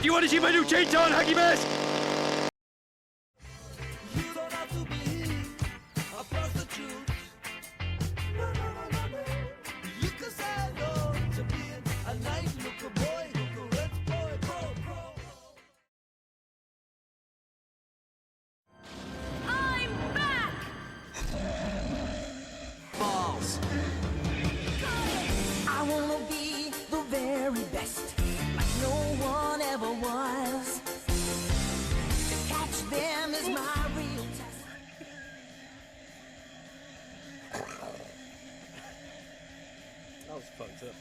Do you want to see my new chainsaw and hockey mask? You don't have to be a prostitute. No, no, no, no, no. You can say no to being a nice looking boy, looking rich boy, bro. I'm back! Balls. I wanna be the very best, like no one ever was. To catch them is my real test. That was fucked up.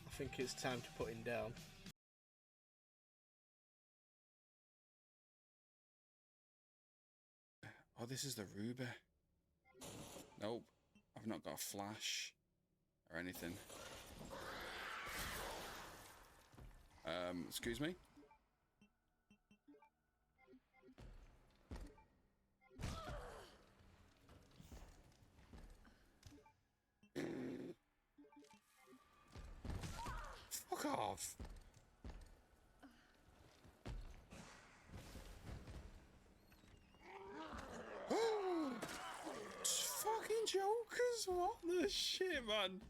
I think it's time to put him down. Oh, this is the Ruby. Nope, I've not got a flash or anything. Excuse me? Fuck off. Fucking jokers, what the shit, man?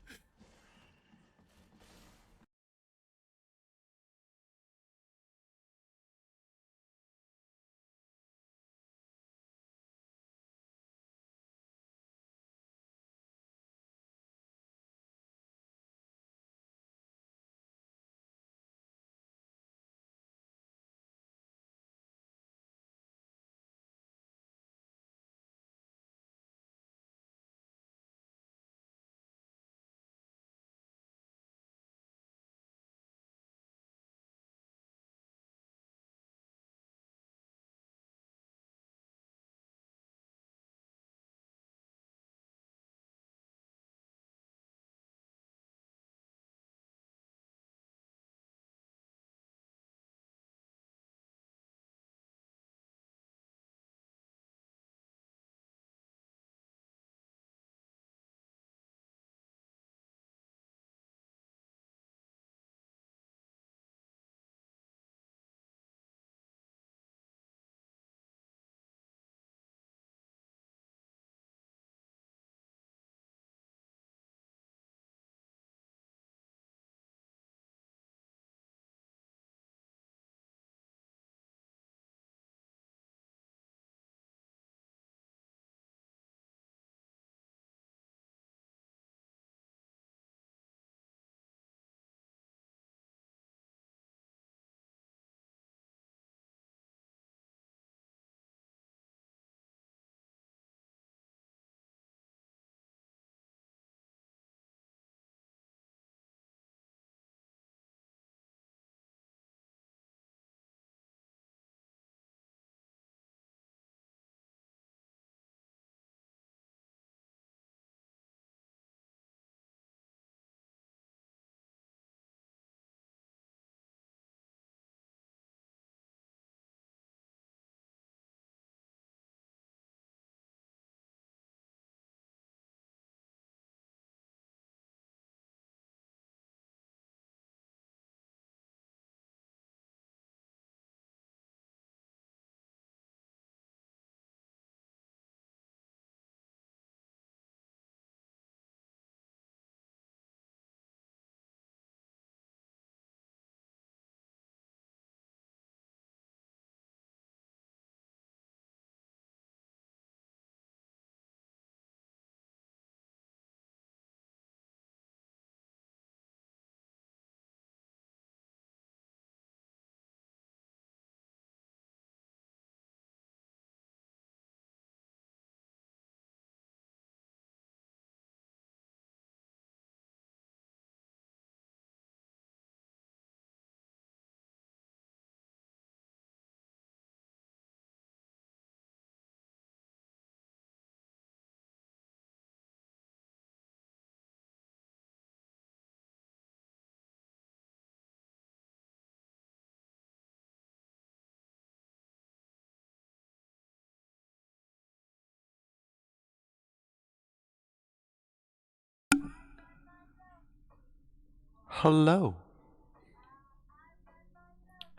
Hello.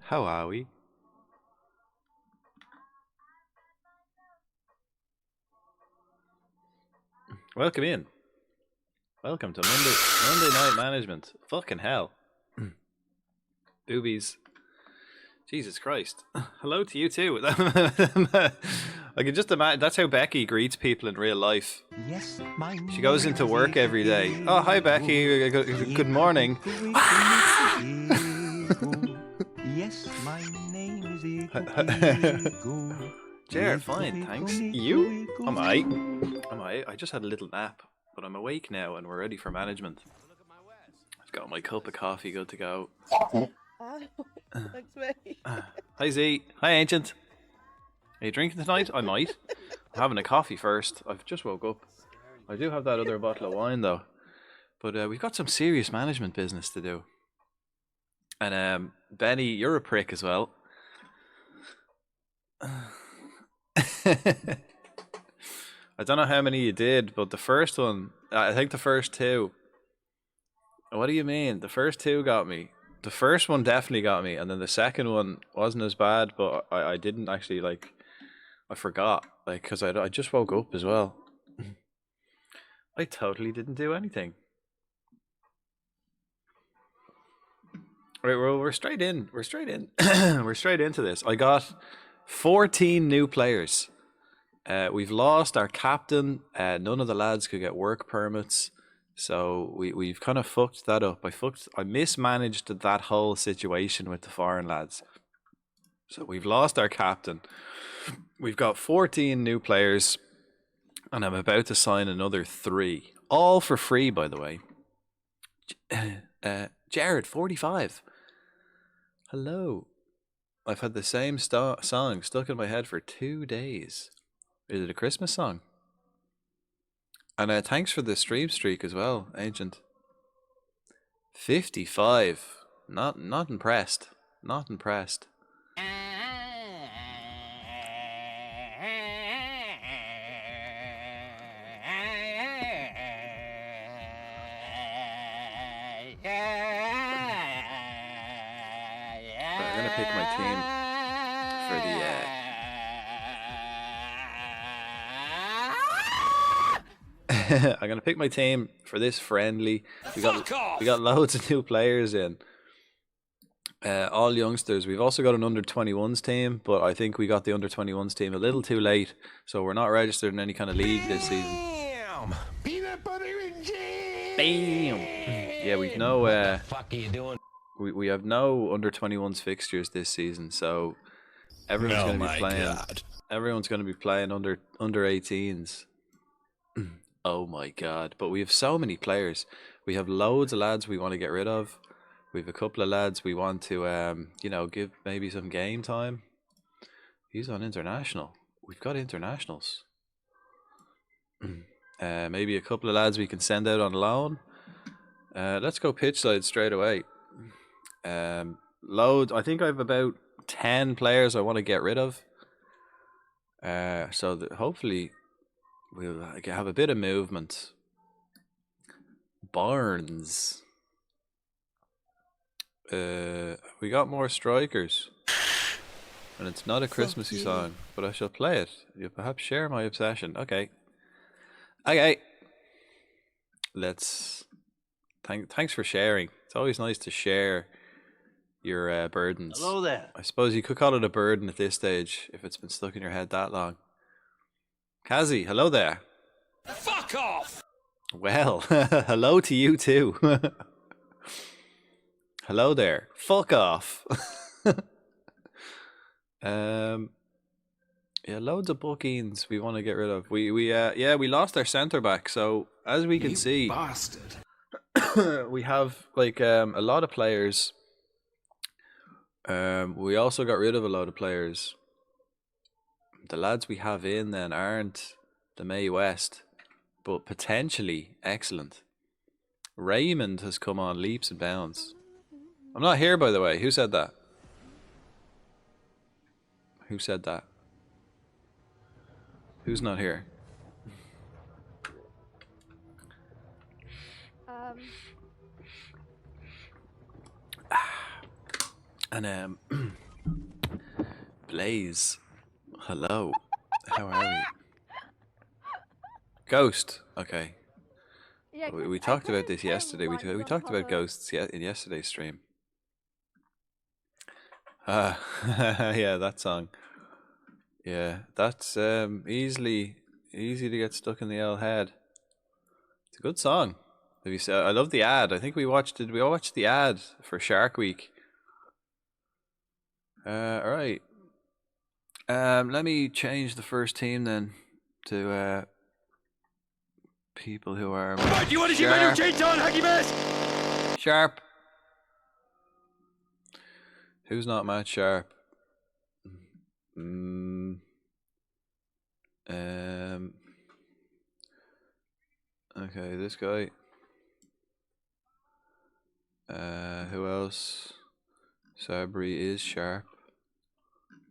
How are we? Welcome in. Welcome to Monday Night Management. Fucking hell. Boobies. Jesus Christ. Hello to you too. I can just imagine that's how Becky greets people in real life. Yes, my She goes into work every day. Oh, hi Becky. Good morning. Yes, my name is Iggo. Jared, fine, thanks. You? I'm alright. I just had a little nap, but I'm awake now and we're ready for management. I've got my cup of coffee good to go. Thanks, mate. Hi Z. Hi Ancient. Are you drinking tonight? I might. I'm having a coffee first. I've just woke up. I do have that other bottle of wine though. But we've got some serious management business to do. And Benny, you're a prick as well. I don't know how many you did, but the first one, I think the first two. What do you mean? The first two got me. The first one definitely got me, and then the second one wasn't as bad, but I didn't actually, like, I forgot, like, because I just woke up as well. I totally didn't do anything. Right, well, we're straight in. We're straight into this. I got 14 new players. We've lost our captain. None of the lads could get work permits. So we've kind of fucked that up. I mismanaged that whole situation with the foreign lads. So we've lost our captain. We've got 14 new players, and I'm about to sign another 3. All for free, by the way. Jared, 45. Hello. I've had the same song stuck in my head for 2 days. Is it a Christmas song? And thanks for the stream streak as well, Ancient. 55. Not impressed. Not impressed. I'm gonna pick my team for the I'm gonna pick my team for this friendly. We got loads of new players in. All youngsters. We've also got an under-21s team, but I think we got the under-21s team a little too late, so we're not registered in any kind of league this season. Bam! Peanut butter and jam! Bam! Yeah, we've no What the fuck are you doing? we have no under-21s fixtures this season, so everyone's going to be playing. God. Everyone's going to be playing under 18s. Oh my god! But we have so many players. We have loads of lads we want to get rid of. We have a couple of lads we want to, give maybe some game time. He's on international. We've got internationals. Maybe a couple of lads we can send out on loan. Let's go pitch side straight away. I think I have about 10 players I want to get rid of. So that hopefully we'll have a bit of movement. Barnes. We got more strikers. And it's not a Christmassy song, but I shall play it. You'll perhaps share my obsession. Okay. Let's... Thanks for sharing. It's always nice to share your burdens. Hello there. I suppose you could call it a burden at this stage if it's been stuck in your head that long. Kazi, hello there. Fuck off! Well, hello to you too. Hello there. Fuck off. Yeah, loads of bookings we want to get rid of. We lost our centre back, so as we can see, Bastard. we have like a lot of players. We also got rid of a lot of players. The lads we have in then aren't the May West, but potentially excellent. Raymond has come on leaps and bounds. I'm not here, by the way. Who said that? Who said that? Who's not here? And Blaze, hello. How are we? Ghost. Okay. Yeah, We talked about this yesterday. We talked about ghosts in yesterday's stream. Yeah, that song. Yeah, that's easy to get stuck in the old head. It's a good song. Have you seen? I love the ad. I think we watched it. We all watched the ad for Shark Week. All right. Let me change the first team then to people who are Right, you want to see my new change on, Hacky Best? sharp. Who's not Matt Sharp? Okay, this guy. Who else? Sabri is sharp.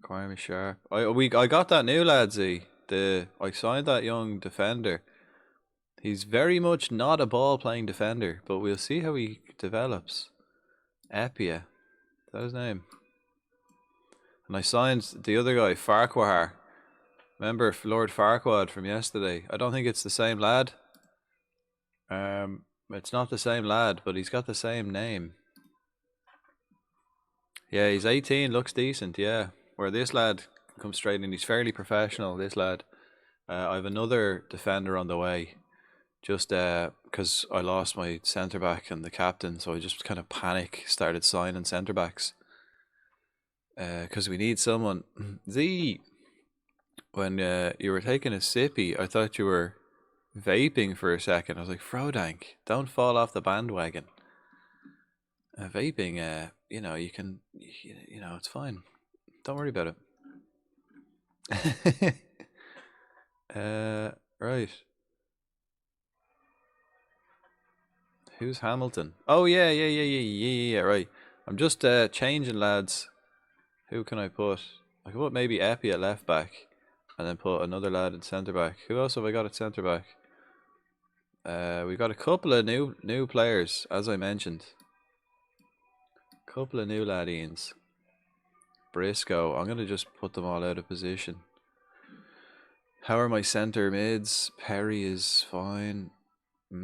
Crime is sharp. I got that new ladsy. I signed that young defender. He's very much not a ball playing defender, but we'll see how he develops. Epia. Is that his name? And I signed the other guy, Farquhar. Remember Lord Farquaad from yesterday? I don't think it's the same lad. It's not the same lad, but he's got the same name. Yeah, he's 18, looks decent, yeah. Where this lad comes straight in, he's fairly professional, this lad. I have another defender on the way. Just because I lost my centre back and the captain, so I just kind of started signing centre backs. Because we need someone. When you were taking a sippy, I thought you were vaping for a second. I was like, Frodank, don't fall off the bandwagon. Vaping, you can, it's fine. Don't worry about it. Right. Who's Hamilton? Oh yeah, right. I'm just changing, lads. Who can I put? I can put maybe Epi at left back, and then put another lad at centre back. Who else have I got at centre back? We've got a couple of new players, as I mentioned. Couple of new laddies. Briscoe. I'm gonna just put them all out of position. How are my centre mids? Perry is fine. So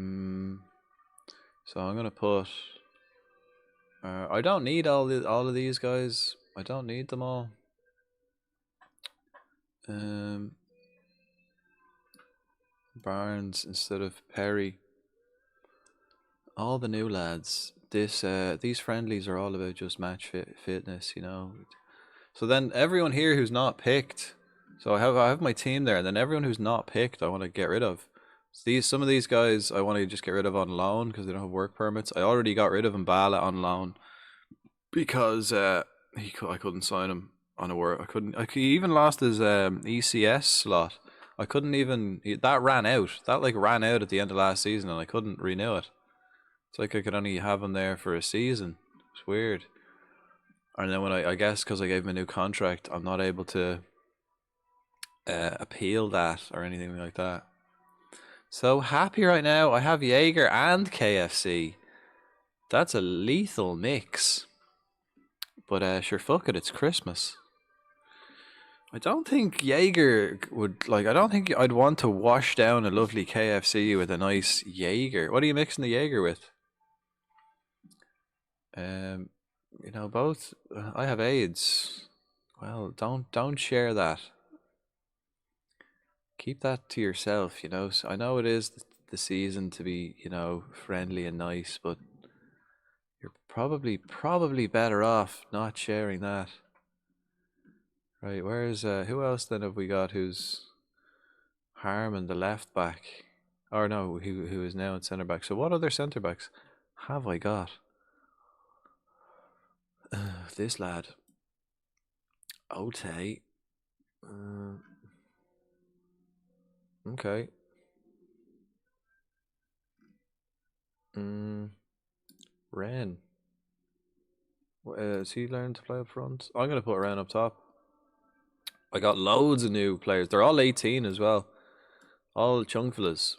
I'm gonna put. I don't need all of these guys. I don't need them all. Barnes instead of Perry. All the new lads. These friendlies are all about just match fitness, So then everyone here who's not picked. So I have my team there, and then everyone who's not picked, I want to get rid of. Some of these guys I want to just get rid of on loan because they don't have work permits. I already got rid of Mbala on loan because I couldn't sign him on a work. He even lost his ECS slot. I couldn't even. That ran out. That ran out at the end of last season, and I couldn't renew it. It's like I could only have him there for a season. It's weird. And then when I guess because I gave him a new contract, I'm not able to appeal that or anything like that. So happy right now. I have Jaeger and KFC. That's a lethal mix. But sure, fuck it. It's Christmas. I don't think Jaeger would I don't think I'd want to wash down a lovely KFC with a nice Jaeger. What are you mixing the Jaeger with? Both. I have AIDS. Well, don't share that. Keep that to yourself, So I know it is the season to be, friendly and nice, but you're probably better off not sharing that. Right, where's who else then have we got who's Harmon, the left back? Or no, who is now in centre back. So what other centre backs have I got? This lad. Ote. Okay. Ren. Has he learned to play up front? I'm going to put Ren up top. I got loads of new players. They're all 18 as well. All chungfellas.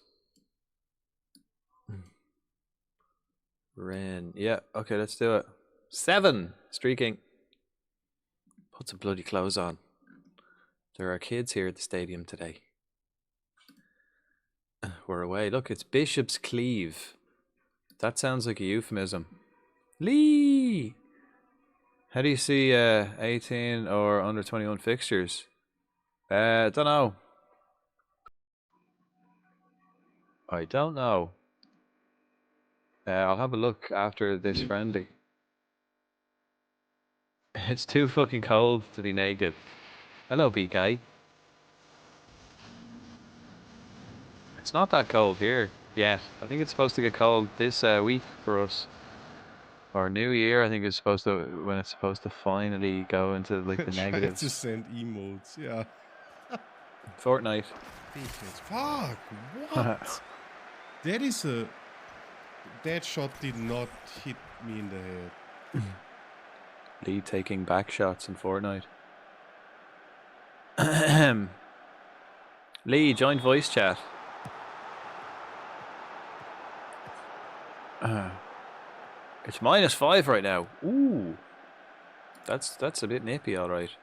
Ren. Yeah, okay, let's do it. 7 streaking. Put some bloody clothes on. There are kids here at the stadium today. We're away. Look, it's Bishop's Cleeve. That sounds like a euphemism. Lee! How do you see 18 or under 21 fixtures? Don't know. I don't know. I'll have a look after this friendly. It's too fucking cold to be naked. Hello, BK. It's not that cold here yet. I think it's supposed to get cold this week for us. Or New Year, I think it's supposed to, when it's supposed to finally go into like the Try negatives. to send emotes, yeah. Fortnite. Defense. Fuck, what? That shot did not hit me in the head. Lee taking back shots in Fortnite. Lee, join voice chat. It's -5 right now. Ooh. That's a bit nippy, alright.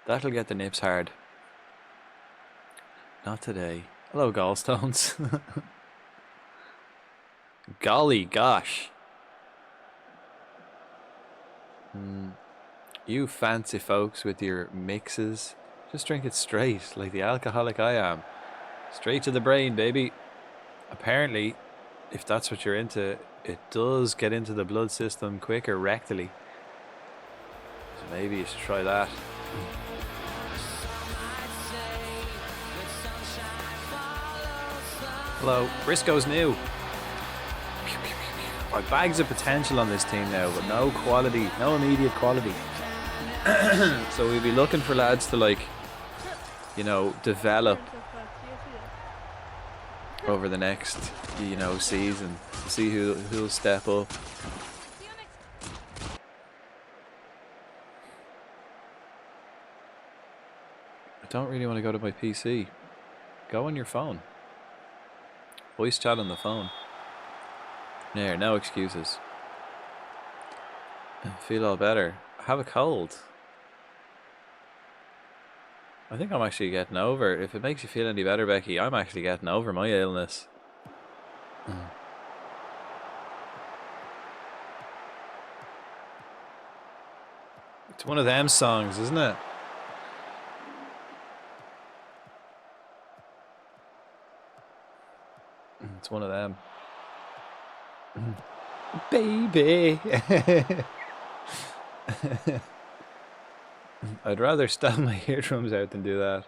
That'll get the nips hard. Not today. Hello, gallstones. Golly gosh. You fancy folks with your mixes, just drink it straight, like the alcoholic I am. Straight to the brain, baby. Apparently, if that's what you're into, it does get into the blood system quicker rectally. So maybe you should try that. Hello, Briscoe's new. Bags of potential on this team now, but no quality, no immediate quality. So we'll be looking for lads to, like, you know, develop over the next, you know, season. See who'll step up. I don't really want to go to my PC. Go on your phone. Voice chat on the phone. There, no excuses. I feel all better. I have a cold. I think I'm actually getting over. If it makes you feel any better, Becky, I'm actually getting over my illness. It's one of them songs, isn't it? It's one of them. Baby. I'd rather stab my eardrums out than do that.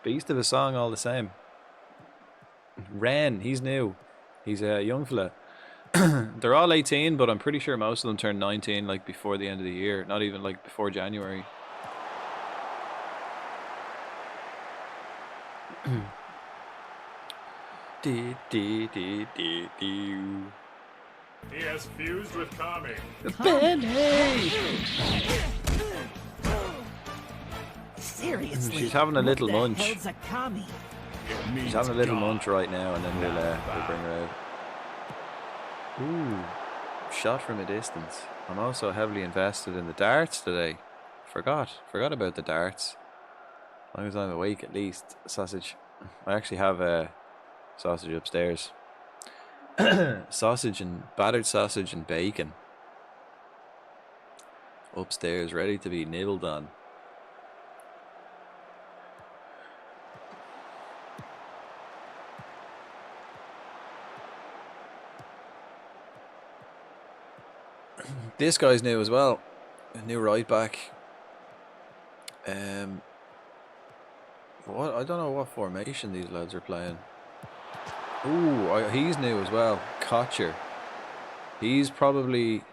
Beast of a song all the same. Ren, he's new. He's a young fella. They're all 18, but I'm pretty sure most of them turn 19 like before the end of the year. Not even like before January. He has fused with Kami. Seriously. She's having a little what the munch. hell's a commie? She's having a little munch right now, and then we'll bring her out. Ooh, shot from a distance. I'm also heavily invested in the darts today. Forgot about the darts. As long as I'm awake, at least. Sausage. I actually have a sausage upstairs. Battered sausage and bacon. Upstairs, ready to be nibbled on. This guy's new as well. A new right back. What, I don't know what formation these lads are playing. Ooh, he's new as well. Kocher. He's probably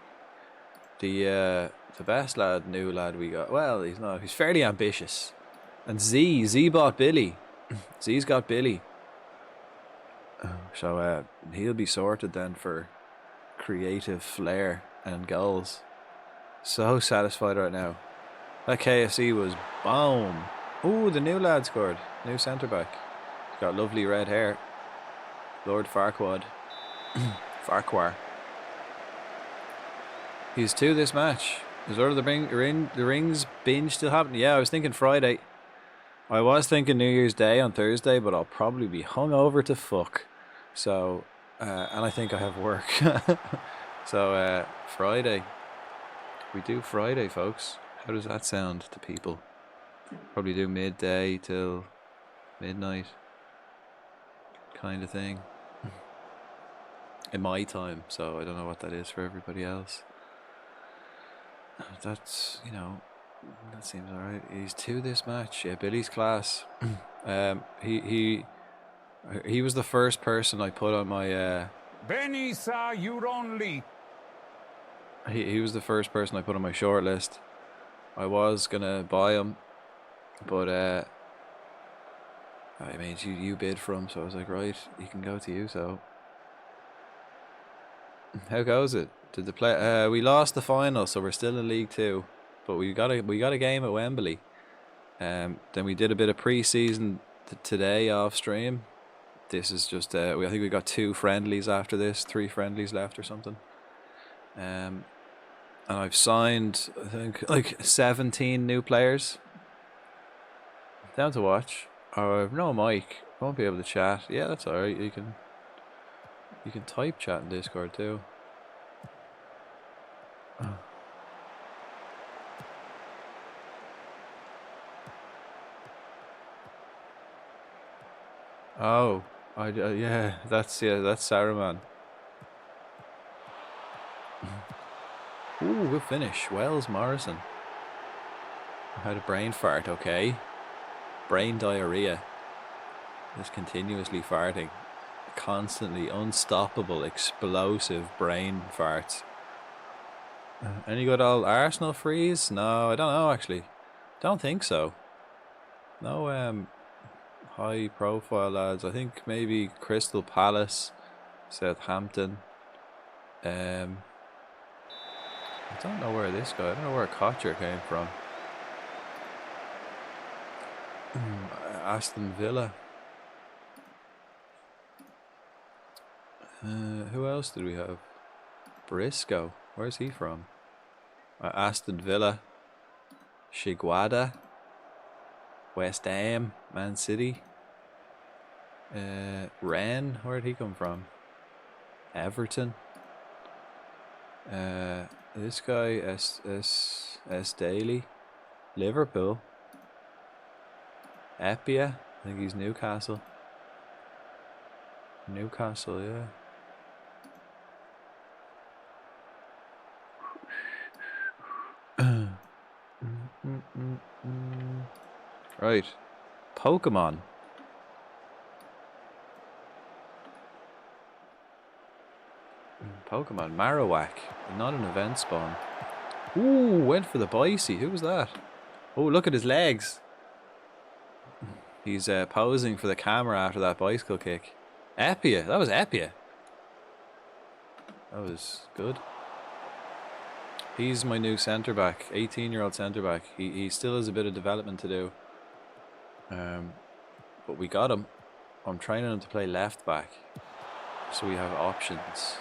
the best new lad we got. Well, he's not. He's fairly ambitious. And Z bought Billy. Z's got Billy. So he'll be sorted then for creative flair and goals. So satisfied right now. That KFC was boom. Ooh, the new lad scored. New centre back. Got lovely red hair. Lord Farquaad. Farquhar. He's 2 this match. Is Lord of the Rings binge still happening? Yeah, I was thinking Friday. I was thinking New Year's Day on Thursday, but I'll probably be hungover to fuck. So, and I think I have work. So, Friday. We do Friday, folks. How does that sound to people? Probably do midday till midnight. Kind of thing. In my time, so I don't know what that is for everybody else. That's, you know, that seems alright. He's 2 this match. Yeah, Billy's class. He was the first person I put on my Benny saw you only. he was the first person I put on my short list. I was gonna buy him, but I mean you bid for him, so I was like, right, he can go to you. So how goes it? Did the play? We lost the final, so we're still in League 2, but we got a game at Wembley. Then we did a bit of pre-season today off stream. This is just I think we got 2 friendlies after this, 3 friendlies left or something. And I've signed, I think, like 17 new players. Down to watch. Oh, I've no mic. Won't be able to chat. Yeah, that's alright. You can type chat in Discord too. Oh, yeah, that's Saruman. Ooh, good finish. Wells Morrison. I had a brain fart, okay. Brain diarrhea. Just continuously farting. Constantly unstoppable, explosive brain farts. Any good old Arsenal freeze? No, I don't know actually. Don't think so. No high profile lads. I think maybe Crystal Palace, Southampton. I don't know where this guy, I don't know where Kocher came from. Aston Villa. Who else did we have? Briscoe. Where's he from? Aston Villa. Shiguada. West Ham. Man City. Rennes. Where'd he come from? Everton. This guy, S. Daly. Liverpool. Epia. I think he's Newcastle. Newcastle, yeah. Right. Pokemon. Pokemon. Marowak. Not an event spawn. Ooh, went for the Bicey. Who was that? Oh, look at his legs. He's posing for the camera after that bicycle kick. Epia. That was Epia. That was good. He's my new centre back, 18-year-old centre back. He still has a bit of development to do. But we got him. I'm training him to play left back, so we have options.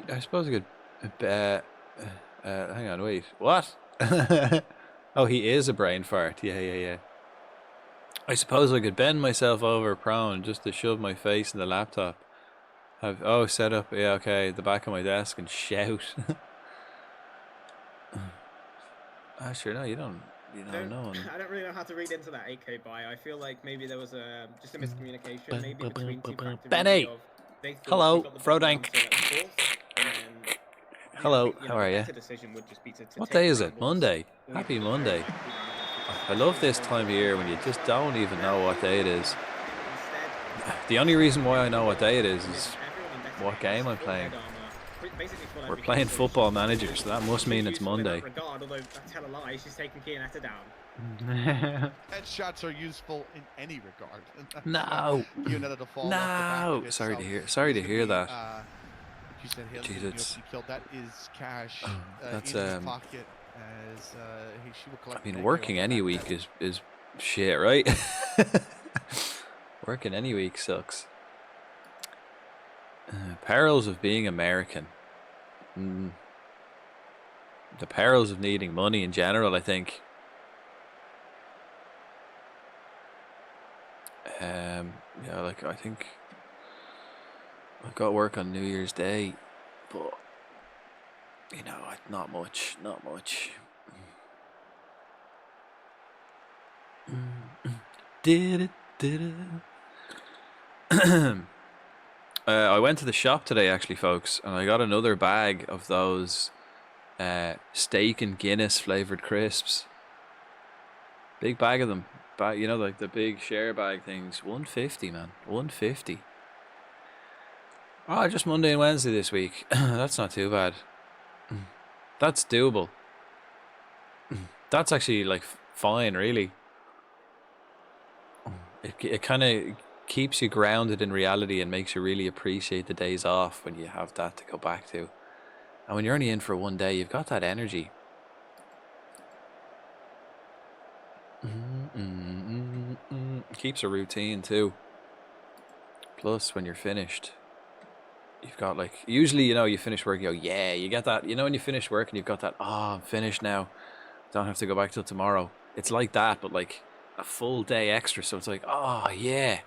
I suppose I could. Hang on, wait. What? Oh, he is a brain fart. Yeah. I suppose I could bend myself over prone just to shove my face in the laptop. Set up, yeah, okay, the back of my desk and shout. Sure, no, you don't know. I don't really know how to read into that 8K buy. I feel like maybe there was just a miscommunication, maybe between Team Benny! Hello, Frodank. Hello, you know, how are you? What day is it? Monday. Happy Monday. I love this time of year when you just don't even know what day it is. The only reason why I know what day it is what game I'm playing. We're playing Football Manager, so that must mean it's Monday. Headshots are useful in any regard. No. Sorry to hear that. You said Jesus. That is cash that's in his pocket. as she will collect. I mean, the working any week is shit, right? Working any week sucks. Perils of being American. The perils of needing money in general, I think. Yeah, like I think I've got work on New Year's Day, but you know, not much. Did it. I went to the shop today, actually, folks, and I got another bag of those steak and Guinness flavored crisps. Big bag of them. You know, like the big share bag things. $1.50, man. $1.50. Oh, just Monday and Wednesday this week. That's not too bad. That's doable. That's actually like fine, really. It kind of keeps you grounded in reality and makes you really appreciate the days off when you have that to go back to. And when you're only in for one day, you've got that energy. Keeps a routine too. Plus, when you're finished, you've got like, usually, you know, you finish work, you go, yeah, you get that, you know, when you finish work and you've got that, I'm finished now, don't have to go back till tomorrow. It's like that, but like a full day extra. So it's like, oh yeah,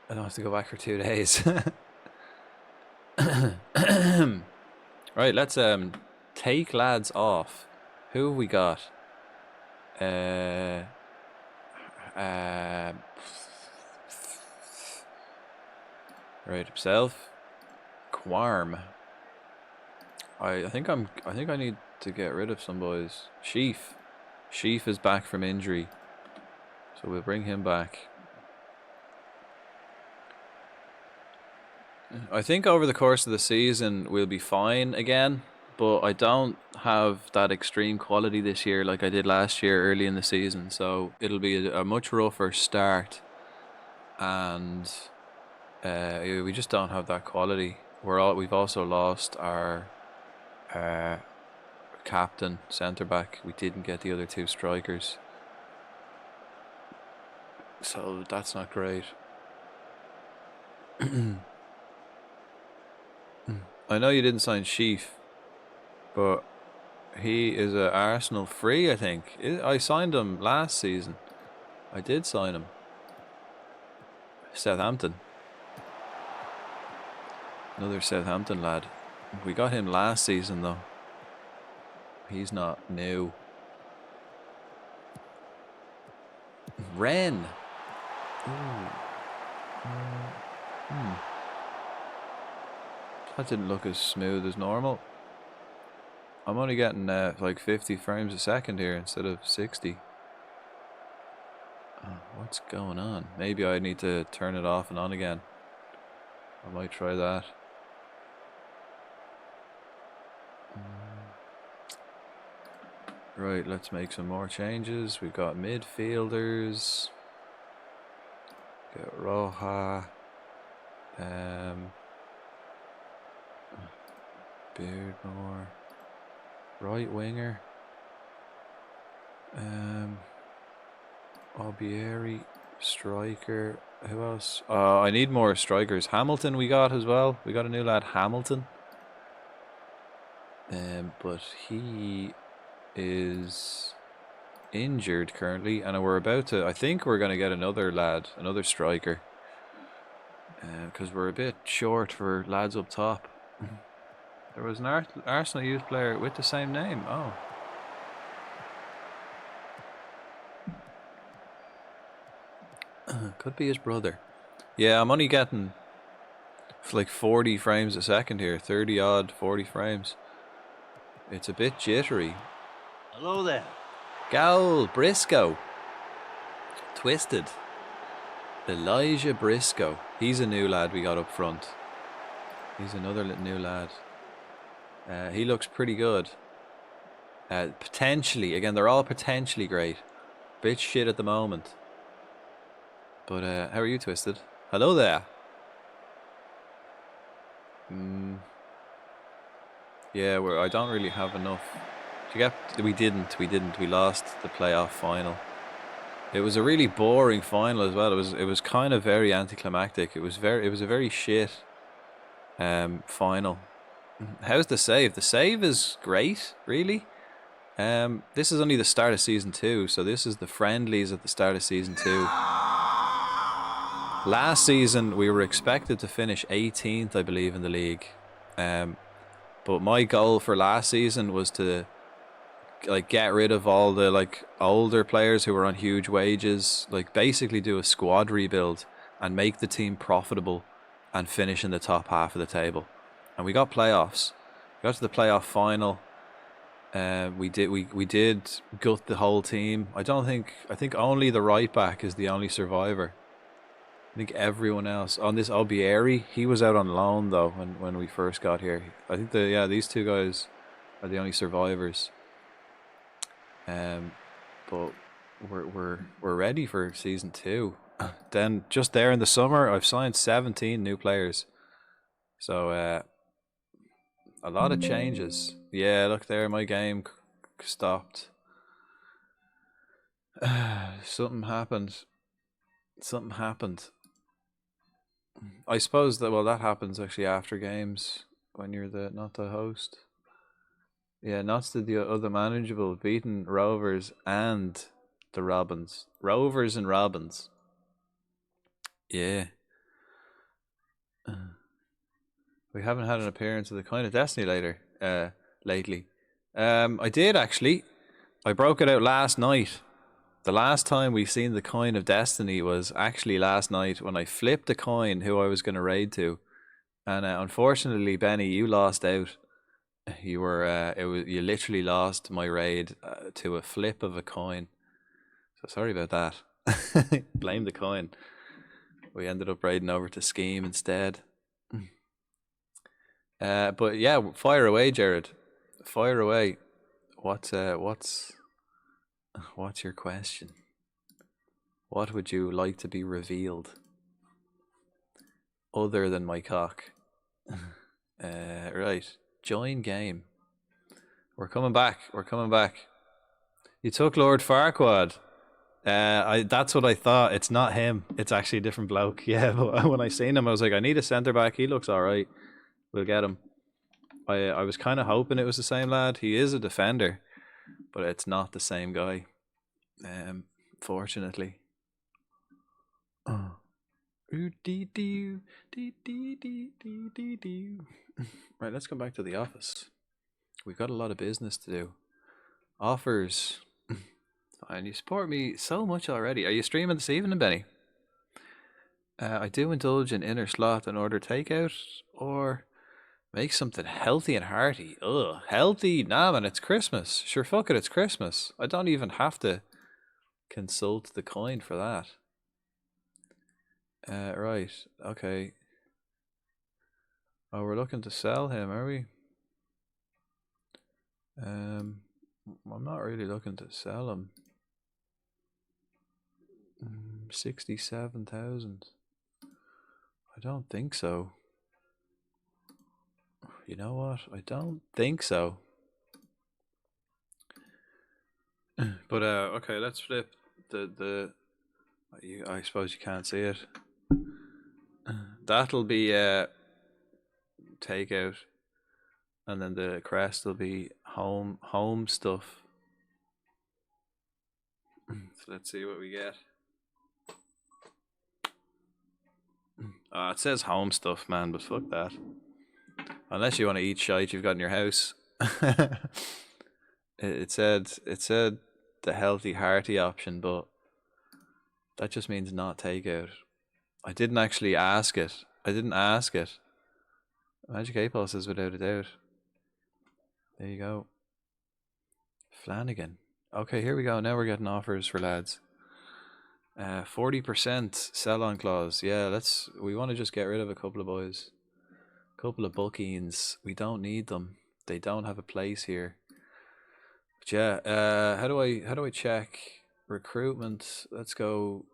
I don't have to go back for 2 days. Right, let's take lads off. Who have we got? Right, himself. Quarm. I think I need to get rid of some boys. Sheaf. Sheaf is back from injury, so we'll bring him back. I think over the course of the season we'll be fine again, but I don't have that extreme quality this year like I did last year early in the season, so it'll be a much rougher start, and we just don't have that quality. We've also lost our captain, centre back. We didn't get the other two strikers, so that's not great. I know you didn't sign Sheaf, but he is a Arsenal free, I think. I signed him last season. I did sign him. Southampton. Another Southampton lad. We got him last season though. He's not new. Wren. That didn't look as smooth as normal. I'm only getting like 50 frames a second here instead of 60. What's going on? Maybe I need to turn it off and on again. I might try that. Right, let's make some more changes. We've got midfielders. Got Roja. Beardmore. Right winger. Albieri. Striker. Who else? I need more strikers. Hamilton we got as well. We got a new lad, Hamilton. But he is injured currently, and we're about to, I think we're going to get another lad, another striker, because we're a bit short for lads up top. There was an Arsenal youth player with the same name. Oh, could be his brother. Yeah, I'm only getting like 40 frames a second here, 30 odd 40 frames. It's a bit jittery. Hello there. Goal, Briscoe. Twisted. Elijah Briscoe. He's a new lad we got up front. He's another new lad. He looks pretty good. Potentially, again, they're all potentially great. Bit shit at the moment. But how are you, Twisted? Hello there. Yeah, I don't really have enough Did you get? We didn't. We lost the playoff final. It was a really boring final as well. It was kind of very anticlimactic. It was a very shit final. How's the save? The save is great, really. This is only the start of season 2, so this is the friendlies at the start of season 2. Last season we were expected to finish 18th, I believe, in the league. But my goal for last season was to get rid of all the older players who were on huge wages, basically do a squad rebuild and make the team profitable and finish in the top half of the table. And we got playoffs. We got to the playoff final. We did gut the whole team. I think only the right back is the only survivor. I think everyone else on this Obieri, he was out on loan though when we first got here. I think these two guys are the only survivors. But we're ready for season 2. Then just there in the summer, I've signed 17 new players. So a lot of changes. Yeah, look there, my game stopped. Something happened. I suppose that happens actually after games when you're not the host. Yeah, Notts did the other manageable, beating Rovers and the Robins. Rovers and Robins. Yeah. We haven't had an appearance of the kind of Destiny lately. I did actually. I broke it out last night. The last time we've seen the coin of Destiny was actually last night when I flipped a coin who I was going to raid to, and unfortunately, Benny, you lost out. You you literally lost my raid to a flip of a coin. So sorry about that. Blame the coin. We ended up raiding over to Scheme instead. But yeah, fire away, Jared. Fire away. What's your question? What would you like to be revealed other than my cock? Right. Join game. We're coming back. You took Lord Farquaad. That's what I thought. It's not him. It's actually a different bloke. Yeah, but when I seen him, I was like, I need a centre back. He looks all right. We'll get him. I was kind of hoping it was the same lad. He is a defender, but it's not the same guy. Fortunately. Right, let's come back to the office. We've got a lot of business to do. Offers. Fine, you support me so much already. Are you streaming this evening, Benny? I do indulge in inner sloth and order takeout, or make something healthy and hearty. Ugh, healthy? Nah, man, it's Christmas. Sure, fuck it, it's Christmas. I don't even have to consult the coin for that. Right, okay. Oh, we're looking to sell him, are we? I'm not really looking to sell him. 67,000. I don't think so. You know what? I don't think so. But okay, let's flip the. I suppose you can't see it. That'll be takeout, and then the crest will be home stuff. So let's see what we get. It says home stuff, man, but fuck that. Unless you want to eat shite you've got in your house. It said the healthy hearty option, but that just means not takeout. I didn't actually ask it. I didn't ask it. Magic 8 Ball says without a doubt. There you go. Flanagan. Okay, here we go. Now we're getting offers for lads. 40% sell-on clause. Yeah, we want to just get rid of a couple of boys. A couple of bookings. We don't need them. They don't have a place here. But yeah, how do I check recruitment? Let's go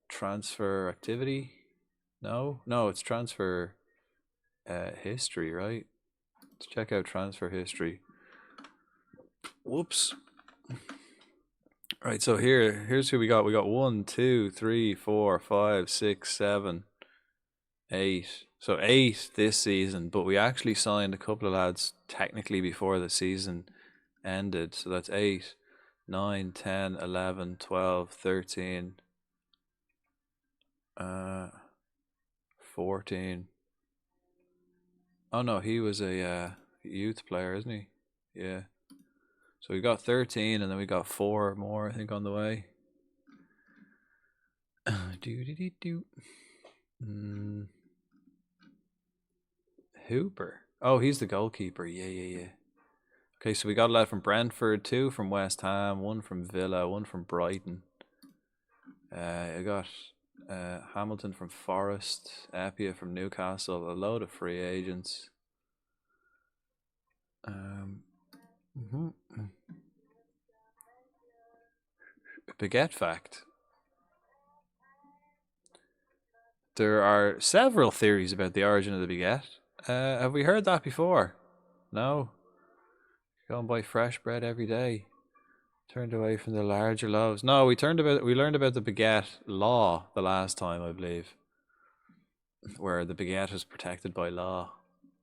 transfer activity. No, it's transfer history, right? Let's check out transfer history. Whoops. Right, so here's who we got. We got 1, 2, 3, 4, 5, 6, 7, 8. So 8 this season, but we actually signed a couple of lads technically before the season ended. So that's 8, 9, 10, 11, 12, 13, 14. Oh no, he was a youth player, isn't he? Yeah. So we got 13, and then we got 4 more, I think, on the way. Hooper. Oh, he's the goalkeeper. Yeah. Okay, so we got a lad from Brentford, 2 from West Ham, 1 from Villa, 1 from Brighton. I got Hamilton from Forest, Epia from Newcastle, a load of free agents. Baguette fact. There are several theories about the origin of the baguette. Have we heard that before? No? Go and buy fresh bread every day. Turned away from the larger loaves. No, we learned about the baguette law the last time, I believe, where the baguette was protected by law.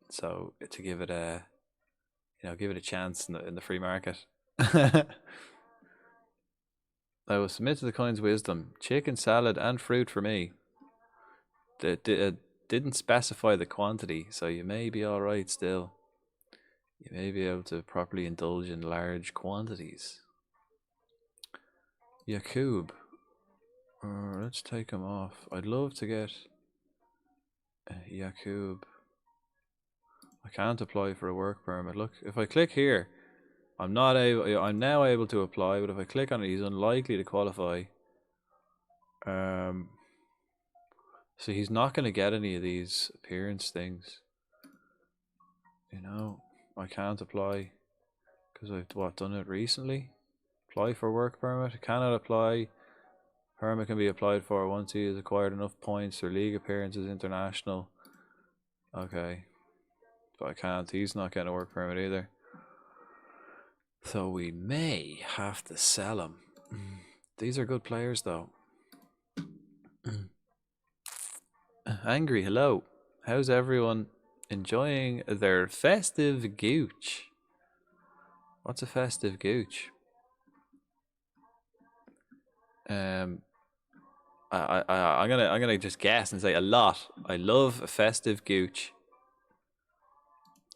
So to give it a chance in the free market. I will submit to the Coin's wisdom. Chicken salad and fruit for me. It didn't specify the quantity, so you may be all right still. You may be able to properly indulge in large quantities. Yakub. Let's take him off. I'd love to get Yakub. I can't apply for a work permit. Look, if I click here, I'm now able to apply, but if I click on it, he's unlikely to qualify. So he's not going to get any of these appearance things. You know, I can't apply because I've done it recently. Apply for work permit. Cannot apply. Permit can be applied for once he has acquired enough points or league appearances international. Okay. But I can't. He's not getting a work permit either. So we may have to sell him. These are good players though. Angry, hello. How's everyone enjoying their festive gooch? What's a festive gooch? I'm gonna just guess and say a lot. I love a festive gooch.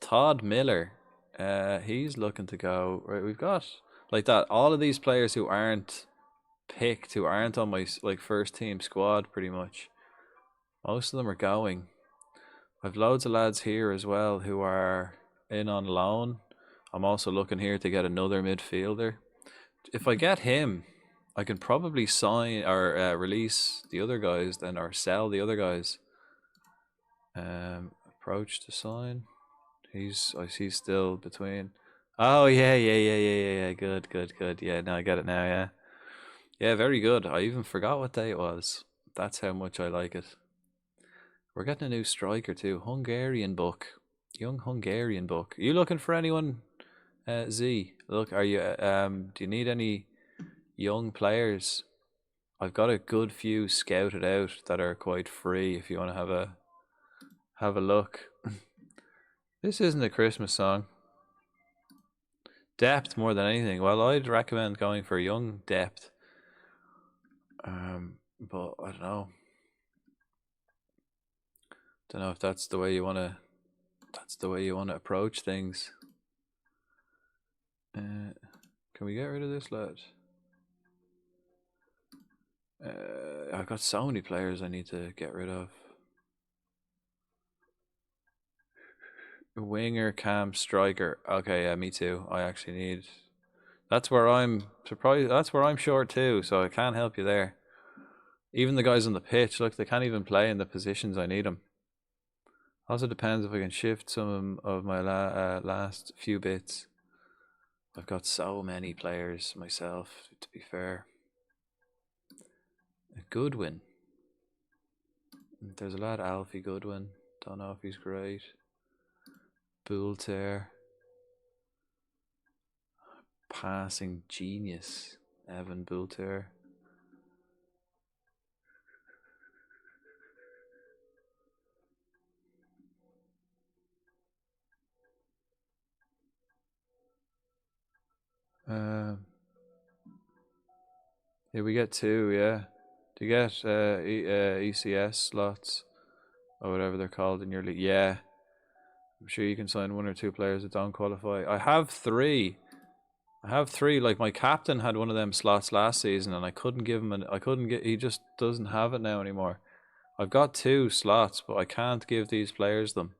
Todd Miller, he's looking to go. Right, we've got like that. All of these players who aren't picked, who aren't on my first team squad, pretty much. Most of them are going. I've loads of lads here as well who are in on loan. I'm also looking here to get another midfielder. If I get him, I can probably sign or release the other guys then, or sell the other guys. Approach to sign. I see still between. Oh yeah. Good. Yeah, now I get it now. Yeah, very good. I even forgot what day it was. That's how much I like it. We're getting a new striker too. Hungarian book. Young Hungarian book. Are you looking for anyone, Z? Look, are you do you need any young players? I've got a good few scouted out that are quite free if you want to have a look. This isn't a Christmas song. Depth more than anything. Well, I'd recommend going for young depth. But I don't know. Don't know if that's the way you want to approach things. Can we get rid of this lad? I've got so many players I need to get rid of. Winger, cam, striker. Okay, yeah, me too. I actually need. That's where I'm surprised. That's where I'm short too. So I can't help you there. Even the guys on the pitch, look, they can't even play in the positions I need them. Also depends if I can shift some of my last few bits. I've got so many players myself, to be fair. Goodwin. There's a lad, Alfie Goodwin. Don't know if he's great. Bullter. passing genius, Evan Boulter. Yeah, we get 2, yeah. Do you get ECS slots or whatever they're called in your league? Yeah. I'm sure you can sign 1 or 2 players that don't qualify. I have 3. Like my captain had one of them slots last season, and I couldn't give him he just doesn't have it now anymore. I've got 2 slots, but I can't give these players them.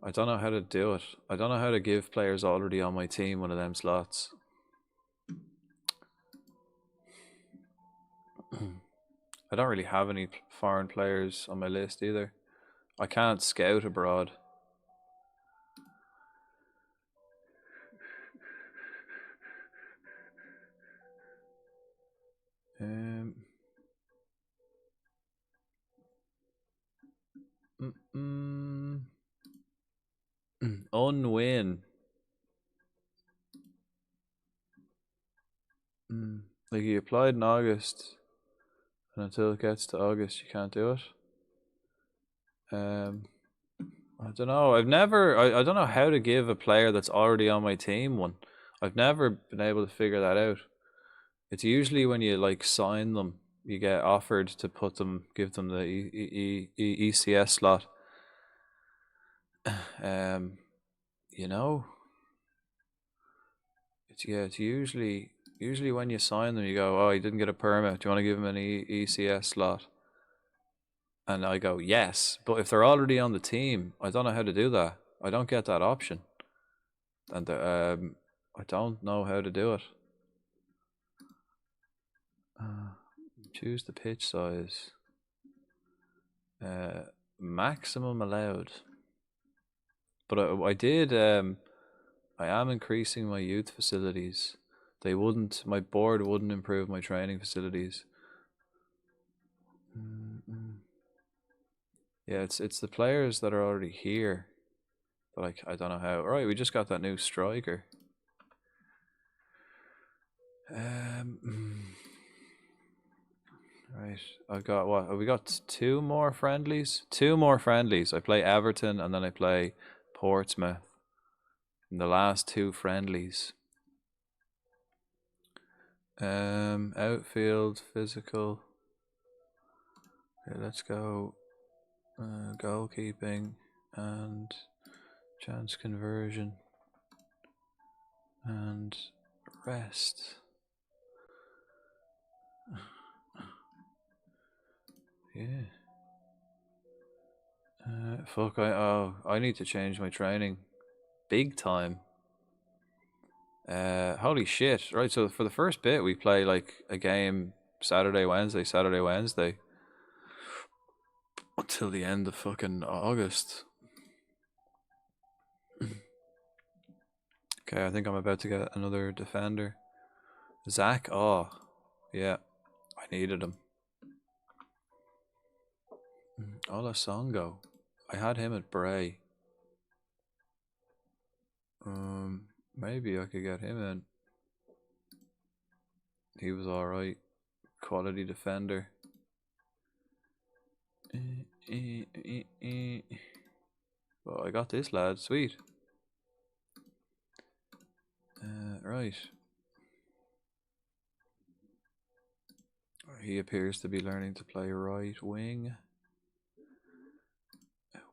I don't know how to do it. I don't know how to give players already on my team one of them slots. I don't really have any foreign players on my list either. I can't scout abroad. Unwin. Like you applied in August, and until it gets to August, you can't do it. I don't know. I don't know how to give a player that's already on my team one. I've never been able to figure that out. It's usually when you like sign them, you get offered to give them the ECS slot. You know, it's usually when you sign them, you go, oh, he didn't get a permit. Do you want to give him an ECS slot? And I go, yes. But if they're already on the team, I don't know how to do that. I don't get that option. And I don't know how to do it. Choose the pitch size. Maximum allowed. But I did. I am increasing my youth facilities. My board wouldn't improve my training facilities. Yeah, it's the players that are already here. But I don't know how. All right, we just got that new striker. Right, I've got what? Have we got 2 more friendlies? 2 more friendlies. I play Everton and then I play Portsmouth in the last 2 friendlies. Outfield, physical. Okay, let's go. Goalkeeping and chance conversion and rest. Yeah. Fuck. I need to change my training, big time. Holy shit! Right. So for the first bit, we play like a game Saturday, Wednesday until the end of fucking August. Okay, I think I'm about to get another defender. Zach. Oh, yeah. I needed him. Olasongo. I had him at Bray. Maybe I could get him in. He was alright. Quality defender. Well, I got this lad. Sweet. Right. He appears to be learning to play right wing.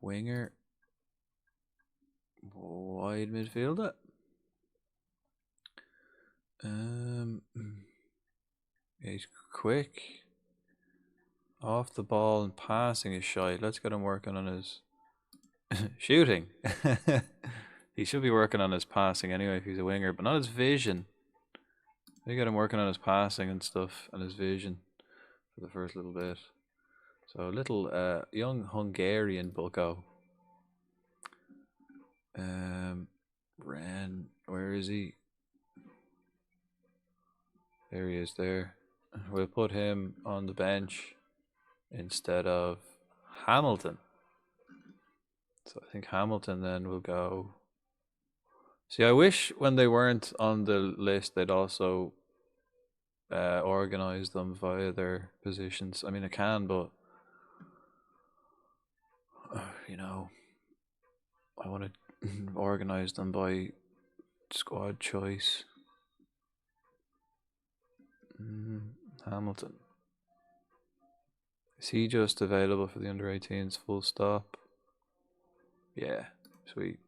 Winger. Wide midfielder. He's quick. Off the ball and passing is shy. Let's get him working on his shooting. He should be working on his passing anyway if he's a winger, but not his vision. We got him working on his passing and stuff and his vision for the first little bit. So little young Hungarian bucko. Ren, where is he? There he is there. We'll put him on the bench instead of Hamilton. So I think Hamilton then will go See, I wish when they weren't on the list, they'd also organize them via their positions. I mean, I can, but you know, I want to organize them by squad choice. Hamilton. Is he just available for the under 18s full stop? Yeah, sweet.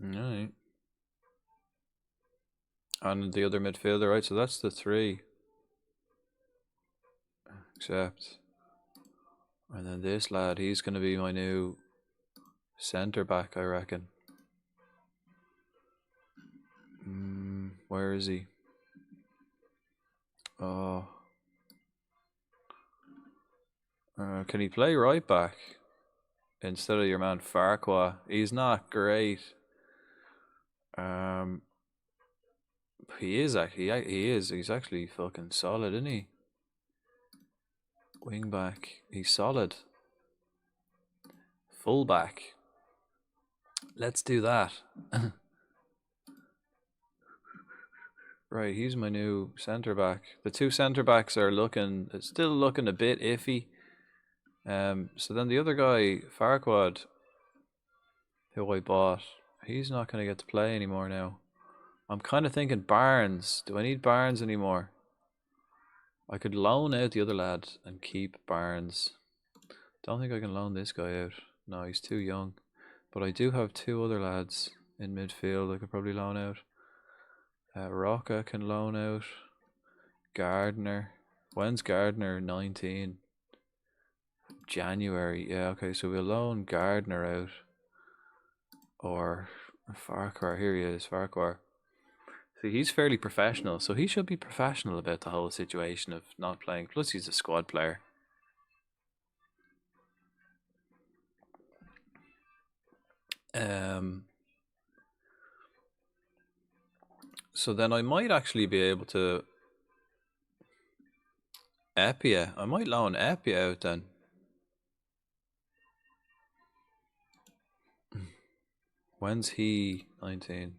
Alright. And the other midfielder, right? So that's the three. Except. And then this lad, he's going to be my new centre back, I reckon. Where is he? Oh. Can he play right back instead of your man Farquhar? He's not great. He is actually. He is. He's actually fucking solid, isn't he? Wing back. He's solid. Full back. Let's do that. Right, he's my new centre back. The two centre backs are still looking a bit iffy. So then the other guy, Farquad, who I bought, he's not going to get to play anymore now. I'm kind of thinking Barnes. Do I need Barnes anymore? I could loan out the other lad and keep Barnes. Don't think I can loan this guy out. No, he's too young. But I do have two other lads in midfield I could probably loan out. Rocca can loan out. Gardner. When's Gardner? 19. January. Yeah, okay, so we'll loan Gardner out. Or Farquhar. Here he is, Farquhar. See, he's fairly professional, so he should be professional about the whole situation of not playing. Plus, he's a squad player. So then I might actually be able to Epia. I might loan Epia out then. When's he 19?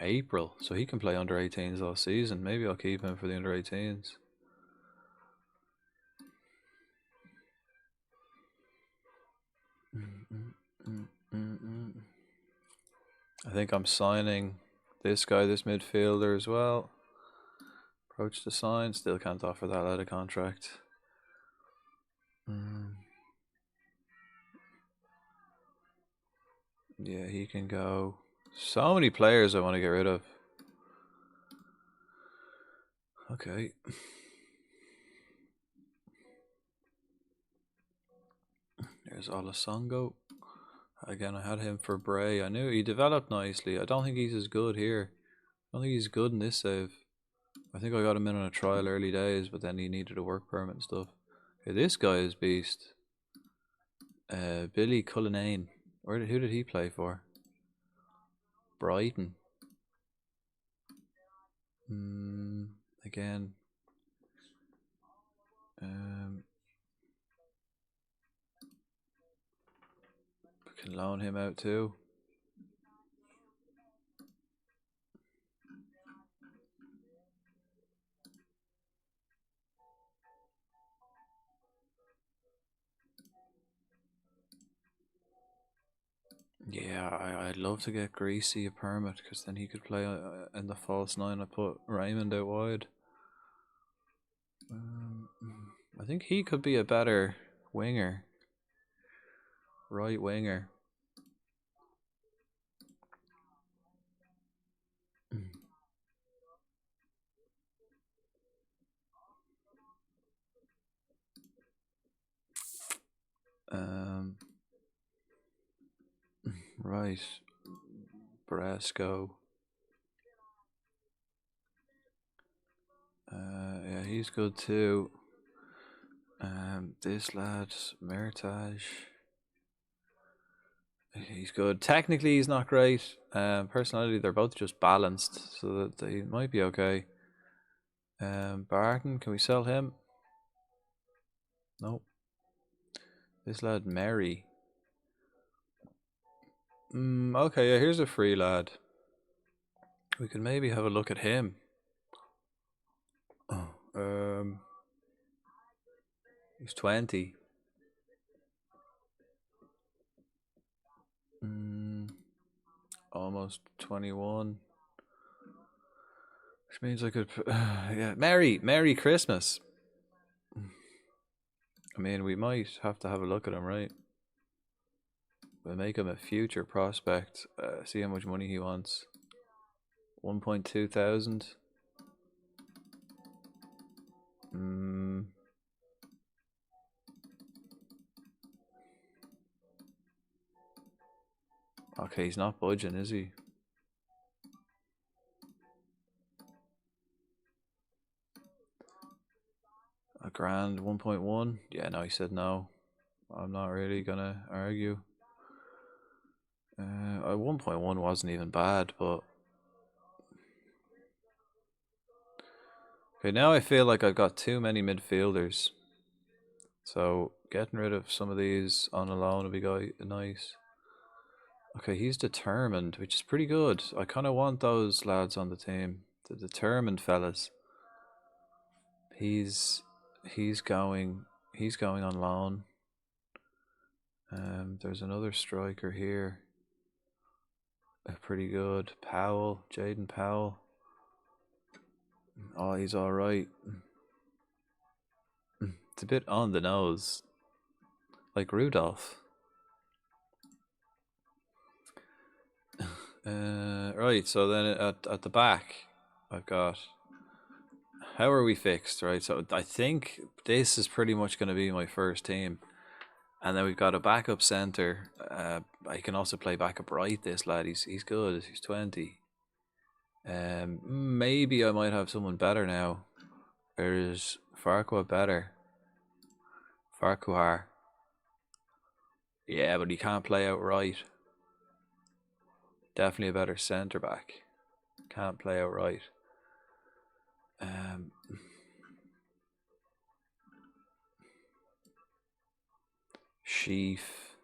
April. So he can play under 18s all season. Maybe I'll keep him for the under 18s. I think I'm signing this guy, this midfielder as well. Approach to sign. Still can't offer that out of contract. Yeah, he can go. So many players I want to get rid of. Okay. There's Olasongo. Again, I had him for Bray. I knew he developed nicely. I don't think he's as good here. I don't think he's good in this save. I think I got him in on a trial early days, but then he needed a work permit and stuff. Okay, this guy is beast. Billy Cullinane. Who did he play for? Brighton. Again. We can loan him out too. Yeah, I'd love to get Greasy a permit because then he could play in the false nine. I put Raymond out wide. I think he could be a better winger. Right winger. Right. Brasco. Yeah, he's good too. This lad, Meritage. He's good. Technically, he's not great. Personality, they're both just balanced, so that they might be okay. Barton, can we sell him? Nope. This lad, Mary. Okay, yeah, here's a free lad. We could maybe have a look at him. He's 20. Almost 21. Which means I could, yeah, Merry Christmas. I mean, we might have to have a look at him, right? We'll make him a future prospect. See how much money he wants. 1.2 thousand. Okay, he's not budging, is he? A grand, 1.1. Yeah, no, he said no. I'm not really gonna argue. 1.1 wasn't even bad, but okay, now I feel like I've got too many midfielders. So getting rid of some of these on a loan would be nice. Okay, he's determined, which is pretty good. I kind of want those lads on the team, the determined fellas. He's going on loan. There's another striker here. Pretty good. Powell, Jaden Powell. Oh, he's all right. It's a bit on the nose, like Rudolph. Right, so then at the back, I've got. How are we fixed? Right, so I think this is pretty much going to be my first team, and then we've got a backup center. I can also play backup right. This lad, he's good. He's 20. Maybe I might have someone better now. There's Farquhar better. Farquhar. Yeah, but he can't play out right. Definitely a better centre back. Can't play out right. Sheaf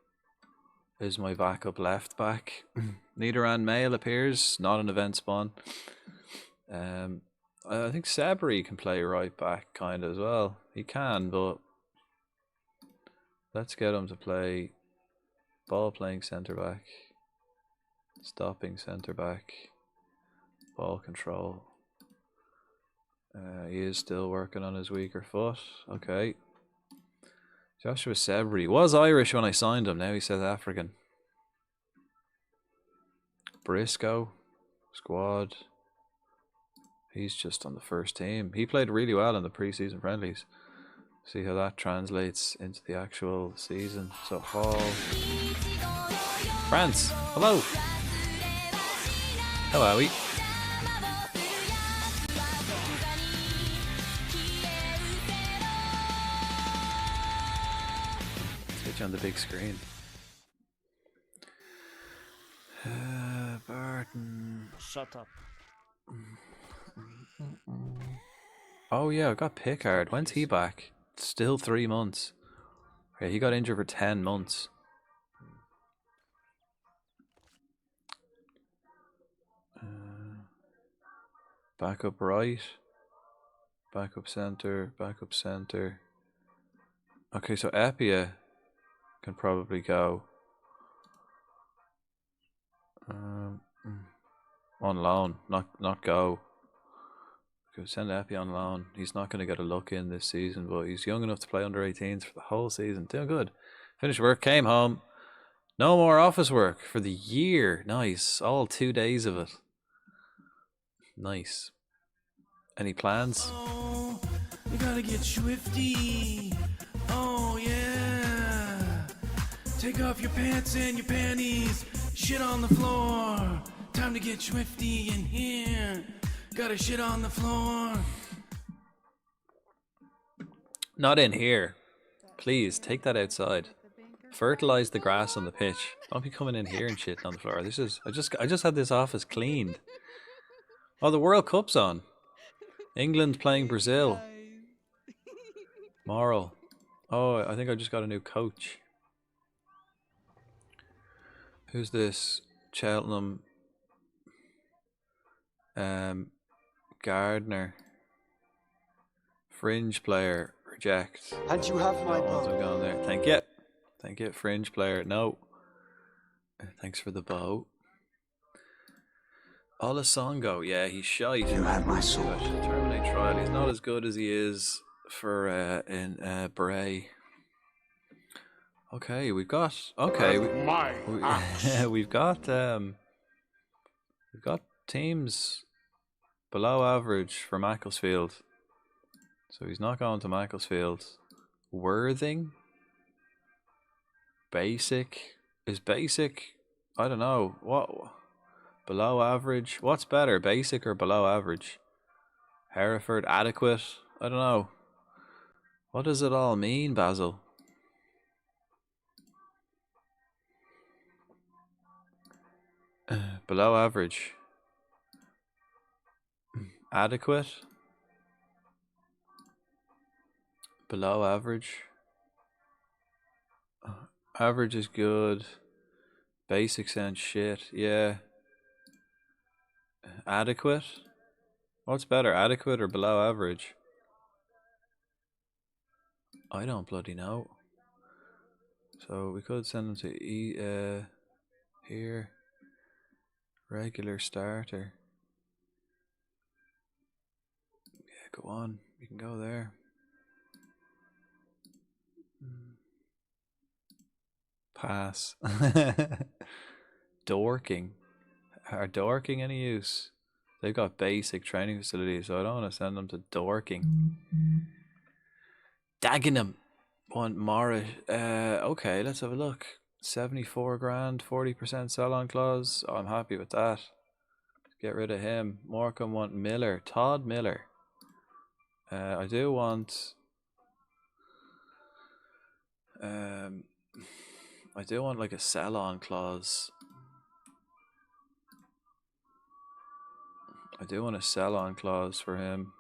is my backup left back. Niederan Mail appears, not an event spawn. I think Sabri can play right back kind of as well. He can, but let's get him to play ball playing centre back, stopping centre back, ball control. He is still working on his weaker foot. Okay. Joshua Sebri was Irish when I signed him. Now he's South African. Briscoe squad. He's just on the first team. He played really well in the preseason friendlies. See how that translates into the actual season. So Hall. France. Hello. How are we? On the big screen. Barton. Shut up. Oh yeah, I got Pickard. When's he back? Still 3 months. Yeah, he got injured for 10 months. Backup right. Backup center. Backup center. Okay, so Epia can probably go on loan, not go. Could send Epi on loan. He's not going to get a look in this season, but he's young enough to play under 18s for the whole season. Doing good. Finished work, came home. No more office work for the year. Nice. All 2 days of it. Nice. Any plans? Oh, you gotta get swifty. Oh yeah. Take off your pants and your panties. Shit on the floor. Time to get swifty in here. Gotta shit on the floor. Not in here. Please, take that outside. Fertilize the grass on the pitch. Don't be coming in here and shit on the floor. This is I just had this office cleaned. Oh, the World Cup's on. England playing Brazil. Moral. Oh, I think I just got a new coach. Who's this? Cheltenham. Gardner. Fringe player. Reject. And you have my Once I'm going there. Thank you. Thank you. Fringe player. No. Thanks for the bow. Olasongo. Yeah, he's shite. You have my sword. Terminate trial. He's not as good as he is for in Bray. Okay, we've got we've got teams below average for Macclesfield. So he's not going to Macclesfield. Worthing? Basic? Is basic? I don't know. What? Below average? What's better, basic or below average? Hereford? Adequate? I don't know. What does it all mean, Basil? Below average. Adequate. Below average. Average is good. Basic sounds shit. Yeah. Adequate. What's better, adequate or below average? I don't bloody know. So we could send them to here. Regular starter. Yeah, go on. You can go there. Pass. Dorking. Are Dorking any use? They've got basic training facilities, so I don't want to send them to Dorking. Dagenham. Want Morris. Okay, let's have a look. 74 grand, 40% sell-on clause. Oh, I'm happy with that. Get rid of him. Morecambe want Miller. Todd Miller. I do want... I do want like a sell-on clause. I do want a sell-on clause for him.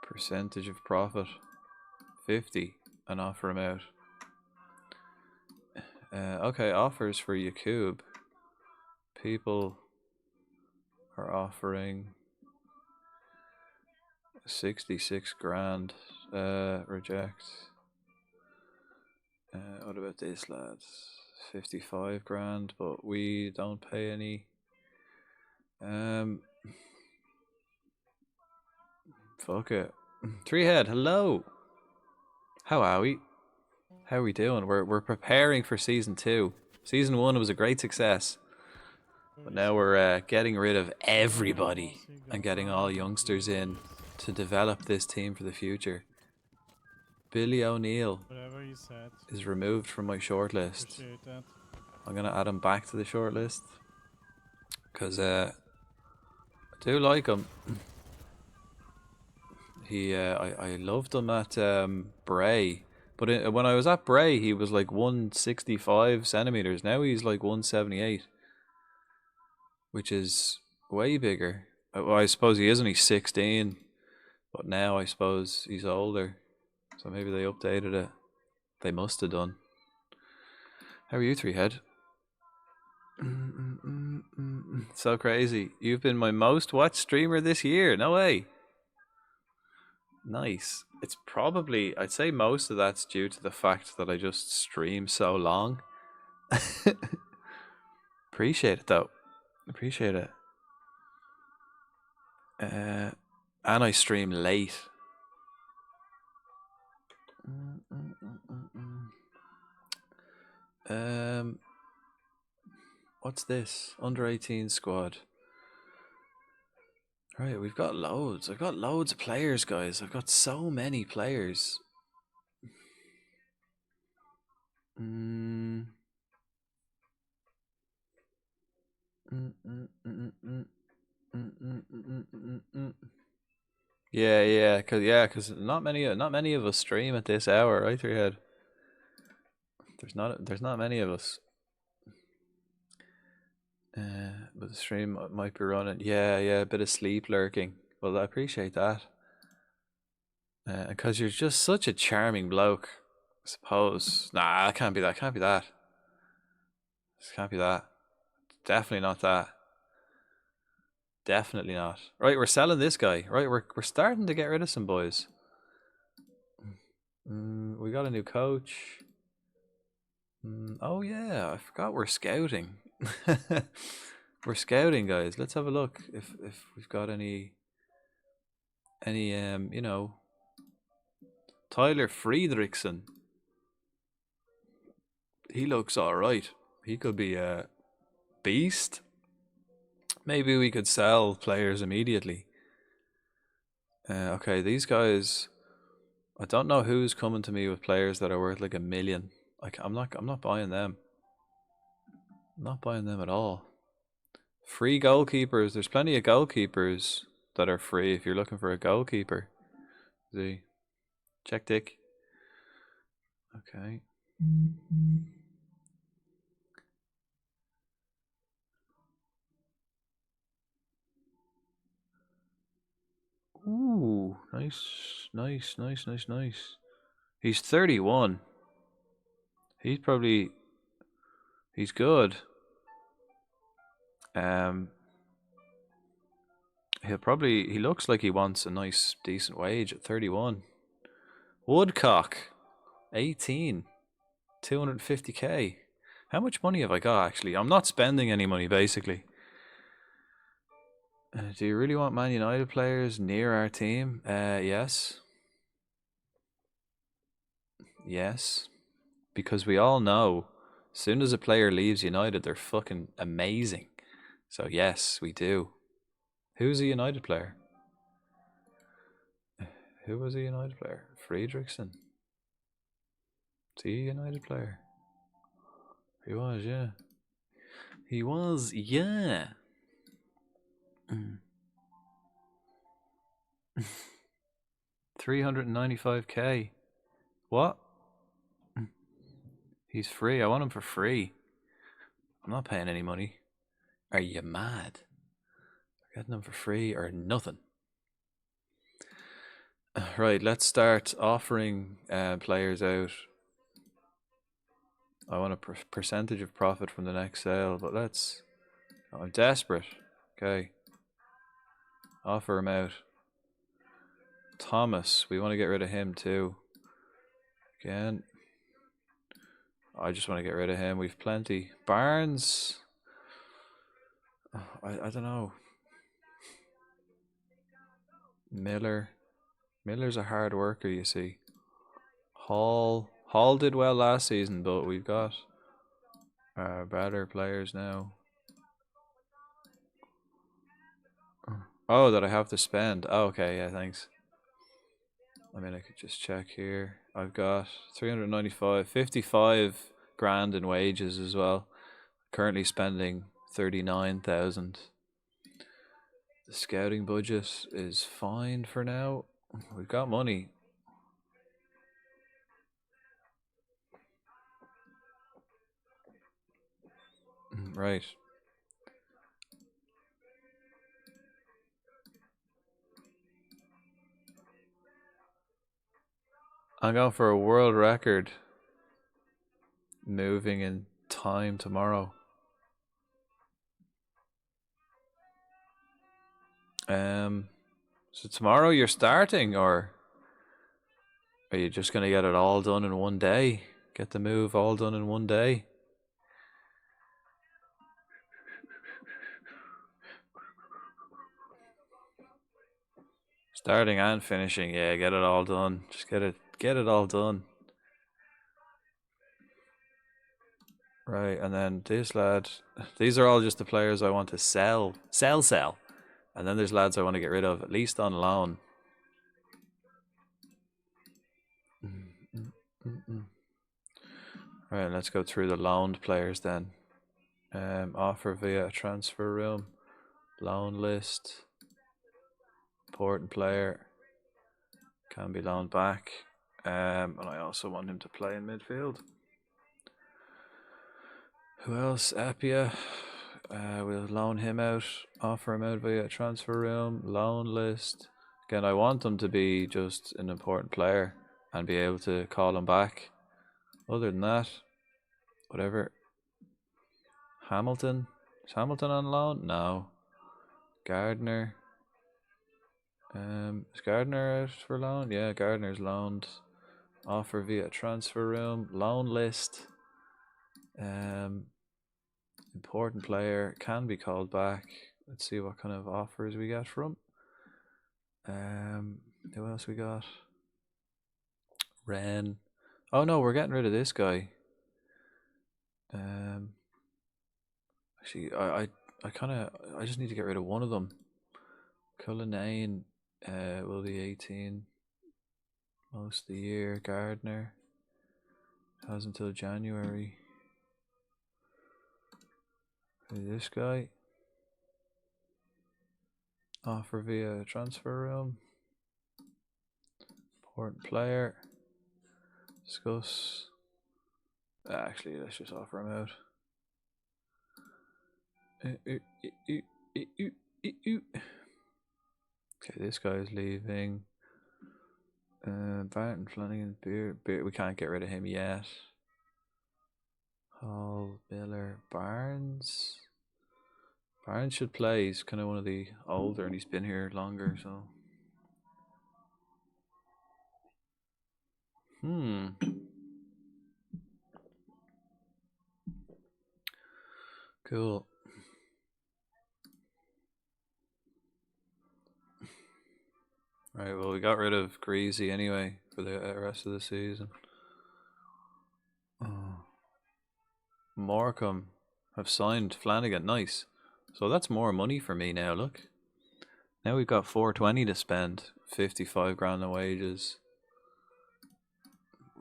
Percentage of profit 50 and offer him out. Okay, offers for Yakub. People are offering 66 grand. Reject. What about this, lads? 55 grand, but we don't pay any. Fuck it. Three Head, hello. How are we? How are we doing? We're preparing for season 2. Season 1 was a great success, but now we're getting rid of everybody and getting all youngsters in to develop this team for the future. Billy O'Neill is removed from my shortlist. I'm gonna add him back to the shortlist because I do like him. I loved him at Bray, but when I was at Bray, he was like 165 centimeters. Now he's like 178, which is way bigger. Well, I suppose he is only 16, but now I suppose he's older. So maybe they updated it. They must have done. How are you, Three Head? So crazy. You've been my most watched streamer this year. No way. Nice. It's probably, I'd say most of that's due to the fact that I just stream so long. Appreciate it though. Appreciate it. And I stream late. What's this? Under 18 squad. Right, we've got loads. I've got loads of players, guys. I've got so many players. Yeah, cause not many of us stream at this hour, right through your head. There's not many of us. But the stream might be running. Yeah, a bit of sleep lurking. Well, I appreciate that. Because you're just such a charming bloke, I suppose. Nah, it can't be that. Can't be that. This can't be that. Definitely not that. Definitely not. Right, we're selling this guy. Right, we're starting to get rid of some boys. We got a new coach. Oh yeah, I forgot we're scouting. We're scouting, guys. Let's have a look if we've got any you know, Tyler Friedrichsen. He looks all right. He could be a beast. Maybe we could sell players immediately. Okay, these guys. I don't know who's coming to me with players that are worth like $1 million. I'm not buying them. I'm not buying them at all. Free goalkeepers. There's plenty of goalkeepers that are free if you're looking for a goalkeeper. See, check Dick. Okay. Ooh, nice. He's 31. He's good. He looks like he wants a nice decent wage at 31. Woodcock, 18, 250k. How much money have I got actually? I'm not spending any money basically. Do you really want Man United players near our team? Yes. Yes. Because we all know as soon as a player leaves United, they're fucking amazing. So yes, we do. Who's a United player? Who was a United player? Friedrichsen. Is he a United player? He was, yeah. He was, yeah. 395k. What? He's free. I want him for free. I'm not paying any money. Are you mad? Getting them for free or nothing. Right, let's start offering players out. I want a percentage of profit from the next sale, but let's... Oh, I'm desperate. Okay. Offer him out. Thomas, we want to get rid of him too. Again. I just want to get rid of him. We've plenty. Barnes. I don't know. Miller's a hard worker, you see. Hall did well last season, but we've got better players now. Oh, that I have to spend. Oh, okay, yeah, thanks. I mean, I could just check here. I've got 395, 55 grand in wages as well. Currently spending 39,000. The scouting budget is fine for now. We've got money. Right. I'm going for a world record moving in time tomorrow. So tomorrow you're starting, or are you just gonna get it all done in one day? Get the move all done in one day? Starting and finishing, yeah, get it all done. Just get it all done. Right, and then this lad, these are all just the players I want to sell. And then there's lads I want to get rid of, at least on loan. Right, let's go through the loaned players then. Offer via transfer room, loan list, important player. can be loaned back. And I also want him to play in midfield. Who else? Epia. We'll loan him out, offer him out via transfer room, loan list. Again, I want him to be just an important player and be able to call him back. Other than that, whatever. Hamilton. Is Hamilton on loan? No. Gardner. Is Gardner out for loan? Yeah, Gardner's loaned. Offer via transfer room, loan list. Important player, can be called back. Let's see what kind of offers we get from. Who else we got? Ren. Oh no, we're getting rid of this guy. Actually, I just need to get rid of one of them. Cullinane will be 18 most of the year. Gardner has until January. This guy. Offer via transfer room. Important player. Discuss. Actually, let's just offer him out. Okay, this guy's leaving. Barton, Flanagan, Beer. We can't get rid of him yet. Hall, Miller, Barnes. Barnes should play. He's kind of one of the older, and he's been here longer, so. Cool. Right, well, we got rid of Greasy anyway for the rest of the season. Morecambe have signed Flanagan. Nice. So that's more money for me now, look. Now we've got 420 to spend. 55 grand in wages.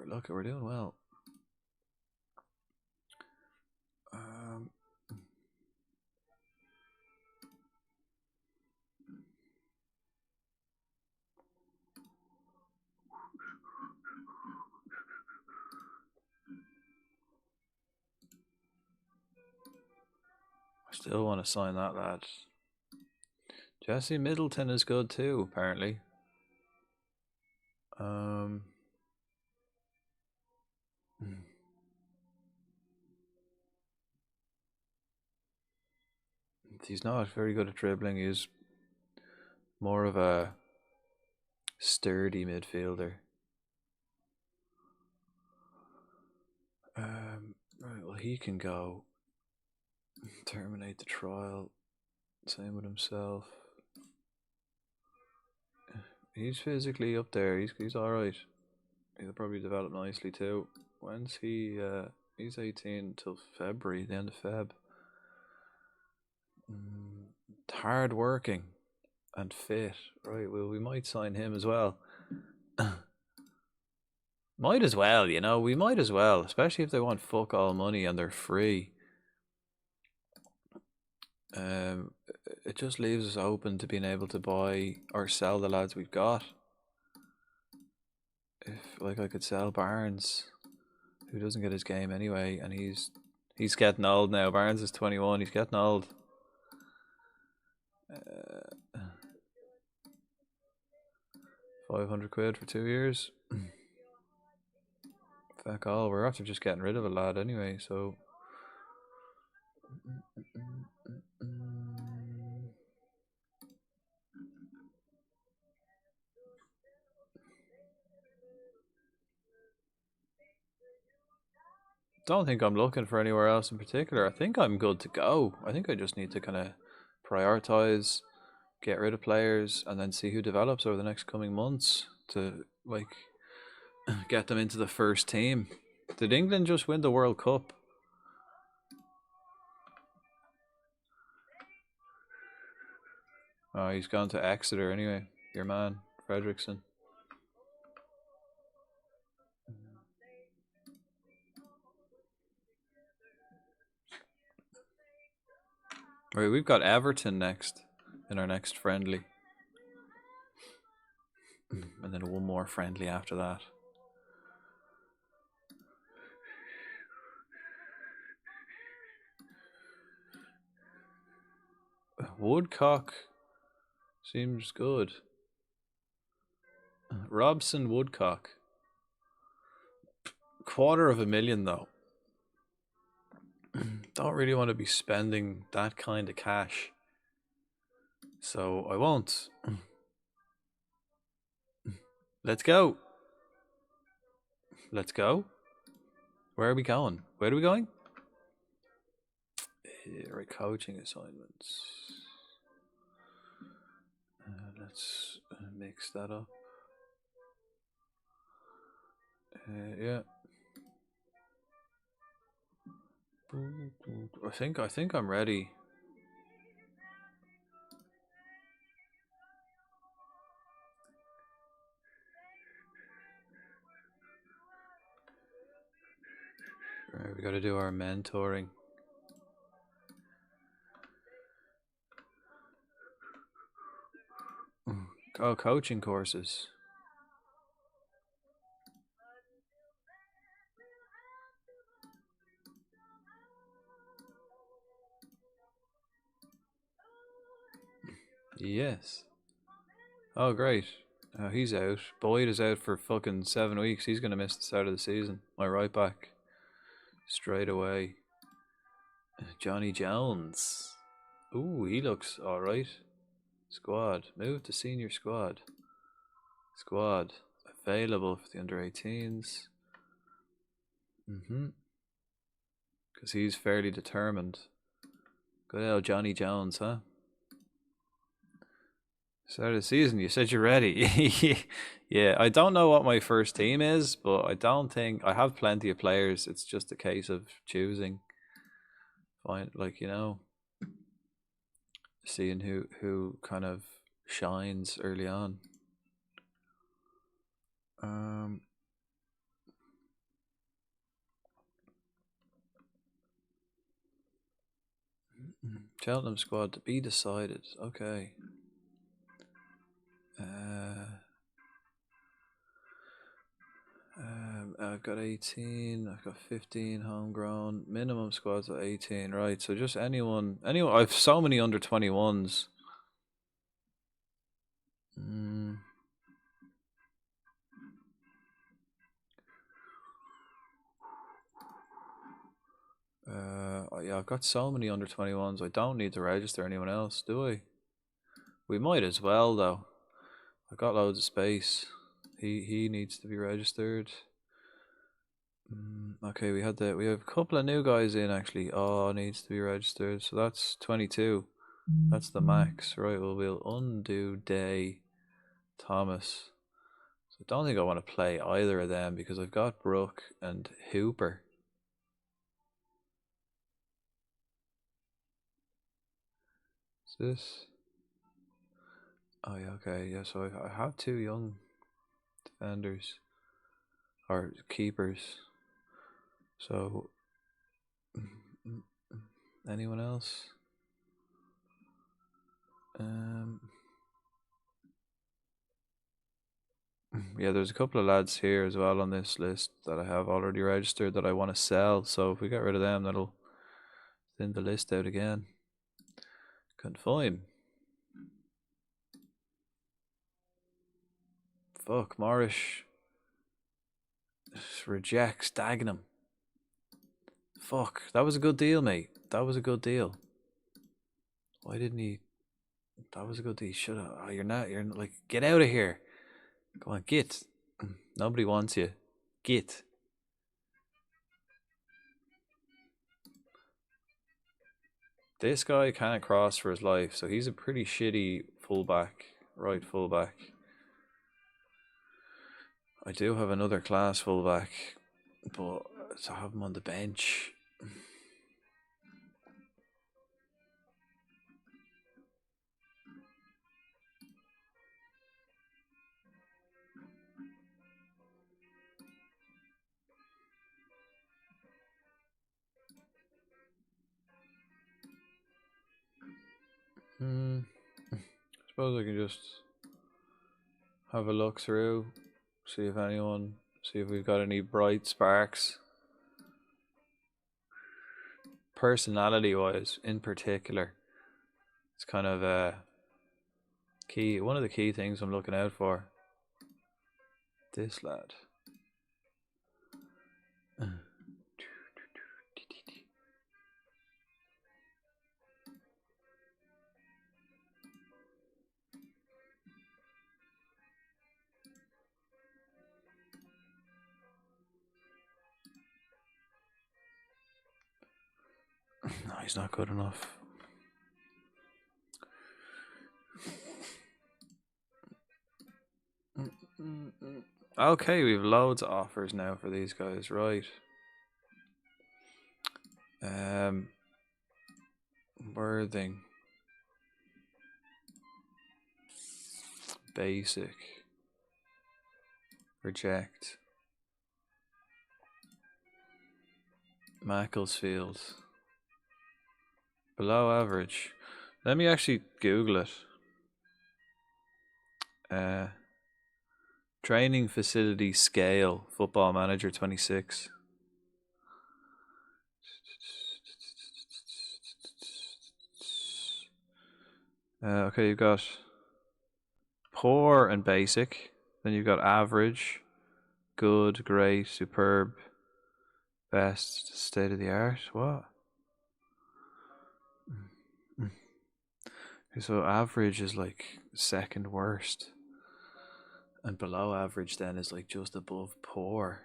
Look, we're doing well. I still want to sign that lad. Jesse Middleton is good too, apparently. He's not very good at dribbling. He's more of a sturdy midfielder. Right, well, he can go. Terminate the trial. Same with himself. He's physically up there. He's all right. He'll probably develop nicely too. When's he? He's 18 till February, the end of Feb. Hard working and fit. Right, well, we might sign him as well. Might as well, you know, we might as well, especially if they want fuck all money and they're free. It just leaves us open to being able to buy or sell the lads we've got. If, like, I could sell Barnes, who doesn't get his game anyway, and he's getting old now. Barnes is 21, he's getting old. 500 quid for 2 years. Fuck all, we're after just getting rid of a lad anyway, so. Don't think I'm looking for anywhere else in particular. I think I'm good to go. I think I just need to kind of prioritize, get rid of players, and then see who develops over the next coming months to, like, get them into the first team. Did England just win the World Cup? Oh, he's gone to Exeter anyway. Your man, Fredrickson. Right, we've got Everton next in our next friendly. and then one more friendly after that. Woodcock seems good. Robson Woodcock. $250,000 though. Don't really want to be spending that kind of cash, so I won't. Let's go. Let's go. Where are we going? Where are we going? Right, coaching assignments. Let's mix that up. Yeah. I think I'm ready. Right, we got to do our mentoring. Oh, coaching courses. Yes. Oh, great. He's out. Boyd is out for fucking 7 weeks. He's going to miss the start of the season. My right back. Straight away. Johnny Jones. Ooh, he looks alright. Squad. Move to senior squad. Squad. Available for the under 18s. Because he's fairly determined. Good old Johnny Jones, huh? Start of the season, you said you're ready. Yeah, I don't know what my first team is, but I don't think I have plenty of players. It's just a case of choosing. Fine, like, you know, seeing who kind of shines early on. Cheltenham squad to be decided. Okay. I've got 18. I've got 15 homegrown. Minimum squads at 18. Right. So just anyone. I've so many under 21s. Yeah, I've got so many under 21s. I don't need to register anyone else, do I? We might as well though. I've got loads of space. He needs to be registered. Okay, we have a couple of new guys in actually. Oh, needs to be registered. So that's 22. That's the max. Right, well, we'll undo Day Thomas. So I don't think I want to play either of them because I've got Brooke and Hooper. Is this? Oh yeah, okay, yeah. So I have two young defenders or keepers. So anyone else? Yeah, there's a couple of lads here as well on this list that I have already registered that I want to sell. So if we get rid of them, that'll thin the list out again. Confine. Fuck, Morris rejects Dagenham. Fuck, that was a good deal, mate. That was a good deal. Why didn't he? That was a good deal. Shut up. Oh, you're like, get out of here. Go on, get. Nobody wants you. Get. This guy can't cross for his life, so he's a pretty shitty fullback, right fullback. I do have another class fullback, but to have him on the bench. I suppose I can just have a look through, see if we've got any bright sparks. Personality-wise, in particular, it's kind of one of the key things I'm looking out for. This lad. No, he's not good enough. Okay, we have loads of offers now for these guys, right? Worthing. Basic. Reject. Macclesfield. Below average. Let me actually Google it. Training facility scale. Football Manager 26. Okay, you've got poor and basic. Then you've got average, good, great, superb, best, state of the art. What? Okay, so average is like second worst. And below average then is like just above poor.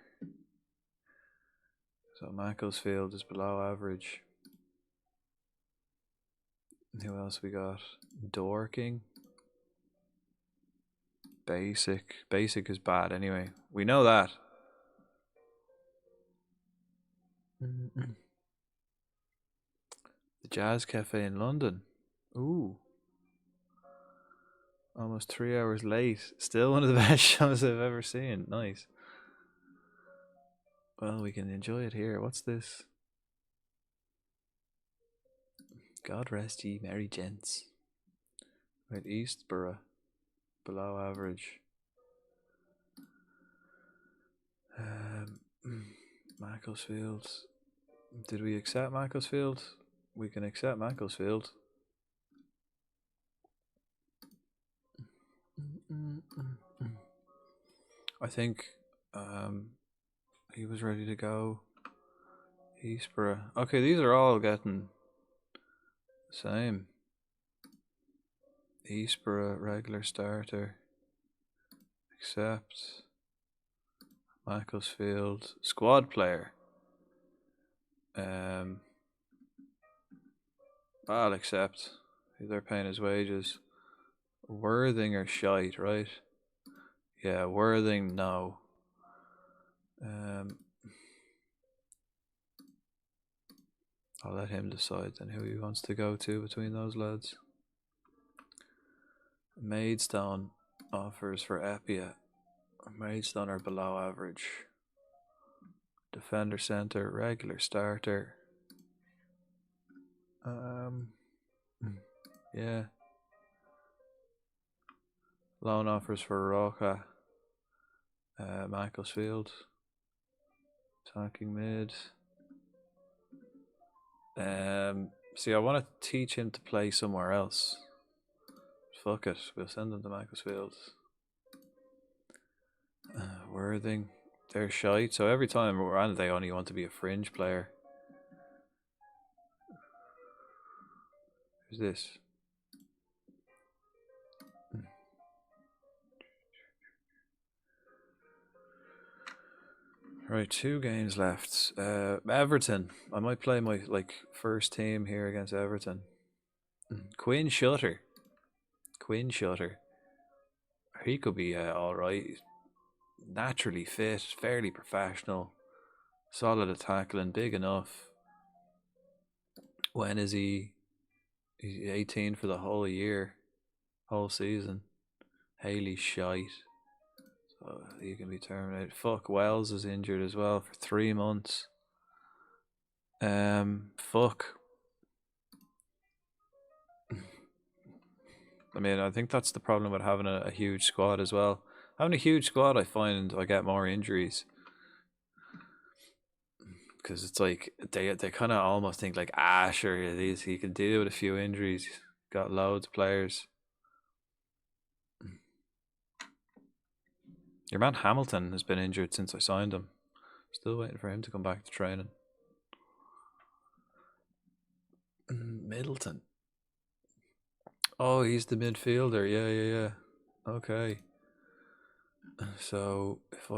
So Macclesfield is below average. Who else we got? Dorking. Basic. Basic is bad anyway. We know that. The Jazz Cafe in London. Ooh. Almost 3 hours late. Still one of the best shows I've ever seen. Nice. Well, we can enjoy it here. What's this? God rest ye merry gents. Right, Eastborough. Below average. Macclesfield. Did we accept Macclesfield? We can accept Macclesfield. I think he was ready to go. Eastborough. Okay, these are all getting the same. Eastborough, regular starter. Accept. Macclesfield, squad player. I'll accept. They're paying his wages. Worthing or shite, right? Yeah, Worthing, no. I'll let him decide then who he wants to go to between those lads. Maidstone offers for Epia. Maidstone are below average. Defender centre, regular starter. Yeah. Loan offers for Roca. Macclesfield. Attacking mid. See, I want to teach him to play somewhere else. Fuck it, we'll send him to Macclesfield. Worthing. They're shite, so every time we're on it, they only want to be a fringe player. Who's this? Right, 2 games left. Everton. I might play my first team here against Everton. Quinn Shutter. He could be alright. Naturally fit, fairly professional, solid at tackling, big enough. When is he? He's 18 for the whole year, whole season. Haley's shite. So he can be terminated. Fuck, Wells is injured as well for 3 months. Fuck. I mean, I think that's the problem with having a huge squad as well. Having a huge squad, I find I get more injuries. Because it's like they kind of almost think like sure, these he can deal with a few injuries. Got loads of players. Your man Hamilton has been injured since I signed him. Still waiting for him to come back to training. Middleton. Oh, he's the midfielder. Yeah. Okay. So if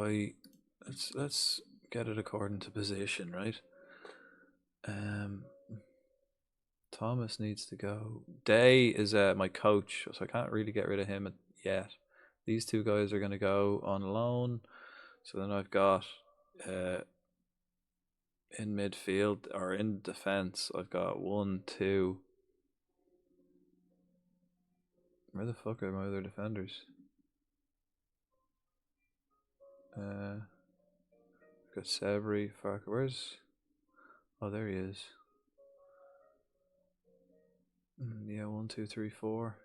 let's get it according to position, right? Thomas needs to go. Day is my coach, so I can't really get rid of him yet. These two guys are going to go on loan. So then I've got in midfield or in defense, I've got 1, 2. Where the fuck are my other defenders? I've got Sabri, Farker. Where's? Oh, there he is. Yeah, 1, 2, 3, 4.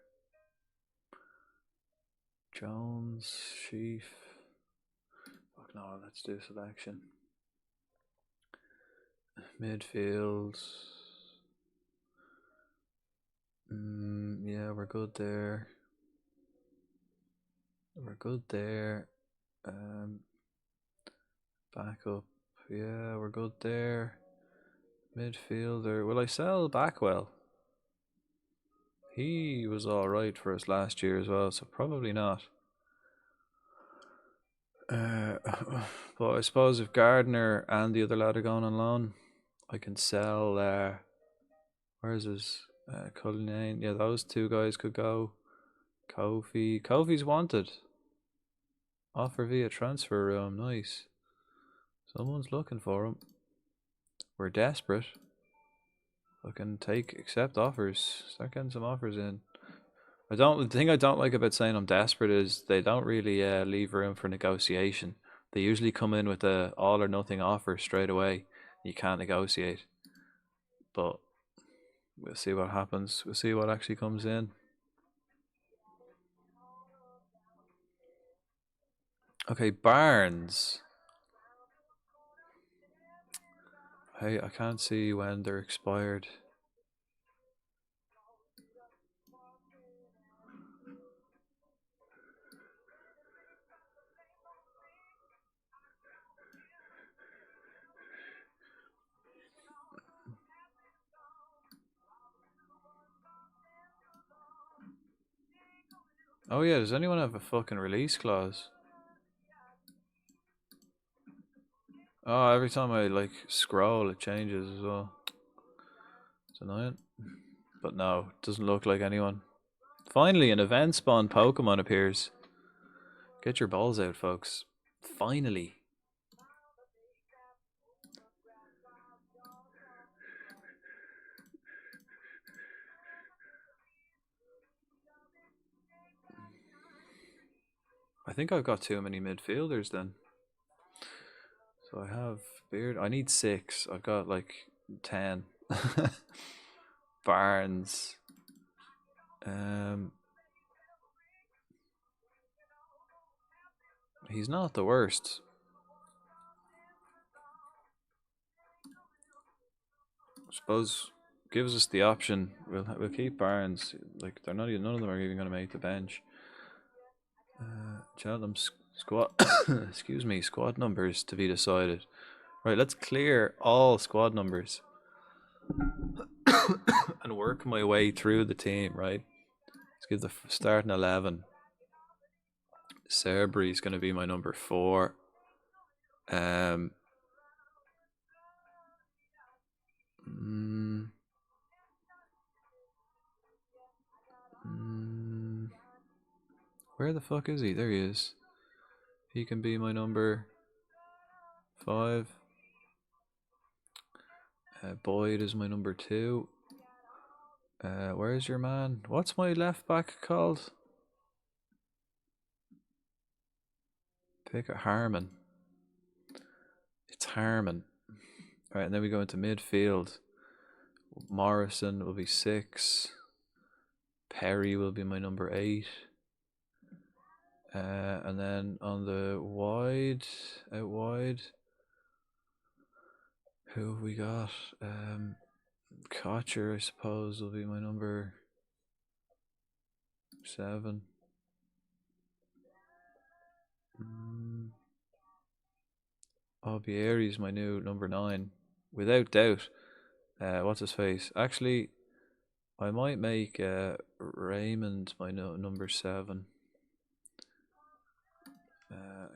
Jones, Sheaf. Fuck no, let's do selection. Midfield. Yeah, we're good there. Back up. Yeah, we're good there. Midfielder. Will I sell Backwell? He was alright for us last year as well, so probably not. But I suppose if Gardner and the other lad are going on loan, I can sell. Where's his Cullinane? Yeah, those two guys could go. Kofi's wanted. Offer via transfer room. Nice. Someone's looking for him. We're desperate. I can accept offers. Start getting some offers in. The thing I don't like about saying I'm desperate is they don't really leave room for negotiation. They usually come in with a all or nothing offer straight away. You can't negotiate. But we'll see what happens. We'll see what actually comes in. Okay, Barnes. Hey, I can't see when they're expired. Oh yeah, does anyone have a fucking release clause? Oh, every time I like scroll it changes as well. It's annoying. But no, it doesn't look like anyone. Finally, an event spawn Pokemon appears. Get your balls out, folks. Finally. I think I've got too many midfielders then. So I have Beard. I need 6. I've got like 10. Barnes. He's not the worst. I suppose gives us the option. We'll keep Barnes. Like they're not even, none of them are even going to make the bench. Cheltenham's squad. Excuse me, squad numbers to be decided. Right, let's clear all squad numbers and work my way through the team. Right, let's give the starting 11. Serbury's going to be my number 4. Where the fuck is he? There he is. He can be my number 5. Boyd is my number 2. Where's your man? What's my left back called? Pick a Harmon. It's Harmon. Alright, and then we go into midfield. Morrison will be 6. Perry will be my number 8. And then on the wide, out wide, who have we got? Kocher, I suppose, will be my number 7. Albieri's my new number 9, without doubt. What's his face? Actually, I might make Raymond my number 7.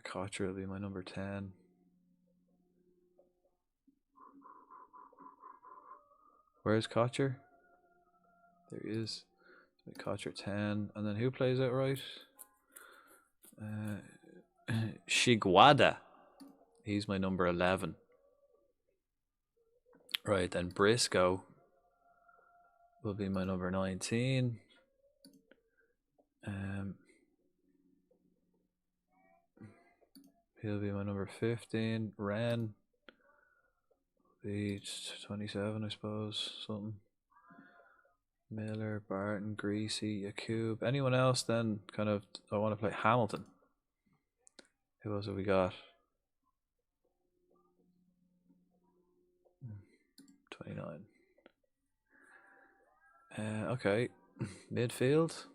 Kocher will be my number 10. Where's Kocher? There he is. Kocher 10. And then who plays out right? Shiguada. He's my number 11. Right, then Briscoe will be my number 19. He'll be my number 15. Ren will be 27, I suppose. Something. Miller, Barton, Greasy, Yakub. Anyone else then? Kind of, I want to play Hamilton. Who else have we got? 29. Okay. Midfield.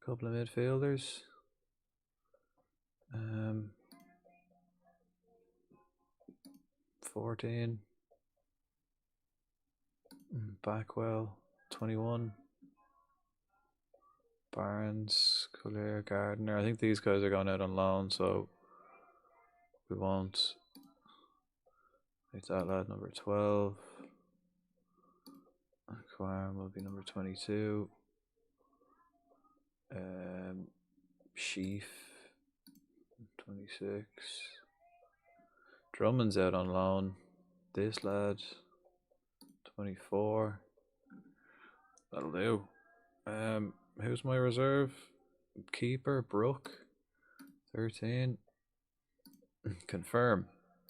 Couple of midfielders. 14. Backwell. 21. Barnes, Collier, Gardner. I think these guys are going out on loan, so we won't make that lad number 12. Quam will be number 22. Sheaf 26. Drummond's out on loan. This lad 24. That'll do. Who's my reserve? Keeper Brooke 13. Confirm.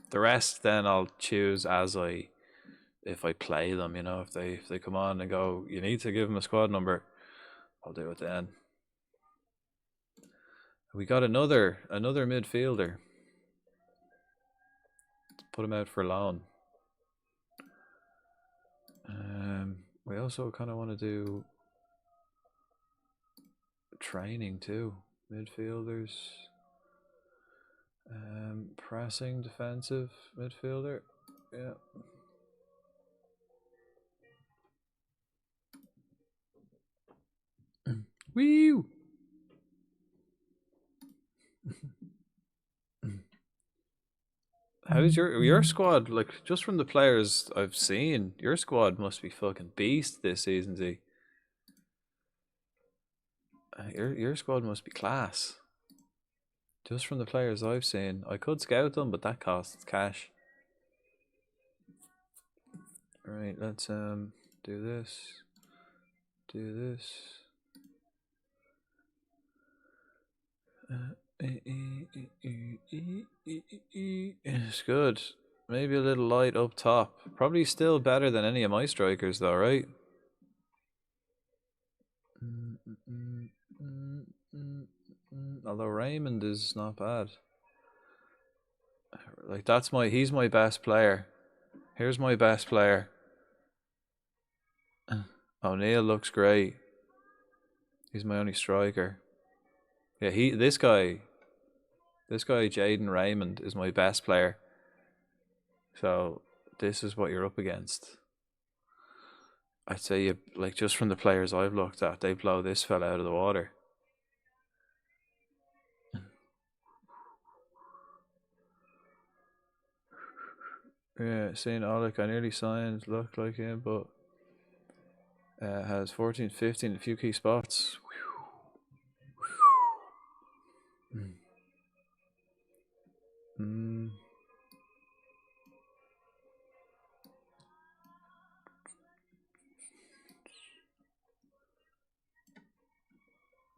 The rest then I'll choose as if I play them, you know, if they come on and go, you need to give them a squad number, I'll do it then. We got another midfielder. Let's put him out for loan. We also kind of want to do training too. Midfielders. Pressing defensive midfielder. Yeah. Woo! How's your squad? Like, just from the players I've seen, your squad must be fucking beast this season, Z. Your squad must be class. Just from the players I've seen. I could scout them, but that costs cash. Alright, let's do this. Do this. It's good. Maybe a little light up top. Probably still better than any of my strikers though, right? Although Raymond is not bad. Like, he's my best player. Here's my best player. O'Neill looks great. He's my only striker. Yeah, this guy Jaden Raymond is my best player. So this is what you're up against. I'd say just from the players I've looked at, they blow this fella out of the water. Yeah, St. Alec, I nearly signed, looked like him, but has 14, 15, a few key spots.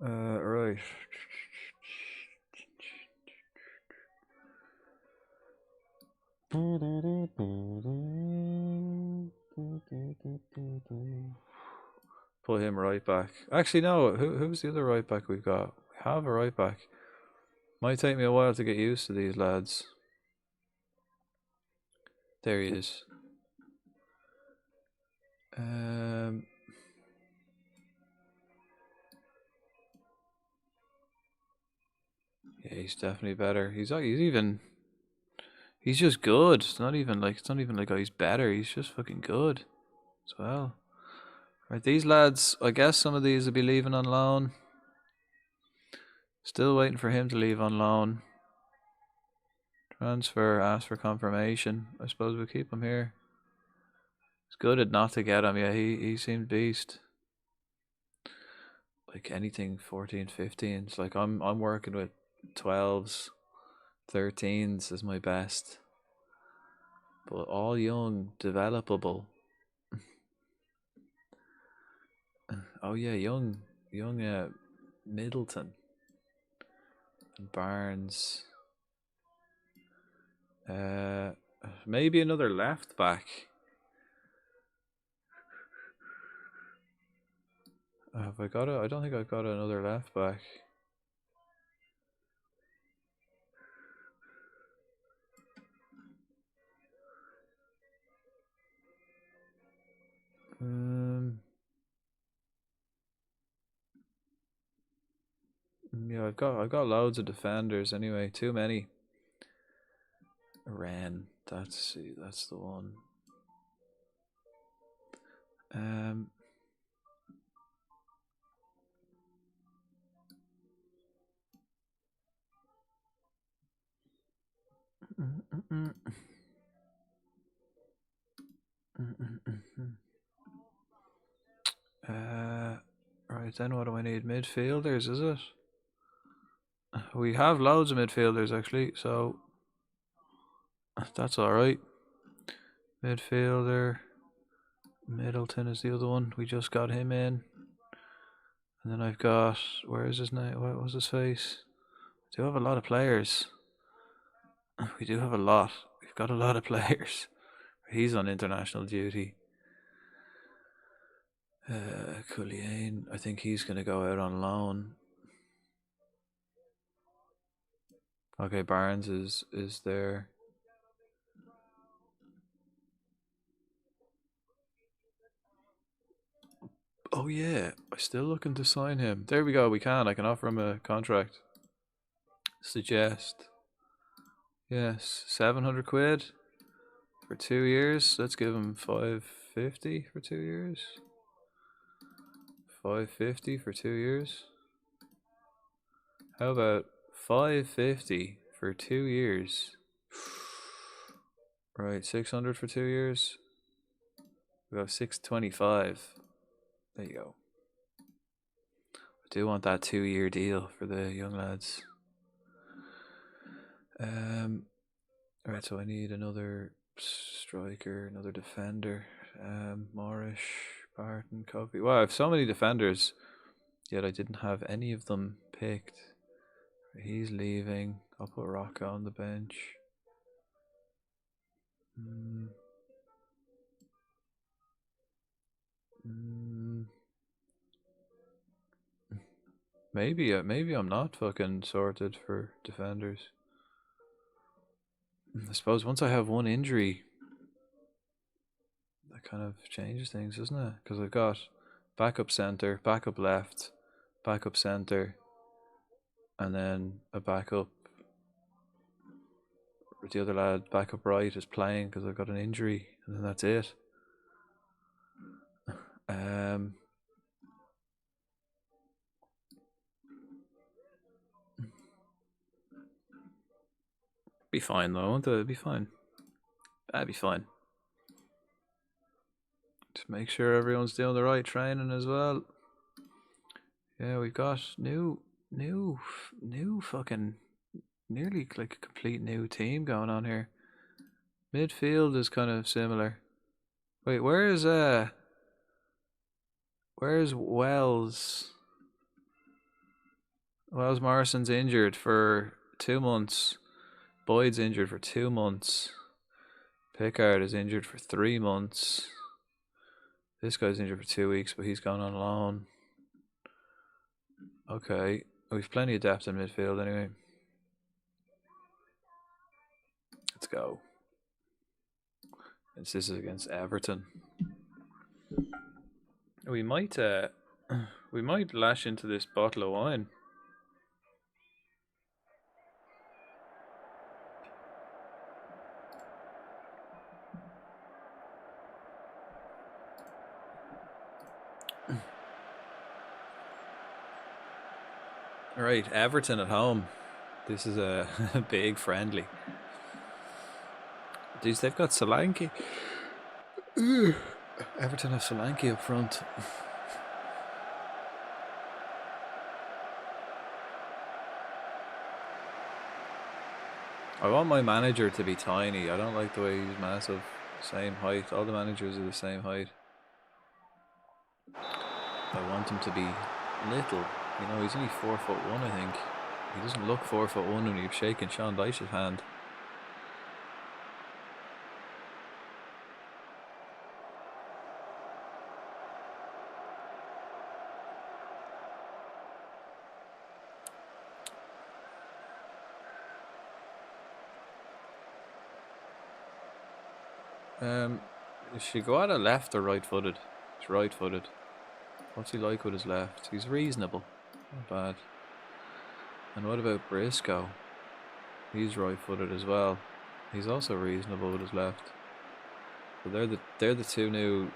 Right. Put him right back. Actually, no. Who's the other right back we've got? We have a right back. Might take me a while to get used to these lads. There he is. Yeah, he's definitely better. He's just good. It's not even like oh, he's better. He's just fucking good as well. Right, these lads, I guess some of these will be leaving on loan. Still waiting for him to leave on loan. Transfer, ask for confirmation. I suppose we'll keep him here. It's good not to get him. Yeah, he seemed beast. Like anything 14, 15s. Like I'm working with 12s, 13s is my best. But all young, developable. Oh yeah, young Middleton and Barnes. Maybe another left back. Have I got it? I don't think I've got another left back. Yeah, I've got loads of defenders anyway. Too many. Ren, that's the one. Right then, what do I need? Midfielders, is it? We have loads of midfielders actually, so that's all right. Midfielder, Middleton is the other one. We just got him in, and then I've got, where is his name? What was his face? We do have a lot of players. We do have a lot. We've got a lot of players. He's on international duty. Culliane, I think he's going to go out on loan. Okay, Barnes is there. Oh yeah, I'm still looking to sign him. There we go, I can offer him a contract. Suggest. Yes, 700 quid for 2 years. Let's give him 550 for 2 years. 550 for 2 years. How about 550 for 2 years? Right, 600 for 2 years. We got 625. There you go. I do want that 2-year deal for the young lads. Alright, so I need another striker, another defender. Morris, Barton, Covey. Wow, I have so many defenders, yet I didn't have any of them picked. He's leaving. I'll put Rocca on the bench. Maybe I'm not fucking sorted for defenders. I suppose once I have one injury, that kind of changes things, doesn't it? Because I've got backup centre, backup left, backup centre, and then a backup. The other lad, backup right, is playing because I've got an injury, and then that's it. Be fine though, won't it? Be fine. That'd be fine. Just make sure everyone's doing the right training as well. Yeah, we've got new fucking nearly like a complete new team going on here. Midfield is kind of similar. Wait, where's Wells? Wells Morrison's injured for 2 months. Boyd's injured for 2 months. Pickard is injured for 3 months. This guy's injured for 2 weeks, but he's gone on loan. Okay. We've plenty of depth in midfield anyway. Let's go. This is against Everton. We might lash into this bottle of wine. Right, Everton at home. This is a big friendly. They've got Solanke. Everton have Solanke up front. I want my manager to be tiny. I don't like the way he's massive. Same height. All the managers are the same height. I want him to be little. You know, he's only 4'1", I think. He doesn't look 4'1" when you're shaking Sean Dyche's hand. Is she go out of left or right-footed? He's right-footed. What's he like with his left? He's reasonable. Not bad. And what about Briscoe? He's right-footed as well. He's also reasonable with his left. So they're the two new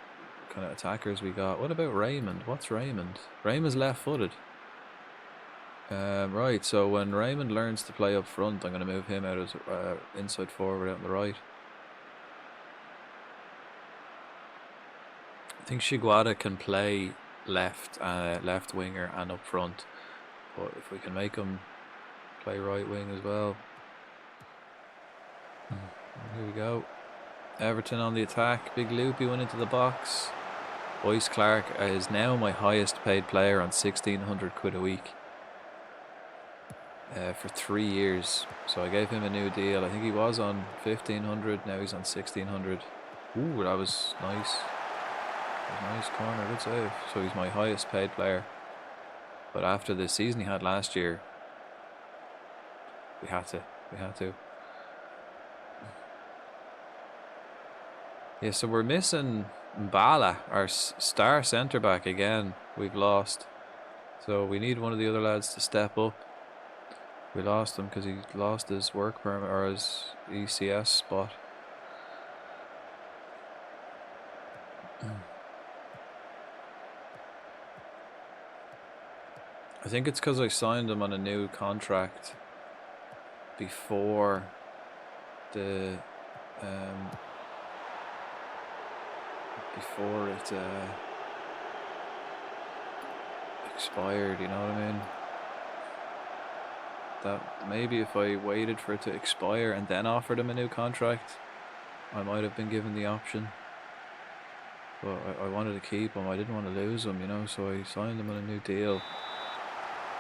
kind of attackers we got. What about Raymond? What's Raymond? Raymond's left-footed. Right, so when Raymond learns to play up front, I'm going to move him out as inside forward out on the right. I think Shiguada can play left winger and up front, but if we can make him play right wing as well. Here we go. Everton on the attack. Big Loopy went into the box. Boyce Clark is now my highest paid player on 1,600 quid a week for 3 years. So I gave him a new deal. I think he was on 1,500. Now he's on 1,600. Ooh, that was nice. Nice corner, good save. So he's my highest paid player. But after the season he had last year, we had to. Yeah, so we're missing Mbala, our star centre back again. We've lost. So we need one of the other lads to step up. We lost him because he lost his work permit or his ECS spot. I think it's because I signed him on a new contract before the before it expired, you know what I mean? That maybe if I waited for it to expire and then offered him a new contract, I might have been given the option. But I wanted to keep him. I didn't want to lose him, you know, so I signed him on a new deal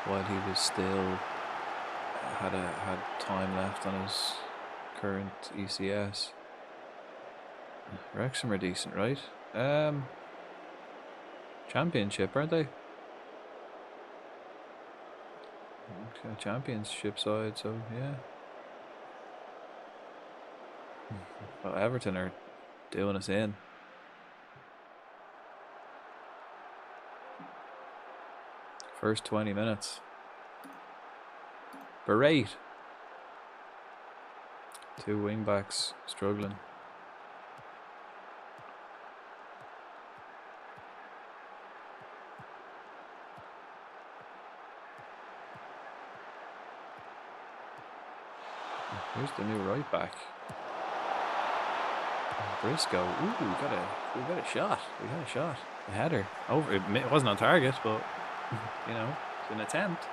while he was still had time left on his current ECS. Wrexham are decent, right? Championship, aren't they? Okay, championship side, so yeah. Well, Everton are doing us in. First 20 minutes. Berate. Two wing backs struggling. Here's the new right back. Briscoe. Ooh, we got a shot. We got a shot. A header. Over. It wasn't on target, but you know, it's an attempt.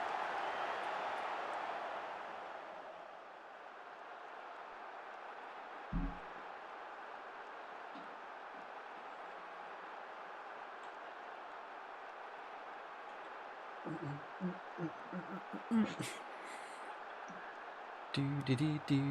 Do.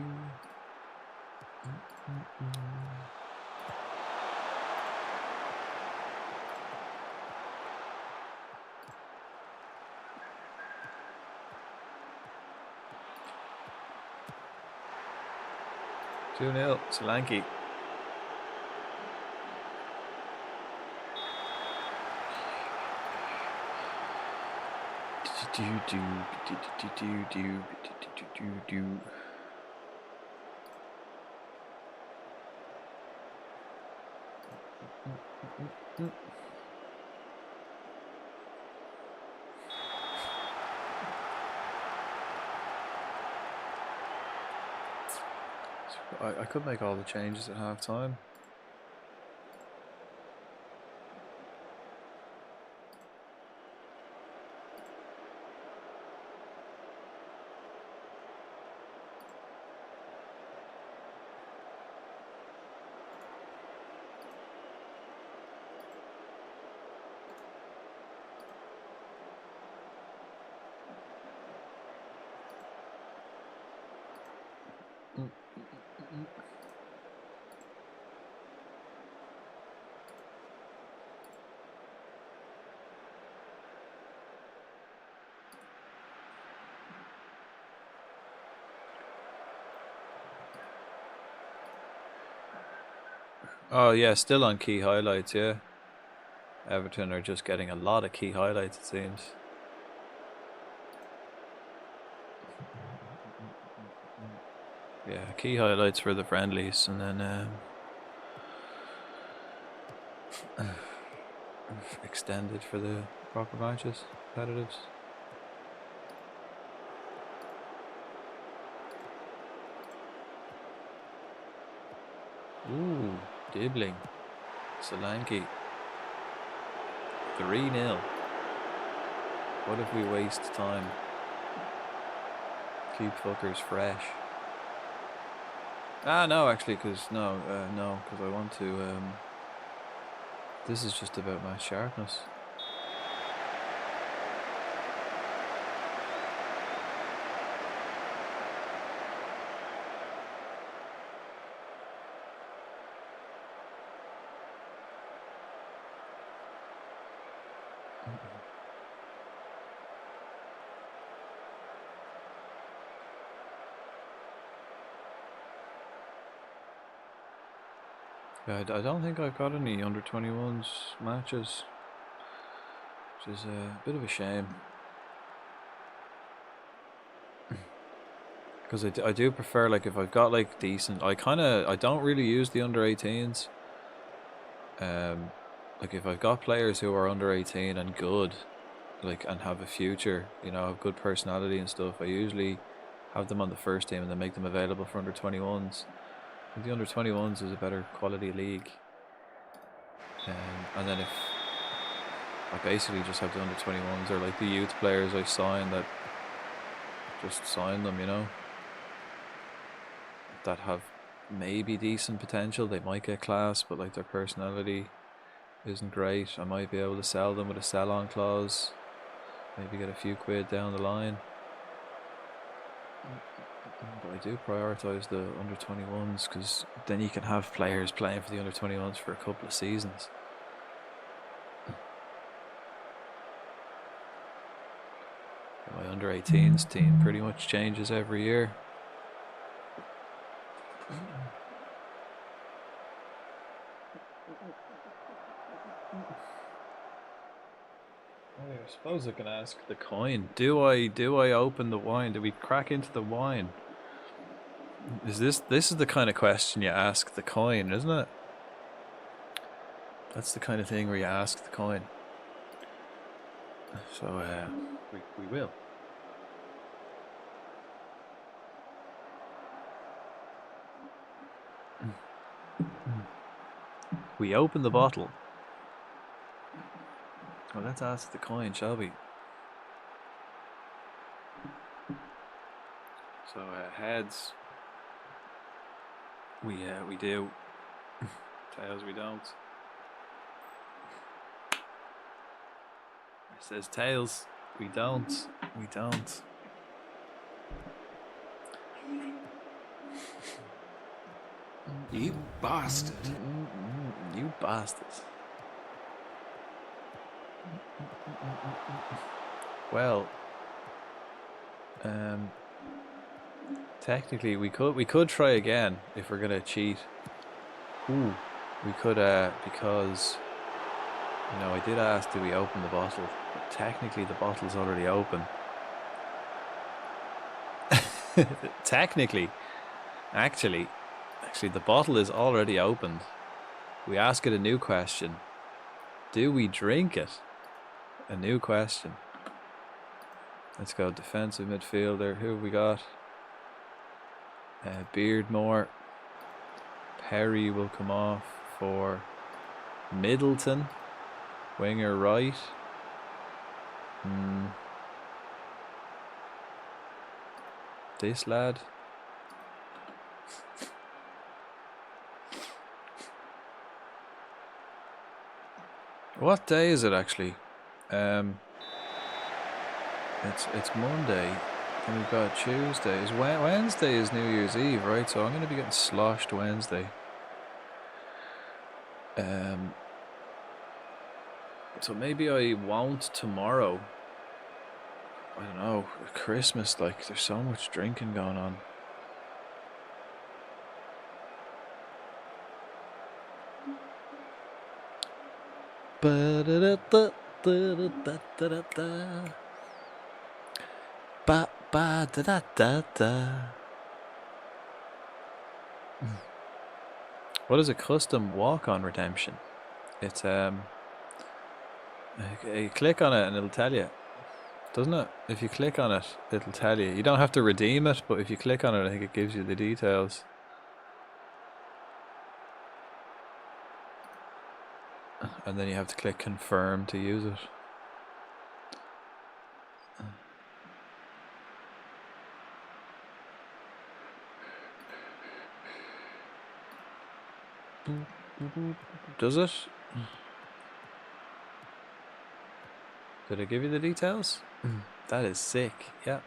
2-0, Solanke. I could make all the changes at half time. Oh yeah, still on key highlights, yeah. Everton are just getting a lot of key highlights, it seems. Yeah, key highlights for the friendlies, and then extended for the proper matches, competitives. Ooh, Dibbling. Solanke. 3-0. What if we waste time? Keep fuckers fresh. No, actually, because no, because I want to. This is just about my sharpness. Yeah, I don't think I've got any under 21s matches, which is a bit of a shame. Because I do prefer, like, if I've got like decent, I don't really use the under 18s. Like if I've got players who are under 18 and good, like, and have a future, you know, have good personality and stuff, I usually have them on the first team and then make them available for under 21s. The under 21s is a better quality league. And then if I basically just have the under 21s or like the youth players I sign, that just sign them, you know, that have maybe decent potential. They might get class, but like their personality isn't great. I might be able to sell them with a sell-on clause, maybe get a few quid down the line. But I do prioritise the under 21s because then you can have players playing for the under 21s for a couple of seasons. My under 18s team pretty much changes every year. I suppose I can ask the coin. Do I open the wine? Do we crack into the wine? Is this is the kind of question you ask the coin, isn't it? That's the kind of thing where you ask the coin. So we will. We open the bottle. Well, let's ask the coin, shall we? So heads, we do. Tails, we don't. It says tails, we don't. We don't. You bastard. You bastard. Well, Technically, we could try again if we're gonna cheat. Ooh, we could because you know I did ask, do we open the bottle? But technically, the bottle's already open. Technically, actually, the bottle is already opened. We ask it a new question. Do we drink it? A new question. Let's go defensive midfielder. Who have we got? Beardmore. Perry will come off for Middleton. Winger right. This lad. What day is it actually? It's Monday. And we've got Tuesday. Wednesday is New Year's Eve, right? So I'm going to be getting sloshed Wednesday. So maybe I won't tomorrow. I don't know. Christmas, like, there's so much drinking going on. What is a custom walk-on redemption? It's you click on it and it'll tell you, doesn't it? If you click on it, it'll tell you. You don't have to redeem it, but if you click on it, I think it gives you the details. And then you have to click confirm to use it. Does it? Did it give you the details? That is sick, yeah.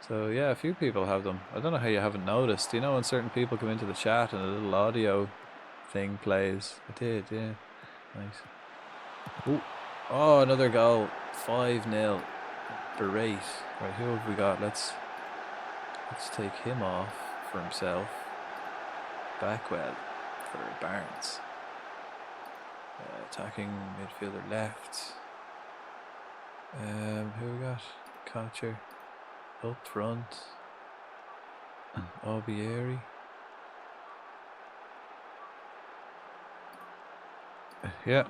So yeah, a few people have them. I don't know how you haven't noticed. You know when certain people come into the chat and a little audio thing plays? I did, yeah. Nice. Ooh. Oh, another goal. 5-0. Berate. Right, who have we got? Let's take him off for himself. Backwell for Barnes. Attacking midfielder left. Who we got? Kocher. Up front. Albieri. Yeah.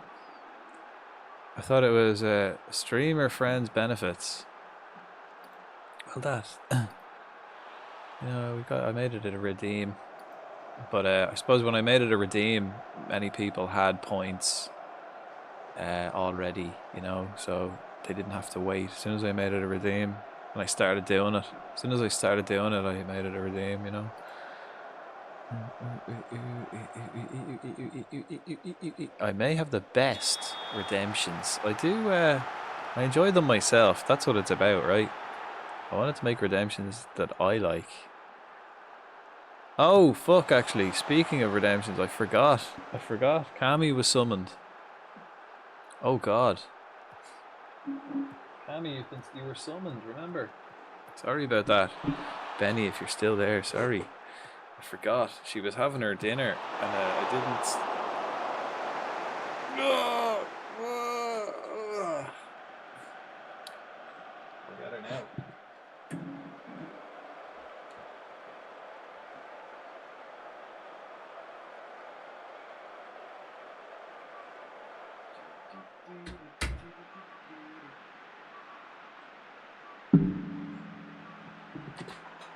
I thought it was streamer friends benefits. Well, that. You know, I made it a redeem. But I suppose when I made it a redeem, many people had points already, you know, so they didn't have to wait. As soon as I made it a redeem, and I started doing it, I made it a redeem, you know. I may have the best redemptions. I do, I enjoy them myself. That's what it's about, right? I wanted to make redemptions that I like. Oh, fuck, actually. Speaking of redemptions, I forgot. Cammy was summoned. Oh, God. Cammy, you were summoned, remember? Sorry about that. Benny, if you're still there, sorry. I forgot. She was having her dinner, and I didn't... I got her now.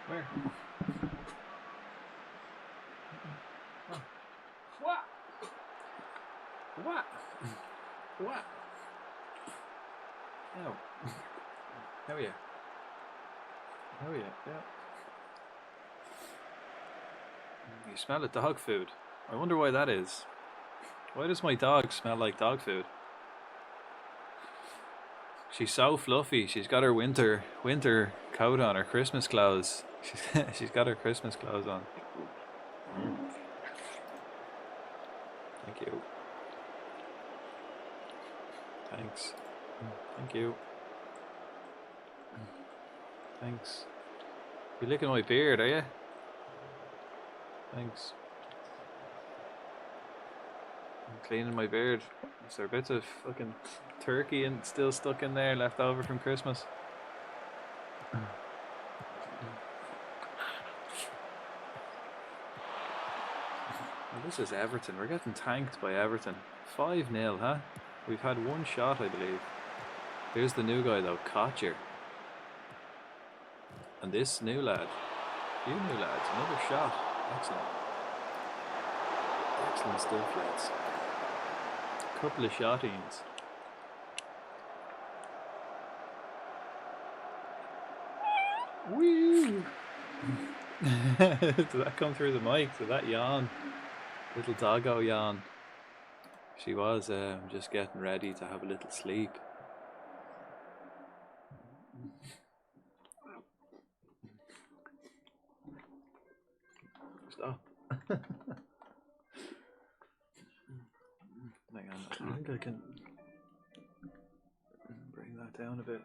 Where? Oh. What? No. How are you? Yeah. You smell of dog food. I wonder why that is. Why does my dog smell like dog food? She's so fluffy. She's got her winter coat on, her Christmas clothes. She's got her Christmas clothes on. Thank you. Thanks. Thank you. Thanks. You licking my beard, are you? Thanks. I'm cleaning my beard. Is there bits of fucking turkey and still stuck in there, left over from Christmas? Well, this is Everton. We're getting tanked by Everton. 5-0, huh? We've had one shot, I believe. Here's the new guy, though, Kotcher. And this new lad. You new lads, another shot. Excellent. Excellent stuff, lads. Couple of shottings. Woo! Did that come through the mic? Did that yawn? Little doggo yawn. She was just getting ready to have a little sleep. Stop. Hang on, I think I can bring that down a bit.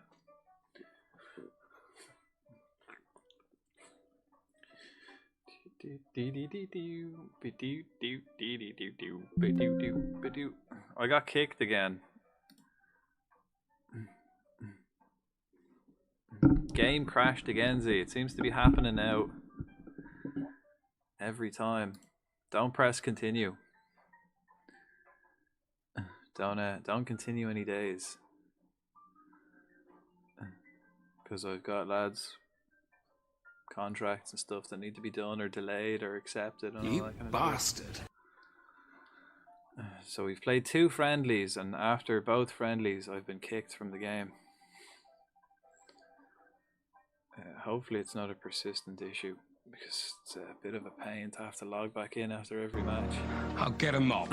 I got kicked again. Game crashed again, Z. It seems to be happening now. Every time. Don't press continue. Don't continue any days. Because I've got lads contracts and stuff that need to be done or delayed or accepted and all that kind of bastard. So we've played 2 friendlies, and after both friendlies I've been kicked from the game. Hopefully it's not a persistent issue, because it's a bit of a pain to have to log back in after every match. I'll get him up.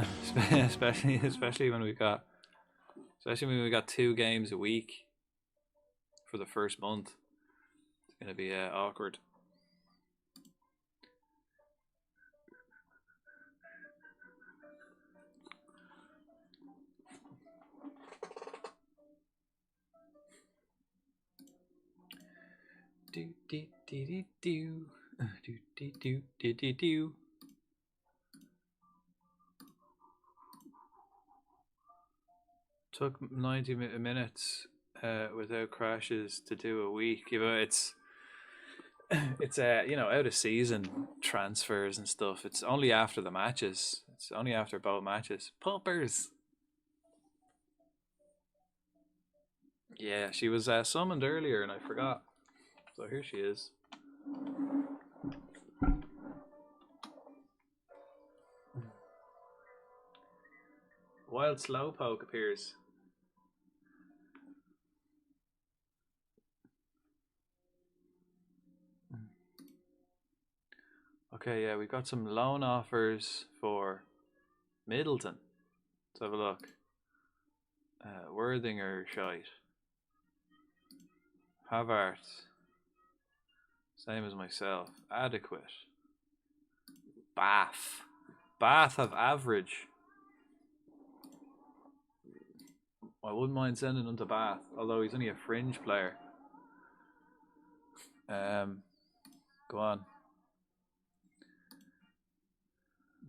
especially when we've got 2 games a week for the first month. It's gonna be awkward. Do do do do do do do do do do do. Took 90 minutes without crashes to do a week. You know, it's out of season transfers and stuff. It's only after the matches. It's only after both matches. Puppers. Yeah, she was summoned earlier and I forgot. So here she is. Wild Slowpoke appears. Okay, yeah, we got some loan offers for Middleton. Let's have a look. Worthinger shite. Havertz. Same as myself. Adequate. Bath. Bath have average. I wouldn't mind sending him to Bath, although he's only a fringe player. Go on.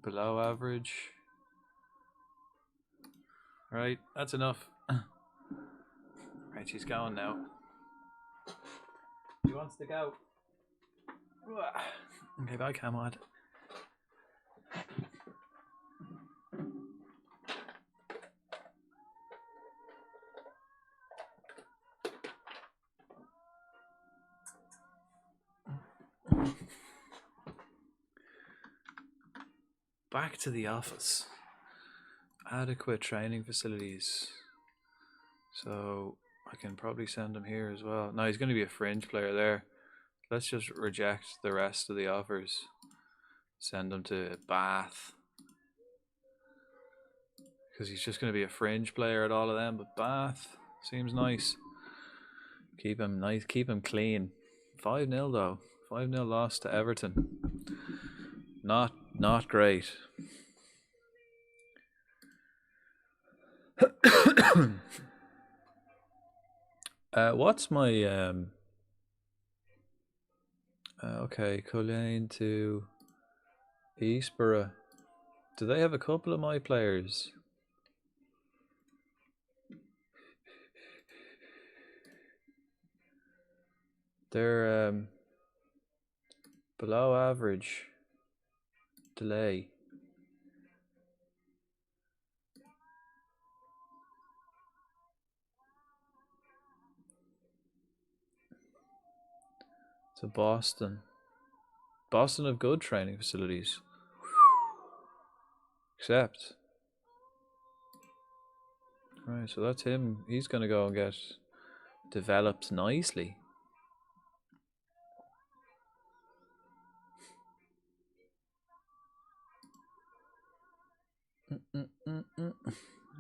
Below average. Right, that's enough. Right, she's going now. She wants to go. Okay, bye, Camad. Back to the office. Adequate training facilities. So I can probably send him here as well. No, he's going to be a fringe player there. Let's just reject the rest of the offers. Send him to Bath. Because he's just going to be a fringe player at all of them. But Bath seems nice. Keep him nice. Keep him clean. 5-0 though. 5-0 loss to Everton. Not great. What's my Okay, Cullen to Eastborough. Do they have a couple of my players? They're below average delay. To Boston. Boston have good training facilities. Except. Right, so that's him. He's going to go and get developed nicely.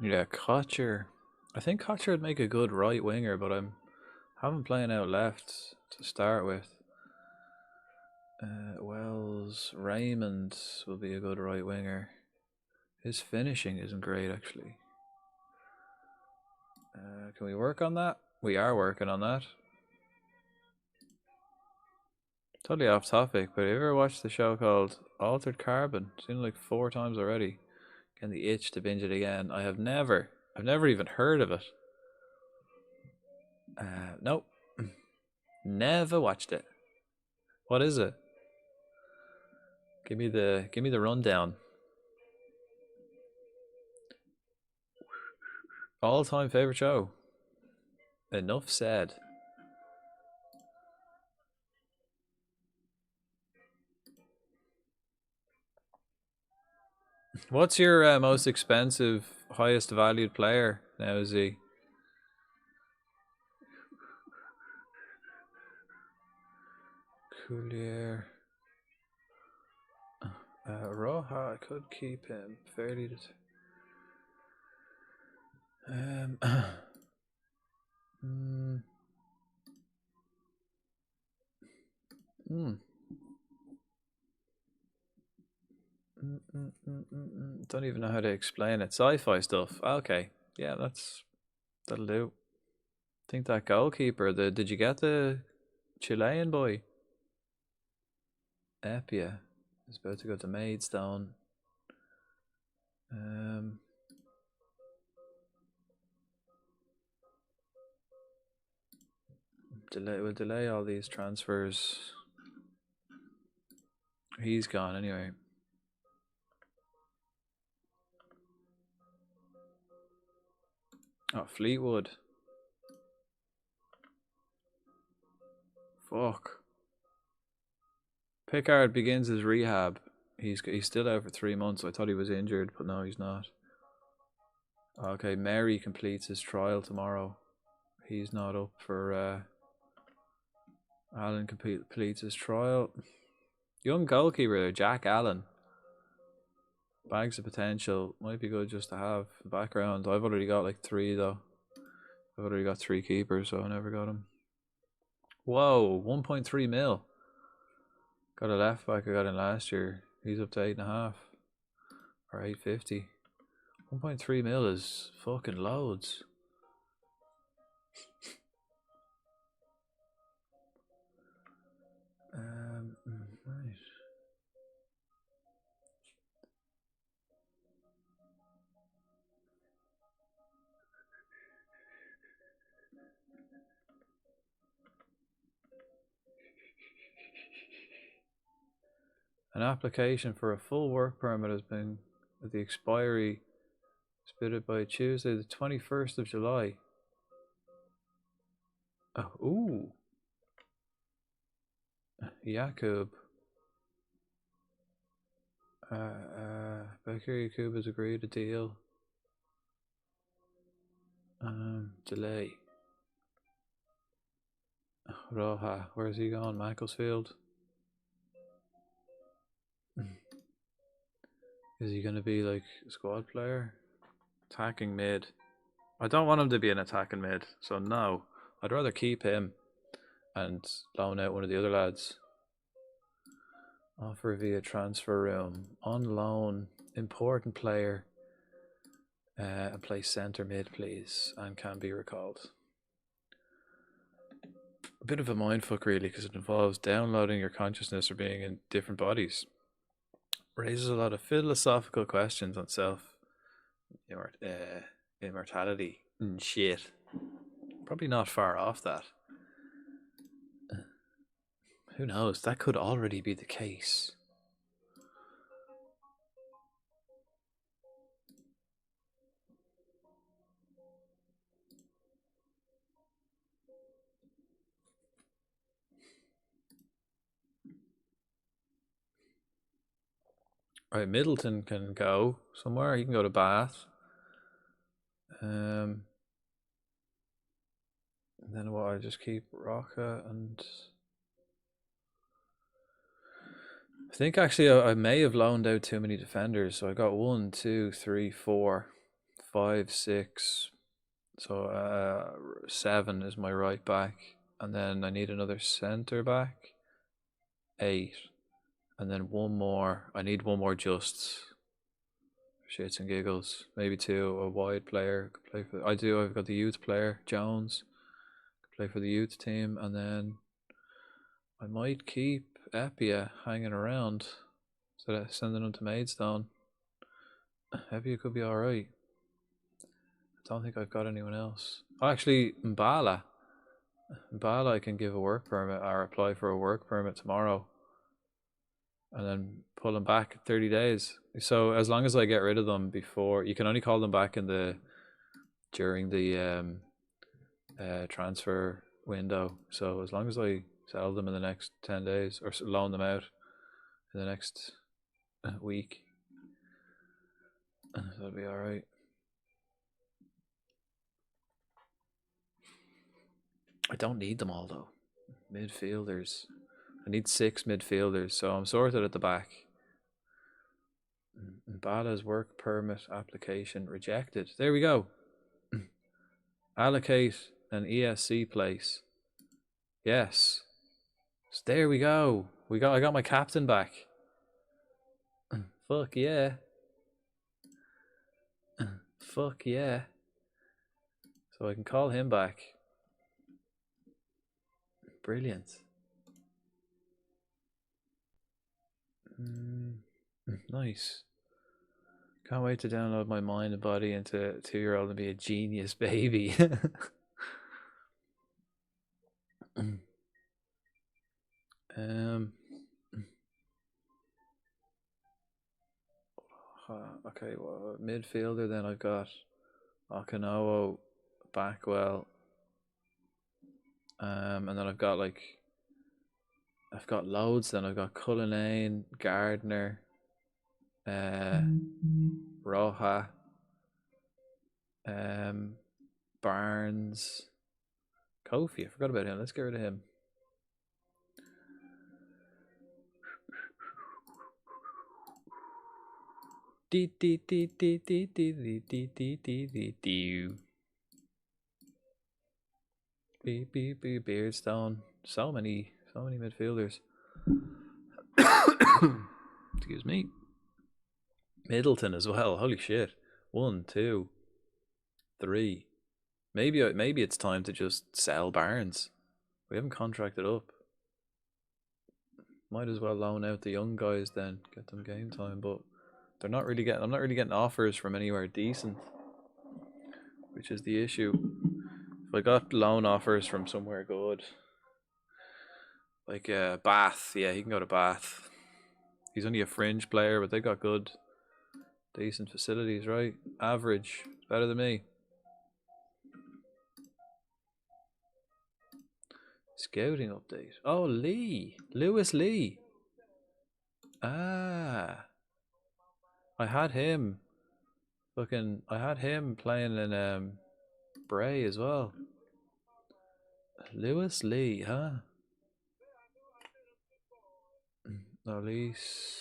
Yeah, Kocher. I think Kocher would make a good right winger, but I'm having playing out left to start with. Wells, Raymond will be a good right winger. His finishing isn't great, actually. Can we work on that? We are working on that. Totally off topic, but have you ever watched the show called Altered Carbon? Seen it like 4 times already. Getting the itch to binge it again. I've never even heard of it. Nope. Never watched it. What is it? Give me the rundown. All-time favorite show. Enough said. What's your most expensive, highest valued player now, Z? Coulier. Roja, I could keep him fairly. Don't even know how to explain it. Sci-fi stuff. Okay, yeah, that'll do. I think that goalkeeper. Did you get the Chilean boy? Epia is about to go to Maidstone. We'll delay all these transfers. He's gone anyway. Oh, Fleetwood. Fuck. Pickard begins his rehab. He's still out for 3 months. I thought he was injured, but no, he's not. Okay, Mary completes his trial tomorrow. He's not up for. Allen completes his trial. Young goalkeeper there, Jack Allen. Bags of potential. Might be good just to have background. I've already got like 3 though. I've already got 3 keepers, so I never got him. Whoa, 1.3 mil. Got a left back I got in last year. He's up to 8.5 or 850. 1.3 mil is fucking loads. Right. An application for a full work permit has been with the expiry submitted by Tuesday, the 21st of July. Oh, ooh. Jakub. Bakir Yakub has agreed a deal. Delay. Roja, where's he gone? Macclesfield. Is he going to be like a squad player? Attacking mid. I don't want him to be an attacking mid, so no. I'd rather keep him and loan out one of the other lads. Offer via transfer room. On loan. Important player. And play centre mid, please. And can be recalled. a bit of a mindfuck, really, because it involves downloading your consciousness or being in different bodies. Raises a lot of philosophical questions on immortality and shit. Probably not far off that. Who knows? That could already be the case. Right, Middleton can go somewhere. He can go to Bath. And then what? I just keep Roca and. I think actually I may have loaned out too many defenders. So I got 1, 2, 3, 4, 5, 6. So 7 is my right back. And then I need another centre back. 8. And then one more. I need one more just shits and giggles. Maybe 2. A wide player could play for. I've got the youth player Jones. Could play for the youth team, and then I might keep Epia hanging around. So that sending him to Maidstone. Epia could be all right. I don't think I've got anyone else. Oh, actually, Mbala. I can give a work permit or apply for a work permit tomorrow. And then pull them back 30 days. So as long as I get rid of them before, you can only call them back during the transfer window. So as long as I sell them in the next 10 days or loan them out in the next week, that'll be all right. I don't need them all though. Midfielders. I need 6 midfielders, so I'm sorted at the back. Bala's work permit application rejected. There we go. Allocate an ESC place. Yes. So there we go. I got my captain back. Fuck yeah. Fuck yeah. So I can call him back. Brilliant. Nice. Can't wait to download my mind and body into a 2-year-old and be a genius baby. Okay, well, midfielder then I've got Okinawa, Backwell, and then I've got loads. Then I've got Cullinane, Gardner, Roja, Barnes, Kofi. I forgot about him. Let's get rid of him. Beardstone. So many midfielders. Excuse me. Middleton as well. Holy shit. 1, 2, 3. Maybe it's time to just sell Barnes. We haven't contracted up. Might as well loan out the young guys then, get them game time, but I'm not really getting offers from anywhere decent, which is the issue. If I got loan offers from somewhere good, like Bath, yeah, he can go to Bath. He's only a fringe player, but they got good, decent facilities, right? Average, better than me. Scouting update. Oh, Lewis Lee. Ah, I had him playing in Bray as well. Lewis Lee, huh? No, Lease.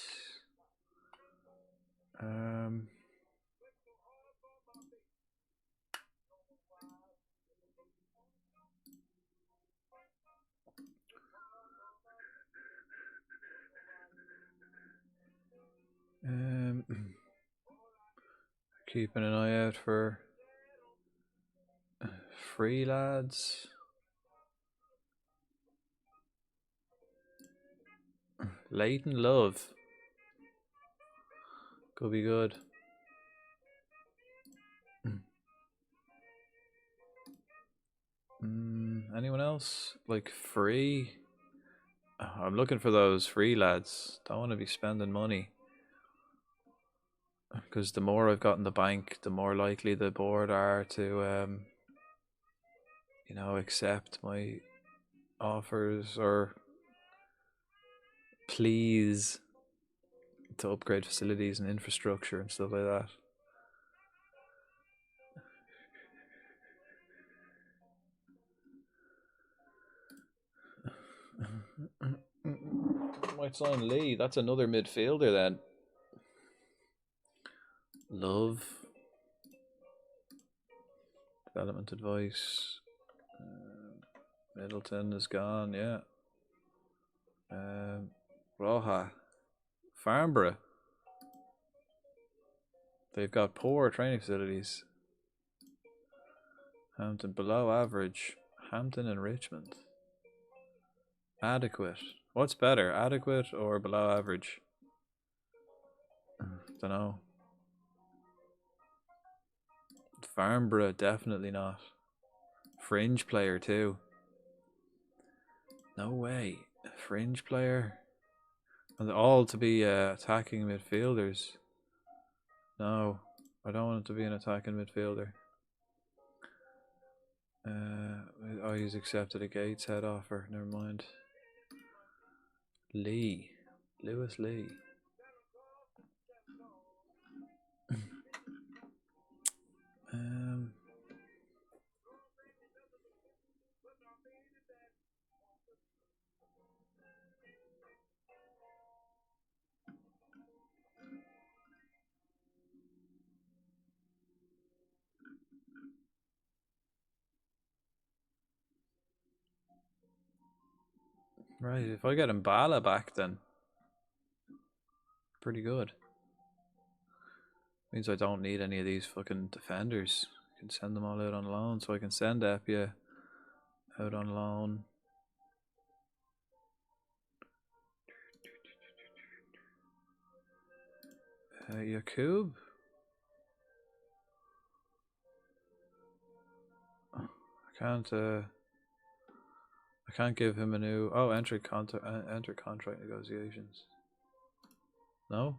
Keeping an eye out for free lads. Leighton Love. Could be good. Anyone else? Like free? I'm looking for those free lads. Don't want to be spending money. Because the more I've got in the bank, the more likely the board are to, you know, accept my offers or pleas to upgrade facilities and infrastructure and stuff like that. Might sign Lee. That's another midfielder then. Love. Development advice. Middleton is gone, yeah. Roja. Farnborough. They've got poor training facilities. Hampton below average. Hampton and Richmond. Adequate. What's better, adequate or below average? Don't know. Farnborough, definitely not. Fringe player too. No way. Fringe player. And all to be attacking midfielders. No, I don't want it to be an attacking midfielder. Oh, he's accepted a Gateshead offer. Never mind. Lee. Lewis Lee. Right, if I get Mbala back then, pretty good. Means I don't need any of these fucking defenders. I can send them all out on loan, so I can send Epia out on loan. Yakub? I can't give him a new. Oh, enter contract negotiations. No,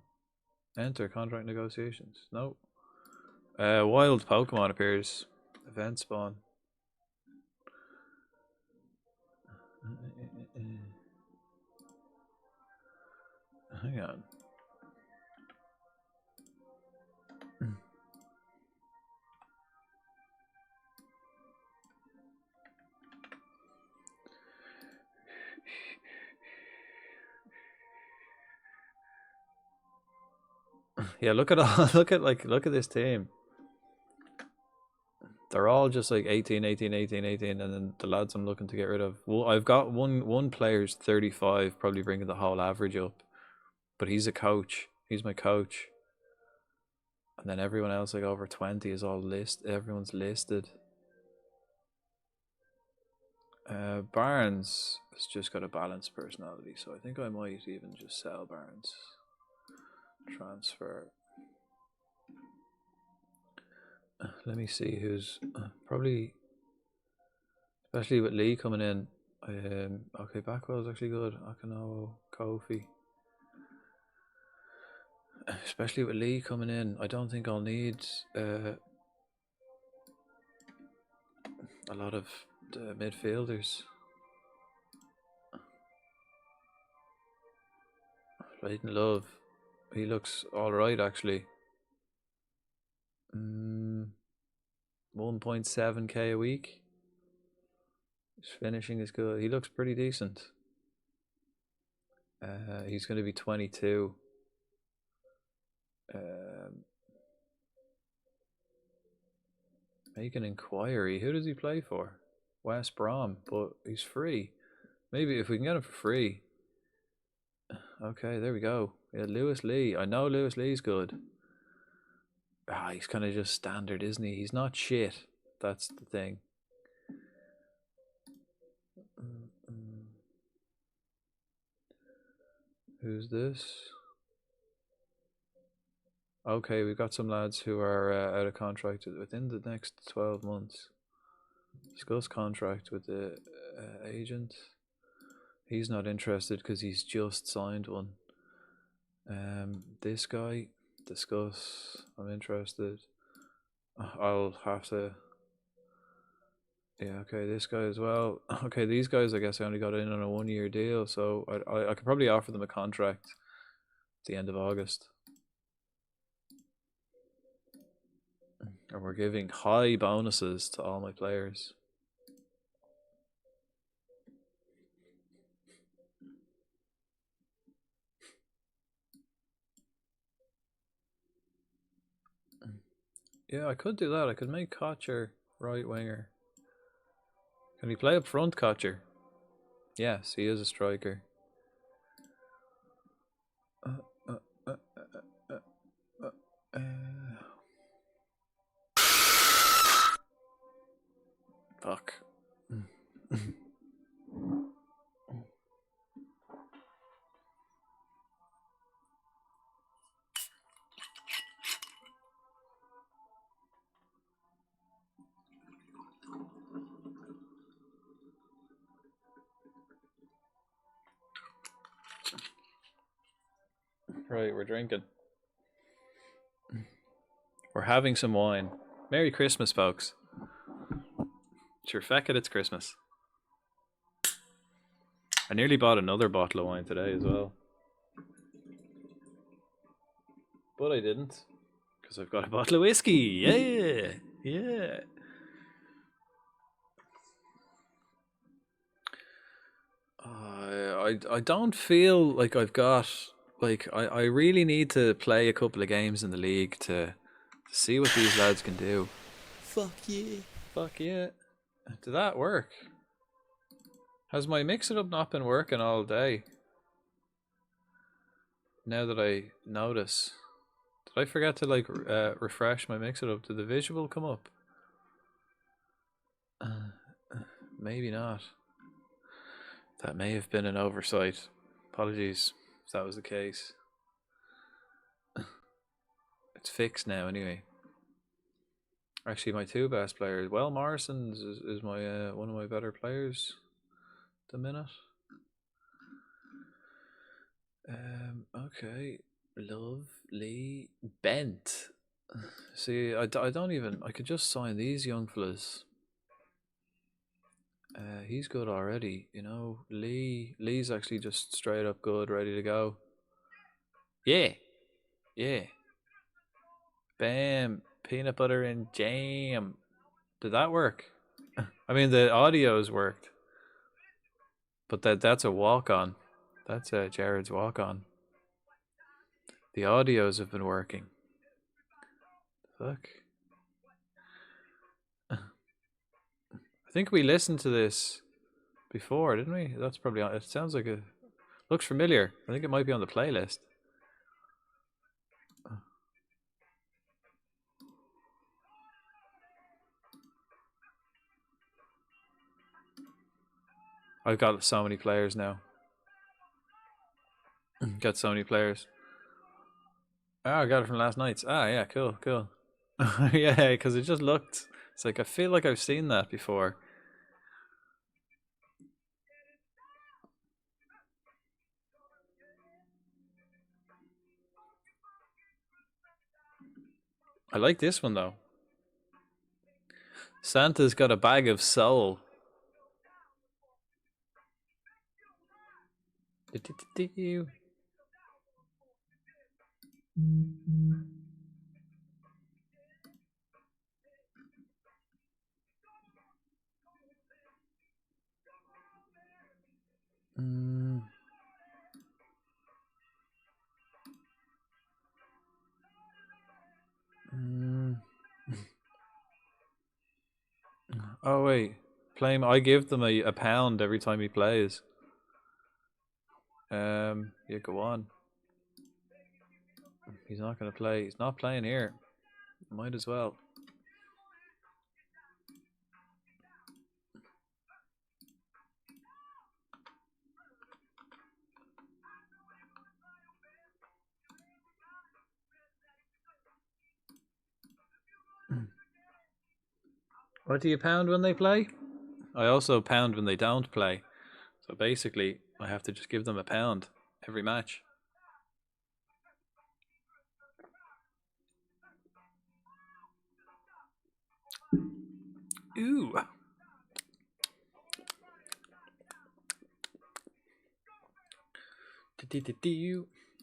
enter contract negotiations. No. Wild Pokemon appears. Event spawn. Hang on. Yeah, look at all. Look at this team. They're all just like 18, 18, 18, 18, and then the lads I'm looking to get rid of. Well, I've got one player's 35, probably bringing the whole average up. But he's a coach. He's my coach. And then everyone else like over 20 is all everyone's listed. Barnes has just got a balanced personality, so I think I might even just sell Barnes. Transfer. Let me see who's probably, especially with Lee coming in. Okay, Backwell's actually good. Akinowo, Kofi. Especially with Lee coming in, I don't think I'll need a lot of the midfielders. Leighton Love, he looks alright actually. 1.7k a week. His finishing is good. He looks pretty decent. He's going to be 22. Make an inquiry. Who does he play for? West Brom, but he's free. Maybe if we can get him for free. Okay, there we go. Yeah, Lewis Lee. I know Lewis Lee's good. He's kind of just standard, isn't he? He's not shit. That's the thing. Who's this? Okay, we've got some lads who are out of contract within the next 12 months. Discuss contract with the agent. He's not interested because he's just signed one. This guy, discuss. I'm interested. I'll have to. Yeah, okay, this guy as well. Okay, these guys, I guess I only got in on a 1-year deal, so I could probably offer them a contract at the end of August. And we're giving high bonuses to all my players. Yeah, I could do that. I could make Kocher right winger. Can he play up front, Kocher? Yes, he is a striker. Fuck. Right, we're drinking. We're having some wine. Merry Christmas, folks. Sure, feck it, it's Christmas. I nearly bought another bottle of wine today as well. But I didn't. Because I've got a bottle of whiskey. Yeah! Yeah! I don't feel like I've got... Like, I really need to play a couple of games in the league to see what these lads can do. Fuck yeah. Fuck yeah. Did that work? Has my mix-it-up not been working all day? Now that I notice. Did I forget to like refresh my mix-it-up? Did the visual come up? Maybe not. That may have been an oversight. Apologies if that was the case. It's fixed now anyway. Actually, my two best players. Well, Morrison is my one of my better players at the minute. Okay. Lovely. Bent. See, I don't even... I could just sign these young fellas. He's good already, you know. Lee's actually just straight up good, ready to go. Yeah. Yeah. Bam. Peanut butter and jam. Did that work? I mean, the audio's worked. But that's a walk-on. That's Jared's walk-on. The audios have been working. Fuck. I think we listened to this before, didn't we? That's probably on. It sounds like looks familiar. I think it might be on the playlist. I've got so many players now. Got so many players. Oh, I got it from last night's. Ah, yeah, cool. Yeah, because it just looked... It's like, I feel like I've seen that before. I like this one, though. Santa's got a bag of soul. Oh, wait. Play him. I give them a pound every time he plays. Yeah, go on. He's not going to play. He's not playing here. Might as well. What do you pound when they play? I also pound when they don't play. So basically, I have to just give them a pound every match. Ooh.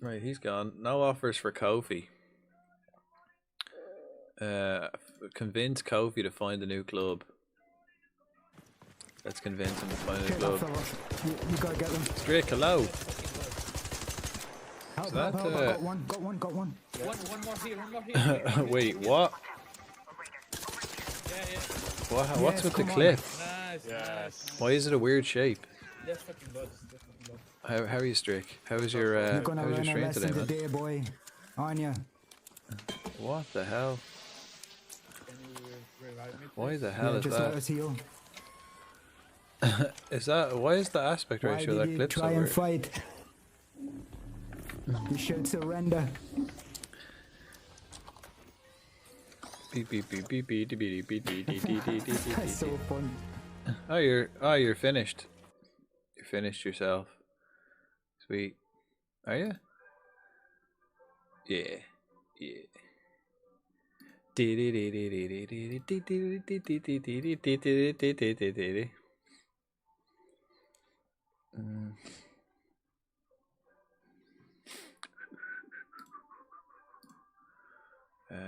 Right, he's gone. No offers for Kofi. Convince Kofi to find a new club. Let's convince him to find a new club. You gotta get them. Strick, hello. Help, that, help, help. Got one. One more here. Wait, what? What's with the clip? Nice. Yes. Why is it a weird shape? That's fucking good. How are you, Strick? How's your stream today, man? Today, boy. On ya. What the hell? Why the hell is just that? Let us heal. Is that why is the aspect ratio of that clip so try and weird? fight? You should surrender. Beep beep beep beep beep beep beep beep beep beep beep beep beep. That's so fun. Oh, you're finished. You finished yourself. Sweet. Are you? Yeah. Yeah.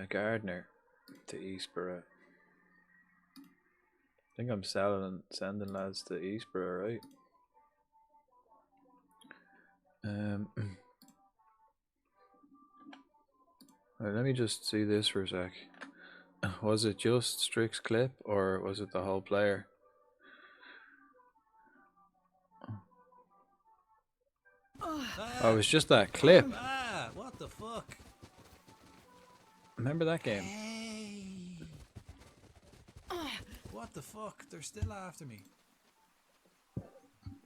Gardner to Eastborough. I think I'm sending lads to Eastborough, right? Right, let me just see this for a sec. Was it just Strick's clip or was it the whole player? Oh, it was just that clip. What the fuck? Remember that game? Hey. What the fuck? They're still after me.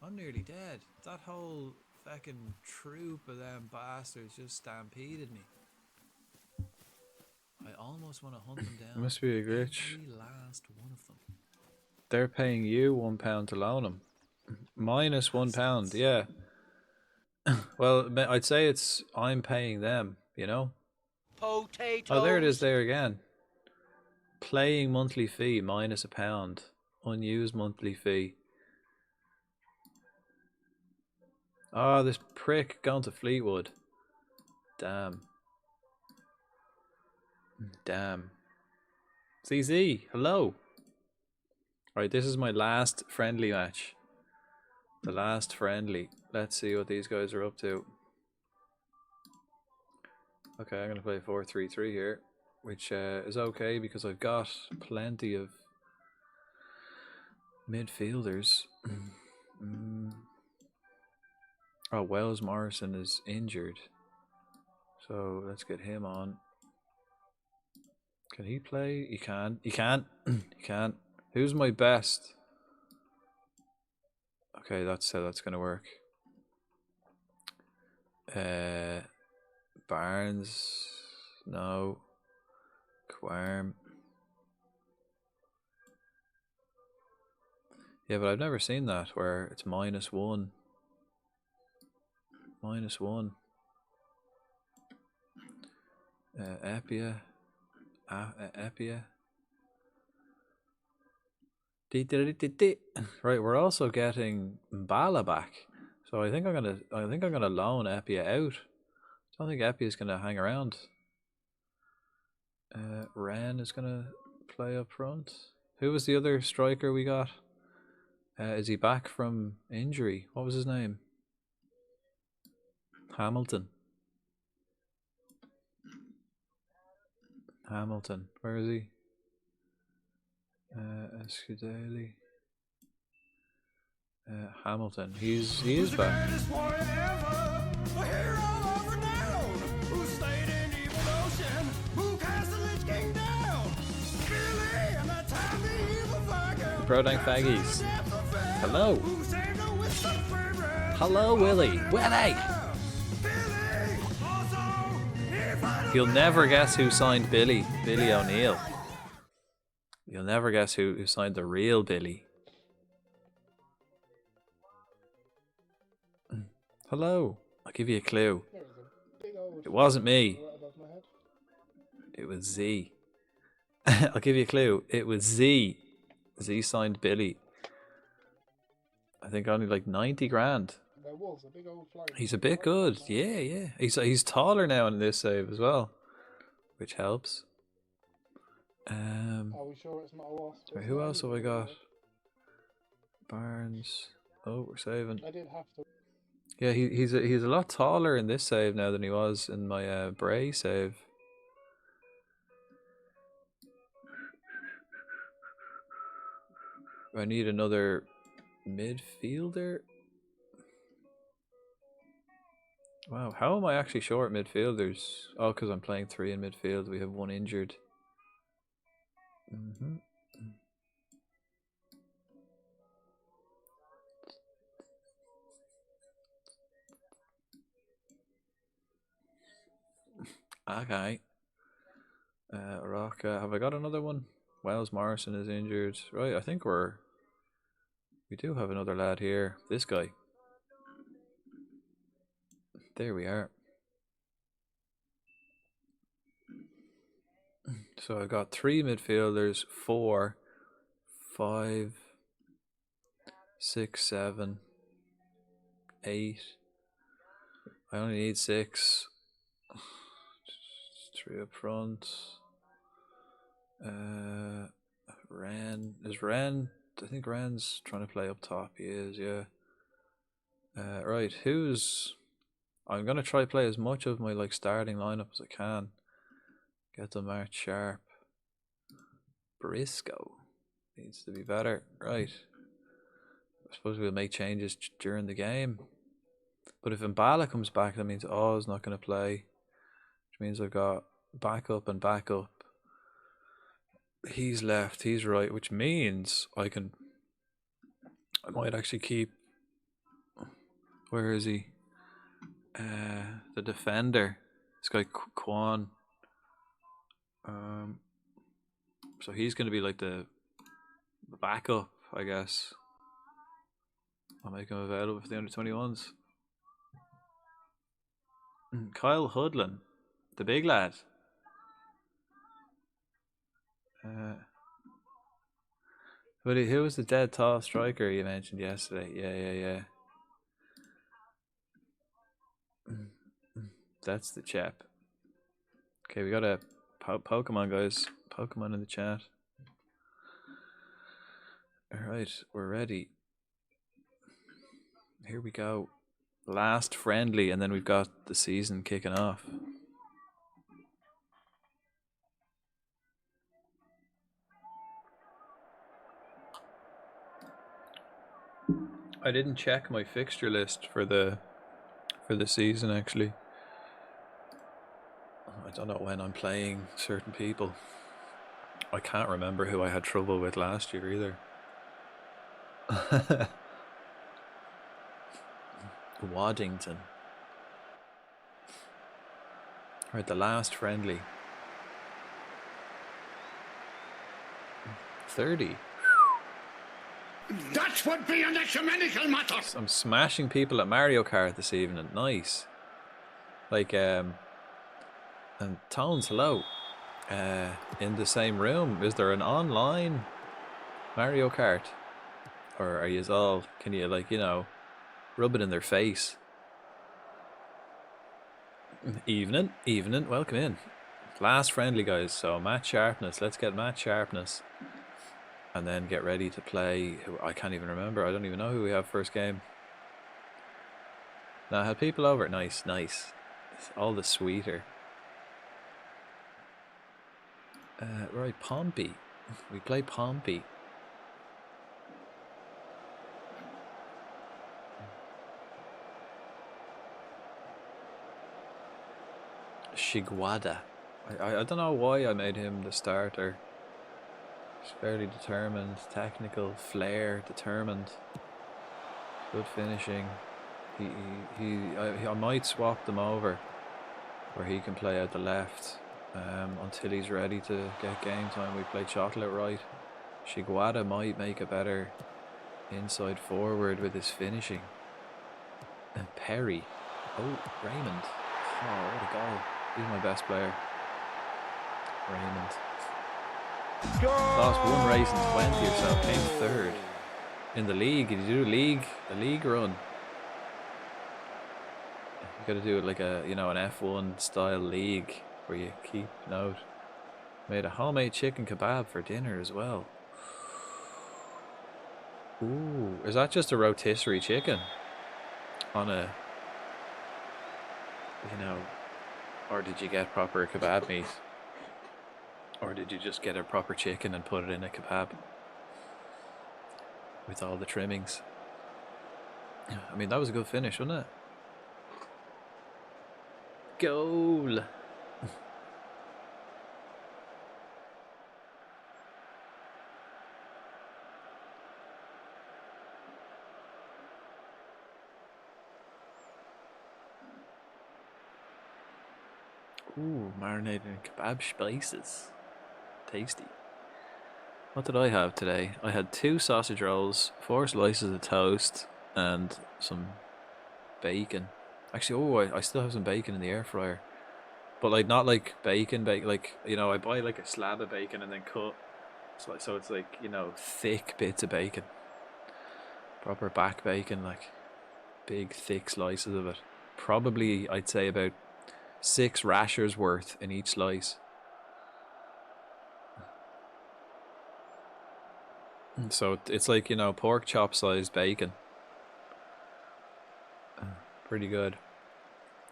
I'm nearly dead. That whole fucking troop of them bastards just stampeded me. I almost want to hunt them down. It must be a glitch. Every last one of them. They're paying you £1 to loan them. Minus £1, yeah. Well, I'd say I'm paying them, you know? Potatoes. Oh, there it is there again. Playing monthly fee minus £1. Unused monthly fee. Oh, this prick gone to Fleetwood. Damn. Damn. CZ, hello. Right, this is my last friendly match. The last friendly. Let's see what these guys are up to. Okay, I'm going to play 4-3-3 here, which is okay because I've got plenty of midfielders. Oh, Wells Morrison is injured. So let's get him on. Can he play? He can. He can't. He can't. Who's my best? Okay, that's how that's gonna work. Barnes, no. Quarm. Yeah, but I've never seen that where it's -1. -1. Epia. Epia. Right, we're also getting Mbala back, so I think I'm gonna loan Epia out. I don't think Epia is gonna hang around. Ren is gonna play up front. Who was the other striker we got? Is he back from injury? What was his name? Hamilton. Hamilton. Where is he? Escudeli. Hamilton. He is back. Brodang Faggies. Hello. Hello, Willie. Willie! You'll never guess who signed Billy. Billy O'Neill. You'll never guess who signed the real Billy. Hello. I'll give you a clue. It wasn't me. It was Z. I'll give you a clue. It was Z. Z signed Billy. I think only like 90 grand. There was a big old flag. He's a bit good. Yeah, yeah. He's taller now in this save as well, which helps. Are we sure it's not a wasp? Wait, who else have I got? Barnes. Oh, we're saving. I did have to. Yeah, he's a lot taller in this save now than he was in my Bray save. I need another midfielder. Wow, how am I actually short midfielders? Oh, because I'm playing 3 in midfield. We have 1 injured. Okay. Rocca. Have I got another one? Wells Morrison is injured. Right, I think we do have another lad here. This guy. There we are. So I got 3 midfielders, 4, 5, 6, 7, 8. I only need 6. 3 up front. Ren. Is Ren? I think Ren's trying to play up top. He is, yeah. Right, I'm going to try to play as much of my starting lineup as I can. Get the march sharp. Briscoe needs to be better. Right. I suppose we'll make changes during the game. But if Mbala comes back, that means Oz not going to play. Which means I've got backup and backup. He's left, he's right. Which means I might actually keep... Where is he? The defender. This guy Kwan. So he's going to be like the backup, I guess. I'll make him available for the under-21s. Kyle Hudlin, the big lad. But who was the dead tall striker you mentioned yesterday? Yeah. That's the chap. Okay, we got a Pokemon, guys. Pokemon in the chat. Alright, we're ready. Here we go. Last friendly, and then we've got the season kicking off. I didn't check my fixture list for the season, actually. I don't know when I'm playing certain people. I can't remember who I had trouble with last year either. Waddington. Right, the last friendly. 30. That would be an ecumenical matter. I'm smashing people at Mario Kart this evening. Nice. And Tones, hello. In the same room, is there an online Mario Kart? Or are you all, can you rub it in their face? Evening, welcome in. Last friendly, guys, so match sharpness. Let's get match sharpness. And then get ready to play. I can't even remember. I don't even know who we have first game. Now, I had people over. Nice. It's all the sweeter. Right, Pompey. We play Pompey. Shigwada. I don't know why I made him the starter. He's fairly determined, technical, flair, determined, good finishing. I might swap them over, where he can play out the left until he's ready to get game time. We play Chocolate right. Shiguata might make a better inside forward with his finishing. And Perry. Oh, Raymond. Oh, what a goal. He's my best player. Raymond. Lost one race in 20 or so. Came third. In the league. Did you do a league run? You gotta do it like a, you know, an F1 style league where you keep note. Made a homemade chicken kebab for dinner as well. Ooh, is that just a rotisserie chicken? On a, you know, or did you get proper kebab meat? Or did you just get a proper chicken and put it in a kebab? With all the trimmings. I mean, that was a good finish, wasn't it? Goal! Ooh, marinated in kebab spices. Tasty. What did I have today? I had 2 sausage rolls, 4 slices of toast, and some bacon. Actually, I still have some bacon in the air fryer. But like not like bacon, like, you know, I buy like a slab of bacon and then cut. So it's like, you know, thick bits of bacon. Proper back bacon, like big thick slices of it. Probably I'd say about 6 rashers worth in each slice. So it's like, you know, pork chop sized bacon. Pretty good.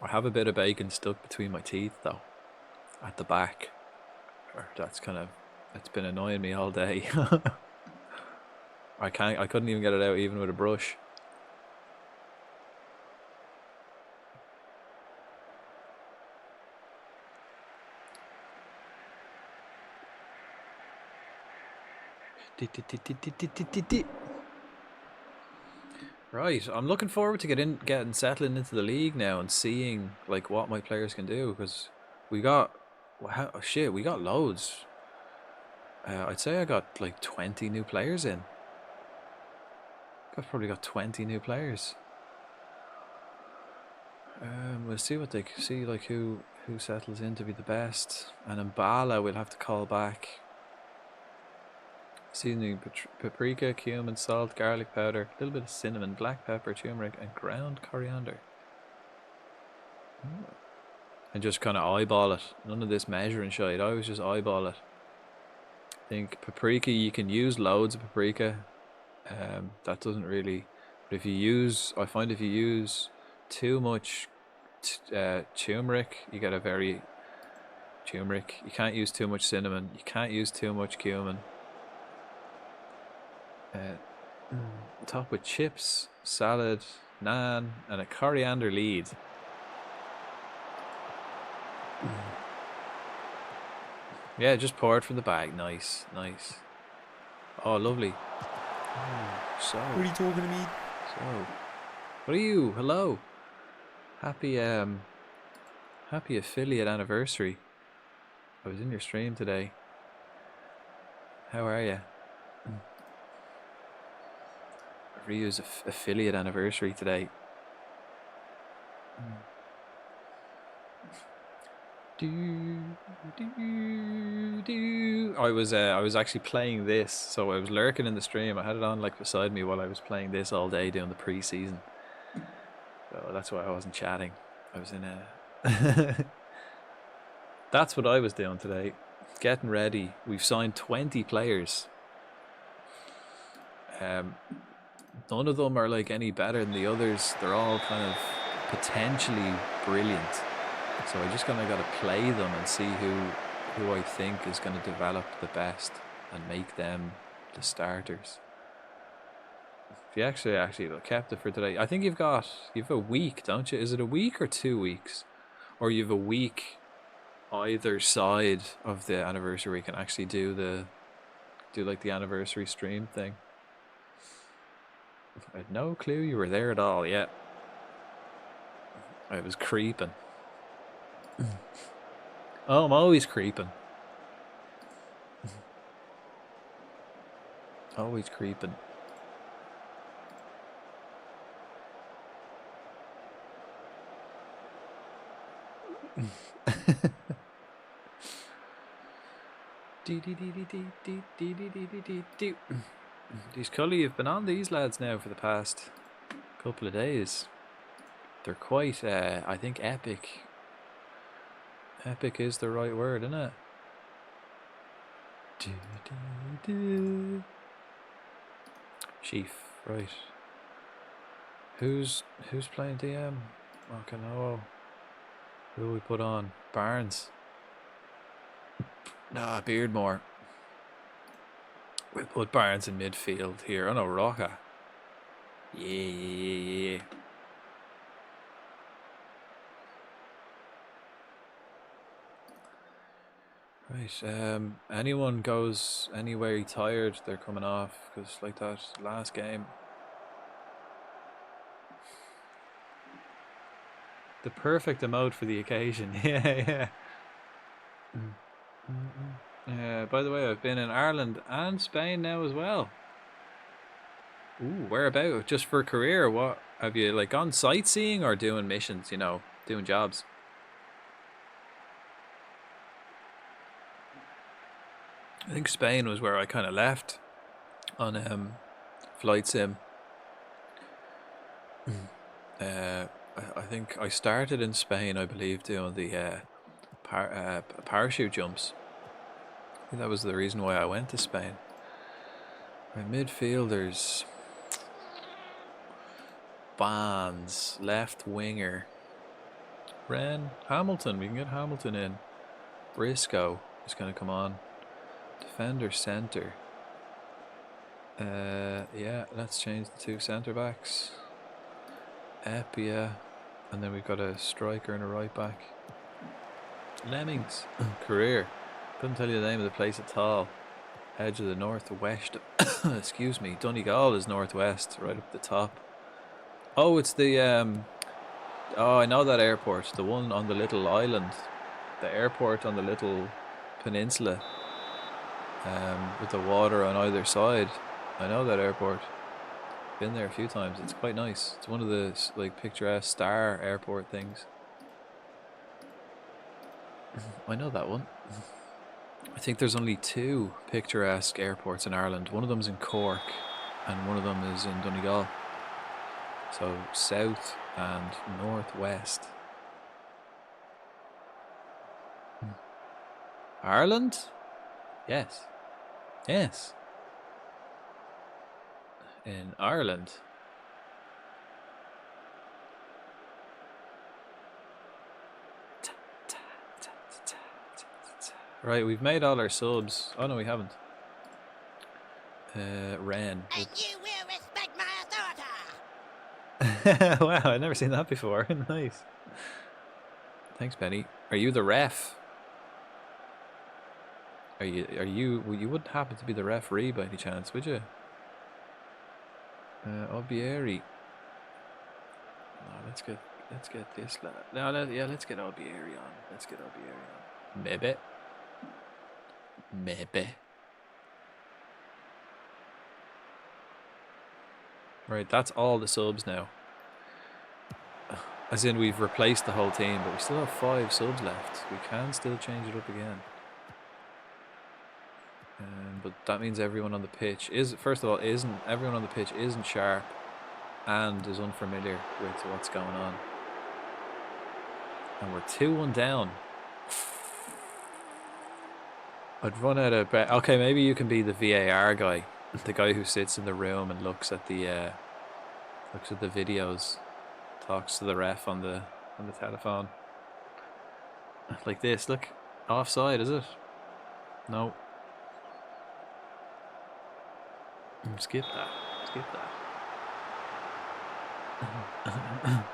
I have a bit of bacon stuck between my teeth though, at the back. That's been annoying me all day. I couldn't even get it out even with a brush. Right, I'm looking forward to getting settling into the league now and seeing like what my players can do, because we got we got loads. I'd say I got like 20 new players in. I've probably got 20 new players. We'll see what like who settles in to be the best, and Mbala we'll have to call back. Seasoning: paprika, cumin, salt, garlic powder, a little bit of cinnamon, black pepper, turmeric, and ground coriander. And just kind of eyeball it. None of this measuring shit. I always just eyeball it. I think paprika, you can use loads of paprika. That doesn't really. But I find if you use too much turmeric, you get a very turmeric. You can't use too much cinnamon. You can't use too much cumin. Top with chips, salad, naan, and a coriander lead. Yeah, just pour it from the bag. Nice, nice. Oh, lovely. So. What are you talking to me? So. What are you? Hello. Happy affiliate anniversary. I was in your stream today. How are you? Ryu's affiliate anniversary today. I was actually playing this, so I was lurking in the stream. I had it on like beside me while I was playing this all day doing the pre-season. So that's why I wasn't chatting. I was in a. That's what I was doing today, getting ready. We've signed 20 players. None of them are like any better than the others. They're all kind of potentially brilliant. So I just kind of got to play them and see who I think is going to develop the best and make them the starters. If you actually kept it for today, I think you've a week, don't you? Is it a week or 2 weeks, or you've a week either side of the anniversary where you can actually do like the anniversary stream thing? I had no clue you were there at all yet. I was creeping. Oh, I'm always creeping. Always creeping. These Cully have been on these lads now for the past couple of days. They're quite, I think, epic. Epic is the right word, isn't it? Chief, right. Who's playing DM? Okay, no. Who we put on? Barnes. Nah, Beardmore. We'll put Barnes in midfield here. Oh no, Roca. Yeah. Right. Anyone goes anywhere tired, they're coming off because like that last game. The perfect emote for the occasion. Yeah. By the way, I've been in Ireland and Spain now as well. Ooh, whereabout? Just for career? What have you like gone sightseeing or doing missions? You know, doing jobs. I think Spain was where I kind of left on flight sim. I think I started in Spain, I believe, doing the parachute jumps. I think that was the reason why I went to Spain. My midfielders: Bonds, left winger, Ren, Hamilton. We can get Hamilton in. Briscoe is going to come on. Defender, centre. Yeah, let's change the two centre backs. Epia, and then we've got a striker and a right back. Lemmings, career. Couldn't tell you the name of the place at all. Edge of the northwest. Excuse me. Donegal is northwest, right up the top. Oh, it's the oh, I know that airport. The one on the little island. The airport on the little peninsula. With the water on either side. I know that airport. Been there a few times. It's quite nice. It's one of the like picturesque star airport things. I know that one. I think there's only two picturesque airports in Ireland. One of them's in Cork and one of them is in Donegal. So south and northwest. Ireland? Yes. Yes. In Ireland. Right, we've made all our subs. Oh no, we haven't. Ren. And you will respect my authority. Wow, I've never seen that before. Nice. Thanks, Benny. Are you the ref? Are you well, you wouldn't happen to be the referee by any chance, would you? Albieri. No, let's get this lad. No, let's get Albieri on. Let's get Albieri on. Maybe. Right, that's all the subs now. As in, we've replaced the whole team, but we still have 5 subs left. We can still change it up again. But that means everyone on the pitch everyone on the pitch isn't sharp and is unfamiliar with what's going on. And we're 2-1 down. I'd run out of breath. Okay, maybe you can be the VAR guy, the guy who sits in the room and looks at the videos, talks to the ref on the telephone. Like this. Look, offside, is it? No. Skip that.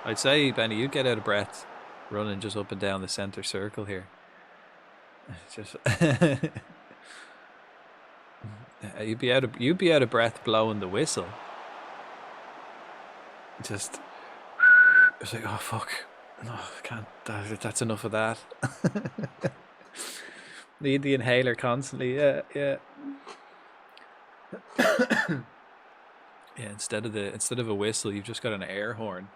I'd say, Benny, you'd get out of breath running just up and down the centre circle here. Just you'd be out of breath blowing the whistle. Just it's like, oh fuck, no, I can't. That's enough of that. Need the inhaler constantly. Yeah. Yeah, instead of a whistle, you've just got an air horn.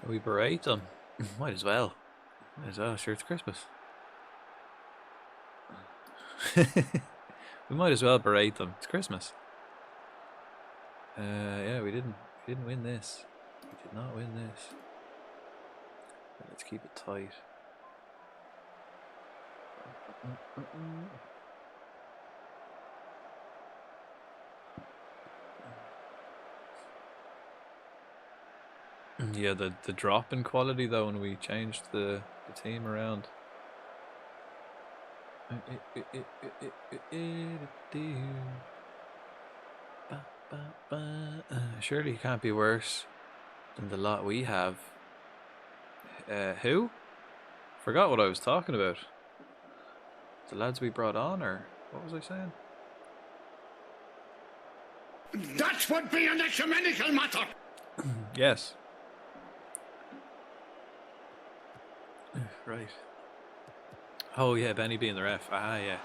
We berate them. Might as well. Sure, it's Christmas. We might as well berate them. It's Christmas. Yeah, we didn't win this. We did not win this. Let's keep it tight. Yeah, the drop in quality though when we changed the team around. Surely it can't be worse than the lot we have. Who? Forgot what I was talking about. The lads we brought on, or what was I saying? That would be an ecumenical matter. Yes. Right. Oh yeah, Benny being the ref. Ah yeah.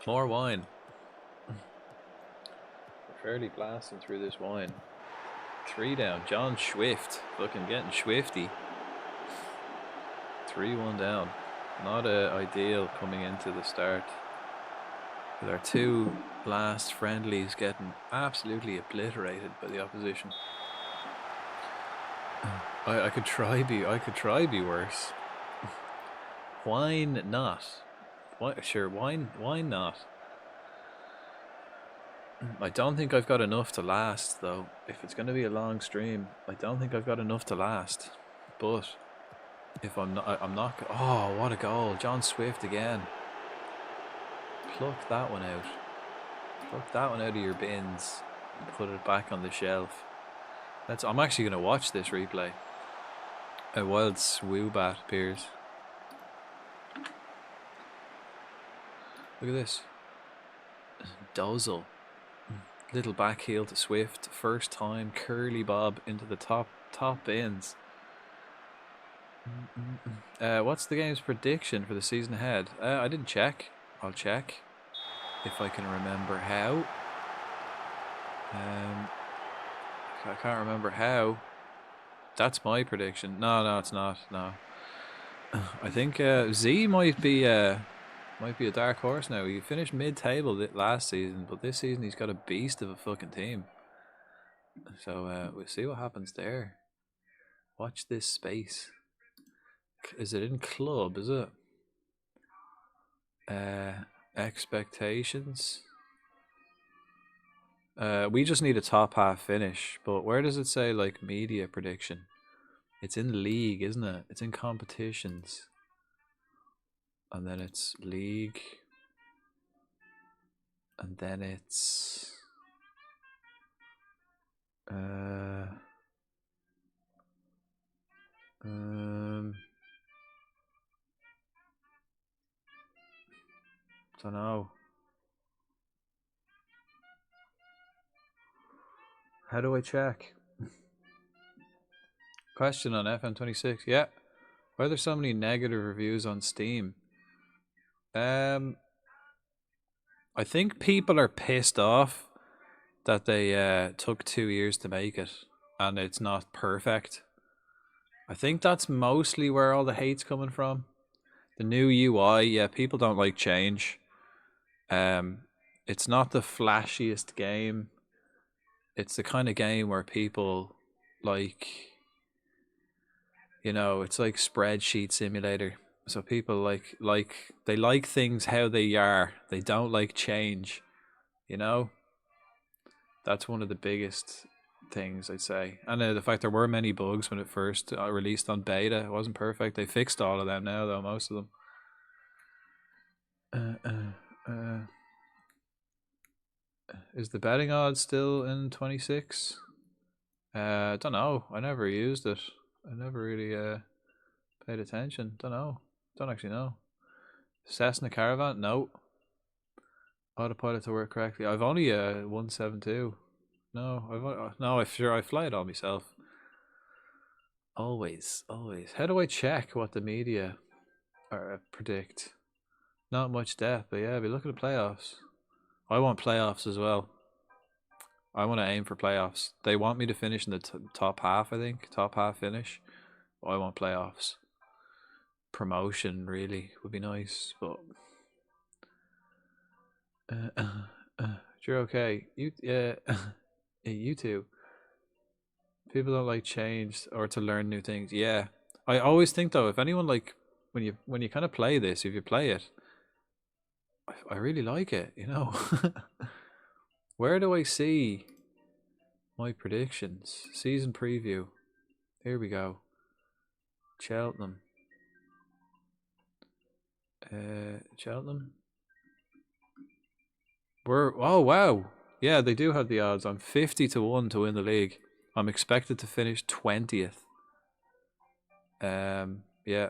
More wine. We're fairly blasting through this wine. 3 down. John Swift. Fucking getting swifty. 3-1 down. Not ideal coming into the start. With our 2 last friendlies getting absolutely obliterated by the opposition. I could try be worse. Why not? Sure, why not? I don't think I've got enough to last though. If it's going to be a long stream, I don't think I've got enough to last. But if I'm not. Oh, what a goal! John Swift again. Pluck that one out. Pluck that one out of your bins and put it back on the shelf. I'm actually going to watch this replay. A wild swoobat appears. Look at this. Dozel. Little back heel to Swift. First time curly bob into the top bins. What's the game's prediction for the season ahead? I didn't check. I'll check if I can remember how. I can't remember how. That's my prediction. No, it's not. No. I think Z might be a dark horse now. He finished mid-table last season, but this season he's got a beast of a fucking team. So we'll see what happens there. Watch this space. Is it in club? Is it? Expectations. We just need a top half finish. But where does it say like media prediction? It's in league, isn't it? It's in competitions. And then it's league. And then it's don't know. How do I check? Question on FM26. Yeah. Why are there so many negative reviews on Steam? I think people are pissed off that they took 2 years to make it and it's not perfect. I think that's mostly where all the hate's coming from. The new UI, yeah, people don't like change. It's not the flashiest game. It's the kind of game where people like, you know, it's like spreadsheet simulator. So people they like things how they are. They don't like change, you know? That's one of the biggest things I'd say. And the fact there were many bugs when it first released on beta. It wasn't perfect. They fixed all of them now, though, most of them. Is the betting odds still in 26? I don't know. I never used it. I never really paid attention. Don't know. Don't actually know. Cessna Caravan? No. Autopilot to work correctly. I've only 172. No, no. I fly it all myself. Always. How do I check what the media predict? Not much depth, but yeah, we look at the playoffs. I want playoffs as well. I want to aim for playoffs. They want me to finish in the top half, I think. Top half finish. I want playoffs. Promotion, really, would be nice, but... you're okay. You two. People don't like change or to learn new things. Yeah. I always think, though, if anyone, like, when you kind of play this, if you play it, I really like it, you know. Where do I see my predictions? Season preview. Here we go. Cheltenham. Cheltenham. Oh wow. Yeah, they do have the odds. I'm 50-1 to win the league. I'm expected to finish 20th. Yeah.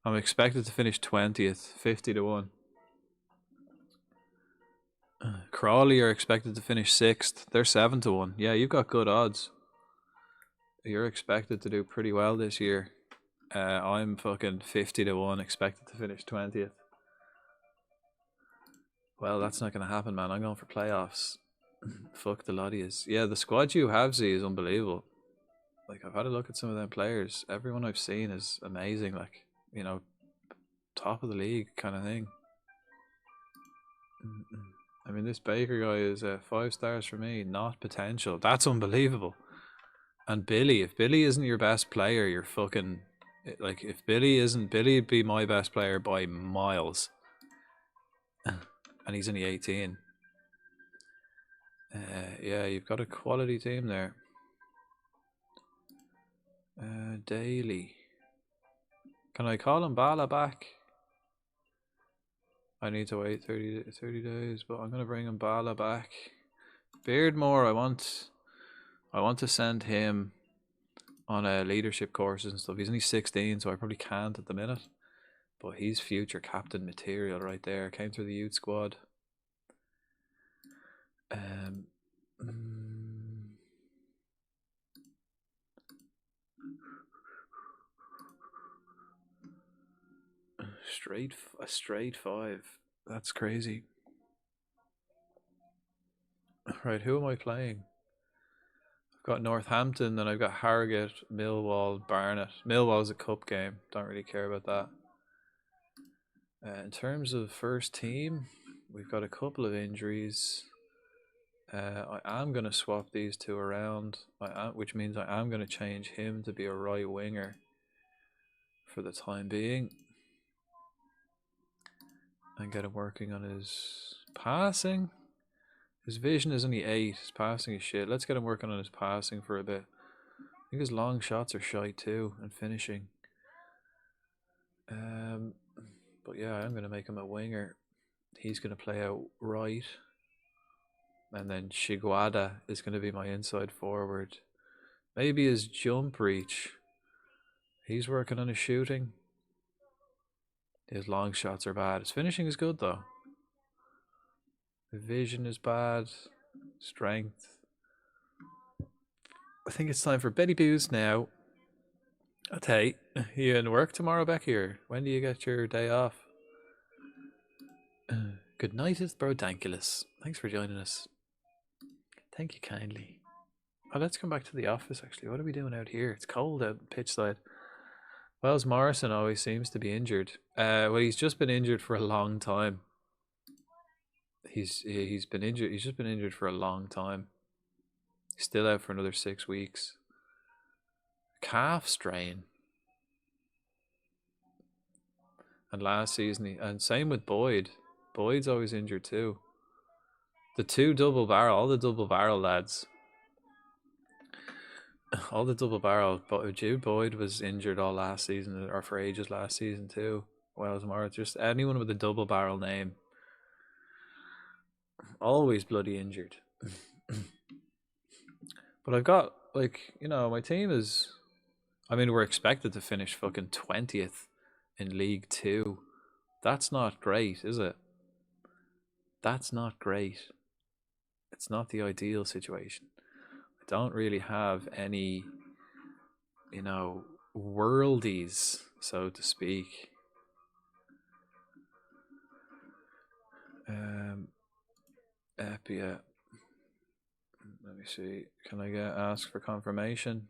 I'm expected to finish 20th, 50-1. Crawley are expected to finish 6th. They're 7-1. Yeah, you've got good odds. You're expected to do pretty well this year. I'm fucking 50-1, expected to finish 20th. Well, that's not going to happen, man. I'm going for playoffs. Fuck the lot of yous. Yeah, the squad you have, Z, is unbelievable. Like, I've had a look at some of them players. Everyone I've seen is amazing. Like, you know, top of the league kind of thing. I mean, this Baker guy is 5 stars for me. Not potential. That's unbelievable. And Billy, if Billy isn't your best player, you're fucking... Like, if Billy isn't... Billy would be my best player by miles. And he's only 18. Yeah, you've got a quality team there. Daily. Can I call him Bala back? I need to wait 30 days, but I'm going to bring him Bala back. Beardmore, I want to send him on leadership courses and stuff. He's only 16, so I probably can't at the minute. But he's future captain material right there. Came through the youth squad. A straight 5. That's crazy. Right, who am I playing? I've got Northampton, then I've got Harrogate, Millwall, Barnet. Millwall's a cup game. Don't really care about that. In terms of first team, we've got a couple of injuries. I am going to swap these two around, which means I am going to change him to be a right winger for the time being. And get him working on his passing. His vision is only 8. His passing is shit. Let's get him working on his passing for a bit. I think his long shots are shite too, and finishing. But yeah, I'm going to make him a winger. He's going to play out right. And then Shiguada is going to be my inside forward. Maybe his jump reach. He's working on his shooting. His long shots are bad. His finishing is good though. The vision is bad. Strength. I think it's time for Betty Boos now. Okay, you in work tomorrow, Becky, or when do you get your day off? Good night, it's Brodankulus. Thanks for joining us. Thank you kindly. Oh, let's come back to the office actually. What are we doing out here? It's cold out pitch side. Wells Morrison always seems to be injured. Well, he's just been injured for a long time. He's been injured. He's just been injured for a long time. He's still out for another 6 weeks. Calf strain. And last season, and same with Boyd. Boyd's always injured too. The two double barrel, all the double barrel lads. All the double barrel, but Jude Boyd was injured all last season, or for ages last season too. Wales Morris, just anyone with a double barrel name, always bloody injured. But I've got, like, you know, my team is, I mean, we're expected to finish fucking 20th in League 2. That's not great, is it? That's not great. It's not the ideal situation. I don't really have any, you know, worldies, so to speak. Epia. Let me see. Can I ask for confirmation?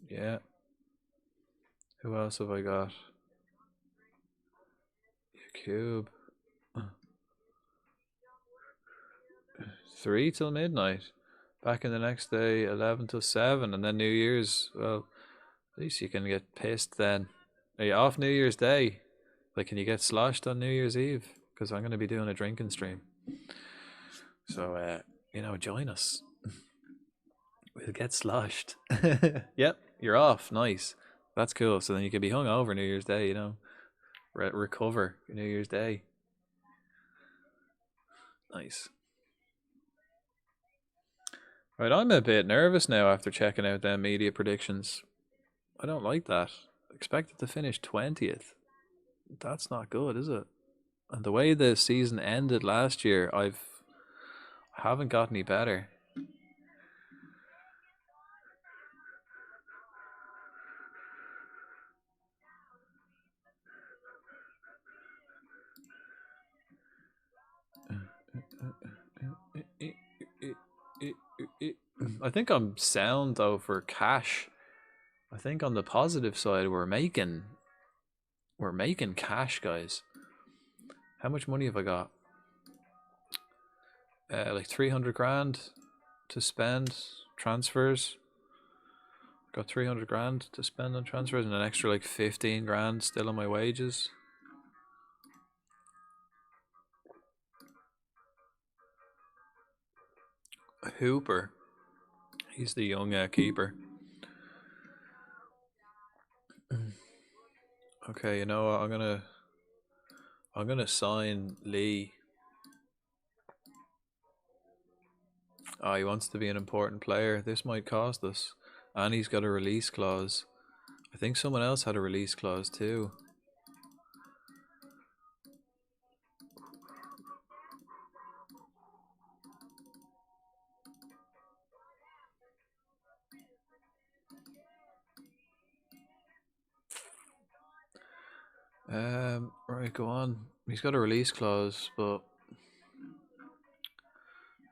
Yeah. Who else have I got? Cube. 3 till midnight. Back in the next day, 11 till 7, and then New Year's. Well, at least you can get pissed then. Are you off New Year's Day? Like, can you get sloshed on New Year's Eve? Because I'm going to be doing a drinking stream. So, you know, join us. We'll get sloshed. Yep, you're off. Nice. That's cool. So then you can be hung over New Year's Day, you know. Recover New Year's Day. Nice. Right, I'm a bit nervous now after checking out them media predictions. I don't like that. Expected to finish 20th. That's not good, is it? And the way the season ended last year, I haven't got any better. I think I'm sound though for cash. I think on the positive side we're making cash, guys. How much money have I got? Like 300 grand to spend transfers. Got 300 grand to spend on transfers and an extra like 15 grand still on my wages. Hooper. He's the young keeper. Okay, you know what? I'm gonna sign Lee. Oh, he wants to be an important player. This might cost us. And he's got a release clause. I think someone else had a release clause too. Right, go on. He's got a release clause, but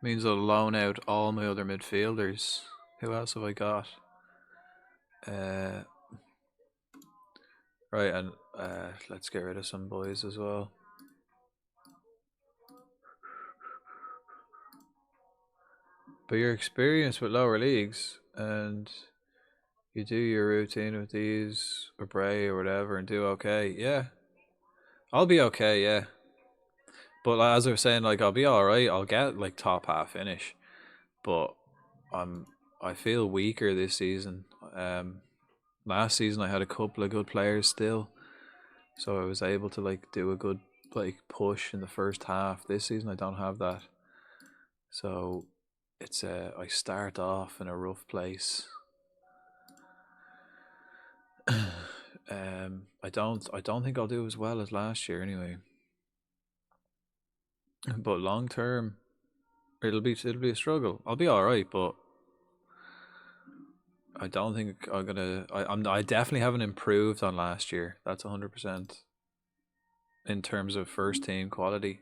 means I'll loan out all my other midfielders. Who else have I got? Right, and let's get rid of some boys as well. But your experience with lower leagues and you do your routine with these or Bray or whatever and do okay, yeah. I'll be okay, yeah. But as I was saying, like, I'll be alright. I'll get like top half finish. But I feel weaker this season. Last season I had a couple of good players still. So I was able to like do a good like push in the first half. This season I don't have that. So it's I start off in a rough place. I don't think I'll do as well as last year anyway. But long term, it'll be a struggle. I'll be all right, but I don't think I'm gonna. I definitely haven't improved on last year. That's 100% in terms of first team quality.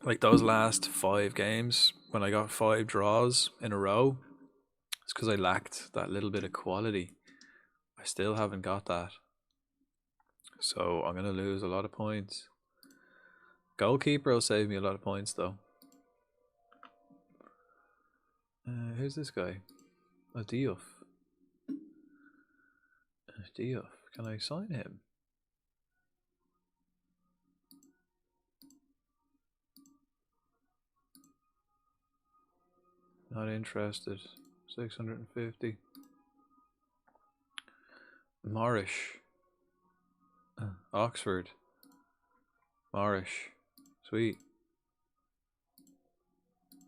Like those last 5 games when I got 5 draws in a row, it's because I lacked that little bit of quality. I still haven't got that. So I'm going to lose a lot of points. Goalkeeper will save me a lot of points though. Who's this guy? Diouf. Diouf. Can I sign him? Not interested. 650. Morish. Oxford. Morish. Sweet.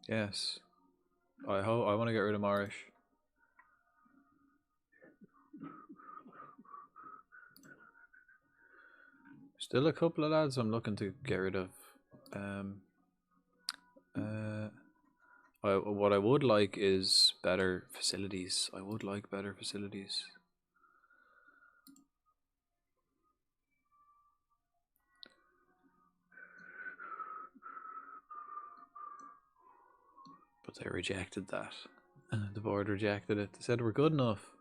Yes. I want to get rid of Morish. Still a couple of lads I'm looking to get rid of. What I would like is better facilities. I would like better facilities. But they rejected that. The board rejected it. They said we're good enough.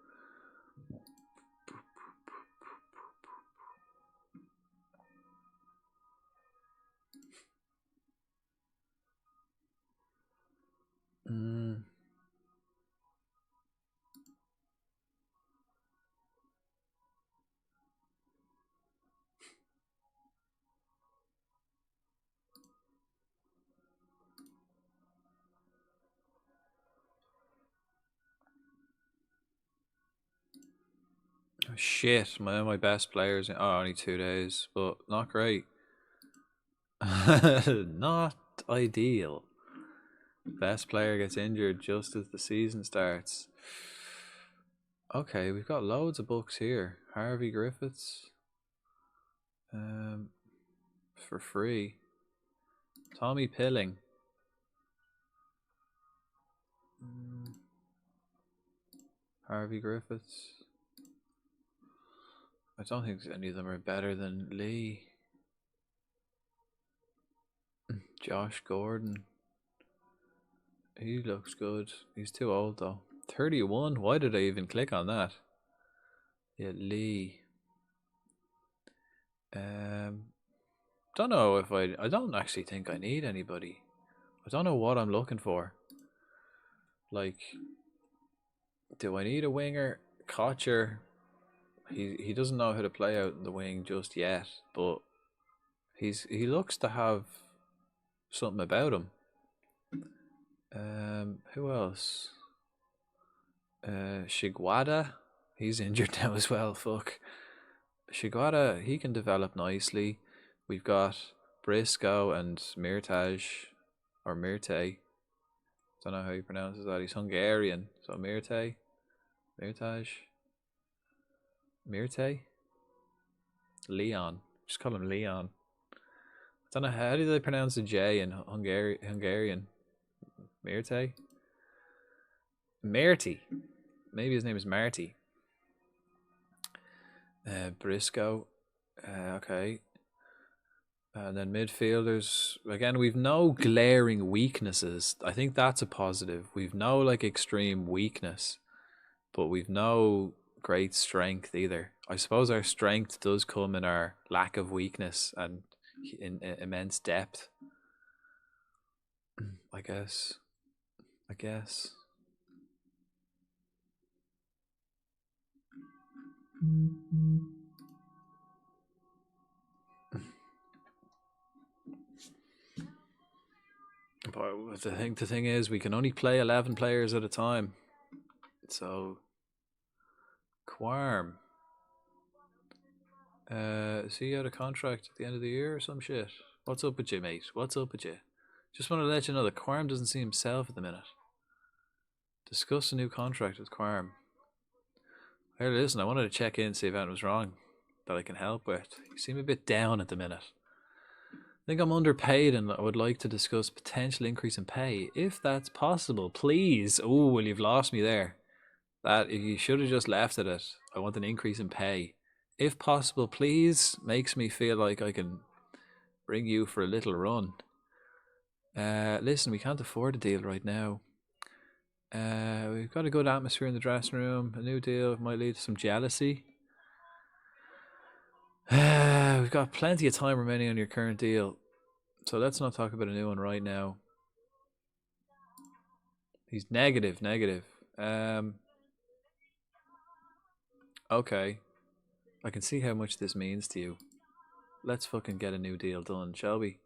Oh, shit, my best players. Oh, only 2 days, but not great. Not ideal. Best player gets injured just as the season starts. Okay, we've got loads of books here. Harvey Griffiths. For free. Tommy Pilling. Harvey Griffiths. I don't think any of them are better than Lee. Josh Gordon. He looks good. He's too old though. 31? Why did I even click on that? Yeah, Lee. Don't know if I don't actually think I need anybody. I don't know what I'm looking for. Like, do I need a winger? Kocher. He doesn't know how to play out in the wing just yet, but he looks to have something about him. Who else? Shigwada. He's injured now as well. Fuck. Shigwada, he can develop nicely. We've got Briscoe and Mirtaj, or Mirte. Don't know how he pronounces that. He's Hungarian, so Mirtaj. Leon. Just call him Leon. I don't know how do they pronounce the J in Hungarian. Mirte. Maybe his name is Marty. Briscoe. Okay. And then midfielders. Again, we've no glaring weaknesses. I think that's a positive. We've no like extreme weakness, but we've no great strength either. I suppose our strength does come in our lack of weakness and in immense depth. I guess. But the thing is, we can only play 11 players at a time. So, Quarm. Is he out of contract at the end of the year or some shit? What's up with you, mate? What's up with you? Just want to let you know that Quarm doesn't see himself at the minute. Discuss a new contract with Quarm. Hey, listen, I wanted to check in, see if anything was wrong that I can help with. You seem a bit down at the minute. I think I'm underpaid and I would like to discuss potential increase in pay. If that's possible, please. Oh, well, you've lost me there. That you should have just left it at, I want an increase in pay. If possible, please, makes me feel like I can bring you for a little run. Listen, we can't afford a deal right now. We've got a good atmosphere in the dressing room. A new deal might lead to some jealousy. We've got plenty of time remaining on your current deal, so let's not talk about a new one right now. He's negative. Okay. I can see how much this means to you. Let's fucking get a new deal done, shall we?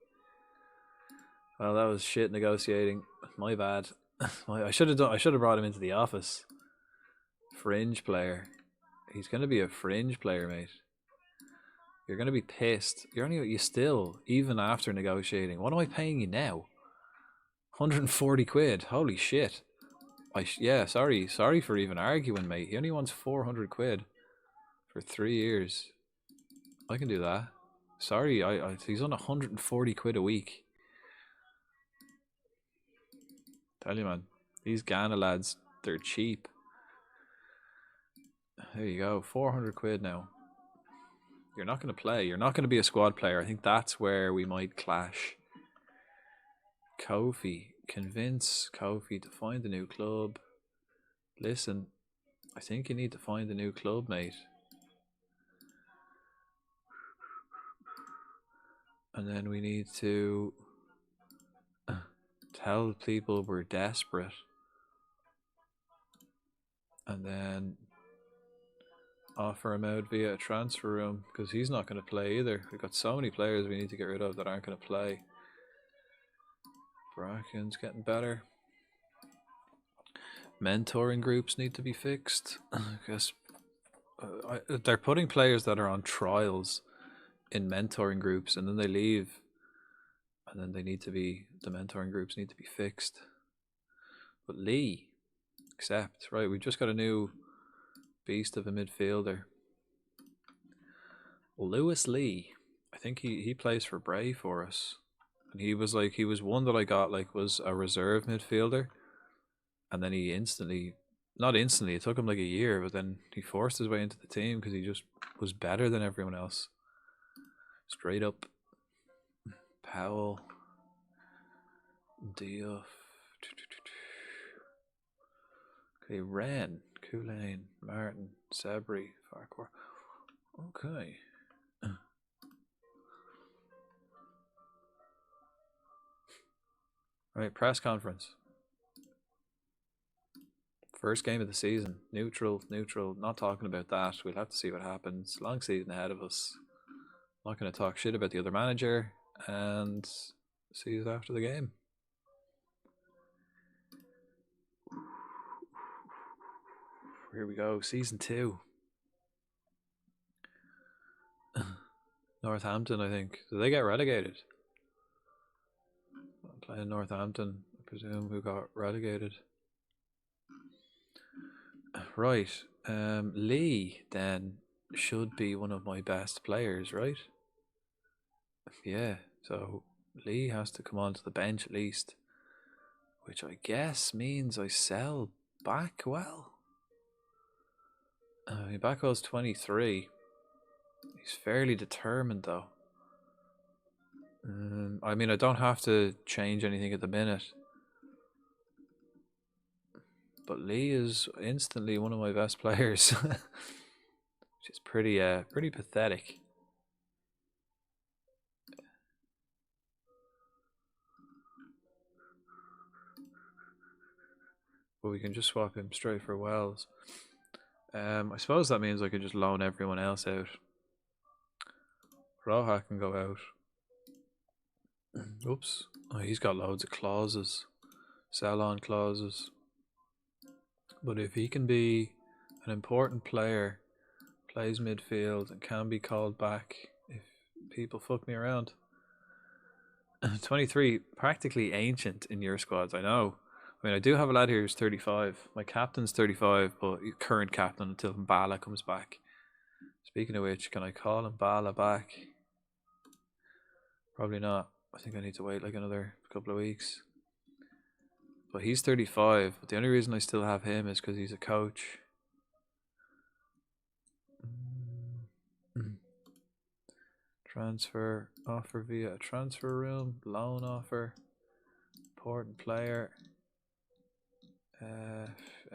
Well, that was shit negotiating. My bad. I should have done. I should have brought him into the office. Fringe player. He's going to be a fringe player, mate. You're going to be pissed. You still, even after negotiating. What am I paying you now? 140 quid. Holy shit. Yeah, sorry for even arguing, mate. He only wants 400 quid for 3 years. I can do that. Sorry, he's on 140 quid a week. Tell you, man, these Ghana lads, they're cheap. There you go, 400 quid now. You're not going to play. You're not going to be a squad player. I think that's where we might clash. Kofi. Convince Kofi to find a new club. Listen, I think you need to find a new club, mate. And then we need to tell people we're desperate. And then offer him out via a transfer room, because he's not going to play either. We've got so many players we need to get rid of that aren't going to play. Bracken's getting better. Mentoring groups need to be fixed. I guess they're putting players that are on trials in mentoring groups, and then they leave, and then the mentoring groups need to be fixed. But Lee, accept, right? We've just got a new beast of a midfielder, Lewis Lee. I think he plays for Bray for us, and he was one that I got was a reserve midfielder, and then not instantly, it took him like a year, but then he forced his way into the team because he just was better than everyone else. Straight up. Powell, Diouf. Okay, Wren, Kulane, Martin, Sabri, Farquhar. Okay. Right, press conference. First game of the season. Neutral. Not talking about that. We'll have to see what happens. Long season ahead of us. Not going to talk shit about the other manager. And see you after the game. Here we go. Season 2. Northampton, I think. Did they get relegated? I'm playing Northampton, I presume, who got relegated. Right. Lee, then, should be one of my best players, right? Yeah, so Lee has to come onto the bench at least, which I guess means I sell Backwell. Backwell's 23. He's fairly determined, though. I mean, I don't have to change anything at the minute. But Lee is instantly one of my best players. Which is pretty pathetic. But we can just swap him straight for Wells. I suppose that means I could just loan everyone else out. Roja can go out. Oops. Oh, he's got loads of clauses. Sell-on clauses. But if he can be an important player, plays midfield, and can be called back if people fuck me around. 23, practically ancient in your squads, I know. I mean, I do have a lad here who's 35. My captain's 35, but current captain until Mbala comes back. Speaking of which, can I call Mbala back? Probably not. I think I need to wait like another couple of weeks. But he's 35. But the only reason I still have him is because he's a coach. Transfer offer via a transfer room. Loan offer. Important player.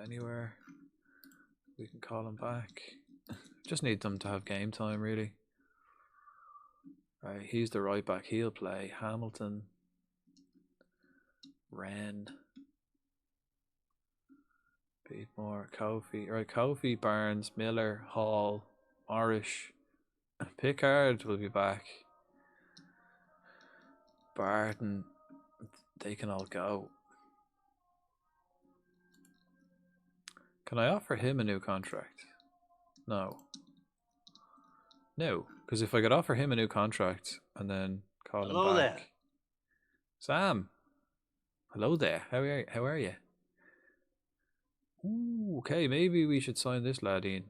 Anywhere. We can call him back. Just need them to have game time, really. Right, he's the right back. He'll play. Hamilton. Wren. Beatmore. Kofi. Right, Kofi, Barnes, Miller, Hall, Orish. Pickard will be back. Barton. They can all go. Can I offer him a new contract? No. No, because if I could offer him a new contract and then call Hello him there. back. Sam. Hello there. How are you? Ooh, okay, maybe we should sign this lad in.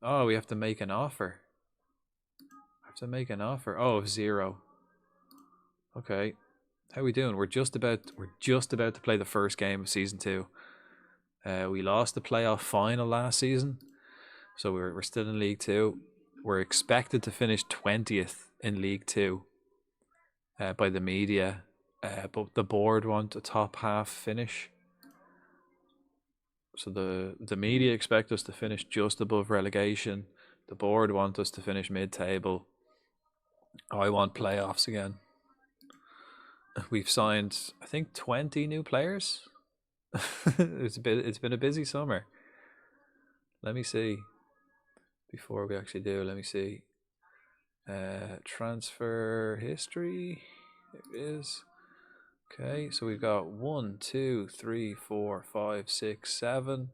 Oh, we have to make an offer. Have to make an offer. Oh, 0. Okay. How are we doing? We're just about to play the first game of season 2. We lost the playoff final last season, so we're still in League 2. We're expected to finish 20th in League 2 by the media, but the board want a top half finish. So the media expect us to finish just above relegation. The board want us to finish mid-table. I want playoffs again. We've signed, I think, 20 new players. It's been a busy summer. Let me see. Before we actually do, let me see. Transfer history. There it is. Okay, so we've got 1, 2, 3, 4, 5, 6, 7,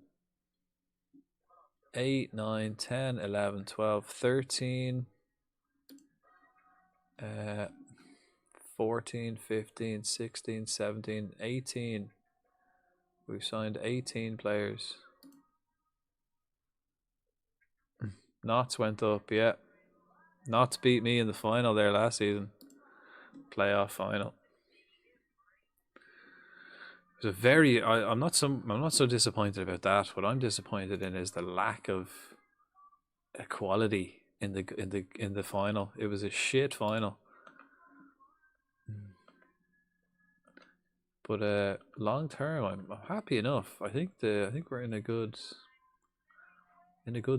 8, 9, 10, 11, 12, 13, 14, 15, 16, 17, 18. We've signed 18 players. Notts went up, yeah. Notts beat me in the final there last season. Playoff final. It was a very. I'm not so disappointed about that. What I'm disappointed in is the lack of equality in the final. It was a shit final. But long term, I'm happy enough. I think we're in a good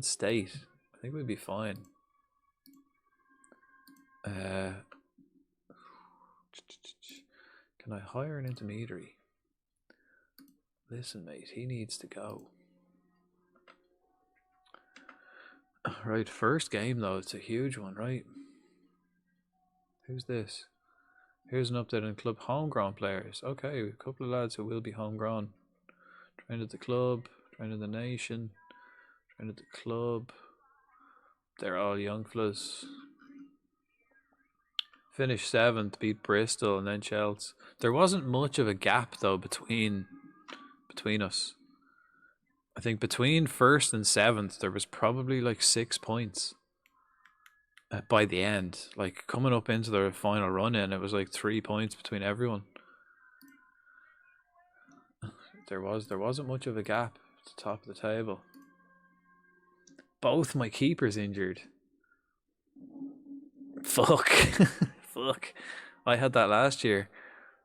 state. I think we'd be fine. Can I hire an intermediary? Listen, mate, he needs to go. Right, first game though, it's a huge one, right? Who's this? Here's an update on club homegrown players. Okay, a couple of lads who will be homegrown. Trained at the club, trained in the nation, trained at the club. They're all young fellas. Finished 7th, beat Bristol and then Chelsea. There wasn't much of a gap though between us. I think between 1st and 7th there was probably like 6 points by the end. Like coming up into the final run in, it was like 3 points between everyone. There wasn't much of a gap at the top of the table. Both my keepers injured. Fuck. Fuck. I had that last year.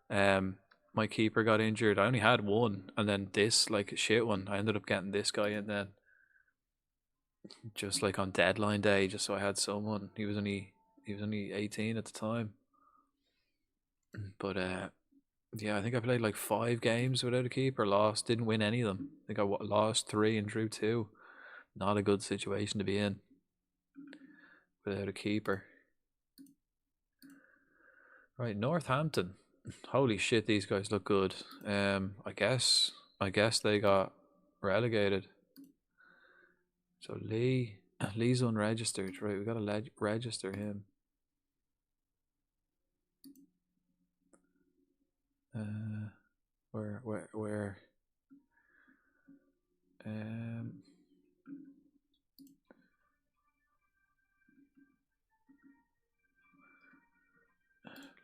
My keeper got injured. I only had one, and then this, like a shit one. I ended up getting this guy in then. Just like on deadline day, just so I had someone. He was only 18 at the time. But yeah, I think I played like 5 games without a keeper, lost, didn't win any of them. I think I lost 3 and drew 2. Not a good situation to be in without a keeper. Right, Northampton. Holy shit, these guys look good. I guess they got relegated. So Lee's unregistered, right? We gotta register him. Where?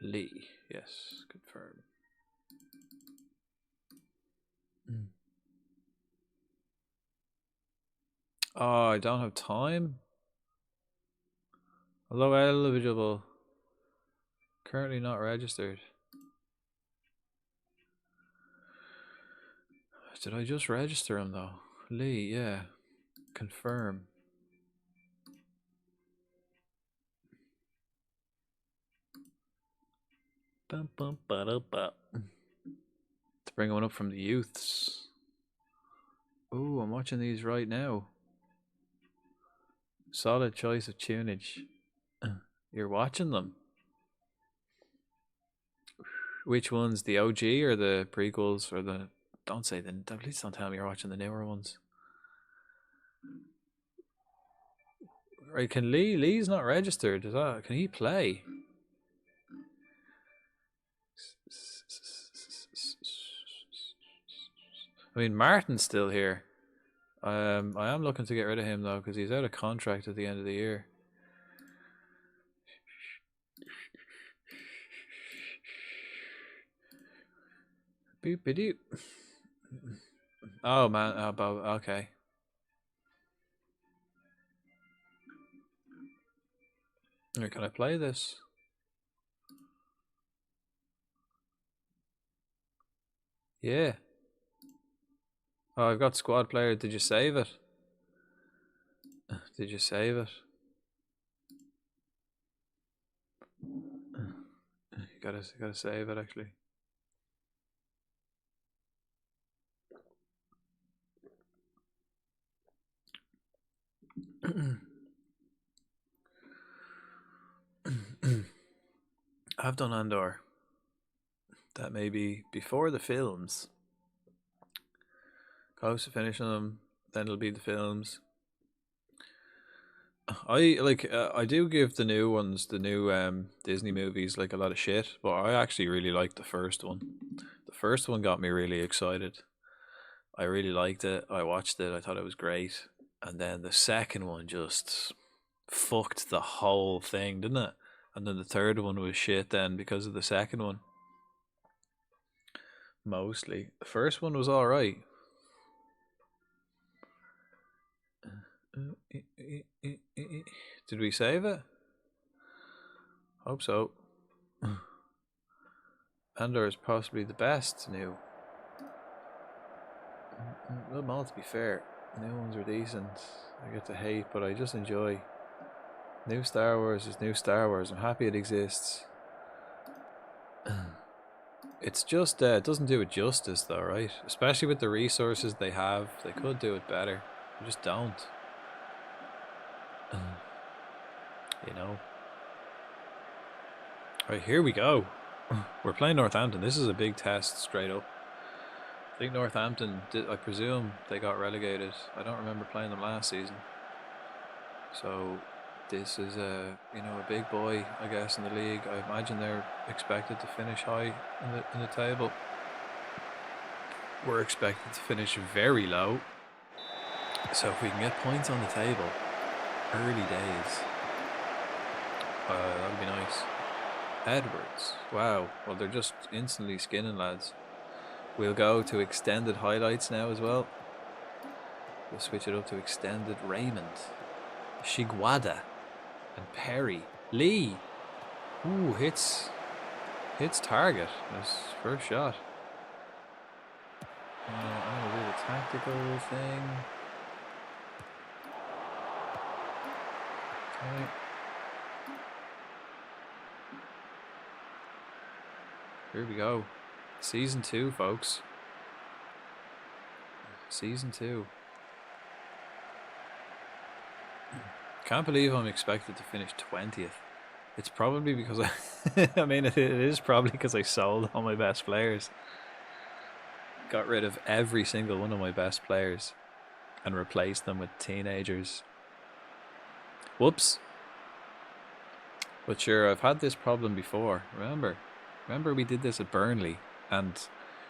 Lee, yes, confirm. Oh, I don't have time. Although eligible, currently not registered. Did I just register him though? Lee, yeah. Confirm. To bring one up from the youths. Ooh, I'm watching these right now. Solid choice of tunage. You're watching them. Which ones? The OG or the prequels or the don't say the. Please don't tell me you're watching the newer ones. Right? Can Lee's not registered? Is that? Can he play? I mean, Martin's still here. I am looking to get rid of him though because he's out of contract at the end of the year. Boop-a-doop. Oh man, okay. Can I play this? Yeah. Oh, I've got squad player. Did you save it? Did you save it? You gotta save it actually. I've done Andor. That may be before the films. Close to finishing them, then it'll be the films. I do give the new ones, the new Disney movies, like a lot of shit, but I actually really liked the first one. The first one got me really excited. I really liked it. I watched it. I thought it was great. And then the second one just fucked the whole thing, didn't it? And then the third one was shit then because of the second one. Mostly. The first one was alright. Did we save it? Hope so. Andor is possibly the best new. Them all, to be fair. New ones are decent. I get to hate, but I just enjoy. New Star Wars is new Star Wars. I'm happy it exists. It's just it doesn't do it justice though, right? Especially with the resources they have. They could do it better. They just don't. You know. Right, here we go. We're playing Northampton. This is a big test straight up. I think Northampton I presume they got relegated. I don't remember playing them last season. So this is a big boy, I guess, in the league. I imagine they're expected to finish high in the table. We're expected to finish very low. So if we can get points on the table, early days, that'd be nice. Edwards, wow. Well, they're just instantly skinning, lads. We'll go to extended highlights now as well. We'll switch it up to extended. Raymond, Shigwada, and Perry. Lee. Ooh, hits target. His first shot. I'm gonna do the tactical thing. Okay. Here we go. Season 2, folks. Season 2. Can't believe I'm expected to finish 20th. It's probably because I mean, it is probably because I sold all my best players. Got rid of every single one of my best players and replaced them with teenagers. Whoops. But sure, I've had this problem before. Remember we did this at Burnley, and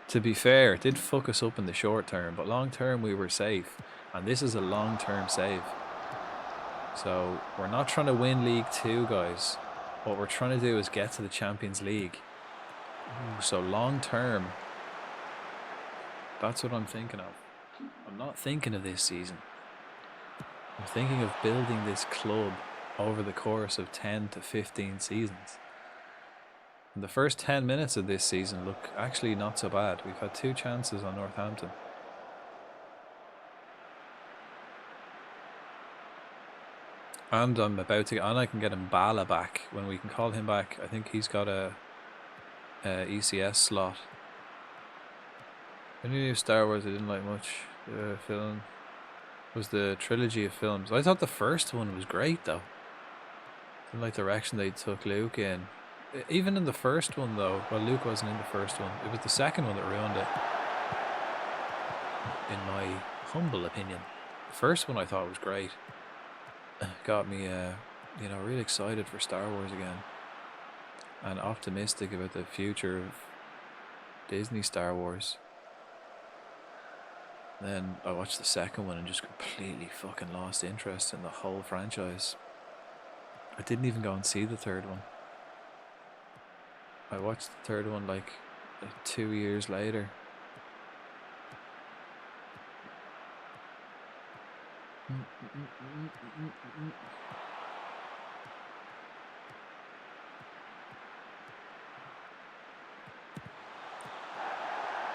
to be fair, it did fuck us up in the short term, but long term we were safe, and this is a long term save. So we're not trying to win League 2, guys. What we're trying to do is get to the Champions League. Ooh, so long term, that's what I'm thinking of. I'm not thinking of this season. I'm thinking of building this club over the course of 10 to 15 seasons. And the first 10 minutes of this season look actually not so bad. We've had 2 chances on Northampton. And I'm about to get on. I can get Mbala back when we can call him back. I think he's got a ECS slot. Any new Star Wars I didn't like much. The film was the trilogy of films. I thought the first one was great though. Didn't like the direction they took Luke in. Even in the first one though, well, Luke wasn't in the first one. It was the second one that ruined it. in my humble opinion. The first one I thought was great. Got me, you know, really excited for Star Wars again, and optimistic about the future of Disney Star Wars. Then I watched the second one and just completely fucking lost interest in the whole franchise. I didn't even go and see the third one. I watched the third one like 2 years later.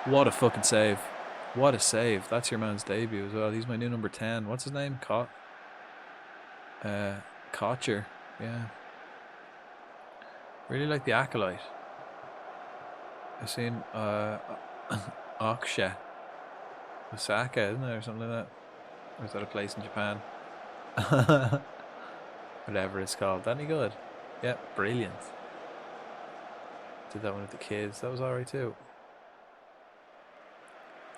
What a fucking save. What a save. That's your man's debut as well. He's my new number 10. What's his name? Kocher. Yeah. Really like the Acolyte. I've seen Aksha. Osaka, isn't it? Or something like that. Or is that a place in Japan? Whatever it's called. That any good? Yeah, brilliant. Did that one with the kids. That was alright too.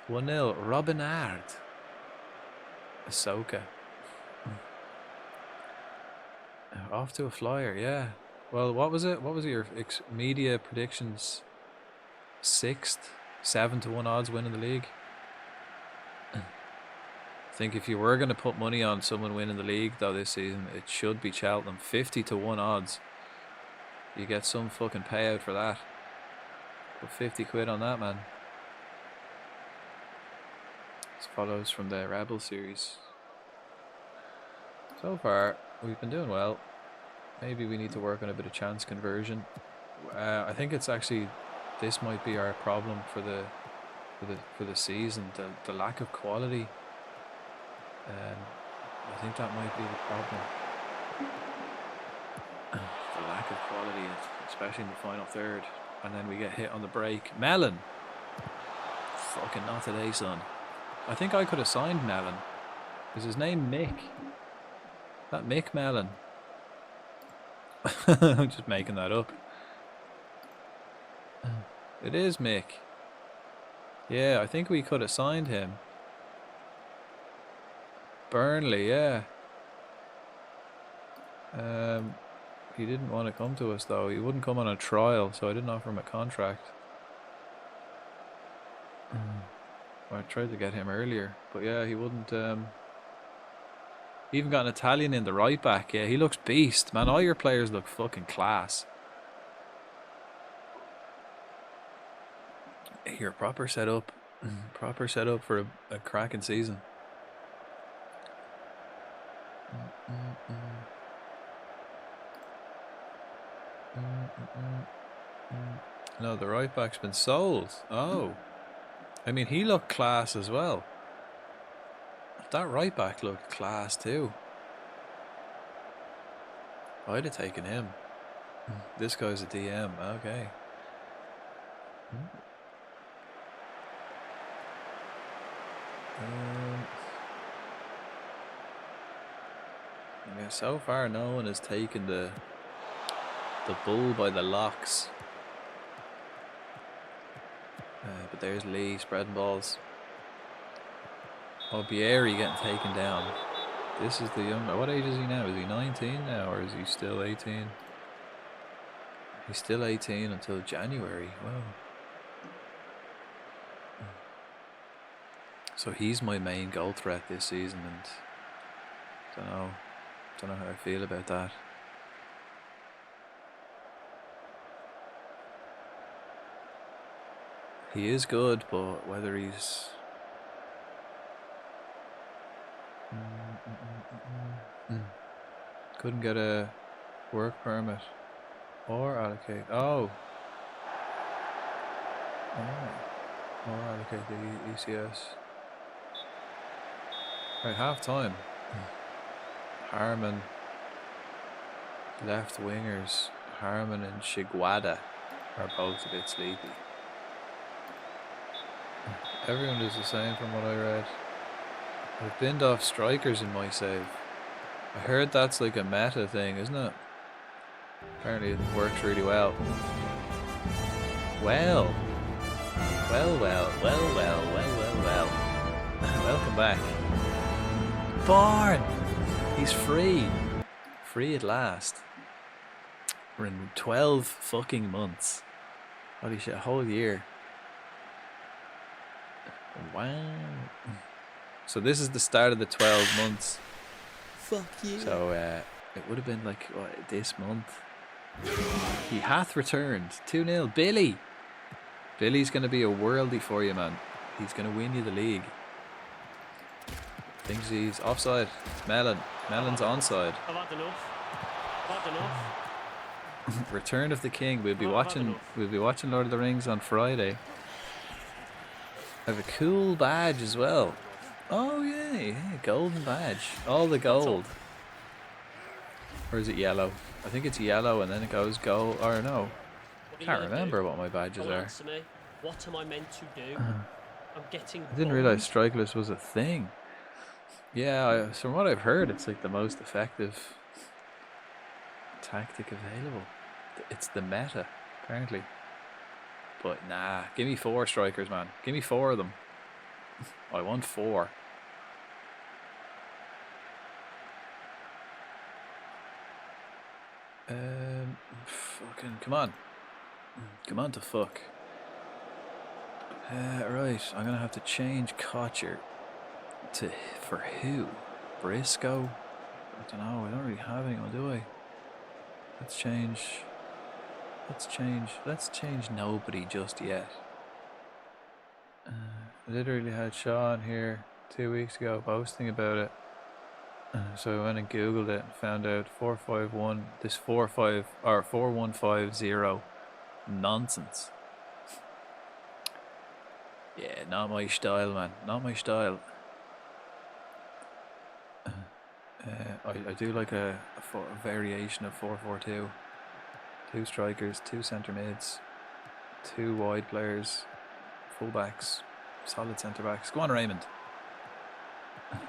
1-0. Robinard. Ahsoka. Off to a flyer, yeah. Well, what was it? What was your media predictions? 6th? 7-1 odds winning the league? I think if you were going to put money on someone winning the league though this season, it should be Cheltenham. 50-1 odds. You get some fucking payout for that. Put 50 quid on that, man. This follows from the Rebel series. So far, we've been doing well. Maybe we need to work on a bit of chance conversion. I think it's actually, this might be our problem for the season. The lack of quality. I think that might be the problem. The lack of quality, especially in the final third, and then we get hit on the break. Mellon. Fucking not today, son. I think I could have signed Mellon. Is his name Mick? That Mick Mellon. I'm just making that up. It is Mick. Yeah, I think we could have signed him. Burnley, yeah. He didn't want to come to us though. He wouldn't come on a trial, so I didn't offer him a contract. I tried to get him earlier, but yeah, he wouldn't. Even got an Italian in the right back. Yeah, he looks beast, man. All your players look fucking class. Here, proper setup for a cracking season. No, the right back's been sold. Oh, I mean, he looked class as well. That right back looked class too. I'd have taken him. This guy's a DM. Okay. Yeah, so far no one has taken the bull by the locks. But there's Lee spreading balls. Oh, Bieri getting taken down. This is the young. What age is he now? Is he 19 now, or is he still 18? He's still 18 until January. Wow. So he's my main goal threat this season, and don't know how I feel about that. He is good, but whether he's couldn't get a work permit or allocate. Or allocate the ECS. Right, half time. Harmon, left wingers, Harmon and Shiguada are both a bit sleepy. Everyone is the same from what I read. I've binned off strikers in my save. I heard that's like a meta thing, isn't it? Apparently it works really well. Well. Welcome back. Barn! He's free. Free at last. We're in 12 fucking months. Holy shit, a whole year. Wow. So this is the start of the 12 months. Fuck you. So it would have been like, what, this month? He hath returned. 2-0. Billy! Billy's going to be a worldie for you, man. He's going to win you the league. Thinks he's offside. Melon. Melon's onside. I've had enough. I've had enough. Return of the King. We'll be watching Lord of the Rings on Friday. I have a cool badge as well. Oh yeah, golden badge. All the gold. Or is it yellow? I think it's yellow and then it goes gold. Or no. Can't remember what my badges are. Answer me. What am I meant to do? I'm getting I didn't realise strikeless was a thing. Yeah, from what I've heard, it's like the most effective tactic available. It's the meta, apparently. But nah, give me 4 strikers, man. Give me 4 of them. I want 4. Fucking come on. Come on to fuck. Right, I'm gonna have to change Kocher to for who? Briscoe? I don't know. I don't really have anyone, do I? Let's change nobody just yet. I literally had Sean here 2 weeks ago posting about it. So I went and googled it and found out 451 this 4150 nonsense. Yeah, not my style, man. Not my style. I do like a variation of 442. 2 strikers, 2 centre mids, 2 wide players, full backs, solid centre backs. Go on, Raymond.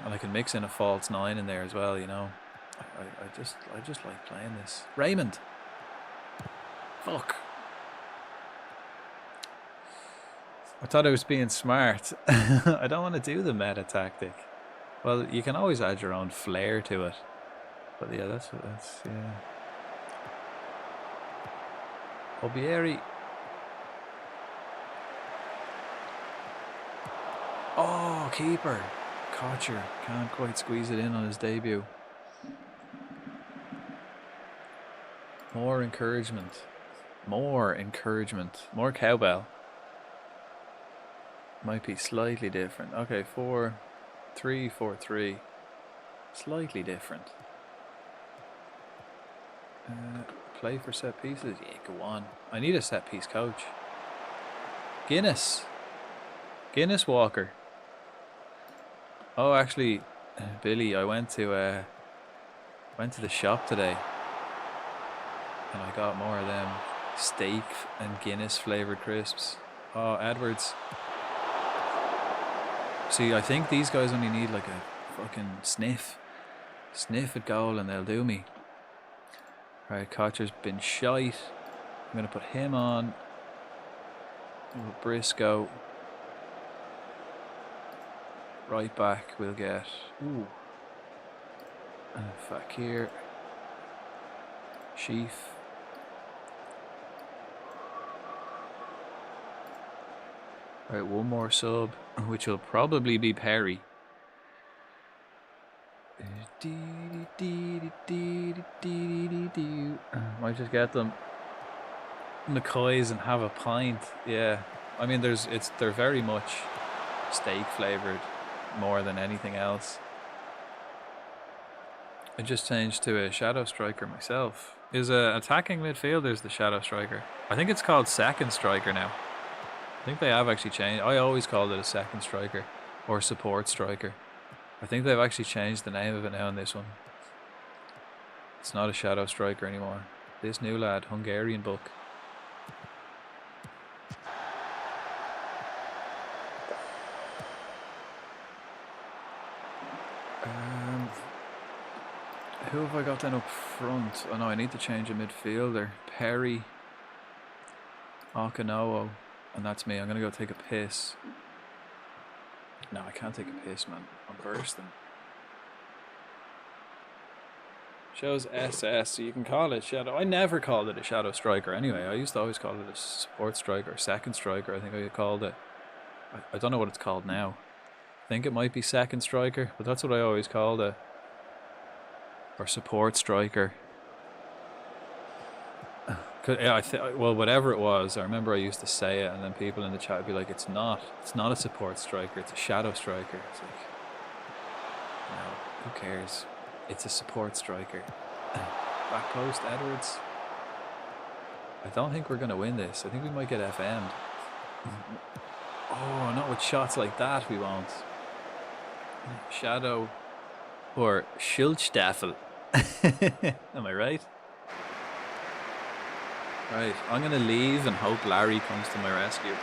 And I can mix in a false 9 in there as well, you know. I just like playing this. Raymond. Fuck. I thought I was being smart. I don't want to do the meta tactic. Well, you can always add your own flair to it. But yeah, that's yeah. Obieri. Oh, keeper. Kocher can't quite squeeze it in on his debut. More encouragement. More encouragement. More cowbell. Might be slightly different. Okay, 4-3-4-3. Slightly different. Play for set pieces? Yeah, go on. I need a set piece coach. Guinness Walker. Oh, actually, Billy, I went to the shop today, and I got more of them steak and Guinness flavored crisps. Oh, Edwards. See, I think these guys only need like a fucking sniff at goal, and they'll do me. Right, Kocher's been shite. I'm gonna put him on. Briscoe. Right back, we'll get Fakir, Sheaf, right, one more sub, which will probably be Perry. Might just get them McCoys and have a pint. Yeah, I mean, they're very much steak flavored. More than anything else. I just changed to a shadow striker myself. Is a attacking midfielder the shadow striker? I think it's called second striker now. I think they have actually changed. I always called it a second striker or support striker. I think they've actually changed the name of it now in this one. It's not a shadow striker anymore. This new lad, Hungarian book. Who have I got then up front? Oh no, I need to change a midfielder. Perry, Okanowo, and that's me. I'm gonna go take a piss. No, I can't take a piss, man. I'm bursting. Shows SS, so you can call it shadow. I never called it a shadow striker anyway. I used to always call it a support striker, second striker. I think I called it. I don't know what it's called now. I think it might be second striker, but that's what I always called it. Or support striker. Yeah, well, whatever it was, I remember I used to say it, and then people in the chat would be like, "It's not a support striker. It's a shadow striker." It's like, no, who cares? It's a support striker. Back post, Edwards. I don't think we're gonna win this. I think we might get FM'd. Oh, not with shots like that. We won't. Shadow or Schildstaffel. Am I right? Right, I'm going to leave and hope Larry comes to my rescue.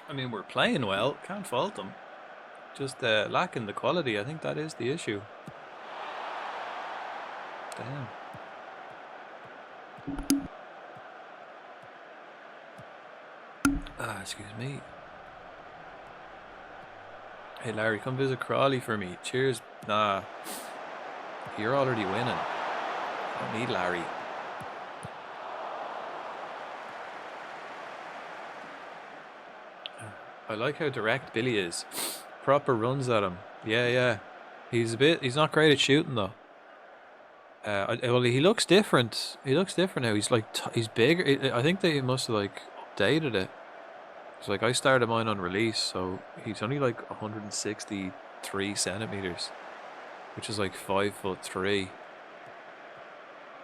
I mean, we're playing well. Can't fault them. Just lacking the quality. I think that is the issue. Damn. Excuse me. Hey Larry, come visit Crawley for me. Cheers. Nah. You're already winning. I don't need Larry. I like how direct Billy is. Proper runs at him. Yeah. He's not great at shooting though. Well, he looks different. He looks different now. He's like, he's bigger. I think they must have like updated it. It's like I started mine on release, so he's only like 163 centimeters, which is like 5'3".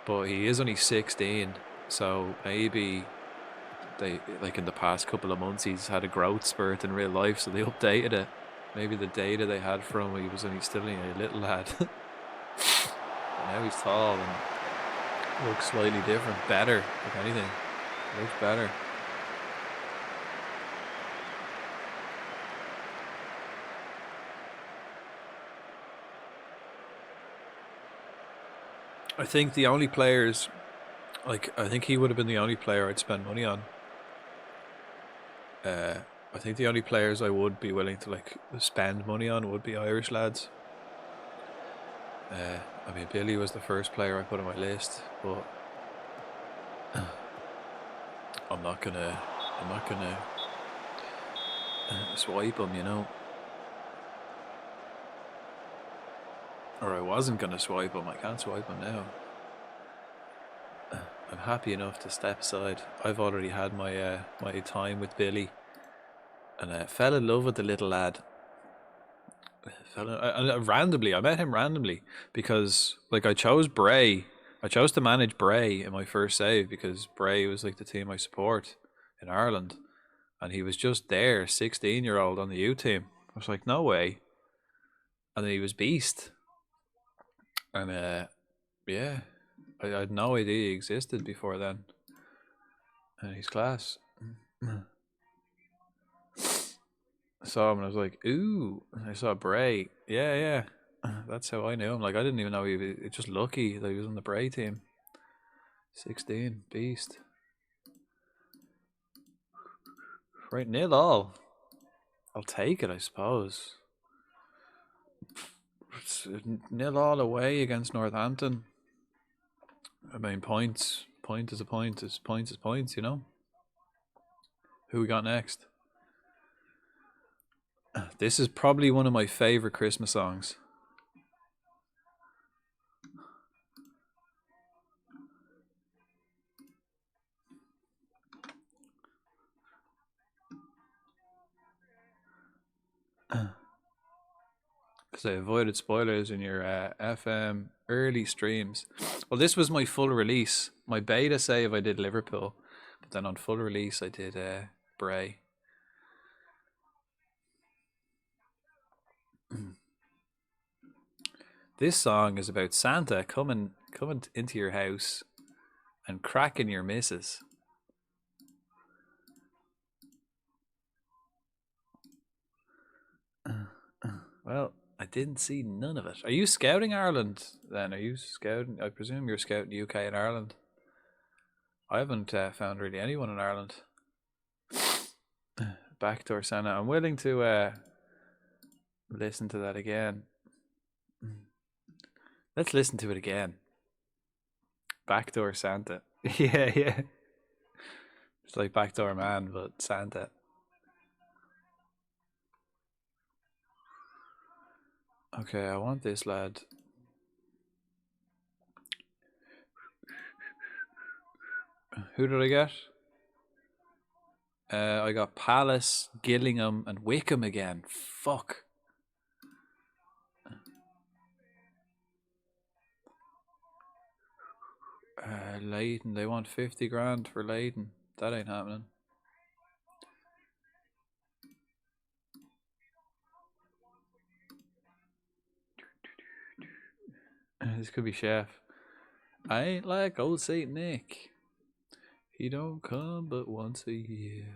But he is only 16, so maybe they, like in the past couple of months, he's had a growth spurt in real life, so they updated it. Maybe the data they had from him, he was only still a little lad. But now he's tall and looks slightly different, better, if anything. Looks better. I think the only players, like, I think he would have been the only player I'd spend money on. I think the only players I would be willing to like spend money on would be Irish lads. I mean, Billy was the first player I put on my list, but I'm not gonna swipe him, you know. Or I wasn't gonna swipe him. I can't swipe him now. I'm happy enough to step aside. I've already had my my time with Billy, and fell in love with the little lad. Randomly, I met him randomly because, like, I chose Bray. I chose to manage Bray in my first save because Bray was like the team I support in Ireland, and he was just there, 16-year-old on the U team. I was like, no way. And then he was beast. And yeah, I had no idea he existed before then. And he's class. I saw him and I was like, ooh. And I saw Bray. Yeah. That's how I knew him. Like, I didn't even know he was just lucky that he was on the Bray team. 16, beast. Right, 0-0. I'll take it, I suppose. It's 0-0 away against Northampton. I mean, points. Point is a point. Points is points, you know? Who we got next? This is probably one of my favourite Christmas songs. Because I avoided spoilers in your FM early streams. Well, this was my full release. My beta save I did Liverpool, but then on full release I did Bray. This song is about Santa coming into your house and cracking your missus. Well, I didn't see none of it. Are you scouting Ireland then? Are you scouting? I presume you're scouting UK and Ireland. I haven't found really anyone in Ireland. Backdoor Santa. I'm willing to listen to that again. Let's listen to it again. Backdoor Santa. Yeah. It's like Backdoor Man, but Santa. Okay, I want this lad. Who did I get? I got Palace, Gillingham, and Wickham again. Fuck. Leighton, they want 50 grand for Leighton. That ain't happening. This could be Chef. I ain't like old Saint Nick. He don't come but once a year.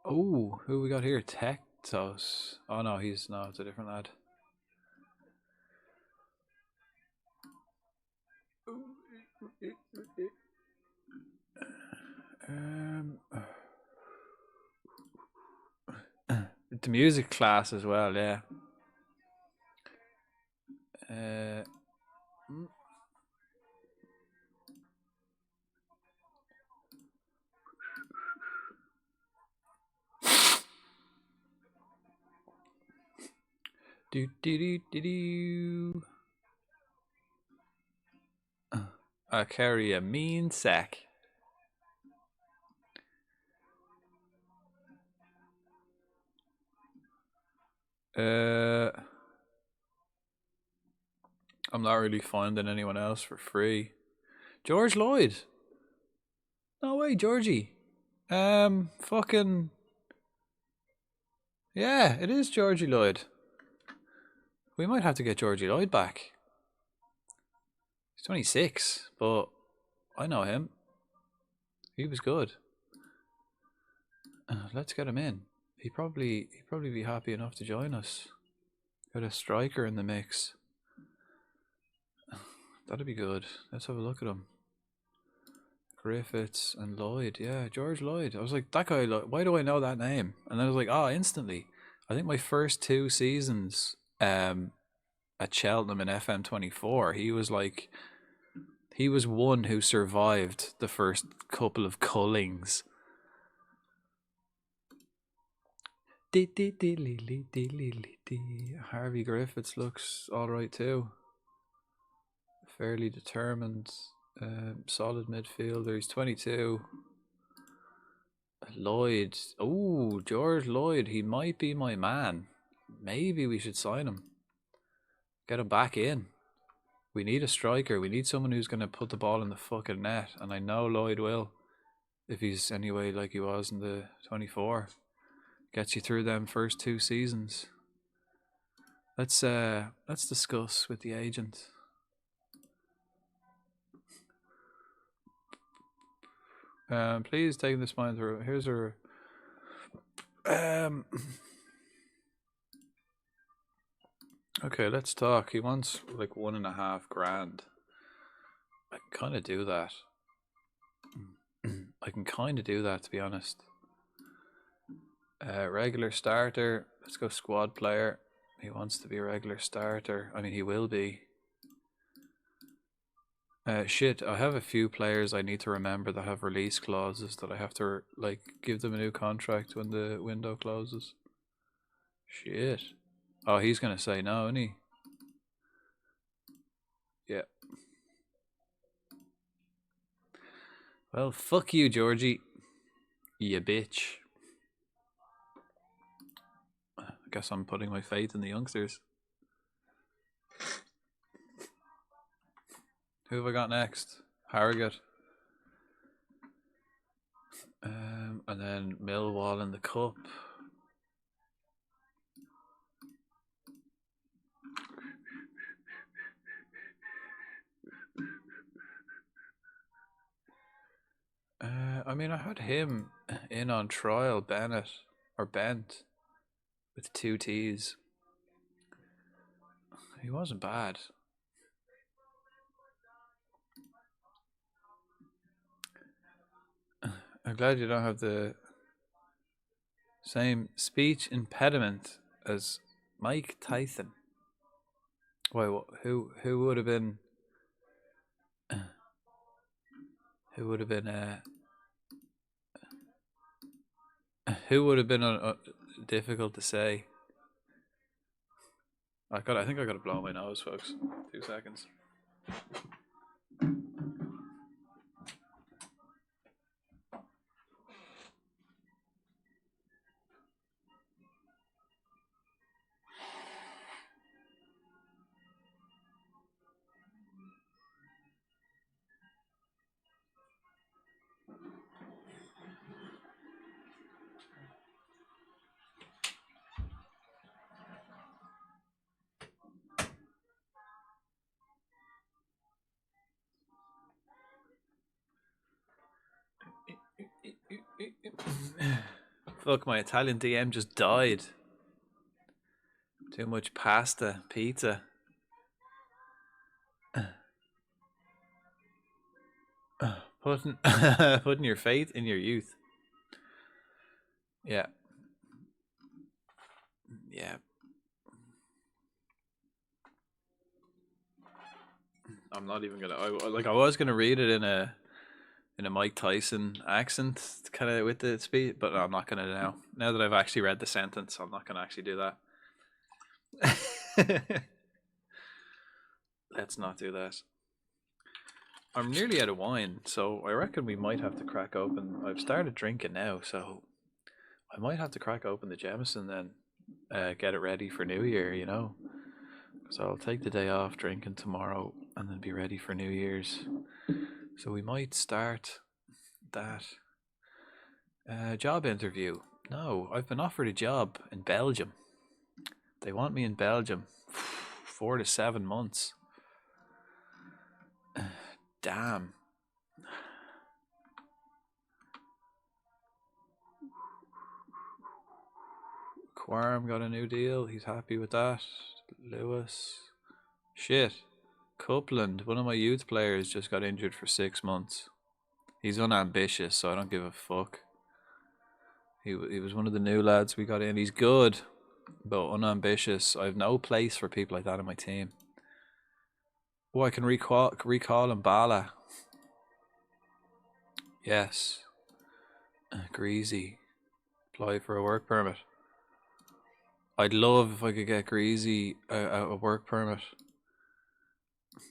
Oh, who we got here? Tectos. Oh no, it's a different lad. The music class as well, yeah. I carry a mean sack. I'm not really finding anyone else for free. George Lloyd. No way, Georgie. Fucking. Yeah, it is Georgie Lloyd. We might have to get Georgie Lloyd back. He's 26, but I know him. He was good. Let's get him in. He'd probably be happy enough to join us. Got a striker in the mix. That'd be good. Let's have a look at him. Griffiths and Lloyd. Yeah, George Lloyd. I was like, that guy, why do I know that name? And then I was like, oh, instantly. I think my first 2 seasons at Cheltenham in FM24, he was one who survived the first couple of cullings. Harvey Griffiths looks alright too. Fairly determined, solid midfielder. He's 22. Lloyd. Oh, George Lloyd. He might be my man. Maybe we should sign him. Get him back in. We need a striker. We need someone who's going to put the ball in the fucking net. And I know Lloyd will. if he's anyway like he was in the 24. Gets you through them first 2 seasons. Let's discuss with the agent. Please take this mind through. Here's her. Okay, let's talk. He wants like $1.5 grand. I can kind of do that. I can kind of do that, to be honest. Regular starter. Let's go squad player. He wants to be a regular starter. I mean, he will be. Shit, I have a few players I need to remember that have release clauses that I have to like give them a new contract when the window closes. Shit. Oh, he's gonna say no, isn't he? Yeah. Well, fuck you, Georgie. You bitch. I guess I'm putting my faith in the youngsters. Who have I got next? Harrogate. And then Millwall in the cup. I mean, I had him in on trial, Bennett, or Bent, with 2 T's. He wasn't bad. I'm glad you don't have the same speech impediment as Mike Tyson. Why? Who would have been? Who would have been? Who would have been difficult to say? I think I got to blow my nose, folks. 2 seconds. Fuck, my Italian DM just died. Too much pasta, pizza. Putting your faith in your youth. Yeah. Yeah. I'm not even gonna. I was gonna read it in a Mike Tyson accent, kind of with the speed, but I'm not gonna now. Now that I've actually read the sentence, I'm not gonna actually do that. Let's not do that. I'm nearly out of wine, so I reckon we might have to crack open. I've started drinking now, so I might have to crack open the Jameson then, get it ready for New Year, you know. So I'll take the day off drinking tomorrow and then be ready for New Year's. So we might start that job interview. No, I've been offered a job in Belgium. They want me in Belgium 4 to 7 months. Damn. Quorum got a new deal. He's happy with that. Lewis. Shit. Copeland, one of my youth players, just got injured for 6 months. He's unambitious, so I don't give a fuck. He was one of the new lads we got in. He's good, but unambitious. I have no place for people like that in my team. Oh, I can recall Mbala. Yes. Greasy. Apply for a work permit. I'd love if I could get Greasy a work permit.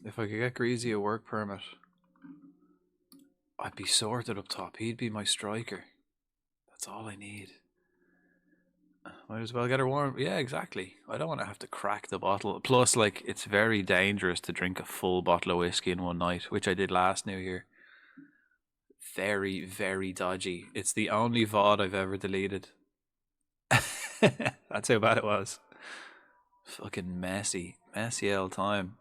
If I could get Greasy a work permit, I'd be sorted up top. He'd be my striker. That's all I need. Might as well get her warm. Yeah, exactly. I don't want to have to crack the bottle. Plus, like, it's very dangerous to drink a full bottle of whiskey in one night, which I did last New Year. very, very dodgy. It's the only VOD I've ever deleted. That's how bad it was. Fucking messy. Messy all time.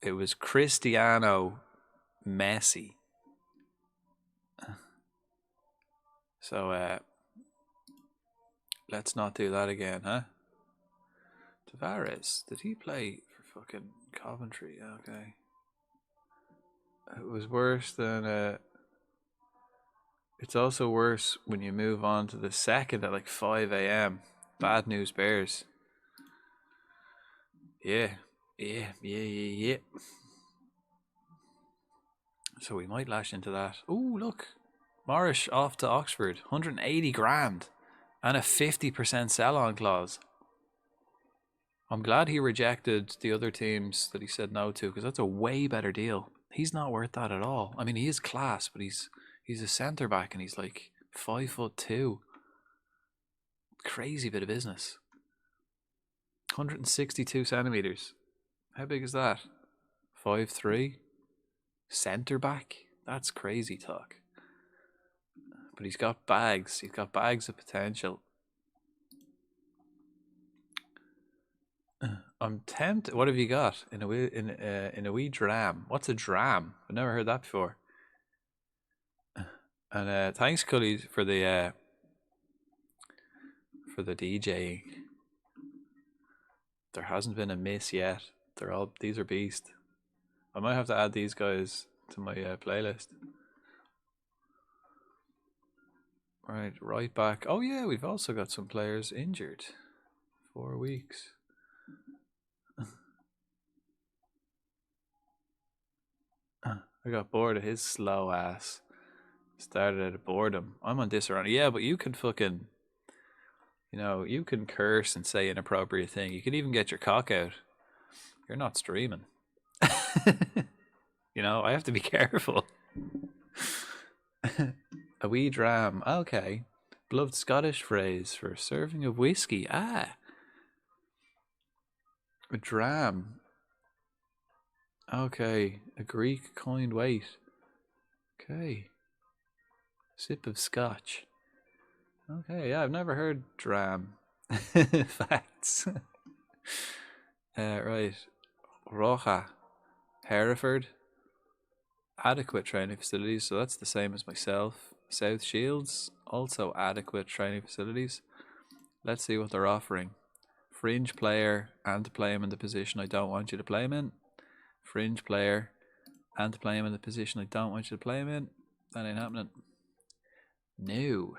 It was Cristiano Messi. So, let's not do that again, huh? Tavares, did he play for fucking Coventry? Okay. It was worse than, it's also worse when you move on to the second at like 5 a.m. Bad news bears. Yeah. So we might lash into that. Oh, look. Morris off to Oxford. 180 grand. And a 50% sell-on clause. I'm glad he rejected the other teams that he said no to, because that's a way better deal. He's not worth that at all. I mean, he is class, but he's a centre-back and he's like 5'2". Crazy bit of business. 162 centimetres. How big is that? 5'3". Centre-back? That's crazy talk. But he's got bags. He's got bags of potential. I'm tempted. What have you got in a wee dram? What's a dram? I've never heard that before. And thanks, Cully, for the DJing. There hasn't been a miss yet. These are beast. I might have to add these guys to my playlist. Right back. Oh yeah, we've also got some players injured. 4 weeks. I got bored of his slow ass. Started out of boredom. I'm on Disarray. Yeah, but you can fucking, you can curse and say inappropriate thing. You can even get your cock out. You're not streaming. I have to be careful. A wee dram. Okay. Beloved Scottish phrase for serving of whiskey. Ah. A dram. Okay. A Greek coined weight. Okay. Sip of scotch. Okay, yeah, I've never heard dram. Facts. Right. Roja. Hereford. Adequate training facilities, so that's the same as myself. South Shields, also adequate training facilities. Let's see what they're offering. Fringe player and to play him in the position I don't want you to play him in. Fringe player and to play him in the position I don't want you to play him in. That ain't happening. No.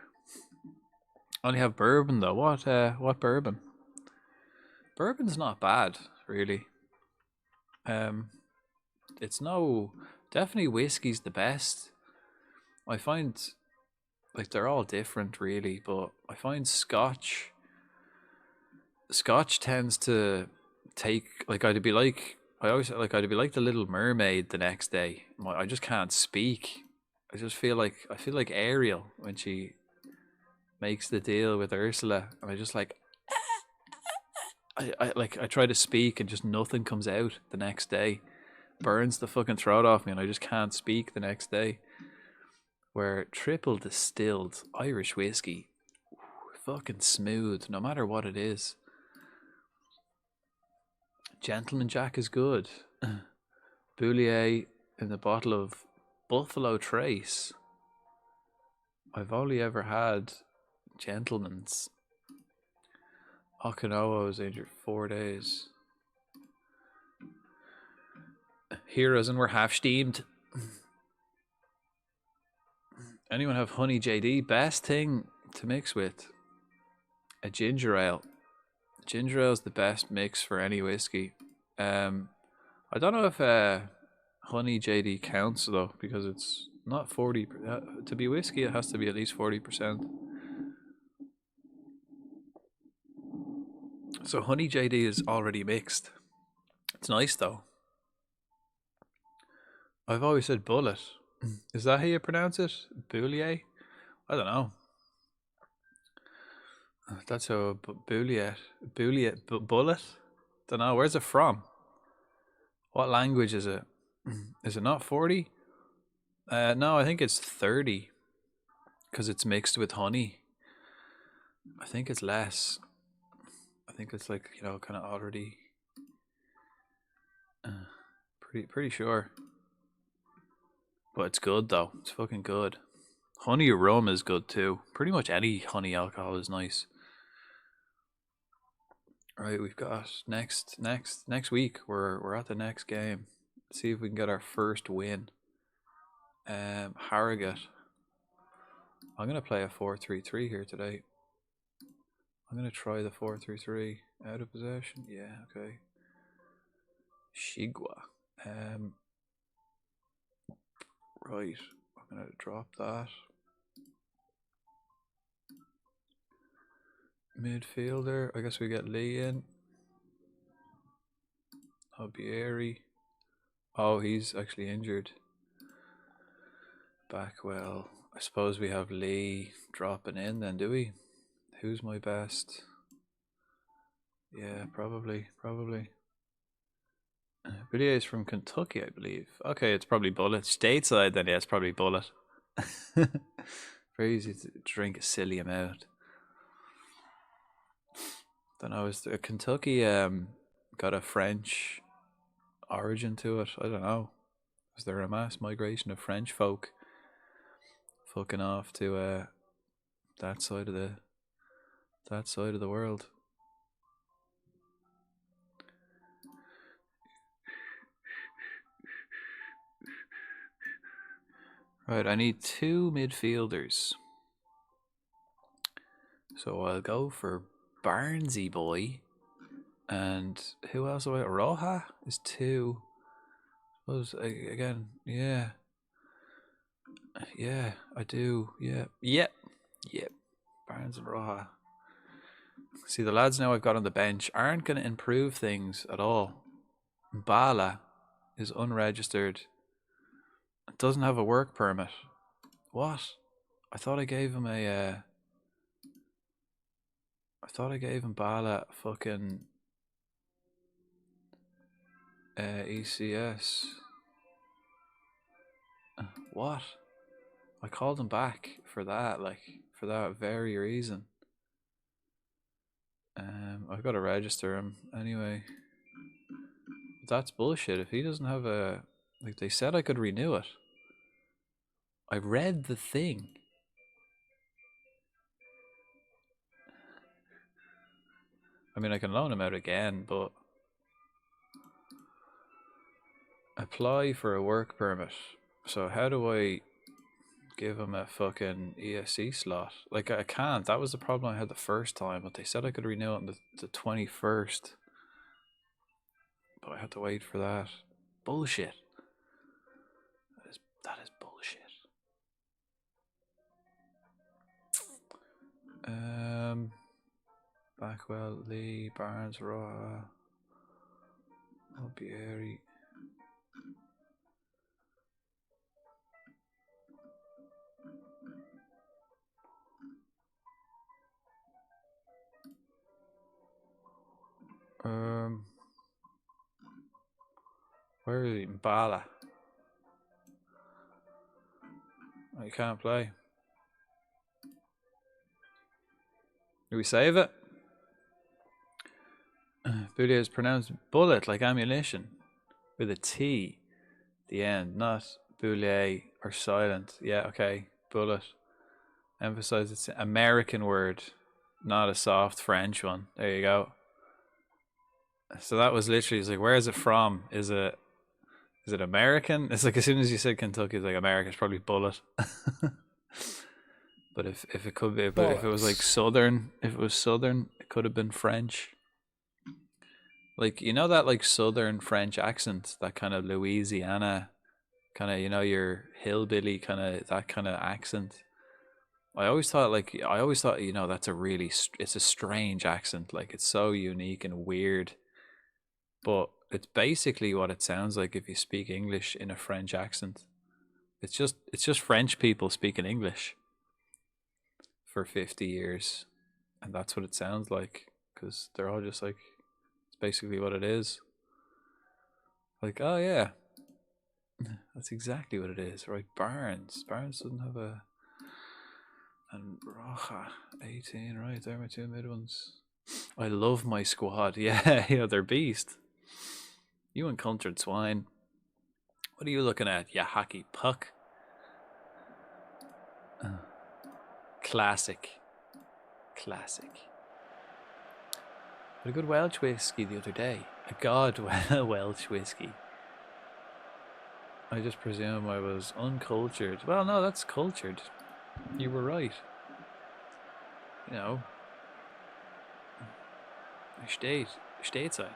Only have bourbon though. What bourbon? Bourbon's not bad, really. It's definitely whiskey's the best. I find like they're all different really, but I find Scotch tends to take I'd be like the Little Mermaid the next day. I just can't speak. I feel like Ariel when she makes the deal with Ursula, and I just like I try to speak and just nothing comes out the next day. Burns the fucking throat off me and I just can't speak the next day. Where triple distilled Irish whiskey, fucking smooth no matter what it is. Gentleman Jack is good. Boulier in the bottle of Buffalo Trace. I've only ever had Gentleman's. Okinawa was injured 4 days. Heroes and we're half steamed. Anyone have Honey JD? Best thing to mix with? A ginger ale. Ginger ale is the best mix for any whiskey. I don't know if Honey JD counts though, because it's not 40. To be whiskey, it has to be at least 40%. So Honey JD is already mixed. It's nice though. I've always said bullet. Is that how you pronounce it? Boulier? I don't know. That's a bullet. Don't know. Where's it from? What language is it? Is it not 40? No, I think it's 30 because it's mixed with honey. I think it's less. I think it's like, you know, kind of already. Pretty sure. But it's good though. It's fucking good. Honey rum is good too. Pretty much any honey alcohol is nice. Right, we've got next week. We're at the next game. Let's see if we can get our first win. Harrogate. I'm gonna play a 4-3-3 here today. I'm gonna try the 4-3-3 out of possession. Yeah, okay. Shigwa. Right, I'm gonna drop that. Midfielder, I guess we get Lee in. Albieri. Oh, he's actually injured. Backwell. I suppose we have Lee dropping in then, do we? Who's my best? Yeah, probably. Billy is from Kentucky, I believe. Okay, it's probably Bullet. Stateside, then yeah, it's probably Bullet. Very easy to drink a silly amount. Don't know, is the Kentucky got a French origin to it? I don't know. Was there a mass migration of French folk fucking off to that side of the world? Right, I need 2 midfielders. So I'll go for Barnesy boy. And who else do I? Roja is 2. Suppose again, yeah. Yeah, I do. Yeah. Yep. Barnes and Roja. See, the lads now I've got on the bench aren't going to improve things at all. Bala is unregistered. Doesn't have a work permit. What? I thought I gave him Bala fucking ECS. What? I called him back for that, for that very reason. I've got to register him anyway. That's bullshit. If he doesn't have a, they said I could renew it. I read the thing. I mean, I can loan him out again, but apply for a work permit. So how do I give him a fucking ESC slot? Like, I can't. That was the problem I had the first time, but they said I could renew it on the 21st. But I had to wait for that. Bullshit. That is bullshit. Backwell, Lee, Barnes, Raw, Albieri. Where is he? Bala. Oh, you can't play. Do we save it? Boulier is pronounced bullet, like ammunition, with a T at the end, not boulier or silent. Yeah, okay, bullet. Emphasize it's an American word, not a soft French one. There you go. So that was literally, it's like, where is it from? Is it American? It's like, as soon as you said Kentucky, it's like America. It's probably bullet. But if it could be, but if it was like southern, it could have been French. Like, you know that like southern French accent, that kind of Louisiana, kind of, you know, your hillbilly kind of, that kind of accent. I always thought, you know, that's it's a strange accent. Like, it's so unique and weird. But it's basically what it sounds like if you speak English in a French accent. It's just French people speaking English for 50 years. And that's what it sounds like. Because they're all just like, it's basically what it is. Like, oh yeah, That's exactly what it is. Right, Barnes. Barnes doesn't have a... And Roja, 18. Right, they're my two mid ones. I love my squad. Yeah, yeah, they're beast. You uncultured swine. What are you looking at, you hockey puck? Classic. Classic. Had a good Welsh whiskey the other day. A god Welsh whiskey. I just presume I was uncultured. Well, no, that's cultured. You were right. You know. Stateside.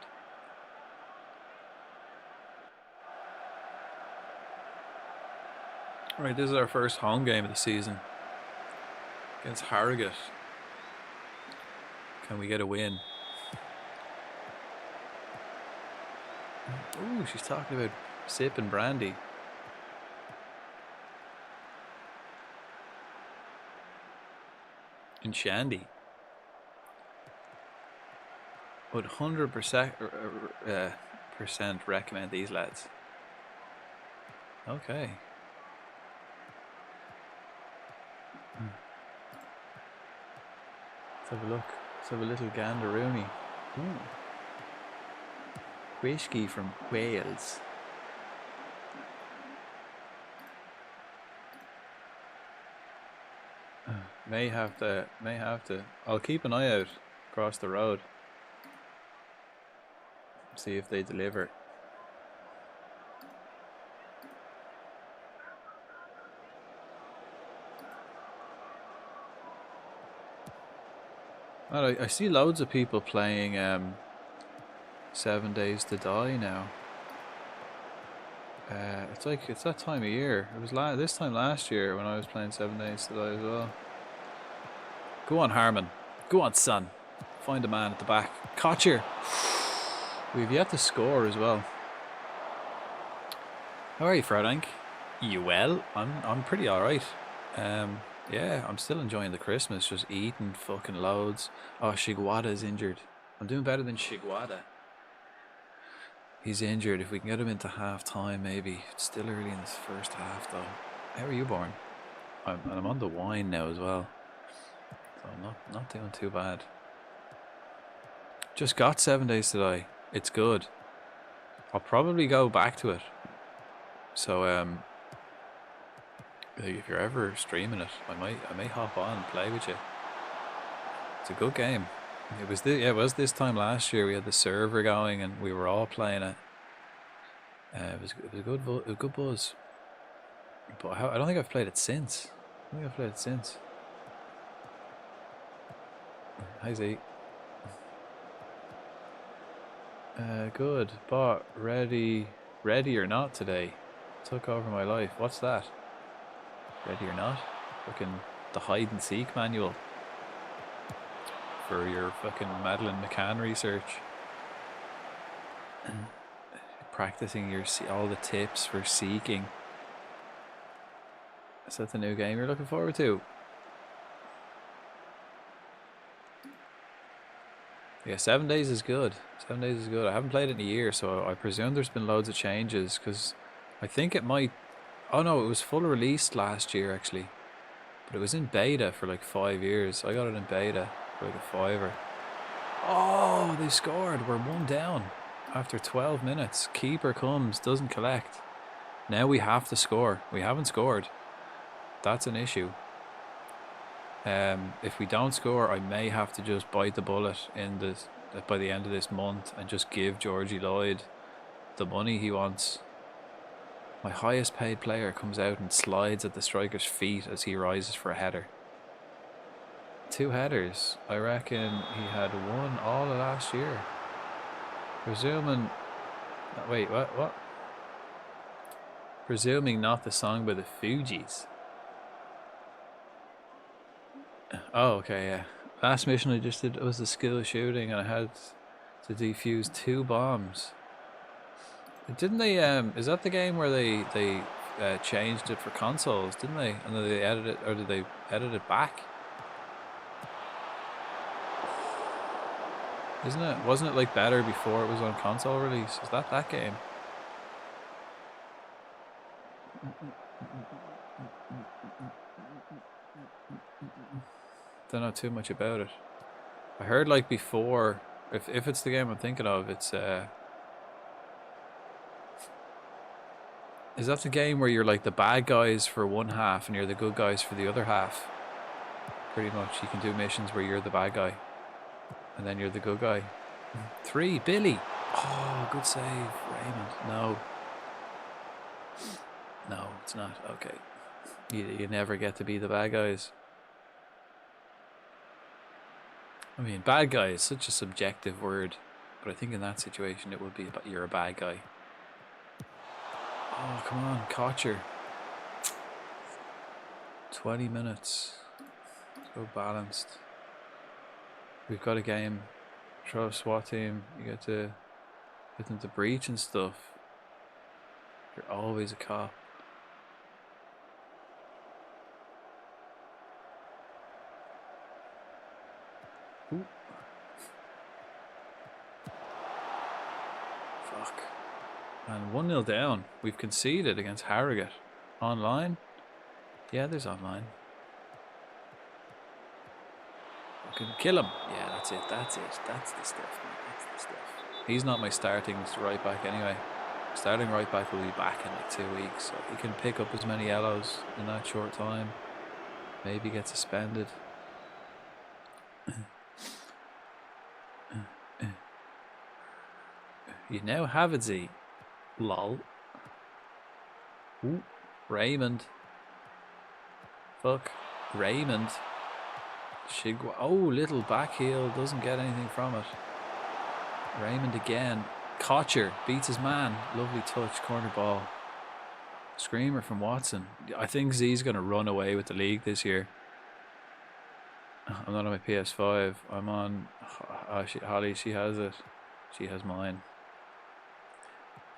Right, this is our first home game of the season. Against Harrogate. Can we get a win? Ooh, she's talking about sipping brandy. And Shandy. Would 100% recommend these lads. Okay. Let's have a look. Let's have a little gandaroony. Ooh. Whiskey from Wales. May have to. I'll keep an eye out across the road. See if they deliver. Well, I see loads of people playing 7 Days to Die now. It's like it's that time of year. It was this time last year when I was playing 7 Days to Die as well. Go on, Harmon. Go on, son. Find a man at the back. Kocher. We've yet to score as well. How are you, Frank? You well? I'm pretty alright. Yeah, I'm still enjoying the Christmas, just eating fucking loads. Oh, Shiguada's injured. I'm doing better than Shiguada. He's injured. If we can get him into half time, maybe. It's still early in this first half, though. How are you, Born? I'm on the wine now as well. So I'm not doing too bad. Just got 7 Days to Die. It's good. I'll probably go back to it. So, if you're ever streaming it, I may hop on and play with you. It's a good game. It was this time last year. We had the server going and we were all playing it. It was a good buzz. But I don't think I've played it since. Hi Z. Good. Bought ready or not today. Took over my life. What's that? Ready or not? Fucking the hide and seek manual for your fucking Madeleine McCann research. Practicing all the tips for seeking. Is that the new game you're looking forward to? Yeah, 7 Days is good. 7 Days is good. I haven't played it in a year, so I presume there's been loads of changes, because I think it might... Oh no, it was full released last year actually. But it was in beta for like 5 years. I got it in beta for like a $5. Oh, they scored. We're 1 down after 12 minutes. Keeper comes, doesn't collect. Now we have to score. We haven't scored. That's an issue. If we don't score, I may have to just bite the bullet by the end of this month and just give Georgie Lloyd the money he wants. My highest paid player comes out and slides at the striker's feet as he rises for a header. 2 headers. I reckon he had 1 all of last year. Presuming... Wait, what? Presuming not the song by the Fugees. Oh, okay, yeah. Last mission I just did was the skill shooting, and I had to defuse 2 bombs. Didn't they? Is that the game where they changed it for consoles? Didn't they? And then they edited it, or did they edit it back? Isn't it? Wasn't it like better before it was on console release? Is that game? Don't know too much about it. I heard like before, if it's the game I'm thinking of, it's is that the game where you're like the bad guys for one half and you're the good guys for the other half? Pretty much, you can do missions where you're the bad guy and then you're the good guy. 3, Billy. Oh, good save, Raymond. No. No, it's not. Okay. You never get to be the bad guys. I mean, bad guy is such a subjective word, but I think in that situation it would be about you're a bad guy. Oh, come on, Kocher. 20 minutes. So balanced. We've got a game. Throw a SWAT team. You get to get them to breach and stuff. You're always a cop. Ooh. Fuck. And 1-0 down. We've conceded against Harrogate. Online? Yeah, there's online. Fucking kill him. Yeah, that's it. That's it. That's the stuff, man. That's the stuff. He's not my starting right back anyway. Starting right back will be back in like 2 weeks. So he can pick up as many yellows in that short time. Maybe get suspended. You now have it, Z. Lol. Ooh, Raymond. Fuck. Raymond. Shigwa. Oh, little back heel. Doesn't get anything from it. Raymond again. Kocher beats his man. Lovely touch. Corner ball. Screamer from Watson. I think Z's going to run away with the league this year. I'm not on my PS5. I'm on... Holly, she has it. She has mine.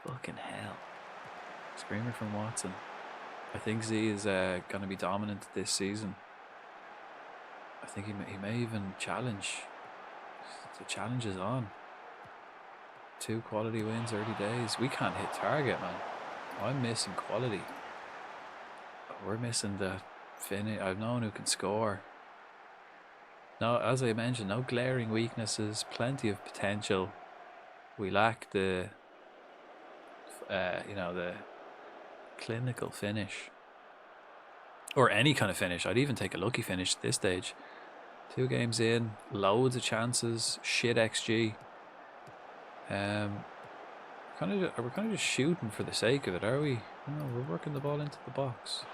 Fucking hell. Screamer from Watson. I think Z is going to be dominant this season. I think he may even challenge. The challenge is on. 2 quality wins early days. We can't hit target, man. I'm missing quality. We're missing the finish. I've no one who can score. No, as I mentioned, no glaring weaknesses. Plenty of potential. We lack the, the clinical finish. Or any kind of finish. I'd even take a lucky finish at this stage. 2 games in, loads of chances, shit XG. We're kind of just shooting for the sake of it, are we? No, we're working the ball into the box.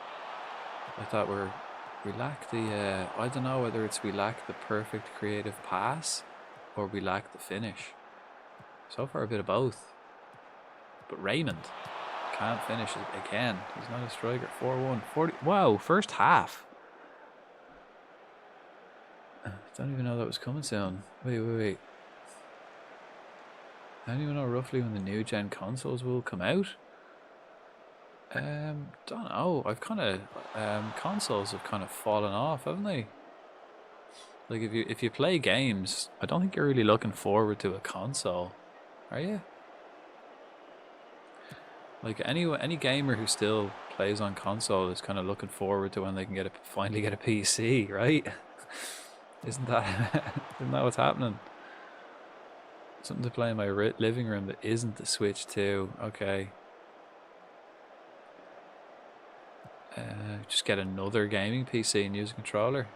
I thought we lack the. I don't know whether it's we lack the perfect creative pass, or we lack the finish. So far, a bit of both. But Raymond can't finish it again. He's not a striker. 4-1. 40. Wow, first half. Don't even know that was coming soon. Wait. Anyone know roughly when the new gen consoles will come out? Don't know. I've kind of consoles have kind of fallen off, haven't they? Like if you play games, I don't think you're really looking forward to a console, are you? Like any gamer who still plays on console is kind of looking forward to when they can finally get a PC, right? Isn't that what's happening? Something to play in my living room that isn't the Switch 2. Okay. Just get another gaming PC and use a controller.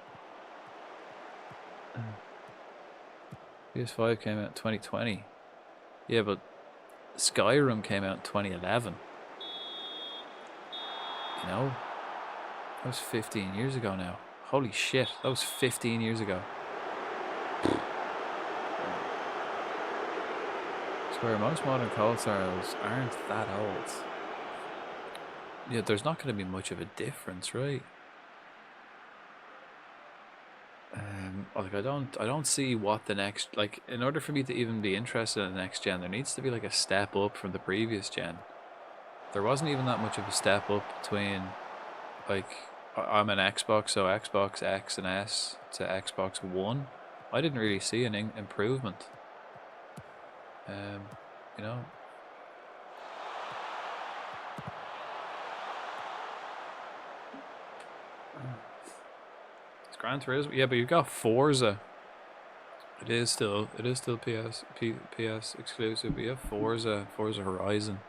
PS5 came out in 2020. Yeah, but Skyrim came out in 2011. You know? That was 15 years ago now. Holy shit, that was 15 years ago. I swear, most modern consoles aren't that old. Yeah, there's not going to be much of a difference, right? Like I don't see what the next, like, in order for me to even be interested in the next gen, there needs to be like a step up from the previous gen. There wasn't even that much of a step up between, like, I'm an Xbox, so Xbox X and S to Xbox One. I didn't really see an improvement. You know. It's Gran Turismo. Yeah, but you've got Forza. It is still PS exclusive. But you have Forza Horizon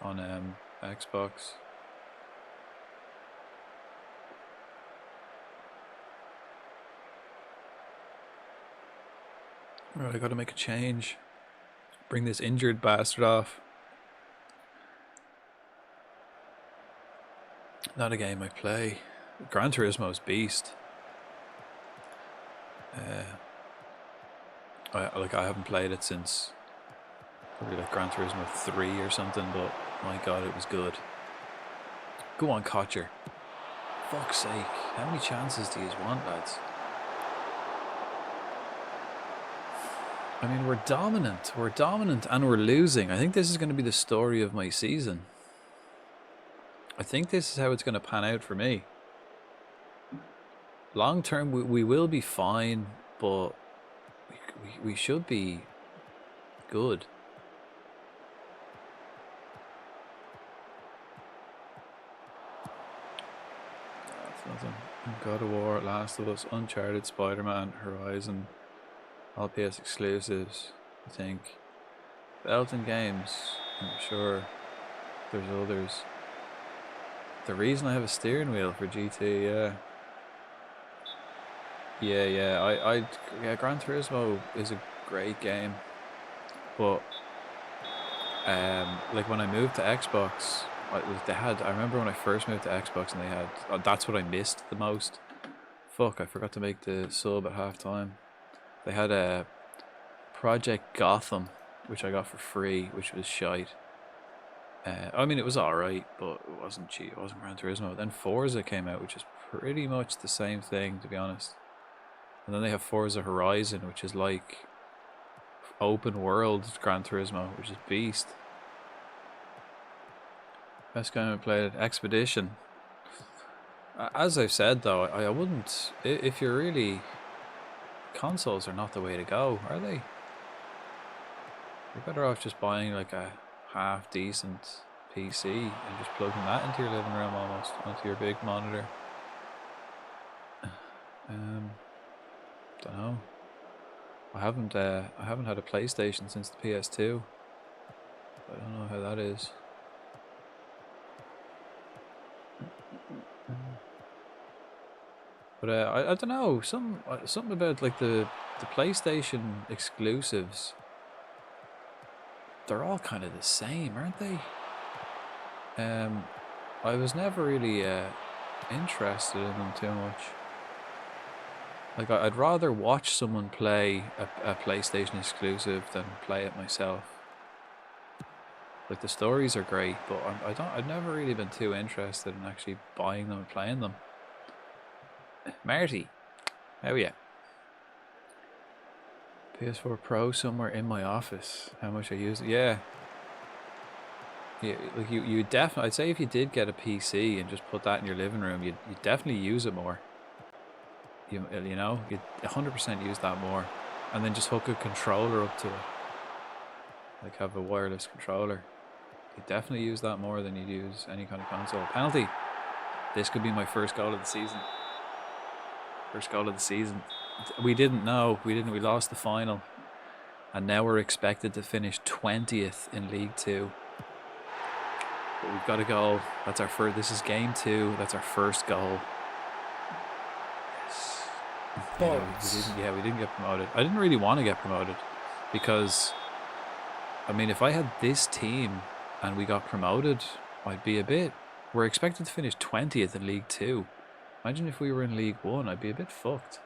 on Xbox. Right, I got to make a change. Bring this injured bastard off. Not a game I play. Gran Turismo's beast. I haven't played it since probably like Gran Turismo 3 or something, but my god, it was good. Go on, Kotcher. Fuck's sake. How many chances do you want, lads? I mean, we're dominant. We're dominant and we're losing. I think this is going to be the story of my season. I think this is how it's going to pan out for me. Long term, we will be fine, but we should be good. That's nothing. God of War, Last of Us, Uncharted, Spider-Man, Horizon, all PS exclusives, I think. Elton Games, I'm sure there's others. The reason I have a steering wheel for GT, yeah. Yeah, Gran Turismo is a great game, but like when I moved to Xbox, I remember when I first moved to Xbox and they had, that's what I missed the most. Fuck, I forgot to make the sub at halftime. They had a Project Gotham, which I got for free, which was shite. I mean, it was alright, but it wasn't cheap. It wasn't Gran Turismo. Then Forza came out, which is pretty much the same thing, to be honest. And then they have Forza Horizon, which is like open world Gran Turismo, which is beast. Best game I played, Expedition. As I've said though, I wouldn't, if you're really, consoles are not the way to go, are they? You're better off just buying like a half decent PC and just plugging that into your living room almost, onto your big monitor. Don't know. I haven't had a PlayStation since the PS2. I don't know how that is. But I don't know, something about like the PlayStation exclusives. They're all kind of the same, aren't they? I was never really interested in them too much. Like I'd rather watch someone play a PlayStation exclusive than play it myself. Like the stories are great, but I've never really been too interested in actually buying them and playing them. Marty, how are you? PS4 Pro somewhere in my office. How much I use it? Yeah. Yeah, like you definitely. I'd say if you did get a PC and just put that in your living room, you'd definitely use it more. You know, you'd 100% use that more, and then just hook a controller up to it. Like have a wireless controller. You'd definitely use that more than you'd use any kind of console. Penalty. This could be my first goal of the season. First goal of the season. We didn't know. We lost the final. And now we're expected to finish 20th in League 2. But we've got a goal. That's our first. This is game 2. That's our first goal. Yes. We didn't get promoted. I didn't really want to get promoted. Because, I mean, if I had this team and we got promoted, I'd be a bit... We're expected to finish 20th in League 2. Imagine if we were in League 1, I'd be a bit fucked.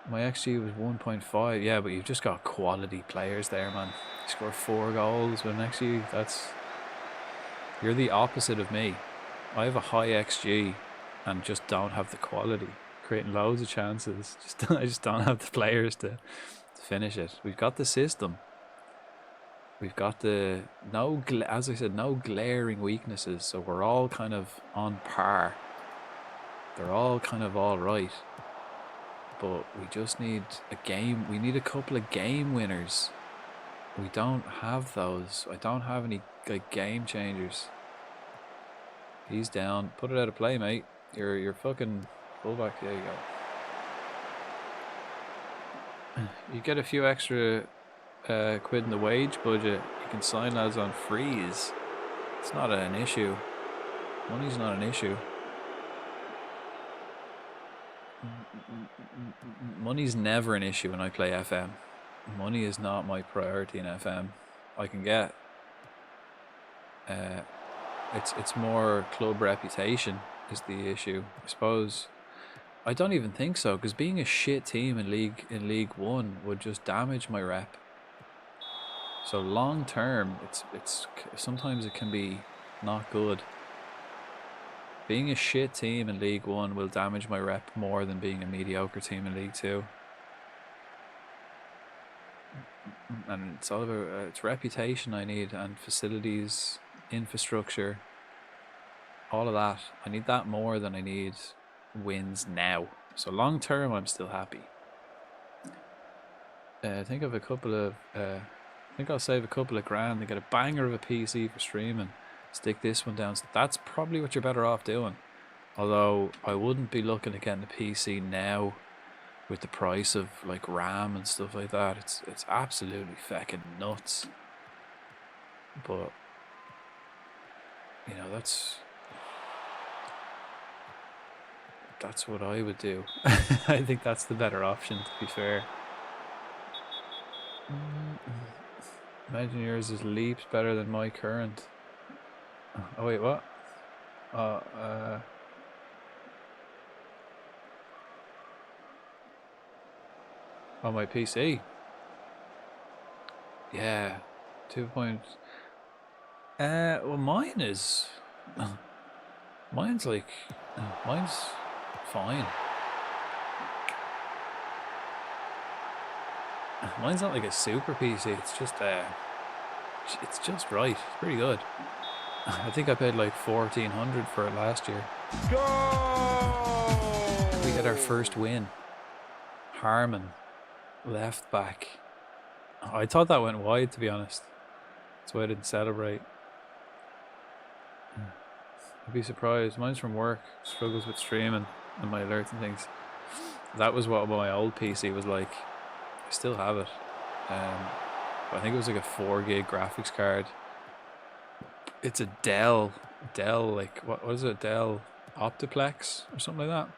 My XG was 1.5. Yeah, but you've just got quality players there, man. You score 4 goals with an XG. You're the opposite of me. I have a high XG and just don't have the quality. Creating loads of chances. I just don't have the players to finish it. We've got the system. We've got as I said, no glaring weaknesses. So we're all kind of on par. They're all kind of all right. But we just need a game. We need a couple of game winners. We don't have those. I don't have any like game changers. He's down. Put it out of play, mate. Your fucking fullback. There you go. You get a few extra quid in the wage budget. You can sign lads on freeze. It's not an issue. Money's not an issue. Money's never an issue when I play FM. Money is not my priority in FM. I can get. It's more club reputation is the issue, I suppose. I don't even think so, because being a shit team in League One would just damage my rep. So long term, it's sometimes it can be not good. Being a shit team in League One will damage my rep more than being a mediocre team in League Two. And it's all about it's reputation I need, and facilities, infrastructure, all of that. I need that more than I need wins now. So long term, I'm still happy. I think of a couple of. I think I'll save a couple of grand to get a banger of a PC for streaming. Stick this one down. So that's probably what you're better off doing. Although I wouldn't be looking at getting a PC now with the price of like RAM and stuff like that. It's absolutely fucking nuts. But you know, that's what I would do. I think that's the better option, to be fair. Imagine yours is leaps better than my current. Oh wait, what? On my PC. Yeah, 2 points. Well, mine is. Mine's like, mine's fine. Mine's not like a super PC. It's just right. It's pretty good. I think I paid like 1,400 for it last year. Go! We got our first win. Harmon, left back. I thought that went wide, to be honest. That's why I didn't celebrate. I'd be surprised. Mine's from work. Struggles with streaming and my alerts and things. That was what my old PC was like. I still have it. I think it was like a 4 gig graphics card. It's a Dell, like what is it? Dell Optiplex or something like that.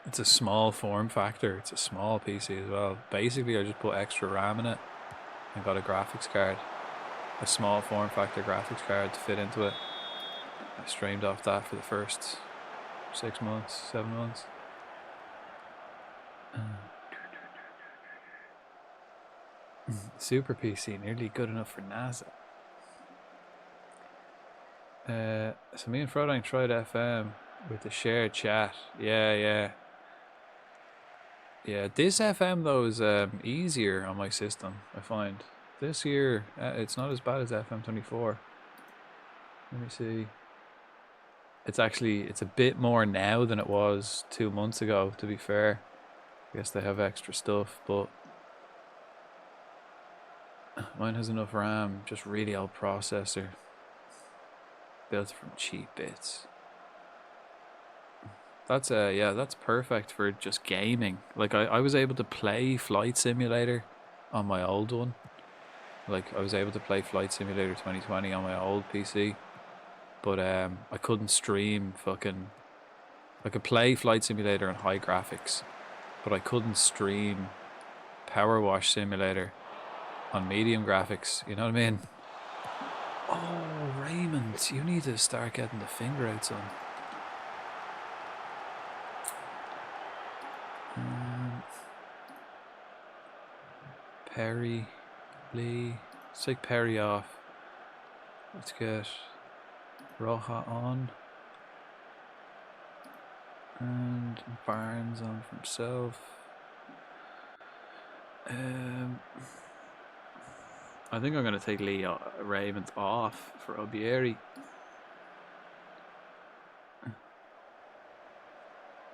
It's a small form factor. It's a small PC as well. Basically, I just put extra RAM in it and got a graphics card, a small form factor graphics card to fit into it. I streamed off that for the first 6 months, 7 months. Super PC, nearly good enough for NASA. So me and Frodine tried FM with the shared chat. Yeah. This FM though is easier on my system, I find. This year, it's not as bad as FM24. Let me see. It's a bit more now than it was 2 months ago, to be fair. I guess they have extra stuff, but mine has enough RAM, just really old processor. Built from cheap bits. That's that's perfect for just gaming. Like I was able to play Flight Simulator on my old one. Like I was able to play Flight Simulator 2020 on my old PC. But I couldn't stream fucking. I could play Flight Simulator on high graphics, but I couldn't stream Power Wash Simulator on medium graphics. You know what I mean? Oh, Raymond, you need to start getting the finger out, son. Perry, Lee. Let's take Perry off. Let's get Roja on. And Barnes on for himself. I think I'm going to take Lee Raymond off for Obieri.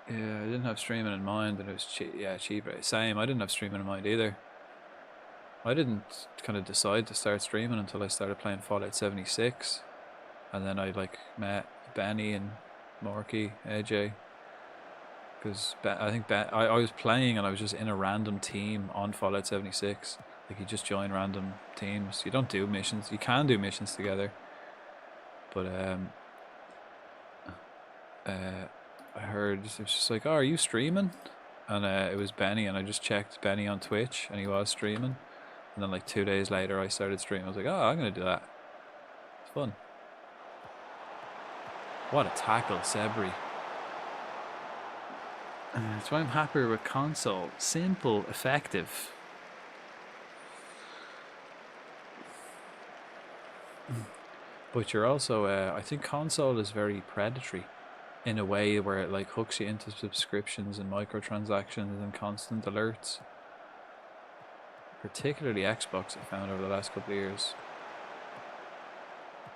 Yeah, I didn't have streaming in mind, and it was cheaper. Same, I didn't have streaming in mind either. I didn't kind of decide to start streaming until I started playing Fallout 76. And then I like met Benny and Morky, AJ. Because I think I was playing and I was just in a random team on Fallout 76. Like, you just join random teams. You don't do missions. You can do missions together. But I heard it was just like, oh, are you streaming? And it was Benny, and I just checked Benny on Twitch, and he was streaming. And then like 2 days later, I started streaming. I was like, oh, I'm gonna do that. It's fun. What a tackle, Sebri. That's why I'm happier with console. Simple, effective. But you're also, I think console is very predatory in a way where it like hooks you into subscriptions and microtransactions and constant alerts. Particularly Xbox, I found over the last couple of years.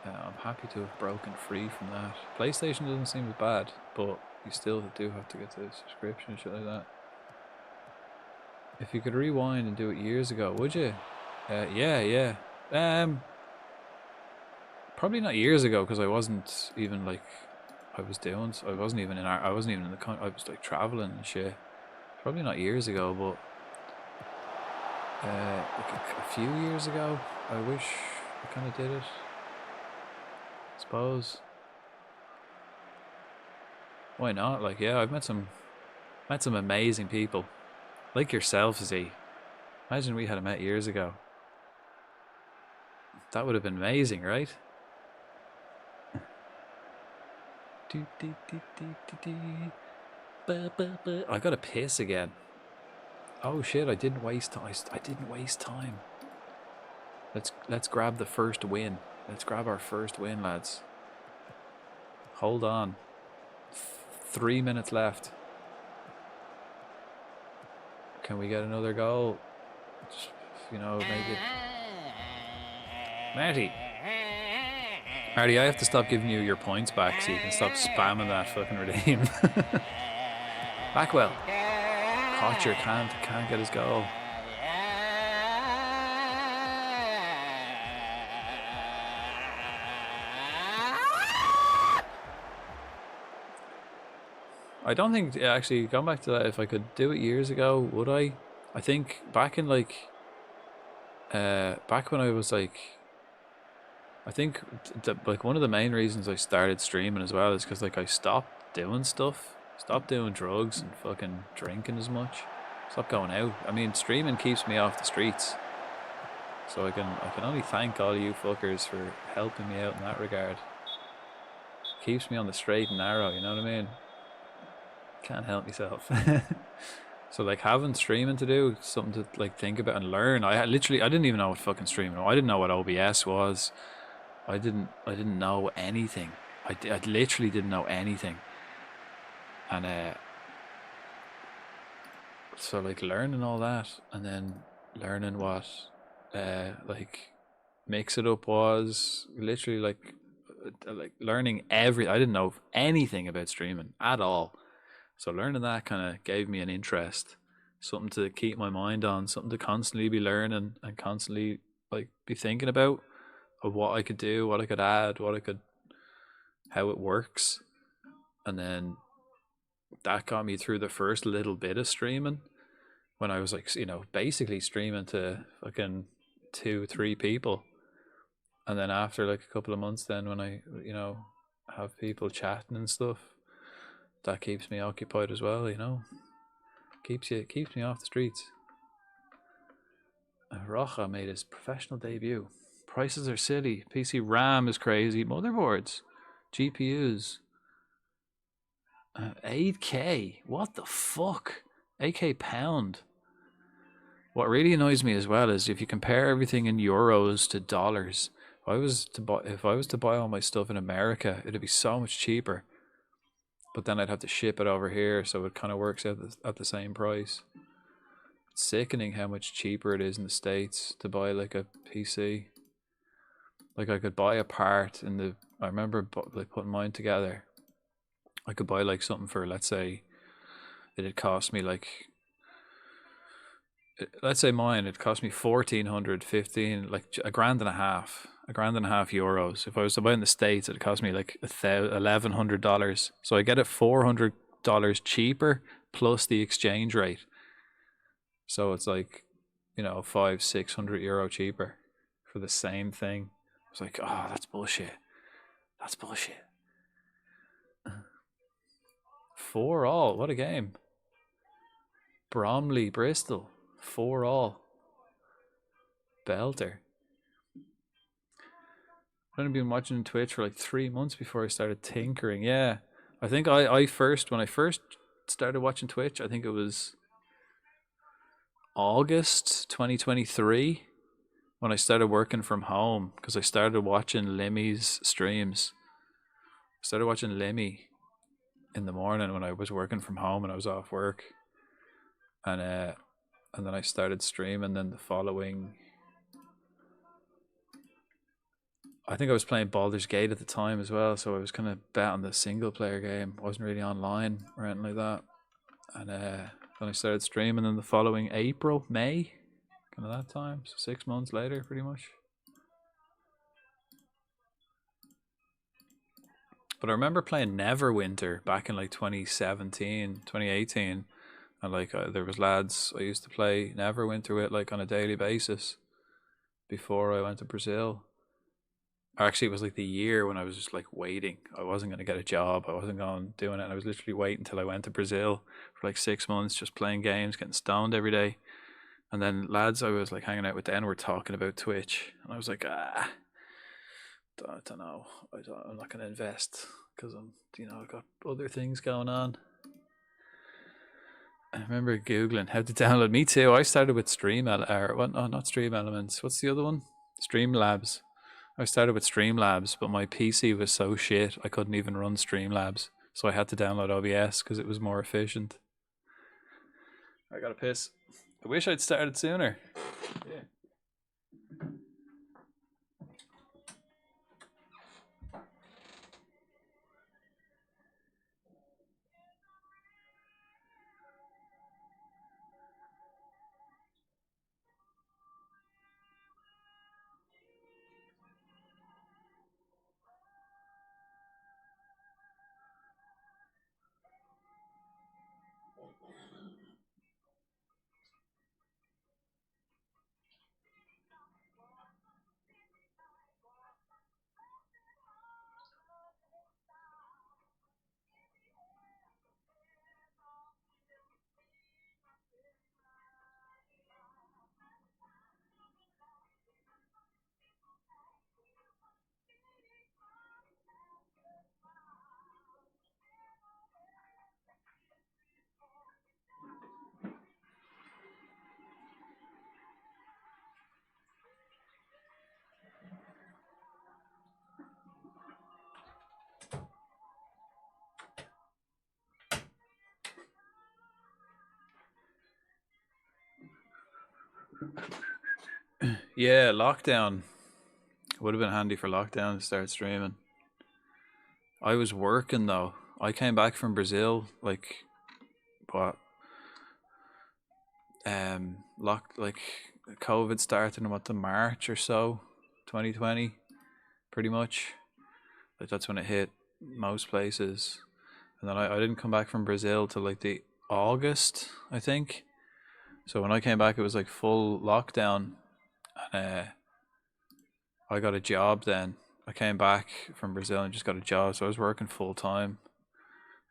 I'm happy to have broken free from that. PlayStation doesn't seem as bad, but you still do have to get the subscription and shit like that. If you could rewind and do it years ago, would you? Yeah. Probably not years ago, because I wasn't even like I wasn't even in the country. I was like traveling and shit. Probably not years ago, but like a few years ago, I wish I kind of did it. I suppose. Why not? Like, yeah, I've met some amazing people, like yourself, Z. Imagine we had met years ago. That would have been amazing, right? I gotta piss again. Oh shit! I didn't waste time. I didn't waste time. Let's grab the first win. Let's grab our first win, lads. Hold on. 3 minutes left. Can we get another goal? Just, you know, make it. Marty, I have to stop giving you your points back so you can stop spamming that fucking redeem. Backwell. Potcher can't get his goal. I don't think, actually, going back to that, if I could do it years ago, would I? I think back in like, back when I was like, I think like one of the main reasons I started streaming as well is because like I stopped doing stuff, stopped doing drugs and fucking drinking as much, stopped going out. I mean, streaming keeps me off the streets, so I can only thank all you fuckers for helping me out in that regard. Keeps me on the straight and narrow, you know what I mean? Can't help myself. So like having streaming to do, something to like think about and learn. I didn't even know what fucking streaming was. I didn't know what OBS was. I didn't know anything. I literally didn't know anything. And so like learning all that, and then learning what like Mix It Up was, literally like learning I didn't know anything about streaming at all. So learning that kind of gave me an interest, something to keep my mind on, something to constantly be learning and constantly like be thinking about of what I could do, what I could add, how it works. And then that got me through the first little bit of streaming when I was like, you know, basically streaming to fucking 2-3 people. And then after like a couple of months, then when I, you know, have people chatting and stuff, that keeps me occupied as well, you know. Keeps me off the streets. Rocha made his professional debut. Prices are silly. PC RAM is crazy. Motherboards, GPUs. 8K. What the fuck? 8K pound. What really annoys me as well is if you compare everything in euros to dollars. If I was to buy all my stuff in America, it'd be so much cheaper. But then I'd have to ship it over here, so it kind of works out at the same price. It's sickening how much cheaper it is in the States to buy like a PC. Like I could buy a part I remember like putting mine together. I could buy like something for, let's say, it'd cost me like, let's say mine, it cost me 1,400, 15, like $1,500. €1,500. If I was to buy it in the States, it'd cost me like $1,100. So I get it $400 cheaper plus the exchange rate. So it's like, you know, 500-600 euro cheaper for the same thing. I was like, oh, that's bullshit. That's bullshit. 4-4. What a game. Bromley, Bristol. 4-4. Belter. I've only been watching Twitch for like 3 months before I started tinkering. Yeah. I think when I first started watching Twitch, I think it was August 2023 when I started working from home, because I started watching Limmy's streams. I started watching Limmy in the morning when I was working from home and I was off work. And then I started streaming. Then the following, I think I was playing Baldur's Gate at the time as well, so I was kind of bet on the single player game. I wasn't really online or anything like that. And then I started streaming in the following April, May, kind of that time. So 6 months later, pretty much. But I remember playing Neverwinter back in like 2017, 2018. And like there was lads I used to play Neverwinter with like on a daily basis before I went to Brazil. Actually, it was like the year when I was just like waiting. I wasn't going to get a job. I wasn't going doing it. I was literally waiting until I went to Brazil for like 6 months, just playing games, getting stoned every day. And then lads I was like hanging out with then were talking about Twitch. And I was like, I don't know. I'm not going to invest because I've got other things going on. I remember Googling how to download. Me too. I started with not Stream Elements. What's the other one? Streamlabs. I started with Streamlabs, but my PC was so shit I couldn't even run Streamlabs. So I had to download OBS because it was more efficient. I got a piss. I wish I'd started sooner. Yeah. Yeah, lockdown. Would have been handy for lockdown to start streaming. I was working though. I came back from Brazil like what? COVID started in the March or so, 2020, pretty much. Like that's when it hit most places. And then I didn't come back from Brazil till like the August, I think. So when I came back, it was like full lockdown. And I got a job then. I came back from Brazil and just got a job. So I was working full time.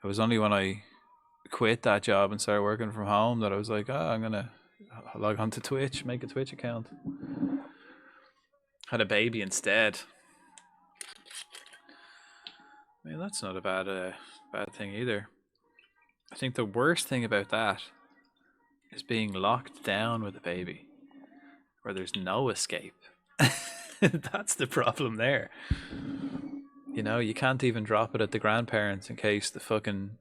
It was only when I quit that job and started working from home that I was like, I'm going to log on to Twitch, make a Twitch account. Had a baby instead. I mean, that's not a bad thing either. I think the worst thing about that is being locked down with a baby where there's no escape. That's the problem there. You know, you can't even drop it at the grandparents in case the fucking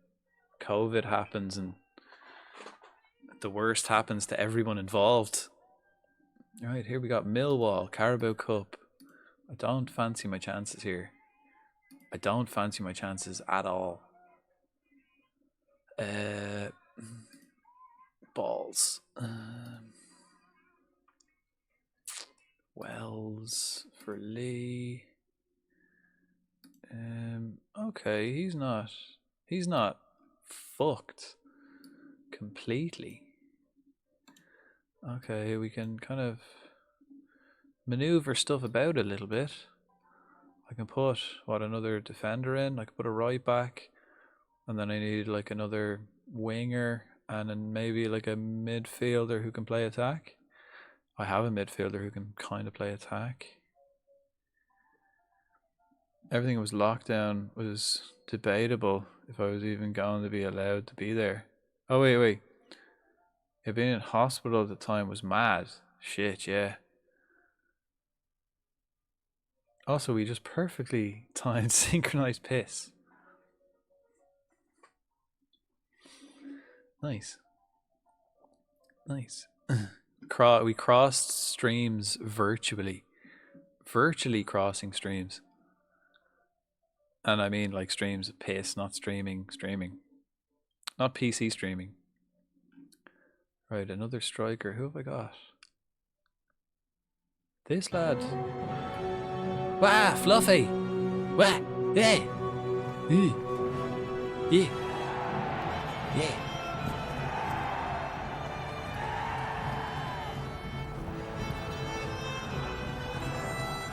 COVID happens and the worst happens to everyone involved. Right, here we got Millwall, Carabao Cup. I don't fancy my chances here. I don't fancy my chances at all. Balls. Wells for Lee. Okay, he's not fucked completely. Okay, we can kind of maneuver stuff about a little bit. I can put another defender in. I can put a right back, and then I need like another winger, and then maybe like a midfielder who can play attack. I have a midfielder who can kind of play attack. Everything was locked down was debatable if I was even going to be allowed to be there. Oh wait. Yeah, being in hospital at the time was mad. Shit, yeah. Also, we just perfectly timed synchronized piss. Nice. We crossed streams virtually. Virtually crossing streams. And I mean like streams of piss, not streaming. Not PC streaming. Right, another striker. Who have I got? This lad. Wah, Fluffy! Wah, yeah! Yeah.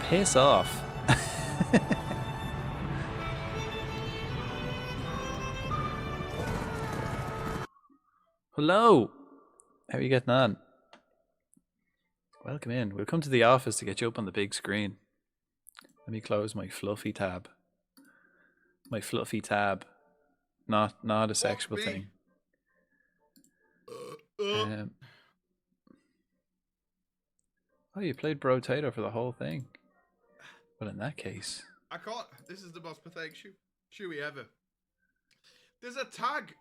Piss off. Hello! How are you getting on? Welcome in. We'll come to the office to get you up on the big screen. Let me close my fluffy tab. My fluffy tab. Not a sexual thing. Oh, you played Brotato for the whole thing. Well, in that case... I can't. This is the most pathetic shoey ever. There's a tag.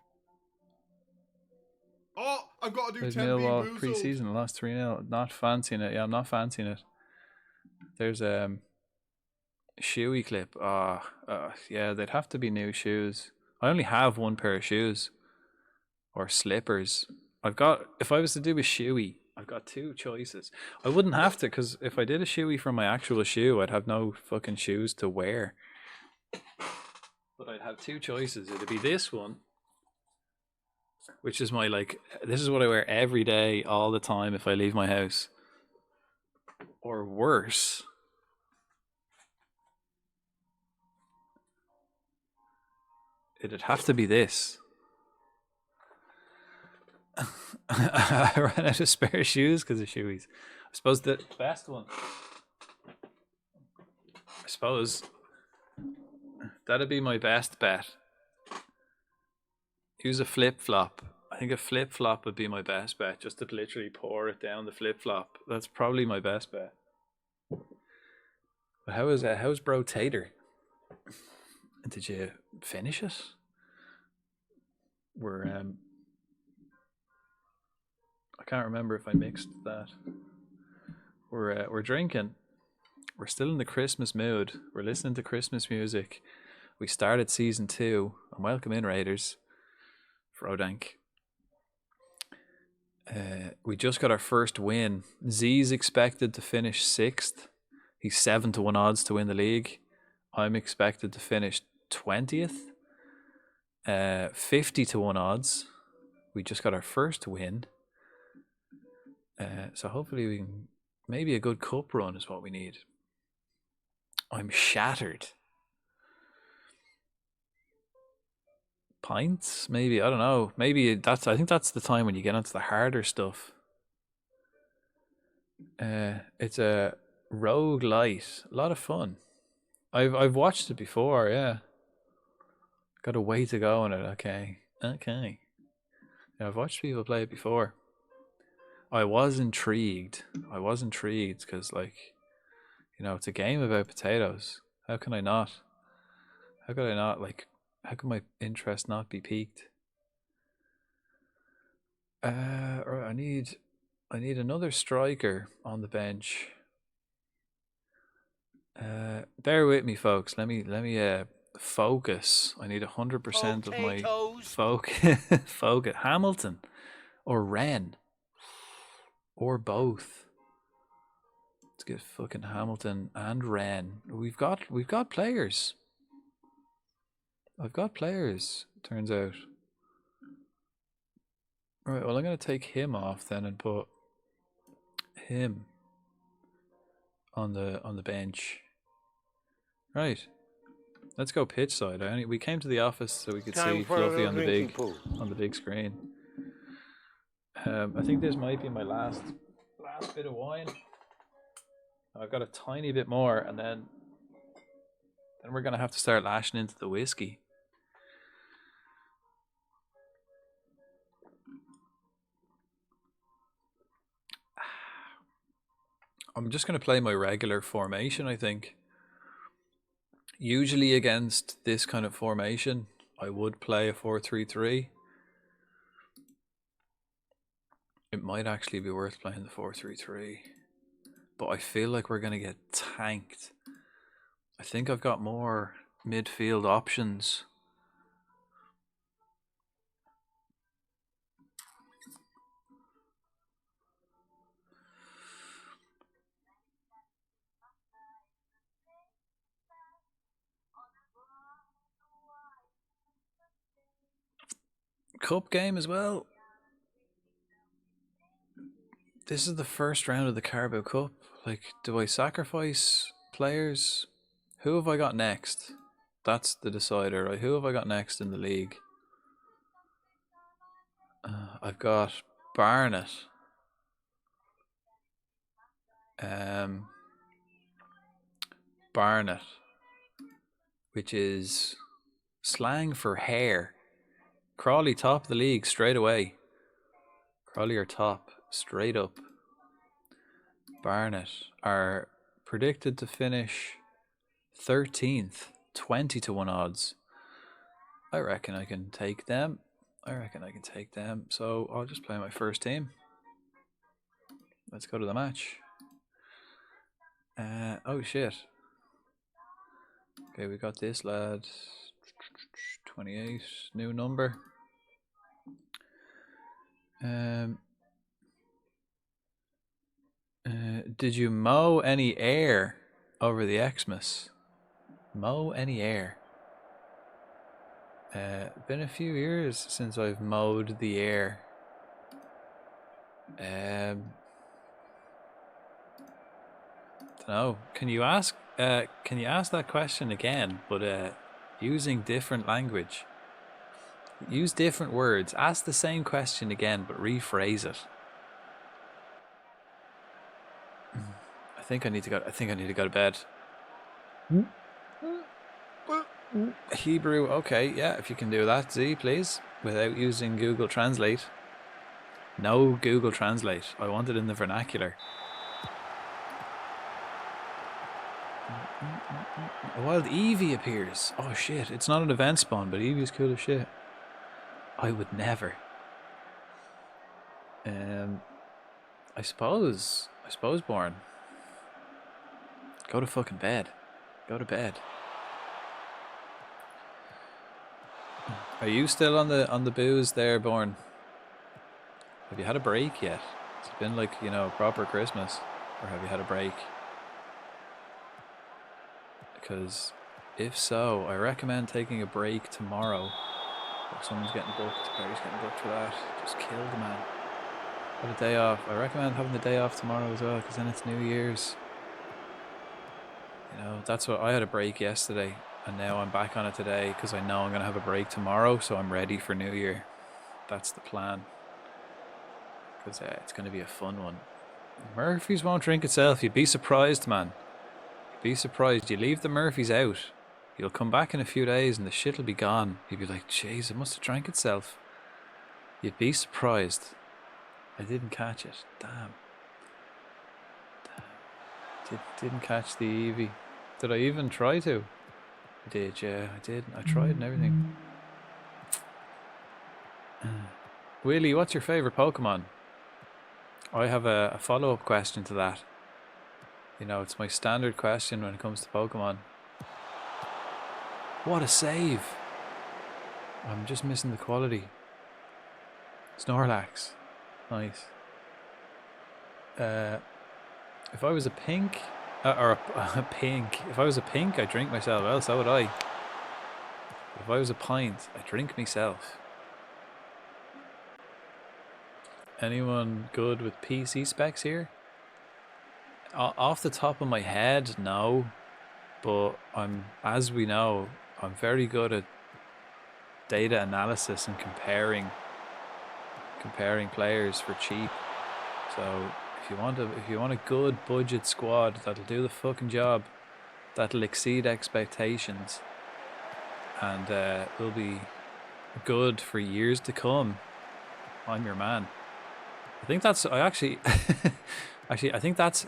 Oh, I've got to do 10 Millwall pre-season, lost 3-0. Not fancying it. Yeah, I'm not fancying it. There's a shoey clip. Yeah, they'd have to be new shoes. I only have one pair of shoes. Or slippers. If I was to do a shoey, I've got two choices. I wouldn't have to, because if I did a shoey from my actual shoe, I'd have no fucking shoes to wear. But I'd have two choices. It'd be this one, which is my, this is what I wear every day, all the time if I leave my house. Or worse, it'd have to be this. I ran out of spare shoes because of shoeies. I suppose the best one. I suppose that'd be my best bet. Use a flip-flop. I think a flip-flop would be my best bet, just to literally pour it down the flip-flop. That's probably my best bet. But how's Brotator? Did you finish it? I can't remember if I mixed that. We're drinking. We're still in the Christmas mood. We're listening to Christmas music. We started season 2. And welcome in, Raiders. Frodank. We just got our first win. Z's expected to finish 6th. He's 7-1 odds to win the league. I'm expected to finish 20th. 50-1 odds. We just got our first win. So hopefully we can... Maybe a good cup run is what we need. I'm shattered. Pints? Maybe, I don't know. Maybe I think that's the time when you get into the harder stuff. It's a roguelite. A lot of fun. I've watched it before, yeah. Got a way to go on it, okay. Yeah, I've watched people play it before. I was intrigued because, it's a game about potatoes. How can I not? How can my interest not be piqued? I need another striker on the bench. Bear with me, folks. Let me focus. I need 100% of my focus. Hamilton or Wren or both. get fucking Hamilton and Wren. We've got players. I've got players, turns out. Right, well I'm gonna take him off then and put him on the bench. Right. Let's go pitch side. We came to the office so we could see Fluffy on the big screen. I think this might be my last bit of wine. I've got a tiny bit more, and then we're gonna have to start lashing into the whiskey. I'm just gonna play my regular formation, I think. Usually against this kind of formation, I would play a 4-3-3. It might actually be worth playing the 4-3-3. But I feel like we're going to get tanked. I think I've got more midfield options. Cup game as well. This is the first round of the Carabao Cup. Like, do I sacrifice players? Who have I got next? That's the decider, right? Who have I got next in the league? I've got Barnet. Barnet, which is slang for hair. Crawley top of the league straight away. Crawley are top straight up. Barnet are predicted to finish 13th, 20-1 odds. I reckon I can take them. So I'll just play my first team. Let's go to the match. Oh shit. Okay, we got this lad. 28, new number. Did you mow any air over the Xmas? Mow any air? Been a few years since I've mowed the air. Dunno. Can you ask that question again, but using different language? Use different words. Ask the same question again, but rephrase it. I think I need to go to bed. Hebrew, okay, yeah, if you can do that, Z, please, without using Google Translate. No Google Translate. I want it in the vernacular. A wild Eevee appears. Oh shit, it's not an event spawn, but Eevee's cool as shit. I would never. I suppose, Born. Go to fucking bed. Go to bed. Are you still on the booze there, Born? Have you had a break yet? It's been like, you know, proper Christmas. Or have you had a break? Because if so, I recommend taking a break tomorrow. If someone's getting booked, Barry's getting booked for that. Just kill the man. Have a day off. I recommend having the day off tomorrow as well, because then it's New Year's. You know, that's what I had a break yesterday, and now I'm back on it today because I know I'm going to have a break tomorrow, so I'm ready for New Year. That's the plan. Because it's going to be a fun one. Murphy's won't drink itself. You'd be surprised, man. You'd be surprised. You leave the Murphy's out. You'll come back in a few days and the shit will be gone. You'd be like, jeez, it must have drank itself. You'd be surprised. I didn't catch it. Damn. Didn't catch the Eevee. Did I even try to? I did, yeah, I did. I tried and everything. Willie, what's your favourite Pokemon? I have a follow-up question to that. You know, it's my standard question when it comes to Pokemon. What a save! I'm just missing the quality. Snorlax. Nice. If I was a pink, or a pink. If I was a pink, I'd drink myself. Well, so would I. If I was a pint, I'd drink myself. Anyone good with PC specs here? Off the top of my head, no. But as we know, I'm very good at data analysis and comparing players for cheap. So if you want a good budget squad that'll do the fucking job, that'll exceed expectations, and will be good for years to come, I'm your man. I think that's I think that's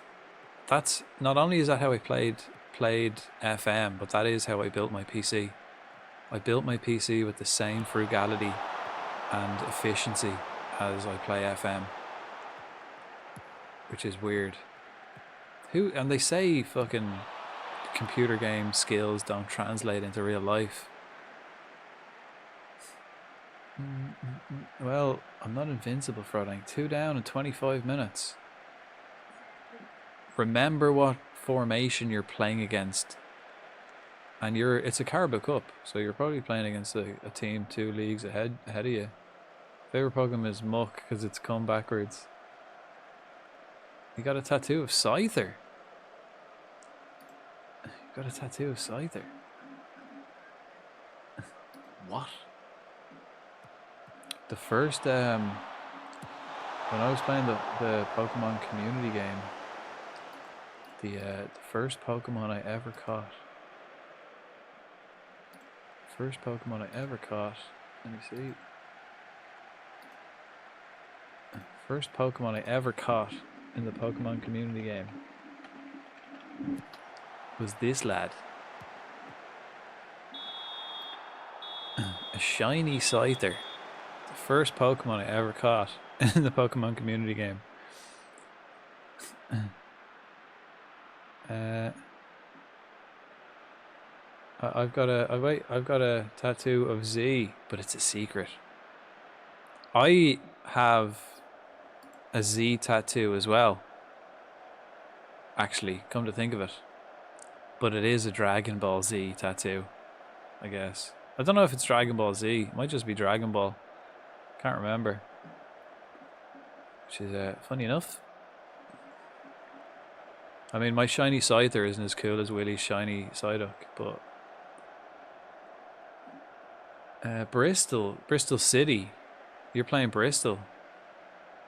not only is that how I played FM, but that is how I built my PC. I built my PC with the same frugality and efficiency as I play FM, which is weird. And they say fucking computer game skills don't translate into real life. Well, I'm not invincible, Frodding. 2 down in 25 minutes. Remember what formation you're playing against. And it's a Carabao Cup, so you're probably playing against a team 2 leagues ahead of you. Favorite Pokemon is Muck because it's come backwards. You got a tattoo of Scyther. You got a tattoo of Scyther. What? The first when I was playing the Pokemon community game, the first Pokemon I ever caught. First Pokemon I ever caught. Let me see. First Pokemon I ever caught in the Pokemon community game was this lad. A shiny Scyther. The first Pokemon I ever caught in the Pokemon community game. I've got a tattoo of Z, but it's a secret. I have a Z tattoo as well. Actually, come to think of it. But it is a Dragon Ball Z tattoo, I guess. I don't know if it's Dragon Ball Z. It might just be Dragon Ball. Can't remember. Which is funny enough. I mean, my shiny Scyther isn't as cool as Willie's shiny Psyduck, but Bristol City. You're playing Bristol.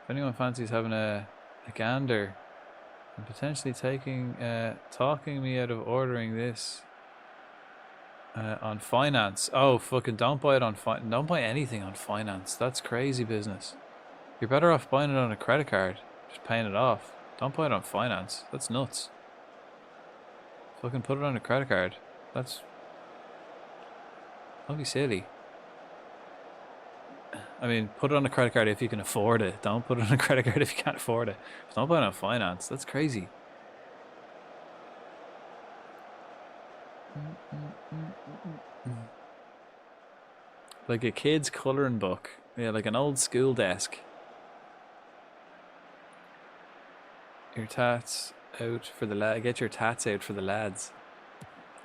If anyone fancies having a gander and potentially talking me out of ordering this on finance. Oh, fucking don't buy it on don't buy anything on finance. That's crazy business. You're better off buying it on a credit card, just paying it off. Don't buy it on finance. That's nuts. Fucking put it on a credit card. Don't be silly. I mean, put it on a credit card if you can afford it. Don't put it on a credit card if you can't afford it. But don't buy it on finance. That's crazy. Like a kid's colouring book. Yeah, like an old school desk. Your tats out for the lad. Get your tats out for the lads.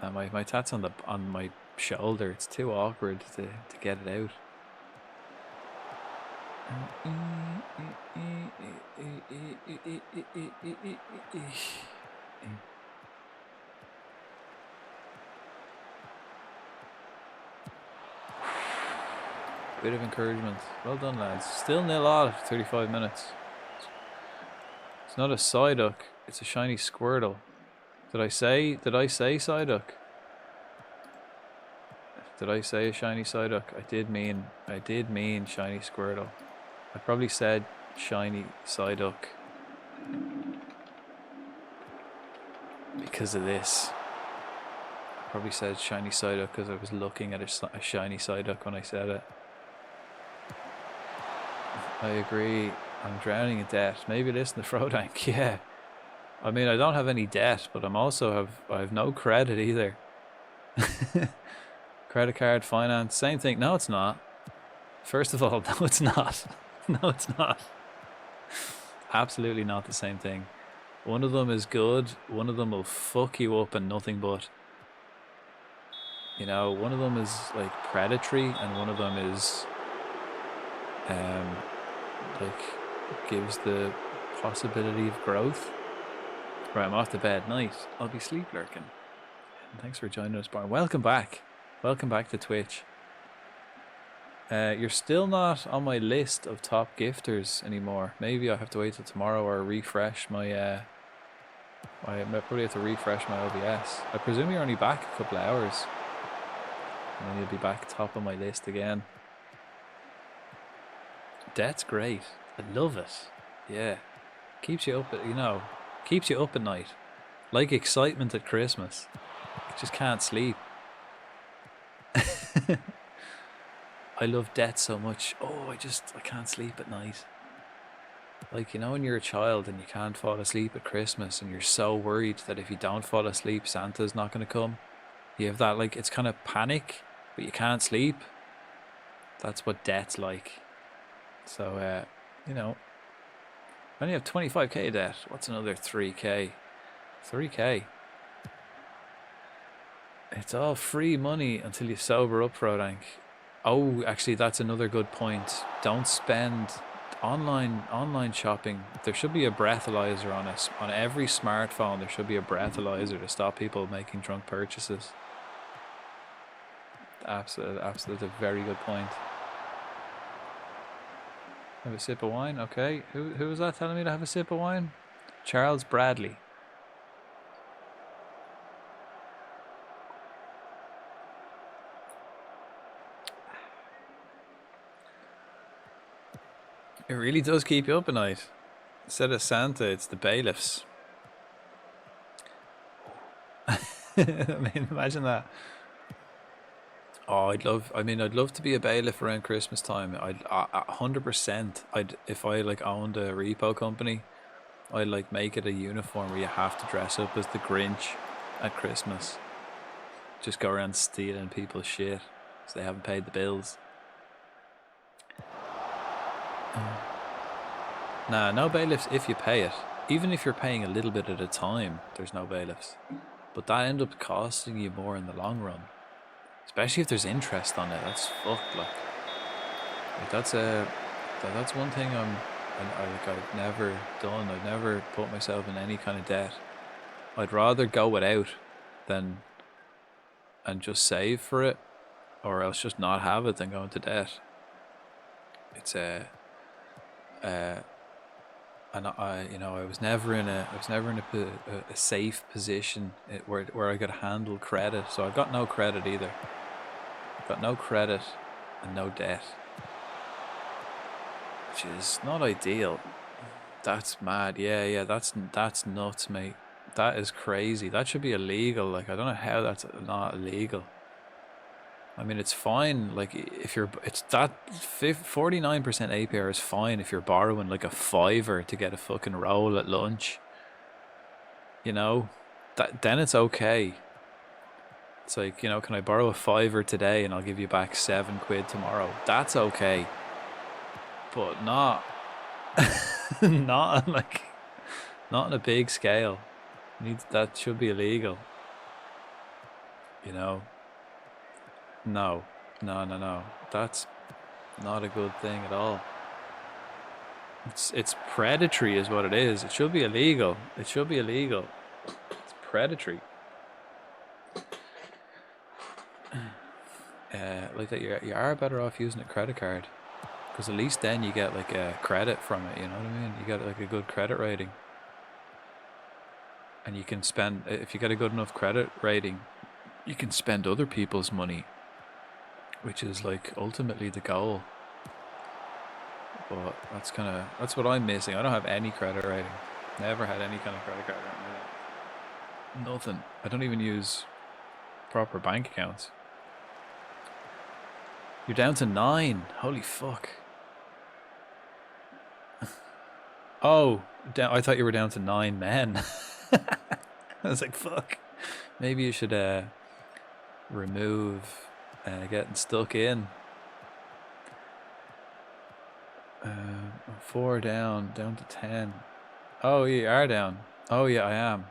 My tats on my shoulder. It's too awkward to get it out. Bit of encouragement. Well done, lads. Still 0-0 after 35 minutes. It's not a Psyduck, it's a shiny Squirtle. Did I say Psyduck? Did I say a shiny Psyduck? I did mean shiny Squirtle. I probably said shiny Psyduck because of this. I probably said shiny Psyduck because I was looking at a shiny Psyduck when I said it. I agree. I'm drowning in debt. Maybe listen to Frodank. Yeah. I mean, I don't have any debt, but I have no credit either. Credit card, finance, same thing. No, it's not. First of all, no, it's not. No, it's not. Absolutely not the same thing. One of them is good. One of them will fuck you up and nothing but. You know, one of them is like predatory, and one of them is like gives the possibility of growth. Right, I'm off to bed. Night. I'll be sleep lurking. And thanks for joining us, Brian. Welcome back. Welcome back to Twitch. You're still not on my list of top gifters anymore. Maybe I have to wait till tomorrow or refresh my I probably have to refresh my OBS. I presume you're only back a couple of hours. And then you'll be back top of my list again. That's great. I love it. Yeah. Keeps you up at, keeps you up at night. Like excitement at Christmas. You just can't sleep. I love death so much. Oh, I can't sleep at night. Like, when you're a child and you can't fall asleep at Christmas and you're so worried that if you don't fall asleep, Santa's not going to come. You have that, like, it's kind of panic, but you can't sleep. That's what death's like. So, I only have 25k debt. What's another 3k? 3k. It's all free money until you sober up, Frodank. Oh, actually, that's another good point. Don't spend online shopping. There should be a breathalyzer on us. On every smartphone, there should be a breathalyzer to stop people making drunk purchases. Absolute, a very good point. Have a sip of wine, okay. Who was that telling me to have a sip of wine? Charles Bradley. It really does keep you up at night. Instead of Santa, it's the bailiffs. I mean, imagine that. Oh, I'd love to be a bailiff around Christmas time. 100%. If I like owned a repo company, I'd like make it a uniform where you have to dress up as the Grinch at Christmas. Just go around stealing people's shit because they haven't paid the bills. Nah, no bailiffs if you pay it. Even if you're paying a little bit at a time, there's no bailiffs. But that ends up costing you more in the long run. Especially if there's interest on it. That's fucked. Like that's one thing I've never done. I've never put myself in any kind of debt. I'd rather go without and just save for it, or else just not have it than go into debt. It's and I was never in a safe position where I could handle credit. So I got no credit either. Got no credit and no debt, which is not ideal. That's mad. Yeah, that's nuts, mate. That is crazy. That should be illegal. Like, I don't know how that's not illegal. I mean, it's fine. Like, it's that 49% APR is fine if you're borrowing like a $5 to get a fucking roll at lunch. Then it's okay. It's like, can I borrow a $5 today and I'll give you back £7 tomorrow? That's okay. But not not on a big scale. That should be illegal. No. That's not a good thing at all. It's predatory is what it is. It should be illegal. It's predatory. Like that, you are better off using a credit card, because at least then you get like a credit from it. You know what I mean? You get like a good credit rating, and you can spend. If you get a good enough credit rating, you can spend other people's money, which is like ultimately the goal. But that's what I'm missing. I don't have any credit rating. Never had any kind of credit card rating. Nothing. I don't even use proper bank accounts. You're down to 9. Holy fuck. Oh, I thought you were down to 9 men. I was like, fuck. Maybe you should remove getting stuck in. 4 down to 10. Oh, you are down. Oh yeah, I am.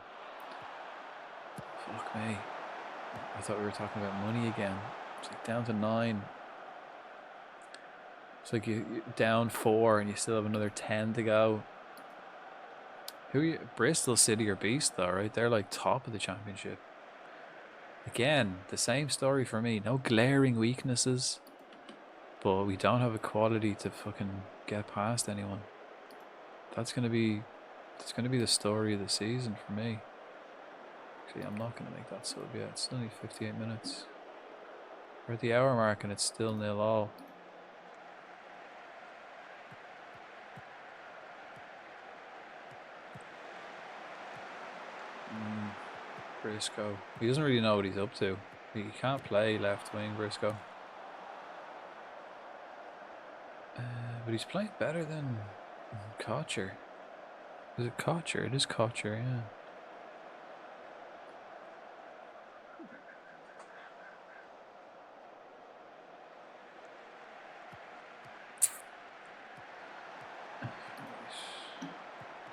Fuck me. I thought we were talking about money again. It's like down to 9. It's like you're down 4 and you still have another 10 to go. Who are you? Bristol City are beast though, right? They're like top of the championship. Again, the same story for me. No glaring weaknesses, but we don't have a quality to fucking get past anyone. That's gonna be the story of the season for me. Actually, I'm not gonna make that sub yet. It's only 58 minutes. We're at the hour mark and it's still 0-all. Briscoe. He doesn't really know what he's up to. He can't play left wing, Briscoe. But he's playing better than Kocher. Is it Kocher? It is Kocher, yeah.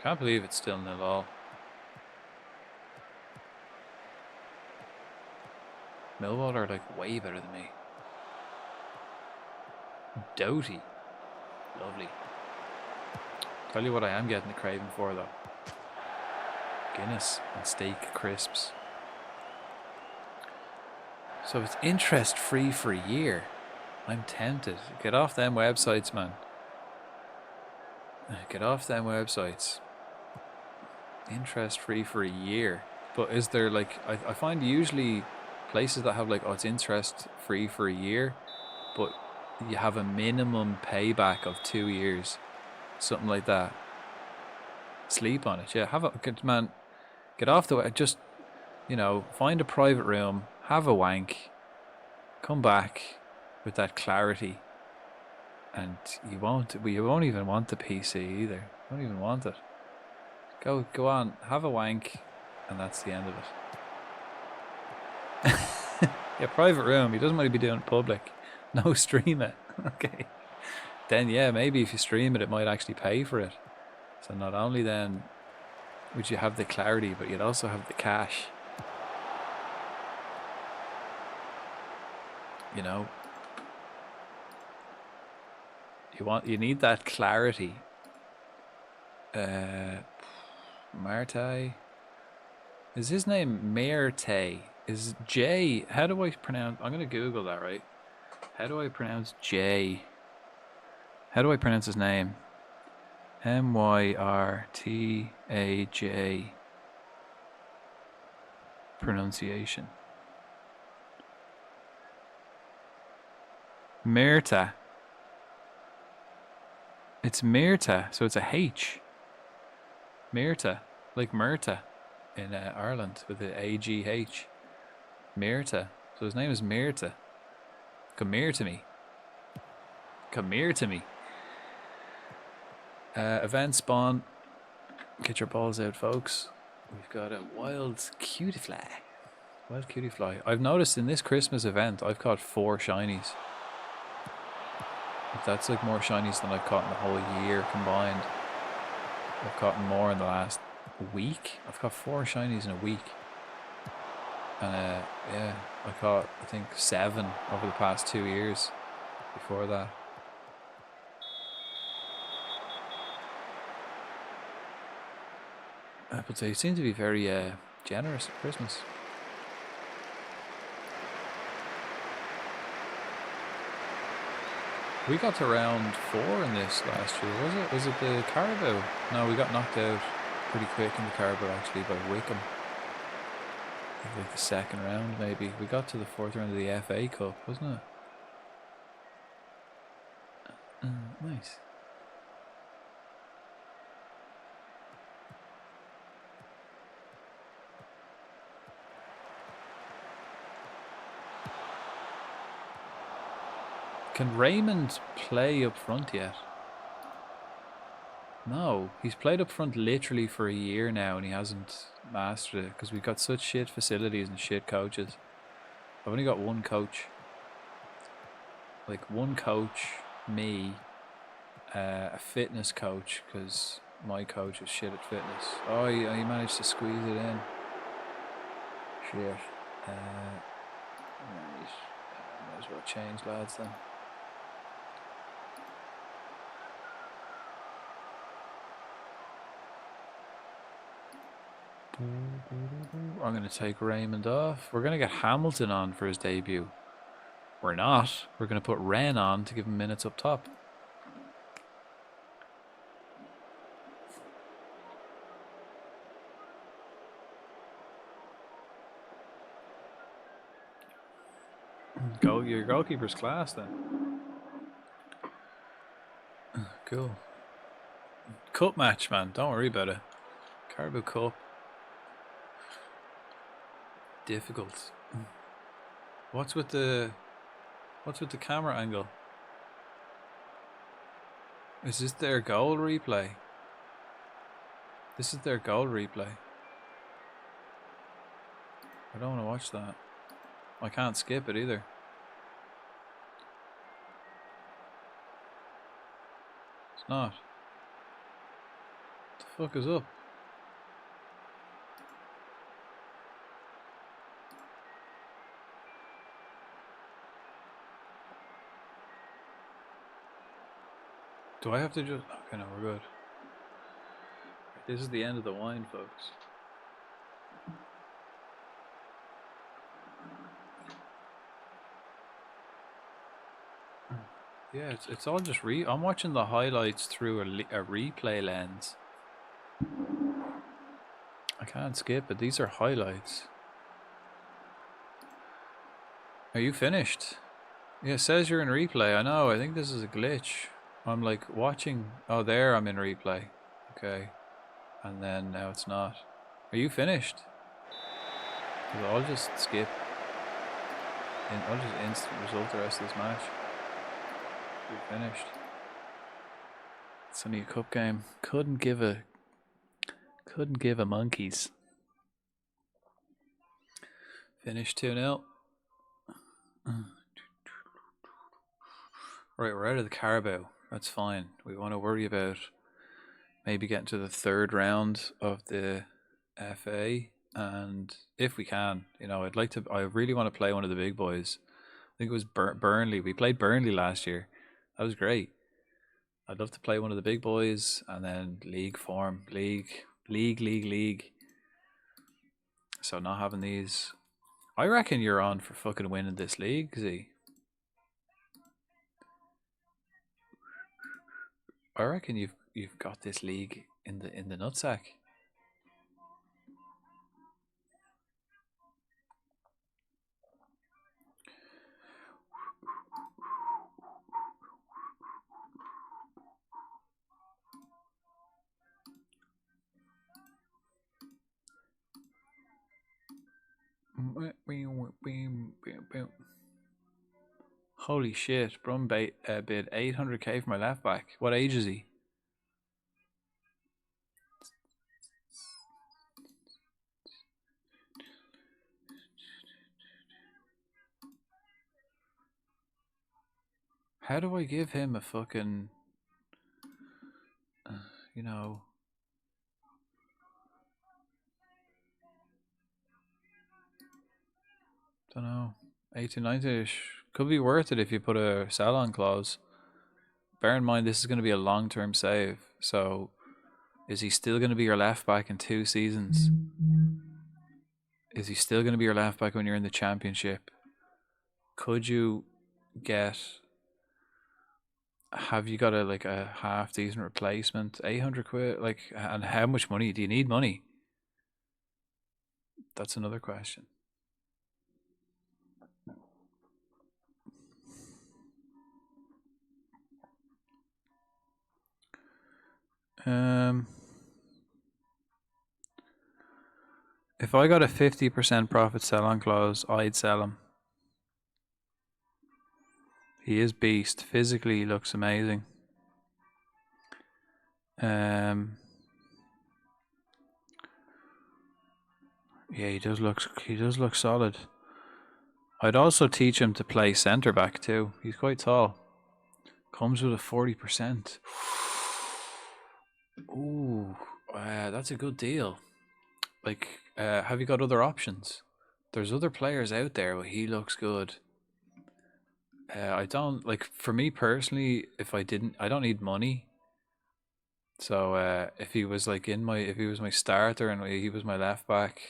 Can't believe it's still 0-all. Millwall are like way better than me. Doughty. Lovely. Tell you what I am getting a craving for though. Guinness and steak crisps. So it's interest free for a year. I'm tempted. Get off them websites, man. Get off them websites. Interest free for a year. But is there like, I find usually places that have like, oh, it's interest free for a year, but you have a minimum payback of 2 years. Something like that. Sleep on it. Yeah, get off the way. Just, you know, find a private room, have a wank, come back with that clarity, and you won't even want the PC either. You won't even want it. Go on, have a wank, and that's the end of it. Yeah, private room. He doesn't want to be doing it public. No, stream it. Okay. Then yeah, maybe if you stream it, it might actually pay for it. So not only then would you have the clarity, but you'd also have the cash. You know, you need that clarity. Marte, is his name Merte? Is J? How do I pronounce? I'm gonna Google that, right? How do I pronounce J? How do I pronounce his name? Myrtaj. Pronunciation. Myrta. It's Myrta, so it's a H. Myrta, like Myrta in Ireland with the AGH. Myrta. So his name is Myrta. Come here to me. Come here to me. Event spawn. Get your balls out, folks. We've got a wild cutie fly. Wild cutie fly. I've noticed in this Christmas event, I've caught 4 shinies. That's like more shinies than I've caught in the whole year combined. I've caught more in the last week. I've caught 4 shinies in a week. And yeah, I caught I think 7 over the past 2 years before that. But they seem to be very generous at Christmas. We got to round 4 in this last year, was it? Was it the Carabao? No, we got knocked out pretty quick in the Carabao actually by Wickham. Like the second round maybe. We got to the 4th round of the FA Cup, wasn't it? Nice. Can Raymond play up front yet? No, he's played up front literally for a year now and he hasn't mastered it because we've got such shit facilities and shit coaches. I've only got one coach. Like one coach, me, a fitness coach because my coach is shit at fitness. Oh, he managed to squeeze it in. Shit. Right. Might as well change, lads, then. I'm going to take Raymond off. We're going to get Hamilton on for his debut. We're not. We're going to put Wren on to give him minutes up top. Your goalkeeper's class then. Cool. Cup match, man. Don't worry about it. Carabao Cup. Difficult. What's with the camera angle? Is this their goal replay? This is their goal replay. I don't want to watch that. I can't skip it either. It's not. What the fuck is up? Do I have to just... Okay, no, we're good. This is the end of the wine, folks. Yeah, it's all just I'm watching the highlights through a replay lens. I can't skip it. These are highlights. Are you finished? Yeah, it says you're in replay. I know. I think this is a glitch. I'm like watching. Oh, there I'm in replay. Okay. And then now it's not. Are you finished? I'll just skip. I'll just instant result the rest of this match. We're finished. It's only a cup game. Couldn't give a monkeys. Finished 2-0. Right, we're out of the Carabao. That's fine. We want to worry about maybe getting to the third round of the FA, and if we can, I really want to play one of the big boys. I think it was Burnley. We played Burnley last year. That was great. I'd love to play one of the big boys, and then league form, league. So not having these. I reckon you're on for fucking winning this league, Z. I reckon you've got this league in the nutsack. Holy shit, Brum bid 800k for my left back. What age is he? How do I give him a fucking, don't know, 18, 19-ish. Could be worth it if you put a sell-on clause. Bear in mind, this is going to be a long-term save. So, is he still going to be your left back in 2 seasons? Is he still going to be your left back when you're in the championship? Could you get... Have you got a half decent replacement? 800 quid? And how much money? Do you need money? That's another question. If I got a 50% profit sell-on clause, I'd sell him. He is beast. Physically, he looks amazing. Yeah, he does look solid. I'd also teach him to play centre back too. He's quite tall. Comes with a 40%. Ooh, that's a good deal. Like, have you got other options? There's other players out there, but he looks good. I don't like. For me personally, I don't need money. So if he was like if he was my starter and he was my left back,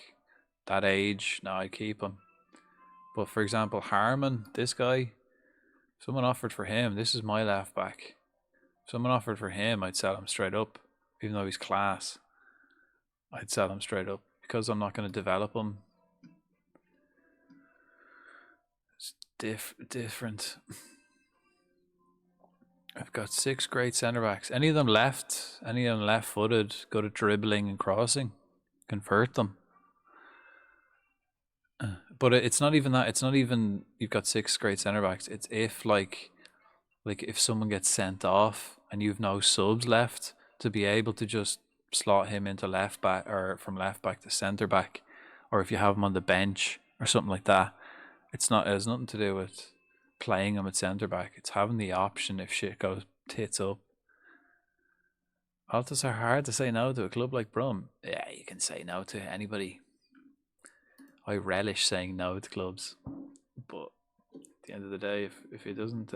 that age, no, I'd keep him. But for example, Harmon, this guy, someone offered for him. This is my left back. If someone offered for him, I'd sell him straight up, even though he's class. I'd sell him straight up because I'm not going to develop him. It's different. I've got 6 great centre backs. Any of them left-footed, good at dribbling and crossing. Convert them. But it's not even that. It's not even you've got 6 great centre backs. It's if like if someone gets sent off and you've no subs left to be able to just slot him into left back or from left back to centre back, or if you have him on the bench or something like that. It has nothing to do with playing him at centre back. It's having the option if shit goes tits up. Altos are hard to say no to a club like Brum. Yeah, you can say no to anybody. I relish saying no to clubs, but at the end of the day, if it doesn't,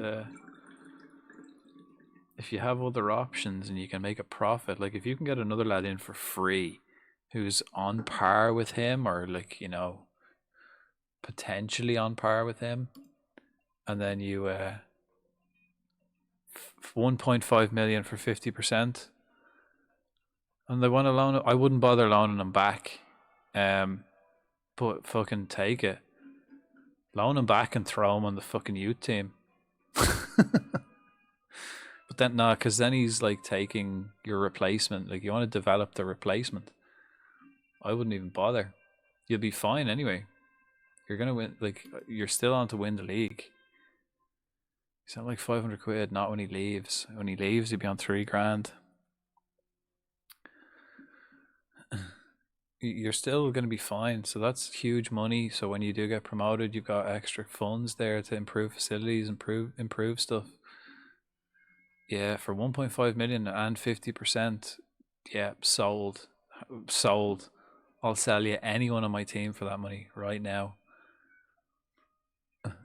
if you have other options and you can make a profit, like if you can get another lad in for free, who's on par with him or like potentially on par with him, and then you 1.5 million for 50%, and they want to loan it, I wouldn't bother loaning them back. But fucking take it. Loan him back and throw him on the fucking youth team. But then, no, because then he's like taking your replacement. Like, you want to develop the replacement. I wouldn't even bother. You'll be fine anyway. You're going to win. Like, you're still on to win the league. He's on like 500 quid, not when he leaves. When he leaves, he'll be on 3 grand. You're still going to be fine. So that's huge money. So when you do get promoted, you've got extra funds there to improve facilities, improve stuff. Yeah, for 1.5 million and 50%, yeah, sold. I'll sell you anyone on my team for that money right now.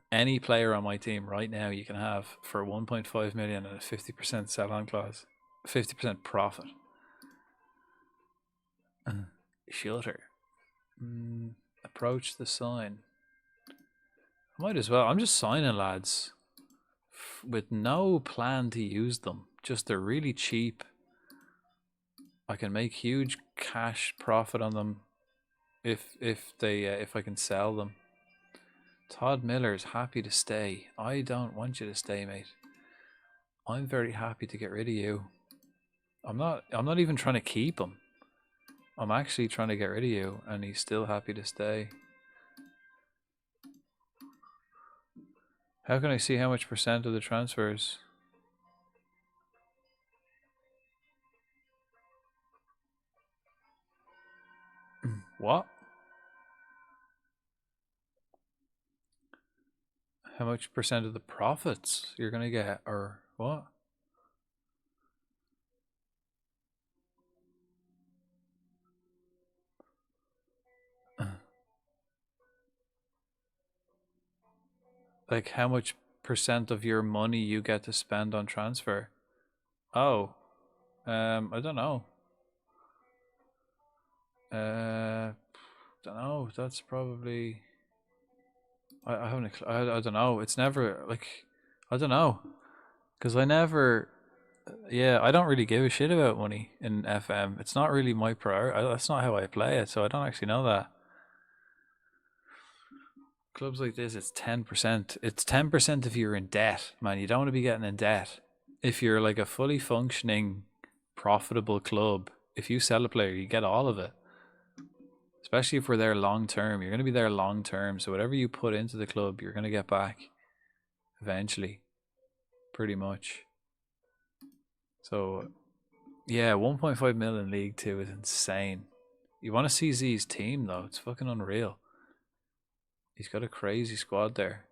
Any player on my team right now you can have for 1.5 million and a 50% sell-on clause, 50% profit. Shutter. Approach the sign. I might as well. I'm just signing lads with no plan to use them. Just they're really cheap. I can make huge cash profit on them if I can sell them. Todd Miller's happy to stay. I don't want you to stay, mate. I'm very happy to get rid of you. I'm not even trying to keep him. I'm actually trying to get rid of you, and he's still happy to stay. How can I see how much percent of the transfers? What? How much percent of the profits you're gonna get, or what? Like how much percent of your money you get to spend on transfer? Oh, I don't know. Don't know. That's probably. I haven't. I don't know. It's never like. I don't know, because I never. Yeah, I don't really give a shit about money in FM. It's not really my priority. That's not how I play it, so I don't actually know that. Clubs like this, it's 10%. It's 10% if you're in debt, man. You don't want to be getting in debt. If you're like a fully functioning, profitable club, if you sell a player, you get all of it. Especially if we're there long term. You're going to be there long term. So whatever you put into the club, you're going to get back eventually. Pretty much. So, yeah, 1.5 million in League 2 is insane. You want to see Z's team, though. It's fucking unreal. He's got a crazy squad there.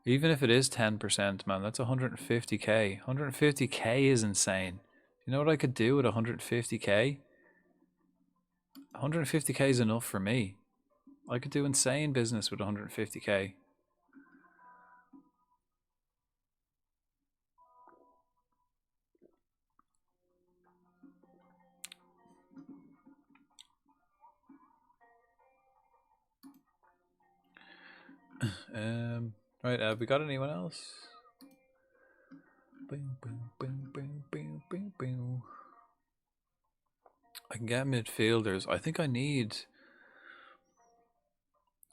Even if it is 10%, man, that's 150k. 150k is insane. You know what I could do with 150k? 150k is enough for me. I could do insane business with 150k. Right, have we got anyone else? Boom, boom, boom, boom, boom, boom, boom. I can get midfielders. I think I need...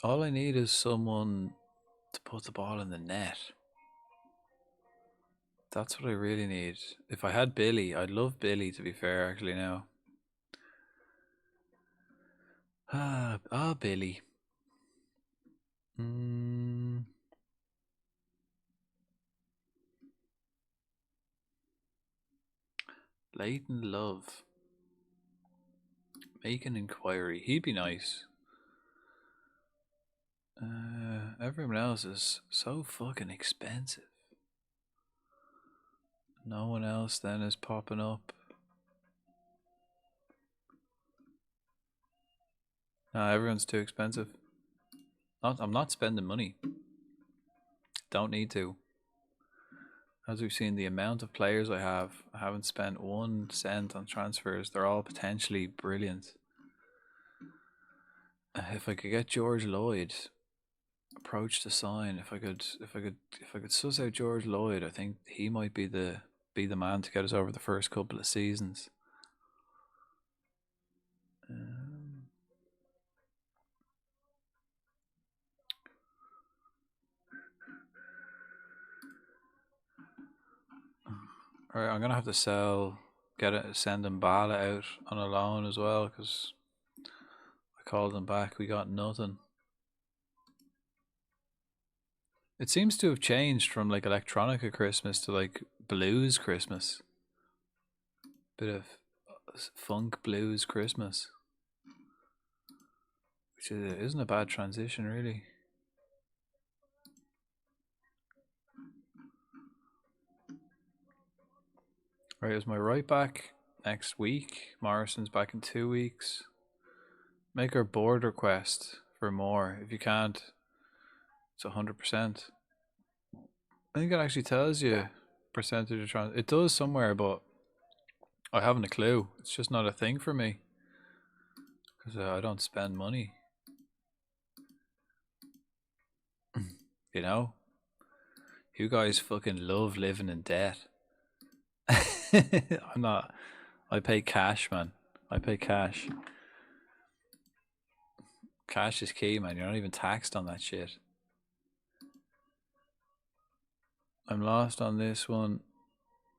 All I need is someone to put the ball in the net. That's what I really need. If I had Billy, I'd love Billy, to be fair, actually, now. Billy. Leighton Love. Make an inquiry. He'd be nice. Everyone else is so fucking expensive. No one else then is popping up. No, everyone's too expensive. I'm not spending money. Don't need to. As we've seen, the amount of players I haven't spent 1 cent on transfers. They're all potentially brilliant. If I could get George Lloyd, approach to sign. If I could suss out George Lloyd, I think he might be the man to get us over the first couple of seasons. Alright, I'm gonna have to send Mbala out on a loan as well, because I called him back. We got nothing. It seems to have changed from like electronica Christmas to like blues Christmas. Bit of funk blues Christmas, which isn't a bad transition, really. Right, is my right back next week. Morrison's back in 2 weeks. Make our board request for more. If you can't, it's 100%. I think it actually tells you percentage of trans. It does somewhere, but I haven't a clue. It's just not a thing for me because I don't spend money. You know, you guys fucking love living in debt. I'm not. I pay cash, man. I pay cash. Cash is key, man. You're not even taxed on that shit. I'm lost on this one.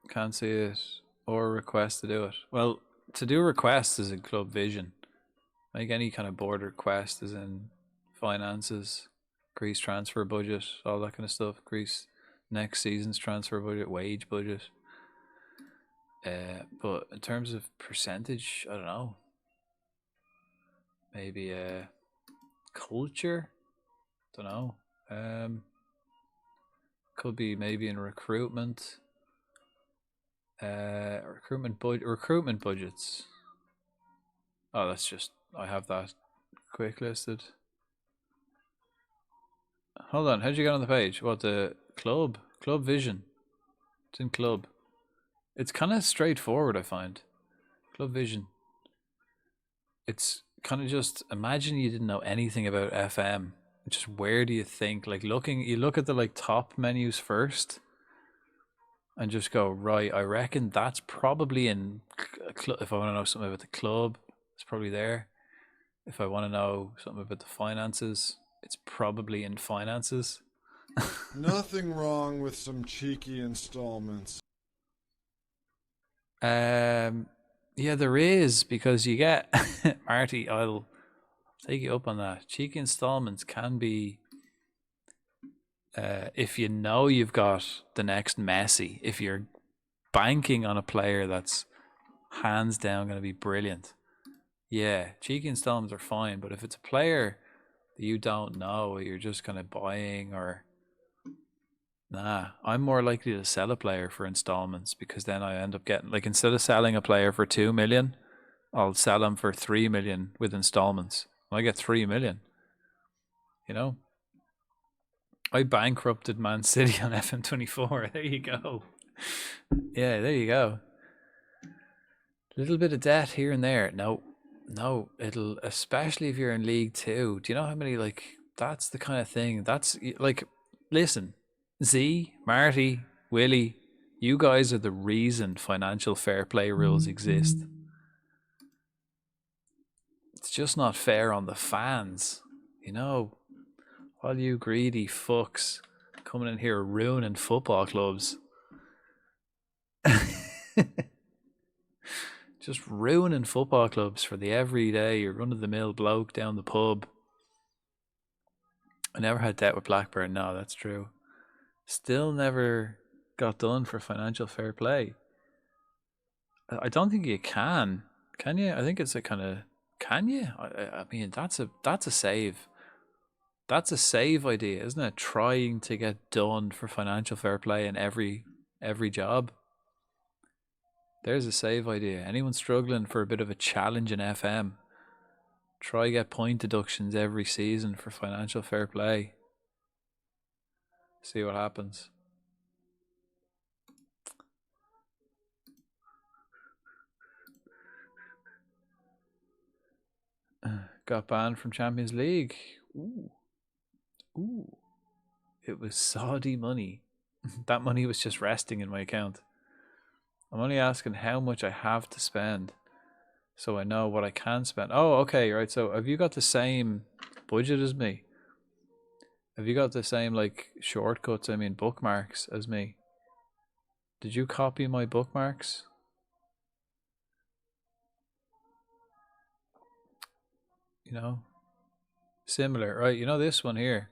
Can't see it. Or request to do it. Well, to do requests is in Club Vision. Make any kind of board request is in finances, Greece transfer budget, all that kind of stuff. Greece next season's transfer budget, wage budget. But in terms of percentage, I don't know. Maybe culture. Don't know. Could be maybe in recruitment. Recruitment budgets. Oh, that's just, I have that quick listed. Hold on, how'd you get on the page? What, the club Vision? It's in club. It's kind of straightforward, I find. Club Vision. It's kind of just, imagine you didn't know anything about FM. Just where do you think, like you look at the like top menus first and just go, right, I reckon that's probably in, if I want to know something about the club, it's probably there. If I want to know something about the finances, it's probably in finances. Nothing wrong with some cheeky installments. Yeah, there is, because you get Marty, I'll take you up on that. Cheeky installments can be if you know you've got the next Messi, if you're banking on a player that's hands down going to be brilliant. Yeah, cheeky installments are fine, but if it's a player that you don't know, you're just kind of buying, or Nah, I'm more likely to sell a player for installments because then I end up getting, like, instead of selling a player for 2 million, I'll sell him for 3 million with installments. I get 3 million. You know? I bankrupted Man City on FM24. There you go. Yeah, there you go. Little bit of debt here and there. No, it'll, especially if you're in League Two. Do you know how many, like, that's the kind of thing. That's like, listen, Z, Marty, Willie, you guys are the reason financial fair play rules exist. It's just not fair on the fans, you know. All you greedy fucks coming in here ruining football clubs. Just ruining football clubs for the everyday run-of-the-mill bloke down the pub. I never had debt with Blackburn. No, that's true. Still never got done for financial fair play. I don't think you can. Can you? I think it's a kind of... Can you? I mean, that's a save. That's a save idea, isn't it? Trying to get done for financial fair play in every job. There's a save idea. Anyone struggling for a bit of a challenge in FM, try get point deductions every season for financial fair play. See what happens. Got banned from Champions League. Ooh. It was Saudi money. That money was just resting in my account. I'm only asking how much I have to spend, so I know what I can spend. Oh, okay, right. So have you got the same budget as me? Have you got the same, like, shortcuts, I mean bookmarks, as me? Did you copy my bookmarks? You know? Similar, right? You know this one here?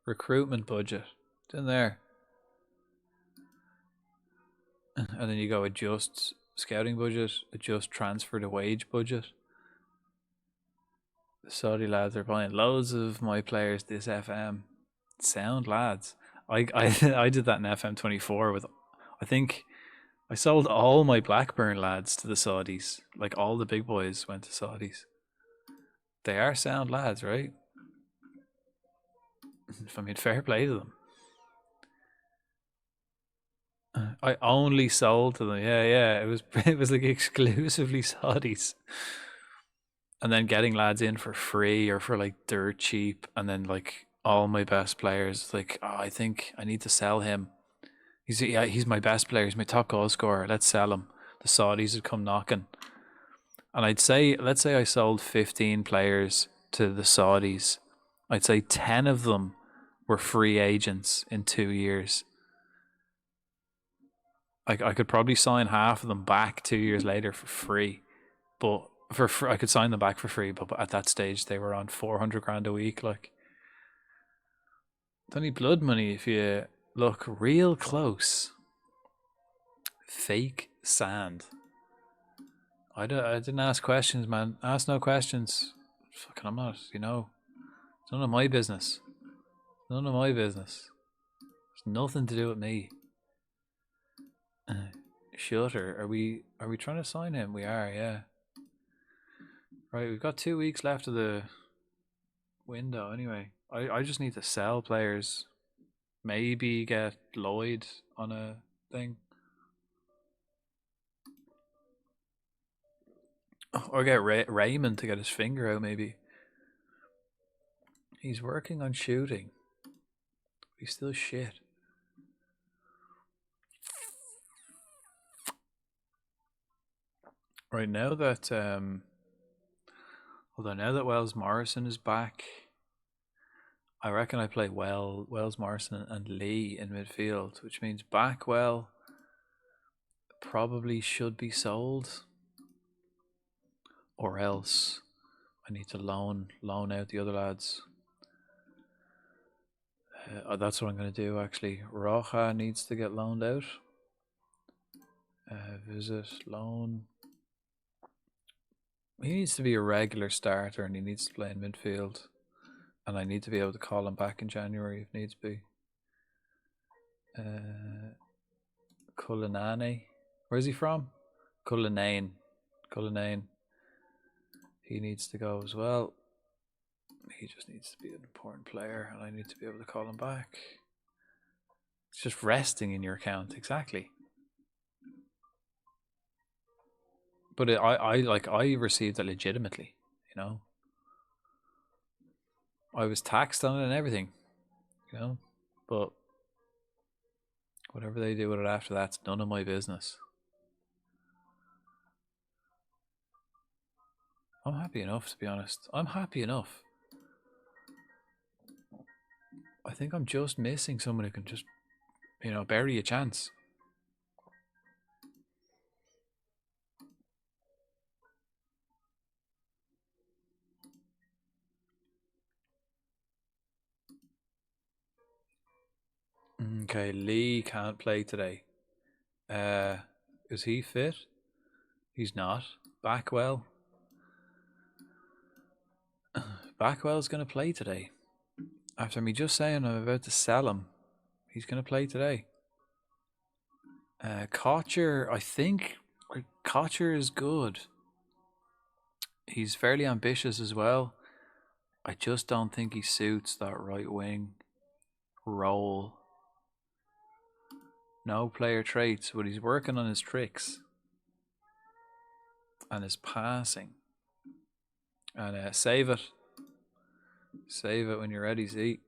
Recruitment budget. It's in there. And then you go adjust scouting budget, adjust transfer to wage budget. The Saudi lads are buying loads of my players this FM. Sound lads. I did that in FM24 with, I think I sold all my Blackburn lads to the Saudis. Like, all the big boys went to Saudis. They are sound lads, right? I mean, fair play to them. I only sold to them. Yeah. It was like exclusively Saudis. And then getting lads in for free or for like dirt cheap, and then like all my best players, like, oh, I think I need to sell him. He's my best player, he's my top goal scorer. Let's sell him. The Saudis would come knocking. And let's say I sold 15 players to the Saudis. I'd say 10 of them were free agents in 2 years. I could probably sign half of them back 2 years later for free, but I could sign them back for free. But at that stage, they were on 400 grand a week. Like, it's only blood money if you look real close. Fake sand. I didn't ask questions, man. Ask no questions. Fucking, I'm not. You know, it's none of my business. None of my business. It's nothing to do with me. Shutter, are we trying to sign him? We are, yeah. Right, we've got 2 weeks left of the window anyway. I just need to sell players. Maybe get Lloyd on a thing. Or get Raymond to get his finger out, maybe. He's working on shooting. He's still shit. Right, now that although now that Wells Morrison is back, I reckon I play Wells Morrison and Lee in midfield, which means Backwell probably should be sold, or else I need to loan out the other lads. That's what I'm going to do, actually. Roja needs to get loaned out. Visit, loan. He needs to be a regular starter and he needs to play in midfield. And I need to be able to call him back in January if needs be. Cullinane. Where's he from? Cullinane. Cullinane. He needs to go as well. He just needs to be an important player, and I need to be able to call him back. It's just resting in your account, exactly. But I received it legitimately, you know. I was taxed on it and everything, you know. But whatever they do with it after that's none of my business. I'm happy enough, to be honest. I'm happy enough. I think I'm just missing someone who can just, you know, bury a chance. Okay, Lee can't play today. Is he fit? He's not. Backwell. Backwell's going to play today. After me just saying I'm about to sell him, he's going to play today. Kocher, I think Kocher is good. He's fairly ambitious as well. I just don't think he suits that right wing role. No player traits, but he's working on his tricks and his passing. And save it. Save it when you're ready, see.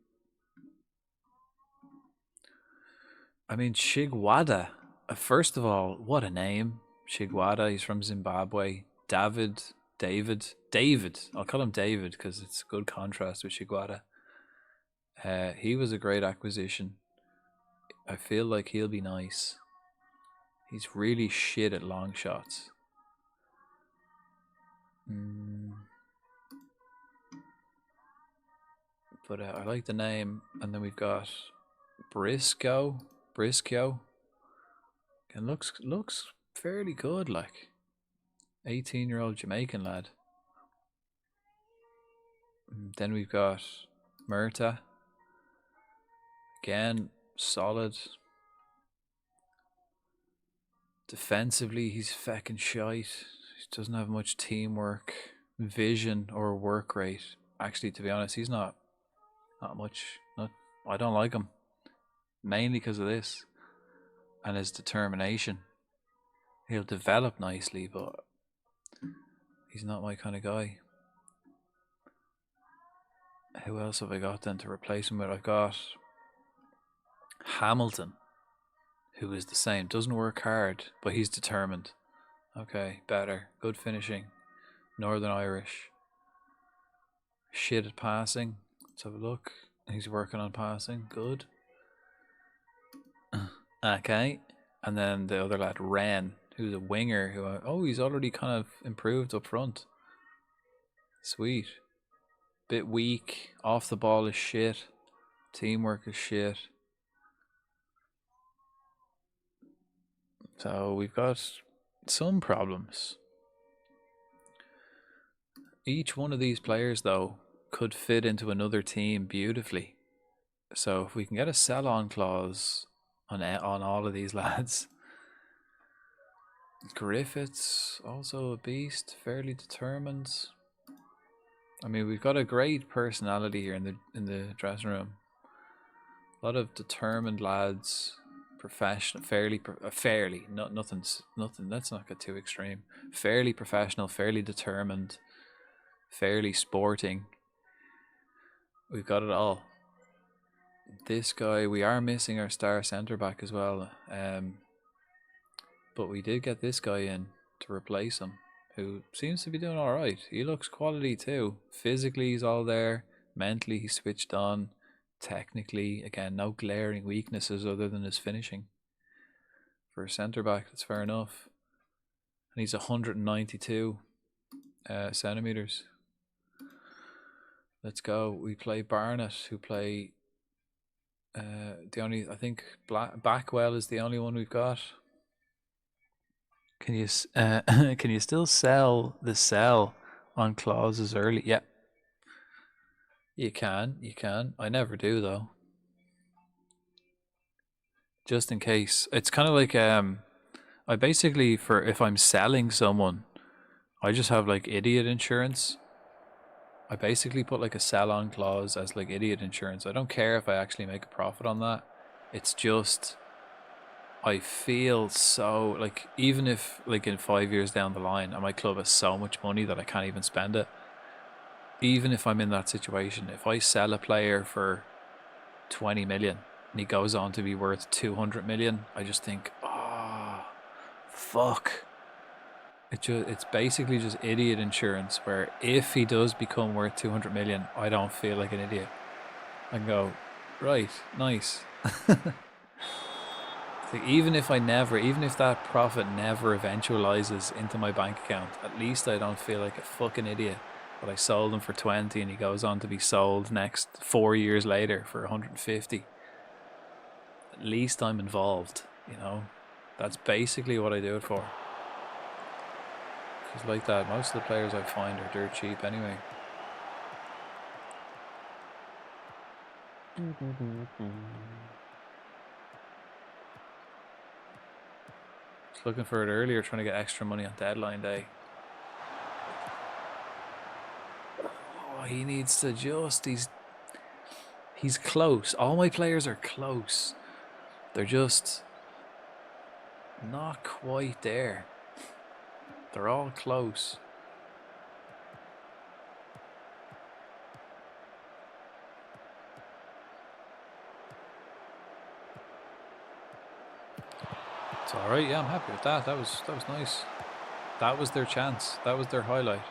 I mean, Chigwada. First of all, what a name. Chigwada, he's from Zimbabwe. David. I'll call him David because it's a good contrast with Chigwada. He was a great acquisition. I feel like he'll be nice. He's really shit at long shots. But I like the name. And then we've got Briscoe. And looks fairly good, like 18-year-old Jamaican lad. And then we've got Murta. Again, solid. Defensively, he's feckin' shite. He doesn't have much teamwork, vision, or work rate. Actually, to be honest, he's not much. I don't like him. Mainly because of this. And his determination. He'll develop nicely, but he's not my kind of guy. Who else have I got then to replace him with? I've got Hamilton, who is the same. Doesn't work hard, but he's determined. Okay, better. Good finishing. Northern Irish. Shit at passing. Let's have a look. He's working on passing. Good. Okay. And then the other lad, Ren, who's a winger. He's already kind of improved up front. Sweet. Bit weak. Off the ball is shit. Teamwork is shit. So we've got some problems. Each one of these players, though, could fit into another team beautifully. So if we can get a sell-on clause on all of these lads. Griffiths, also a beast, fairly determined. I mean, we've got a great personality here in the dressing room. A lot of determined lads, professional, fairly, nothing. Let's not get too extreme. Fairly professional, fairly determined, fairly sporting. We've got it all. This guy, we are missing our star centre back as well. But we did get this guy in to replace him, who seems to be doing all right. He looks quality too. Physically, he's all there. Mentally, he's switched on. Technically, again, no glaring weaknesses other than his finishing. For a centre back, that's fair enough. And he's 192 centimeters. Let's go. We play Barnett, who play I think Backwell is the only one we've got. Can you can you still sell the sell on clauses early? Yeah. You can. I never do though. just in case. It's kind of like I basically, for if I'm selling someone, I just have like idiot insurance. I basically put like a sell-on clause as like idiot insurance. I don't care if I actually make a profit on that. It's just I feel so like, even if like in 5 years down the line and my club has so much money that I can't even spend it, even if I'm in that situation, if I sell a player for 20 million and he goes on to be worth 200 million, I just think, oh, fuck. It's basically just idiot insurance, where if he does become worth 200 million, I don't feel like an idiot. I can go, right, nice. Like, even if that profit never eventualizes into my bank account, at least I don't feel like a fucking idiot. But I sold him for 20 and he goes on to be sold next 4 years later for 150. At least I'm involved, you know? That's basically what I do it for. Because like that, most of the players I find are dirt cheap anyway. Was looking for it earlier, trying to get extra money on deadline day. Oh, he needs to just, he's close. All my players are close. They're just not quite there. They're all close. It's all right. Yeah, I'm happy with that. That was nice. That was their chance. That was their highlight.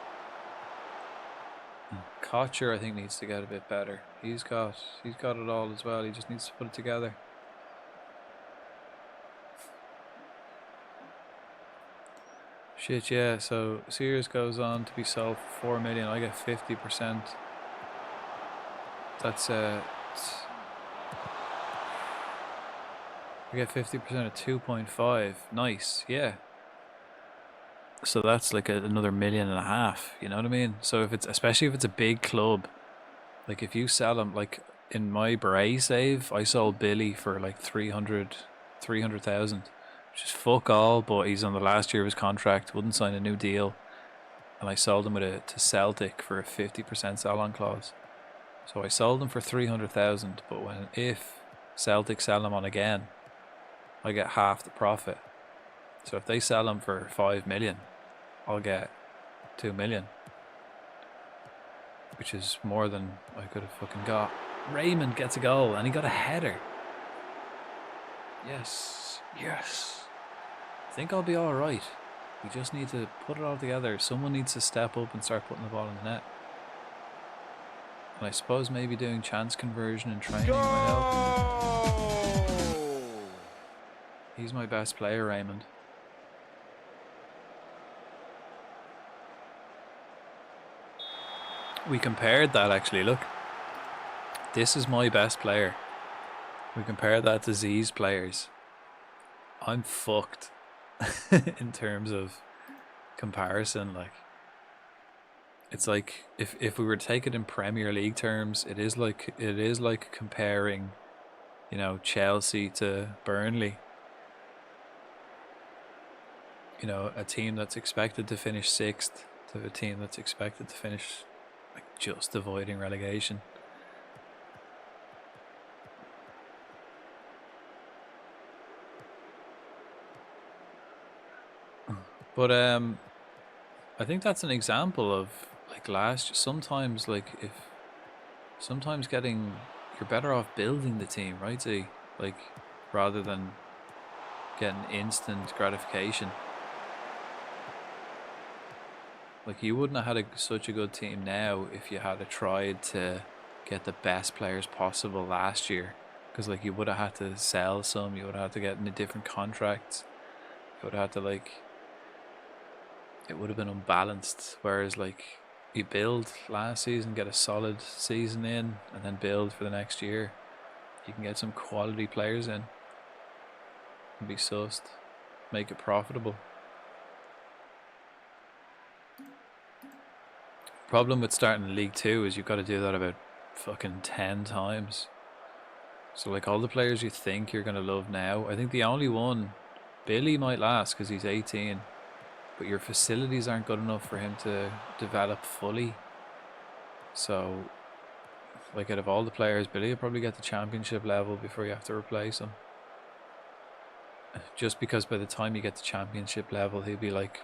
Kocher, I think, needs to get a bit better. He's got it all as well. He just needs to put it together. Shit, yeah. So Sears goes on to be sold for 4 million. I get 50%. That's I get 50% of 2.5. Nice, yeah. So that's like another 1.5 million. You know what I mean? So especially if it's a big club, like if you sell them, like in my Beret save, I sold Billy for like 300,000, which is fuck all. But he's on the last year of his contract, wouldn't sign a new deal, and I sold him to Celtic for a 50% sell-on clause. So I sold him for 300,000. But if Celtic sell him on again, I get half the profit. So if they sell him for 5 million, I'll get 2 million, which is more than I could have fucking got. Raymond gets a goal and he got a header. Yes, yes. I think I'll be all right. We just need to put it all together. Someone needs to step up and start putting the ball in the net. And I suppose maybe doing chance conversion and training might help. He's my best player, Raymond. We compared that, actually. Look, this is my best player. We compared that to Z's players. I'm fucked in terms of comparison. Like, it's like if we were to take it in Premier League terms, it is like comparing, you know, Chelsea to Burnley. You know, a team that's expected to finish 6th to a team that's expected to finish like just avoiding relegation. But I think that's an example of like sometimes you're better off building the team, right? See, like, rather than getting instant gratification. Like, you wouldn't have had such a good team now if you had tried to get the best players possible last year. Because, like, you would have had to sell some, you would have had to get into different contracts. You would have had to, like, it would have been unbalanced. Whereas, like, you build last season, get a solid season in, and then build for the next year. You can get some quality players in and be sussed, make it profitable. Problem with starting in League 2 is you've got to do that about fucking 10 times. So like all the players you think you're gonna love now, I think the only one, Billy, might last because he's 18, but your facilities aren't good enough for him to develop fully. So like out of all the players, Billy will probably get to championship level before you have to replace him. Just because by the time you get to championship level, he'll be like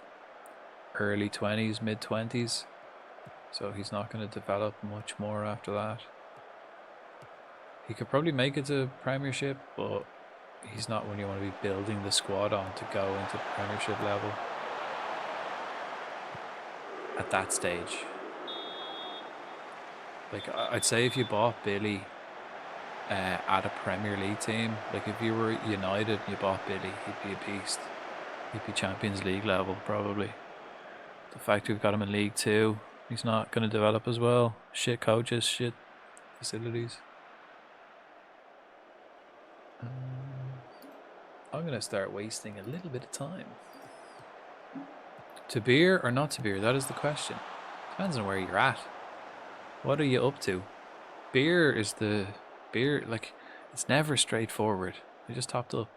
early 20s, mid 20s. So he's not going to develop much more after that. He could probably make it to Premiership, but he's not when you want to be building the squad on to go into Premiership level at that stage. Like I'd say if you bought Billy at a Premier League team, like if you were United and you bought Billy, he'd be a beast. He'd be Champions League level probably. The fact we've got him in League 2, he's not going to develop as well. Shit coaches, shit facilities. I'm going to start wasting a little bit of time. To beer or not to beer? That is the question. Depends on where you're at. What are you up to? Beer is the... Beer, like, it's never straightforward. I just topped up.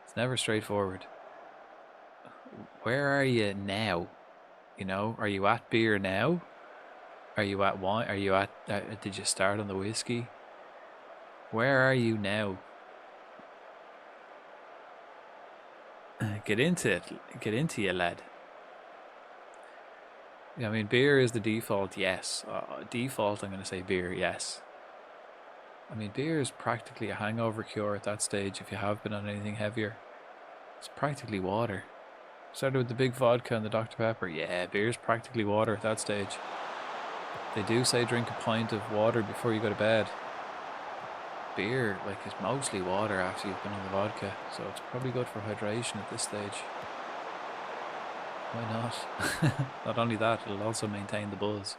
It's never straightforward. Where are you now? You know, are you at beer now? Are you at wine? Are you at... did you start on the whiskey? Where are you now? Get into it. Get into you, lad. Yeah, I mean, beer is the default, yes. Default, I'm going to say beer, yes. I mean, beer is practically a hangover cure at that stage if you have been on anything heavier. It's practically water. Started with the big vodka and the Dr. Pepper. Yeah, beer's practically water at that stage. They do say drink a pint of water before you go to bed. Beer, like, is mostly water after you've been on the vodka, so it's probably good for hydration at this stage. Why not? Not only that, it'll also maintain the buzz.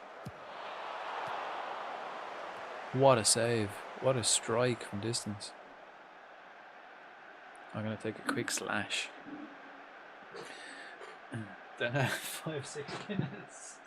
What a save. What a strike from distance. I'm going to take a quick slash. Then 5-6 minutes.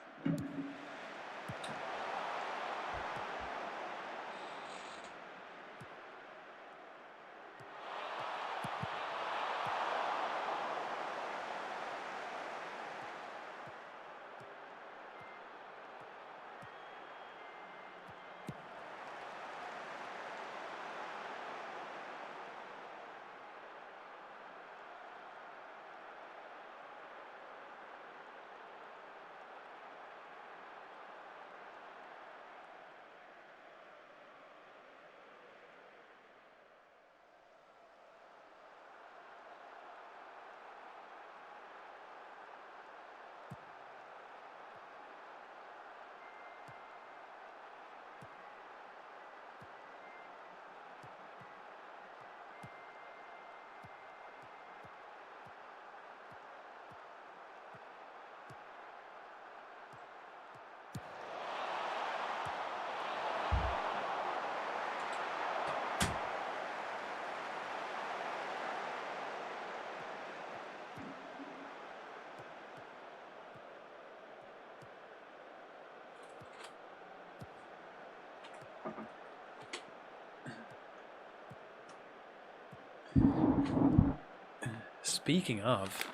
Speaking of,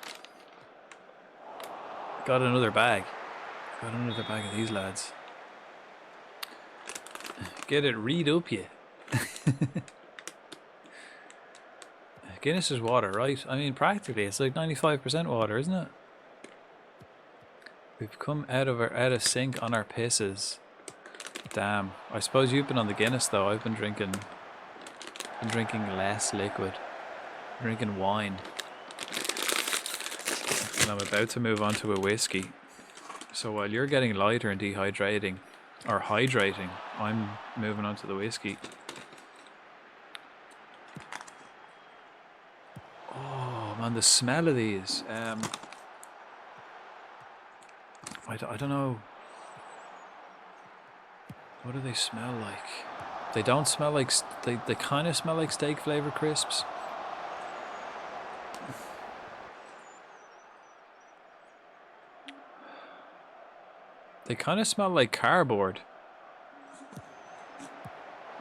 got another bag. Got another bag of these lads. Get it read up, you. Guinness is water, right? I mean, practically, it's like 95% water, isn't it? We've come out of sync on our pisses. Damn. I suppose you've been on the Guinness though. I've been drinking less liquid. Drinking wine. And I'm about to move on to a whiskey. So while you're getting lighter and dehydrating, or hydrating, I'm moving on to the whiskey. Oh man, the smell of these. I don't know. What do they smell like? They don't smell like... They kind of smell like steak flavour crisps. They kind of smell like cardboard.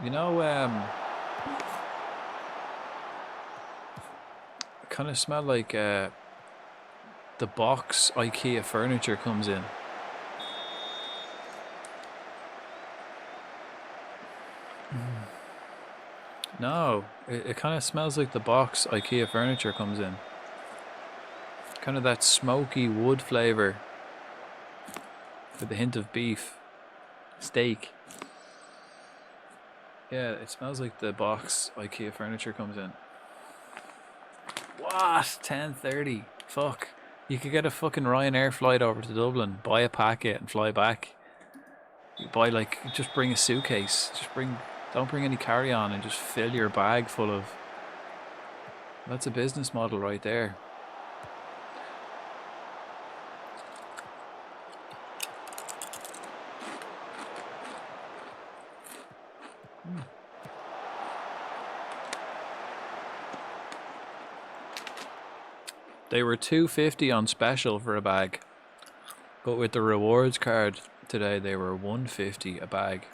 You know, kind of smell like the box IKEA furniture comes in. No, it kind of smells like the box IKEA furniture comes in. Kind of that smoky wood flavor with a hint of beef. Steak. Yeah, it smells like the box IKEA furniture comes in. What? 10:30. Fuck. You could get a fucking Ryanair flight over to Dublin, buy a packet and fly back. You buy like, just bring a suitcase. Don't bring any carry-on and just fill your bag full of... That's a business model right there. They were $2.50 on special for a bag, but with the rewards card today, they were $1.50 a bag.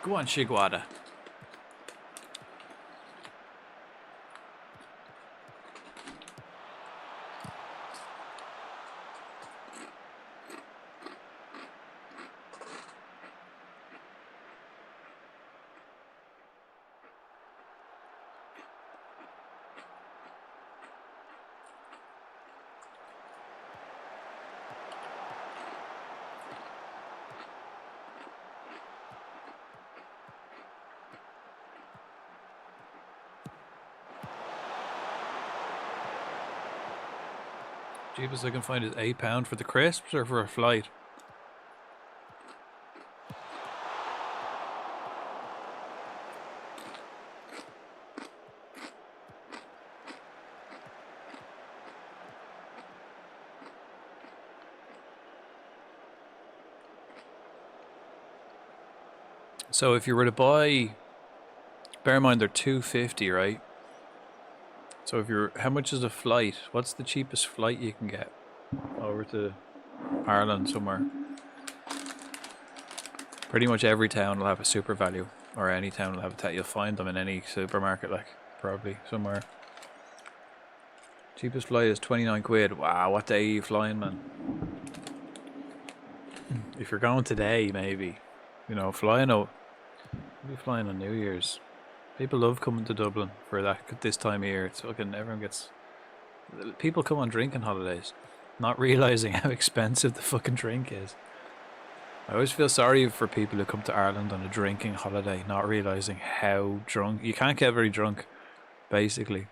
Go on, Shiguada. Cheapest I can find is £8 for the crisps or for a flight. So if you were to buy, bear in mind they're $2.50, right? So if you're, how much is a flight? What's the cheapest flight you can get over to Ireland somewhere? Pretty much every town will have a super value, or any town will have a you'll find them in any supermarket, like probably somewhere. Cheapest flight is 29 quid. Wow, what day are you flying, man? If you're going today, maybe, you know, flying out. You'll be flying on New Year's. People love coming to Dublin for that this time of year. It's fucking, everyone gets... People come on drinking holidays, not realising how expensive the fucking drink is. I always feel sorry for people who come to Ireland on a drinking holiday, not realising how drunk... You can't get very drunk, basically.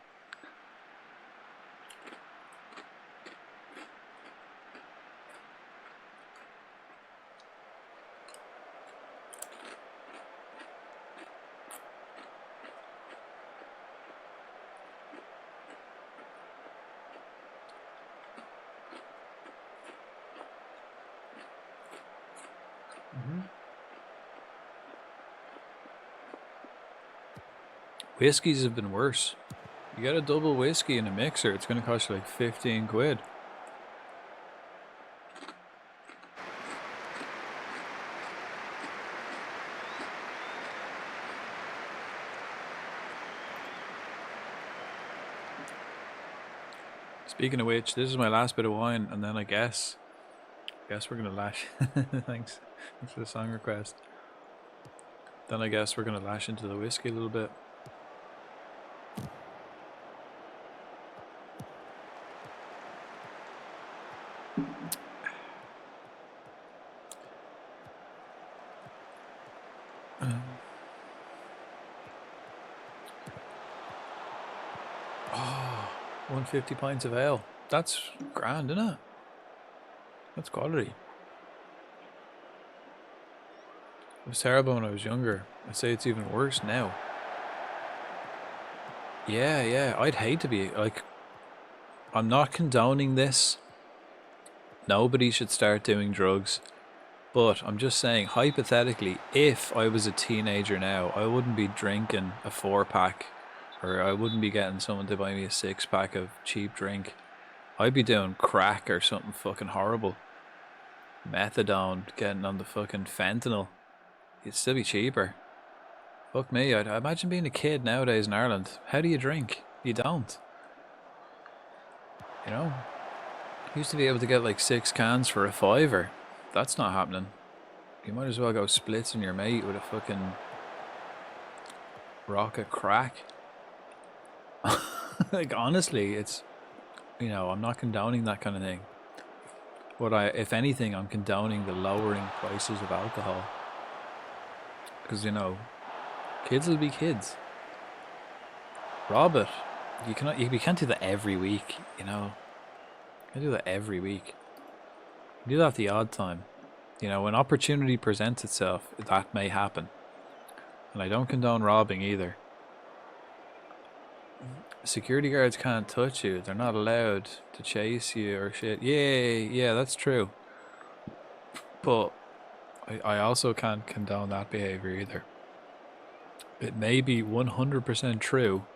Whiskies have been worse. You get a double whiskey in a mixer, it's going to cost you like 15 quid. Speaking of which, this is my last bit of wine, and then I guess we're going to lash. Thanks for the song request. Then I guess we're going to lash into the whiskey a little bit. Oh, 150 pints of ale. That's grand, isn't it? That's quality. It was terrible when I was younger. I'd say it's even worse now. Yeah, I'd hate to be, like, I'm not condoning this. Nobody should start doing drugs. But I'm just saying, hypothetically, if I was a teenager now, I wouldn't be drinking a 4-pack, or I wouldn't be getting someone to buy me a 6-pack of cheap drink I'd be doing crack or something fucking horrible. Methadone, getting on the fucking fentanyl. It'd still be cheaper. Fuck me, I imagine being a kid nowadays in Ireland. How do you drink? You don't. You know? Used to be able to get like 6 cans for a £5. That's not happening. You might as well go splits on your mate with a fucking rocket crack. Like honestly, it's, you know, I'm not condoning that kind of thing. But if anything, I'm condoning the lowering prices of alcohol. Because, you know, kids will be kids. Rob it. You can't do that every week, you know. You can't do that every week. You do that the odd time. You know, when opportunity presents itself, that may happen. And I don't condone robbing either. Security guards can't touch you. They're not allowed to chase you or shit. Yeah, that's true. But I also can't condone that behavior either. It may be 100% true.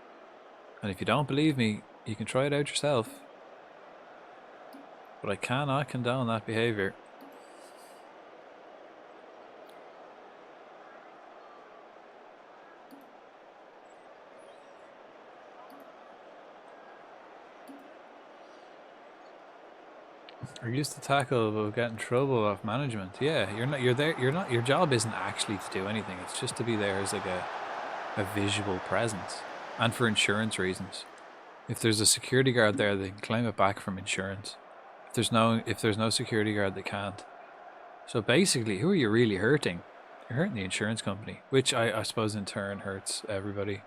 And if you don't believe me, you can try it out yourself. But I cannot condone that behavior. Are used to tackle but get in trouble off management. Yeah, your job isn't actually to do anything. It's just to be there as like a visual presence. And for insurance reasons. If there's a security guard there, they can claim it back from insurance. If there's no security guard, they can't. So basically, who are you really hurting? You're hurting the insurance company, which I suppose in turn hurts everybody.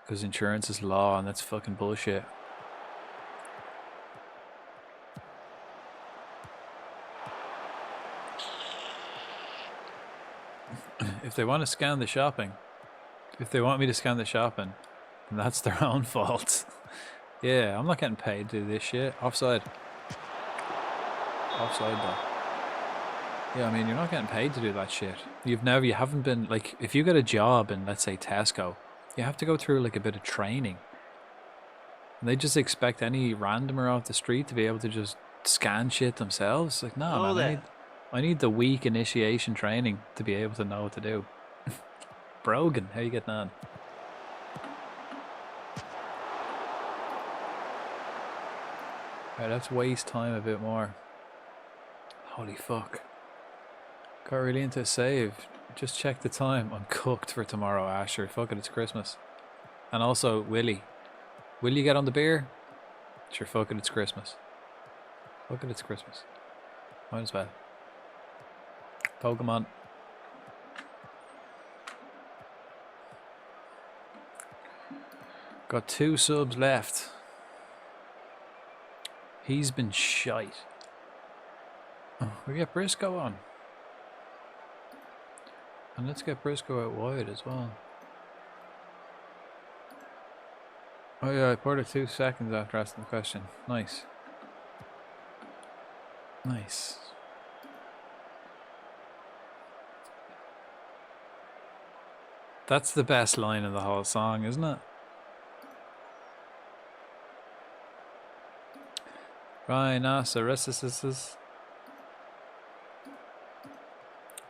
Because insurance is law and that's fucking bullshit. If they want to scan the shopping, if they want me to scan the shopping, then that's their own fault. Yeah, I'm not getting paid to do this shit. Offside. Offside though. Yeah, I mean, you're not getting paid to do that shit. You haven't been, like, if you get a job in, let's say, Tesco, you have to go through, like, a bit of training. And they just expect any randomer off the street to be able to just scan shit themselves. Like, no, man, I need the week initiation training to be able to know what to do. Brogan, how you getting on? Right, let's waste time a bit more. Holy fuck. Got really into a save. Just check the time. I'm cooked for tomorrow, Asher. Fuck it, it's Christmas. And also, Willie. Will you get on the beer? Sure, fuck it, it's Christmas. Fuck it, it's Christmas. Might as well. Pokemon. Got 2 subs left. He's been shite. Oh, we get Briscoe on. And let's get Briscoe out wide as well. Oh yeah, I poured it 2 seconds after asking the question. Nice. Nice. That's the best line of the whole song, isn't it? Rhinoceroses.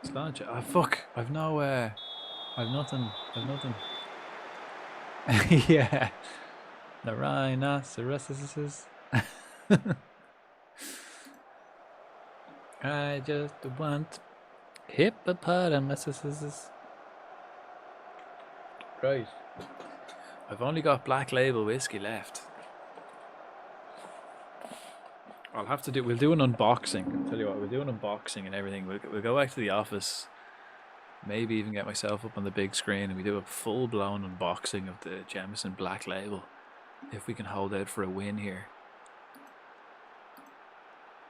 Slancha. Ah, fuck. I've no, I've nothing. Yeah. The rhinoceroses. I just want hippopotamuses. Right. I've only got Black Label whiskey left. I'll have to do. We'll do an unboxing. I'll tell you what. We'll do an unboxing and everything. We'll go back to the office. Maybe even get myself up on the big screen and we do a full-blown unboxing of the Jameson Black Label. If we can hold out for a win here.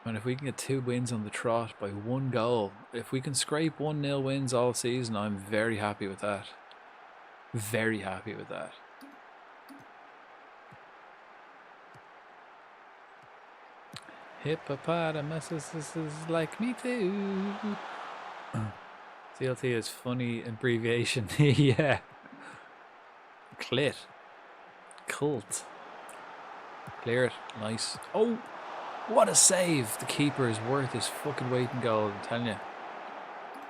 And if we can get 2 wins on the trot by 1 goal, if we can scrape 1-0 wins all season, I'm very happy with that. Very happy with that. Hippopotamuses like me too. CLT is funny abbreviation. Yeah. Clit. Cult. Clear it. Nice. Oh, what a save. The keeper is worth his fucking weight in gold, I'm telling you.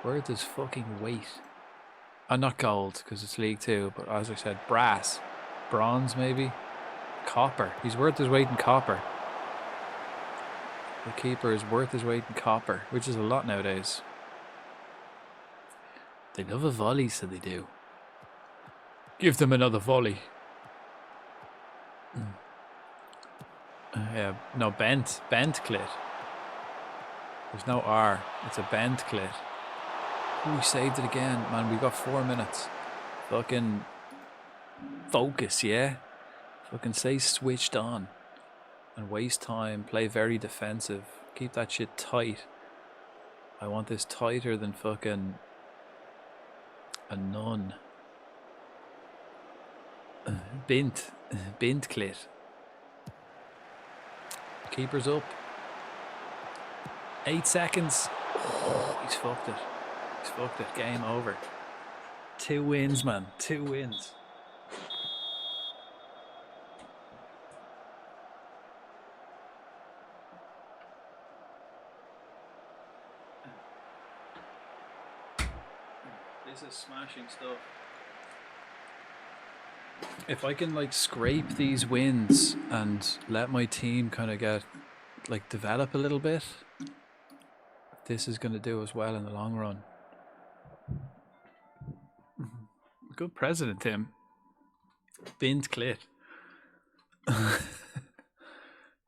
Worth his fucking weight. Not gold, because it's League 2, but as I said, brass. Bronze, maybe? Copper. He's worth his weight in copper. The keeper is worth his weight in copper, which is a lot nowadays. They love a volley, so they do. Give them another volley. Yeah, no, bent clit. There's no R. It's a bent clit. Oh, we saved it again. Man, we got 4 minutes. Fucking focus, yeah? Fucking stay switched on. And waste time. Play very defensive. Keep that shit tight. I want this tighter than fucking a nun. Bint clit. Keeper's up. 8 seconds. Oh, he's fucked it. He's fucked it. Game over. 2 wins, man. 2 wins. This is smashing stuff. If I can like scrape these wins and let my team kind of get like develop a little bit, this is going to do us well in the long run. Good president, Tim. Bint clit.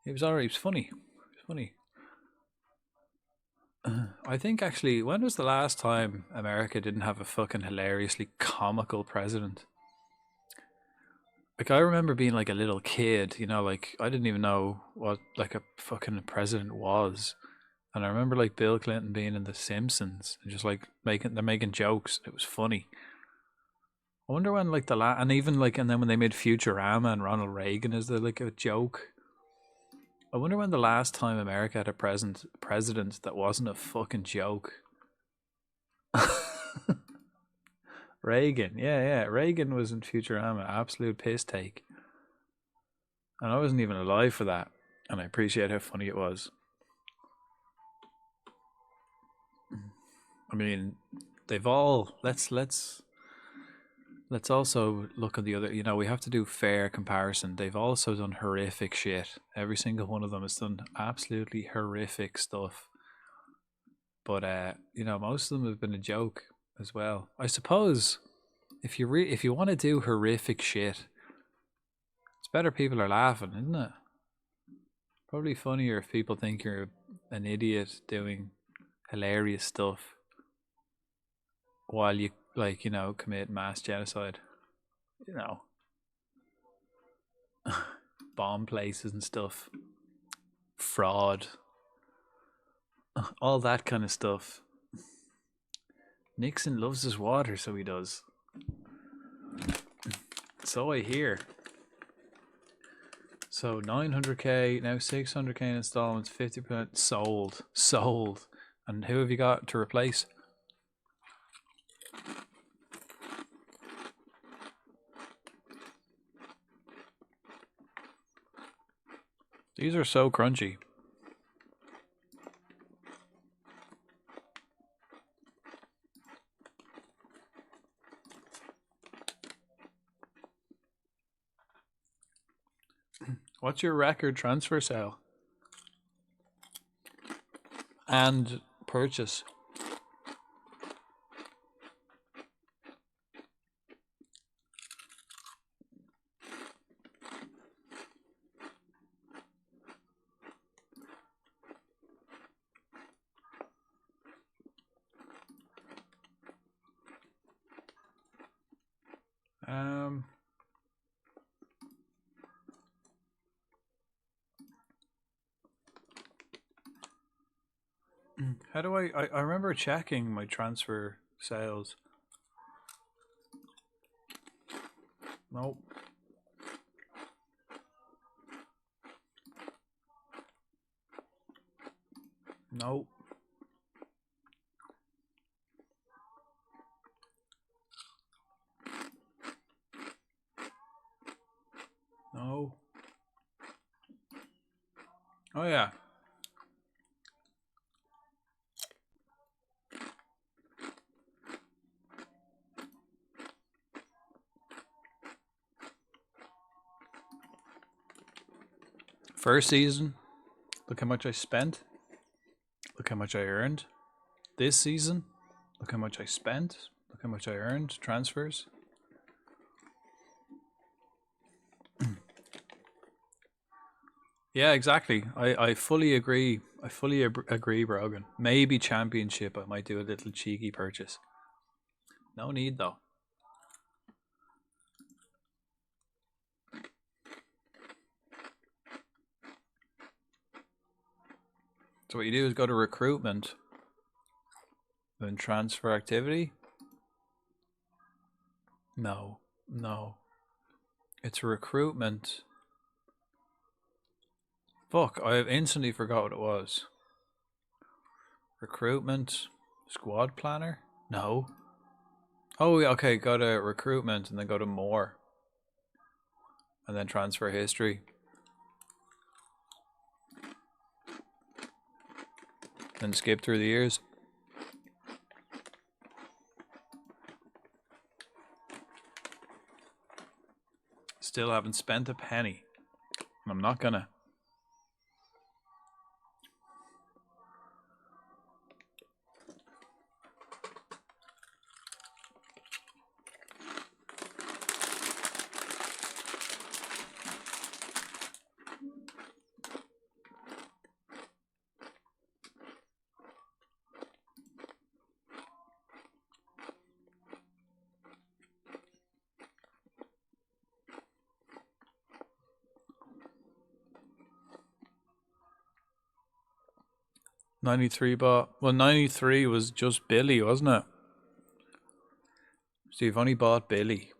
He was alright. He was funny. He was funny. I think actually, when was the last time America didn't have a fucking hilariously comical president? Like, I remember being like a little kid, you know, like I didn't even know what like a fucking president was. And I remember like Bill Clinton being in The Simpsons and just like they're making jokes. It was funny. I wonder when like and even like, and then when they made Futurama and Ronald Reagan is there like a joke. I wonder when the last time America had a president that wasn't a fucking joke. Reagan, yeah. Reagan was in Futurama, absolute piss take. And I wasn't even alive for that. And I appreciate how funny it was. I mean, they've all let's also look at the other, you know, we have to do fair comparison. They've also done horrific shit. Every single one of them has done absolutely horrific stuff. But you know, most of them have been a joke as well. I suppose if you want to do horrific shit, it's better people are laughing, isn't it? Probably funnier if people think you're an idiot doing hilarious stuff while you, like, you know, commit mass genocide. You know, bomb places and stuff, fraud, all that kind of stuff. Nixon loves his water, so he does. So I hear. So 900k, now 600k in installments, 50% sold. And who have you got to replace? These are so crunchy. What's your record transfer sale and purchase? How do I remember checking my transfer sales. Nope. Nope. No. Oh yeah. First season, look how much I spent. Look how much I earned. This season, look how much I spent. Look how much I earned. Transfers. Yeah, exactly. I fully agree. I fully agree, Brogan. Maybe championship, I might do a little cheeky purchase. No need though. So what you do is go to recruitment, then transfer activity. No, no. It's recruitment. Fuck, I have instantly forgot what it was. Recruitment, squad planner? No. Oh, yeah, okay, go to recruitment and then go to more. And then transfer history. Then skip through the years. Still haven't spent a penny. I'm not gonna. Well, 93 was just Billy, wasn't it? So you've only bought Billy.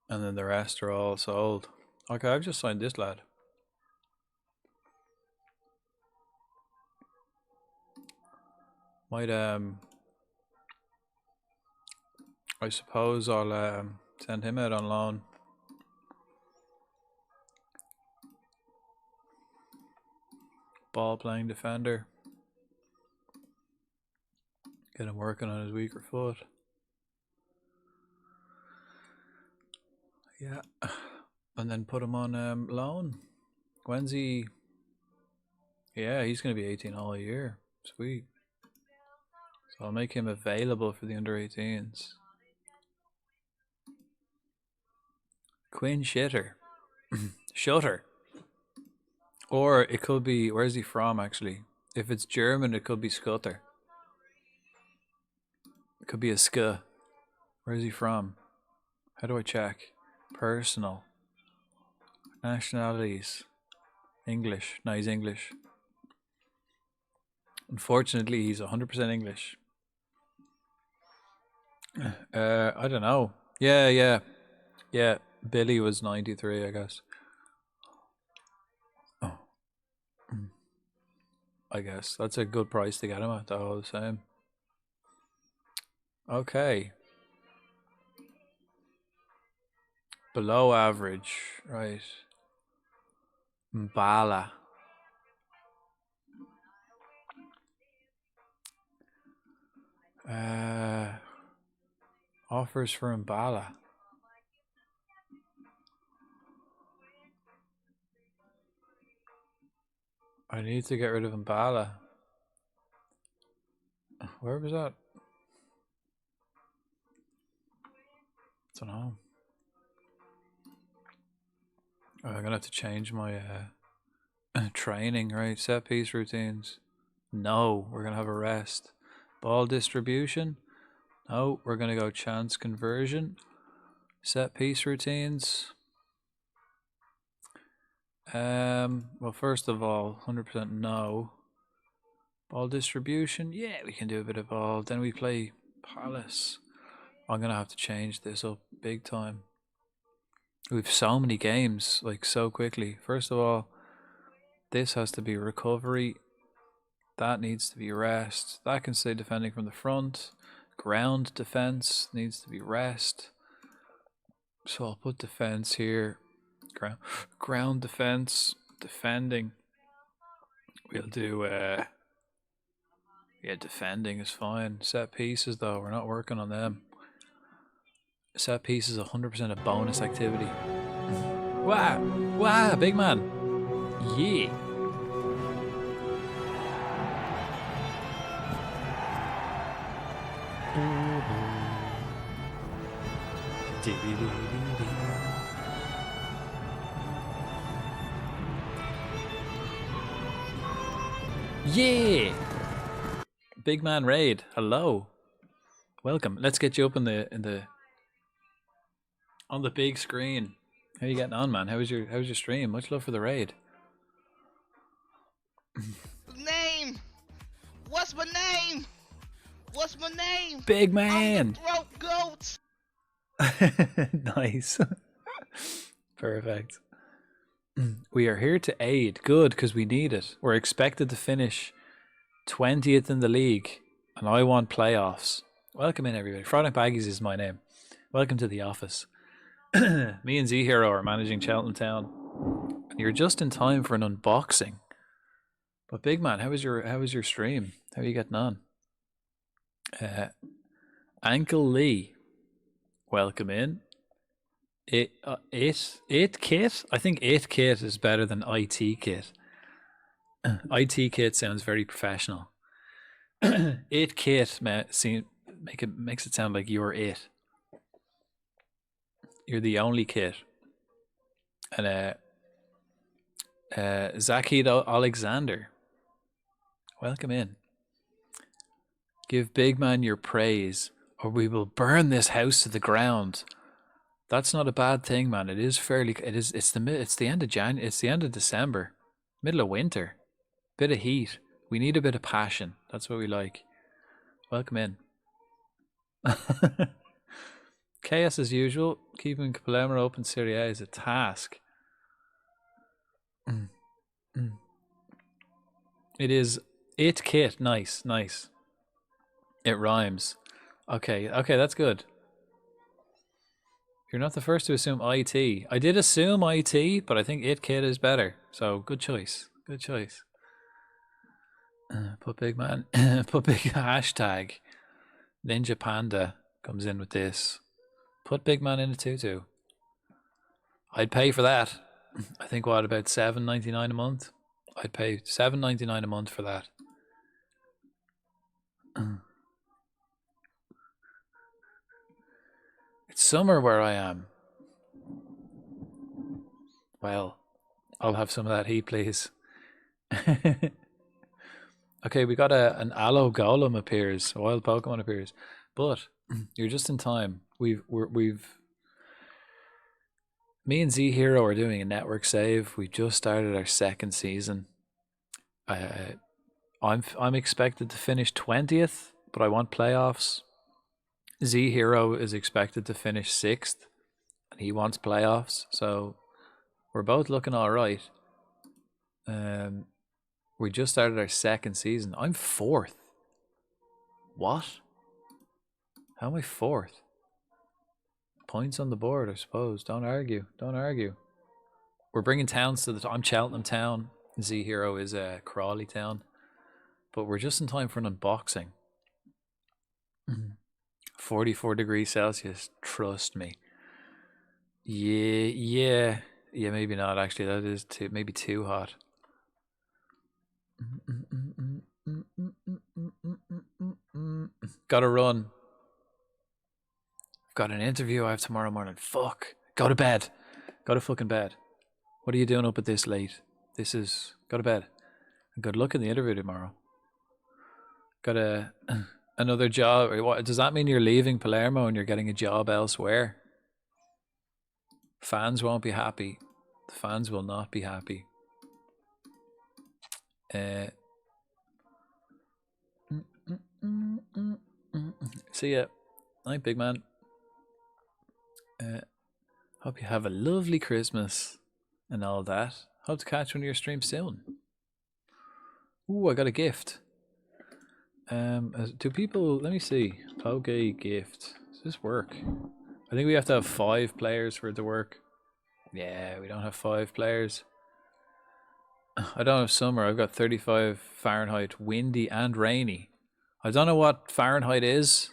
And then the rest are all sold. Okay, I've just signed this lad. Might, I suppose I'll, send him out on loan. Ball playing defender. Get him working on his weaker foot. Yeah. And then put him on loan. When's he? Yeah, he's going to be 18 all year. Sweet. So I'll make him available for the under 18s. Quinn Shitter. Shutter. Or it could be, where's he from actually? If it's German, it could be Scutter. It could be a Ska. Where's he from? How do I check? Personal. Nationalities. English. No, he's English. Unfortunately, he's 100% English. I don't know. Yeah. Billy was 93, I guess. Oh. I guess. That's a good price to get him at, though, all the same. Okay. Below average. Right. Mbala. Offers for Mbala. I need to get rid of Mbala. Where was that? I don't know. I'm gonna have to change my training, right? Set piece routines. No, we're gonna have a rest. Ball distribution. No, we're gonna go chance conversion. Set piece routines. Well, first of all, 100% no. Ball distribution. Yeah, we can do a bit of ball. Then we play Palace. I'm gonna have to change this up big time. We've so many games, like so quickly. First of all, this has to be recovery. That needs to be rest. That can stay defending from the front. Ground defense needs to be rest. So I'll put defense here. Ground defense, defending. We'll do yeah, defending is fine. Set pieces though, we're not working on them. Set pieces 100% a bonus activity. Wow! Wow, big man! Yeah! Yeah! Big man raid. Hello. Welcome. Let's get you up on the big screen. How you getting on, man? How's your stream? Much love for the raid. Name. What's my name? What's my name? Big man. Throat goat. Nice. Perfect. We are here to aid. Good, because we need it. We're expected to finish 20th in the league, and I want playoffs. Welcome in, everybody. Friday Baggies is my name. Welcome to the office. Me and Z Hero are managing Cheltenham. And you're just in time for an unboxing. But big man, how was your stream? How are you getting on? Ankle Lee, welcome in. It kit. I think it kit is better than IT kit. IT kit sounds very professional. It kit makes it sound like you're it. You're the only kit. And Zakid Alexander, welcome in. Give big man your praise, or we will burn this house to the ground. That's not a bad thing, man. It is fairly. It's the end of January. It's the end of December, middle of winter. Bit of heat. We need a bit of passion. That's what we like. Welcome in. Chaos as usual. Keeping Palermo open Serie A is a task. It is it kit. Nice. It rhymes. Okay, that's good. You're not the first to assume IT. I did assume IT, but I think it kit is better. So good choice. Put big man. Put big hashtag. Ninja Panda comes in with this. Put big man in a tutu. I'd pay for that. I think what, about $7.99 a month? I'd pay $7.99 a month for that. It's summer where I am. Well, I'll have some of that heat, please. Okay, we got an aloe golem appears, a wild Pokemon appears, but you're just in time. We've me and Z Hero are doing a network save. We've just started our second season. I'm expected to finish 20th, but I want playoffs. Z Hero is expected to finish 6th, and he wants playoffs. So we're both looking all right. We just started our second season. I'm 4th. What? How am I 4th? Points on the board, I suppose. Don't argue. We're bringing towns to the. I'm Cheltenham Town. Z Hero is Crawley Town. But we're just in time for an unboxing. 44 degrees Celsius. Trust me. Yeah. Maybe not. Actually, that is maybe too hot. Gotta run. Got an interview I have tomorrow morning. Fuck. Go to bed. Go to fucking bed. What are you doing up at this late? Go to bed. And good luck in the interview tomorrow. Got another job. What, does that mean you're leaving Palermo and you're getting a job elsewhere? Fans won't be happy. The fans will not be happy. See ya. Night, big man. Hope you have a lovely Christmas and all that. Hope to catch one of your streams soon. Ooh, I got a gift. Do people, let me see. Poke gift. Does this work? I think we have to have 5 players for it to work. Yeah, we don't have 5 players. I don't have summer. I've got 35 Fahrenheit, windy and rainy. I don't know what Fahrenheit is,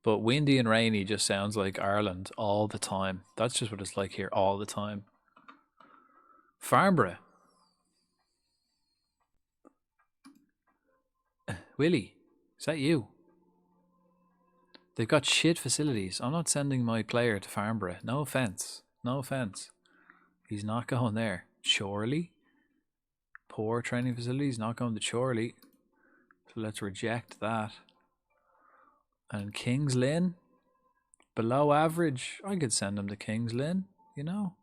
but windy and rainy just sounds like Ireland all the time. That's just what it's like here all the time. Farnborough. Willie, is that you? They've got shit facilities. I'm not sending my player to Farnborough. No offense. No offense. He's not going there. Chorley. Poor training facilities. Not going to Chorley. So let's reject that. And Kings Lynn. Below average. I could send him to Kings Lynn. You know.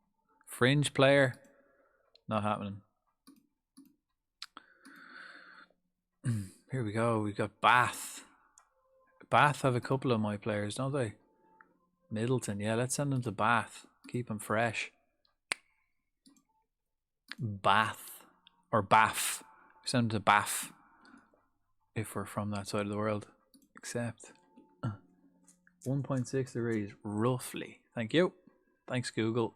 Fringe player. Not happening. Here we go. We've got Bath. Bath have a couple of my players, don't they? Middleton, yeah, let's send them to Bath. Keep them fresh. Bath. Or Bath. Send them to Bath. If we're from that side of the world. Except 1.6 degrees, roughly. Thank you. Thanks, Google.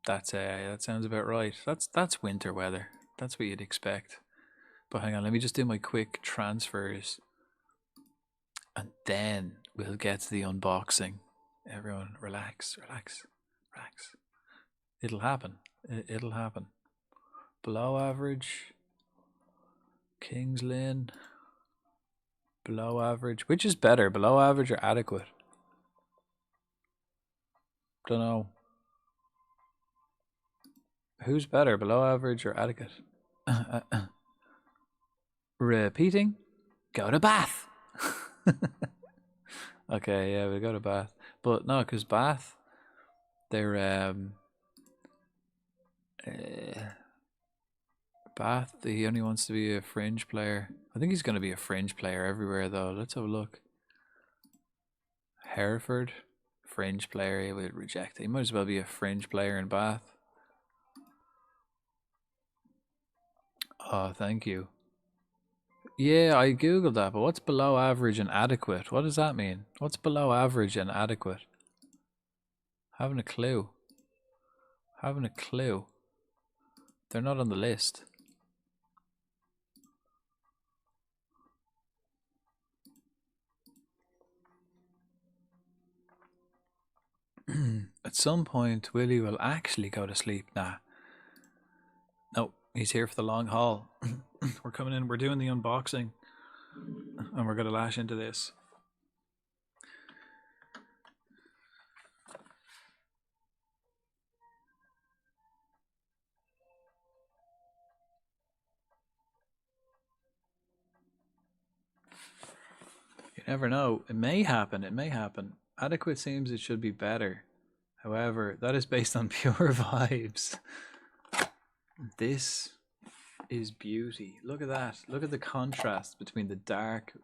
That sounds about right. That's winter weather. That's what you'd expect. But hang on, let me just do my quick transfers. And then we'll get to the unboxing. Everyone, relax, relax, relax. It'll happen. It'll happen. Below average. Kings Lynn. Below average. Which is better, below average or adequate? Don't know. Who's better, below average or adequate? Repeating. Go to Bath. Okay, yeah, we go to Bath. But no, because Bath, they're Bath, he only wants to be a fringe player. I think he's going to be a fringe player everywhere, though. Let's have a look. Hereford, fringe player. He would reject it. He might as well be a fringe player in Bath. Oh, thank you. Yeah, I googled that, but what's below average and adequate? What does that mean? What's below average and adequate? Having a clue. Having a clue. They're not on the list. At some point, Willie will actually go to sleep. Nah. No, he's here for the long haul. We're coming in, we're doing the unboxing. And we're going to lash into this. You never know. It may happen. It may happen. Adequate seems it should be better. However, that is based on pure vibes. This is beauty. Look at that. Look at the contrast between the dark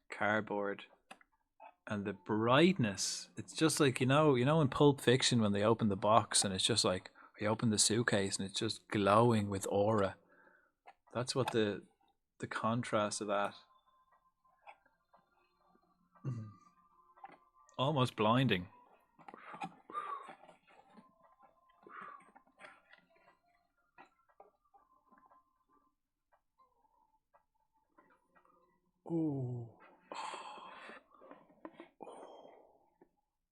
cardboard and the brightness. It's just like, you know in Pulp Fiction when they open the box and it's just like, you open the suitcase and it's just glowing with aura. That's what the contrast of that. Almost blinding. Ooh.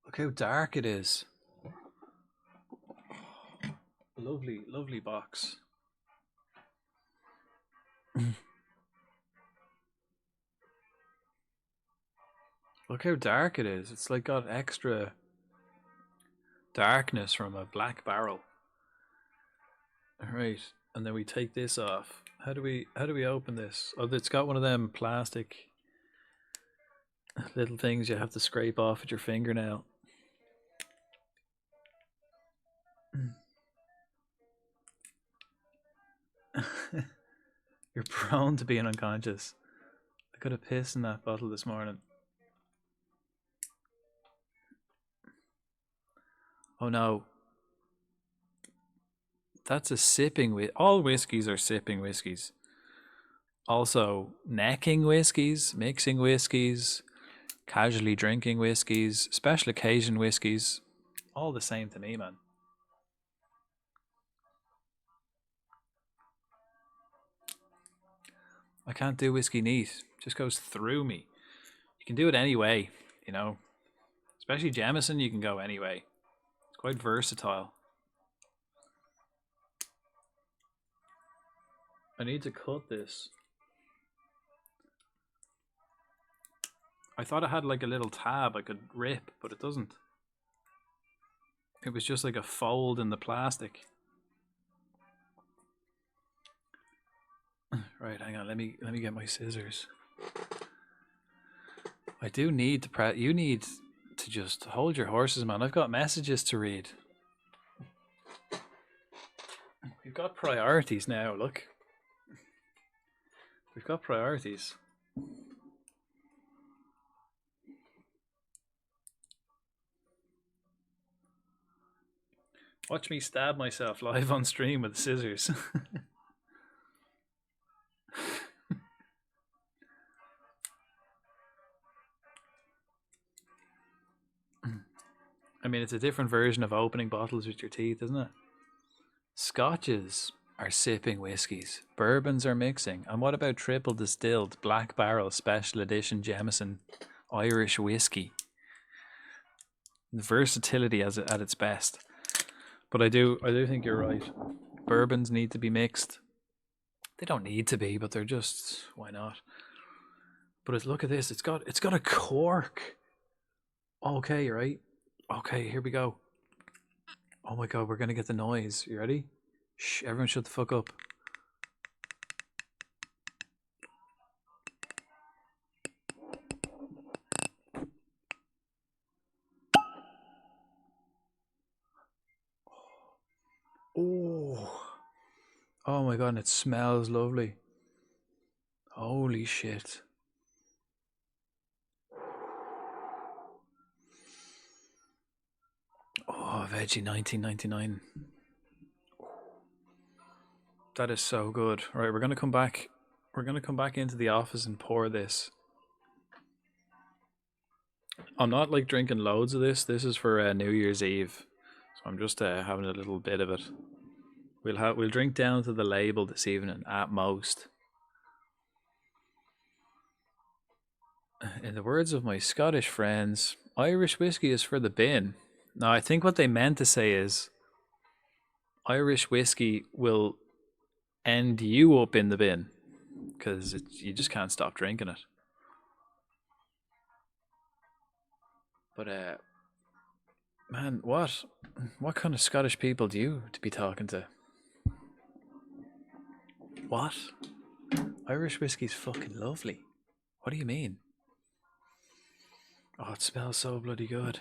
Look how dark it is. Lovely, lovely box. Look how dark it is. It's like got extra darkness from a black barrel. Alright, and then we take this off. How do we open this? Oh, it's got one of them plastic little things you have to scrape off with your fingernail. You're prone to being unconscious. I could have pissed in that bottle this morning. Oh no. That's a sipping all whiskies are sipping whiskies. Also, necking whiskies, mixing whiskies, casually drinking whiskies, special occasion whiskies. All the same to me, man. I can't do whiskey neat. It just goes through me. You can do it anyway, you know. Especially Jameson, you can go anyway. It's quite versatile. I need to cut this. I thought it had like a little tab I could rip, but it doesn't. It was just like a fold in the plastic. Right, hang on. Let me get my scissors. I do need to you need to just hold your horses, man. I've got messages to read. We've got priorities now. Look, we've got priorities. Watch me stab myself live on stream with scissors. I mean, it's a different version of opening bottles with your teeth, isn't it? Scotches are sipping whiskies. Bourbons are mixing. And what about triple distilled Black Barrel Special Edition Jameson Irish whiskey? The versatility at its best. But I do think you're right. Bourbons need to be mixed. They don't need to be, but they're just, why not? But look at this. It's got a cork. Okay, right? Okay, here we go. Oh my god, we're gonna get the noise. You ready? Shh, everyone shut the fuck up. Oh my god, and it smells lovely. Holy shit. Oh, Veggie 1999. That is so good. Right, we're gonna come back. We're gonna come back into the office and pour this. I'm not like drinking loads of this. This is for New Year's Eve, so I'm just having a little bit of it. We'll drink down to the label this evening at most. In the words of my Scottish friends, Irish whiskey is for the bin. Now, I think what they meant to say is Irish whiskey will end you up in the bin because you just can't stop drinking it. But man, what kind of Scottish people do you to be talking to? What? Irish whiskey's fucking lovely. What do you mean? Oh, it smells so bloody good.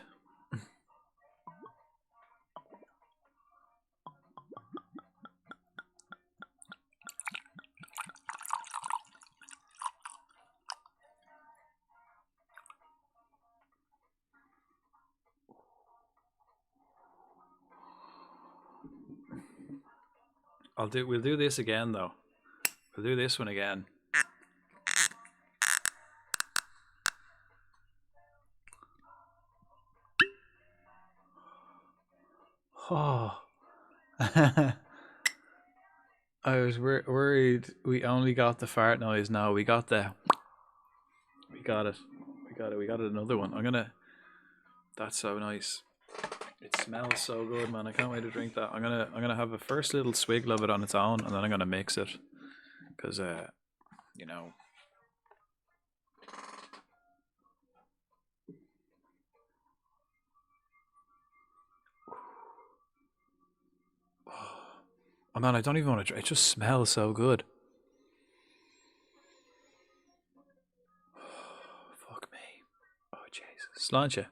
We'll do this again though. We'll do this one again. Oh. I was worried we only got the fart noise. No, we got it. We got it. Another one. That's so nice. It smells so good, man. I can't wait to drink that. I'm gonna have a first little swig of it on its own, and then I'm gonna mix it, because you know. Oh man, I don't even want to drink. It just smells so good. Fuck me. Oh Jesus. Sláinte.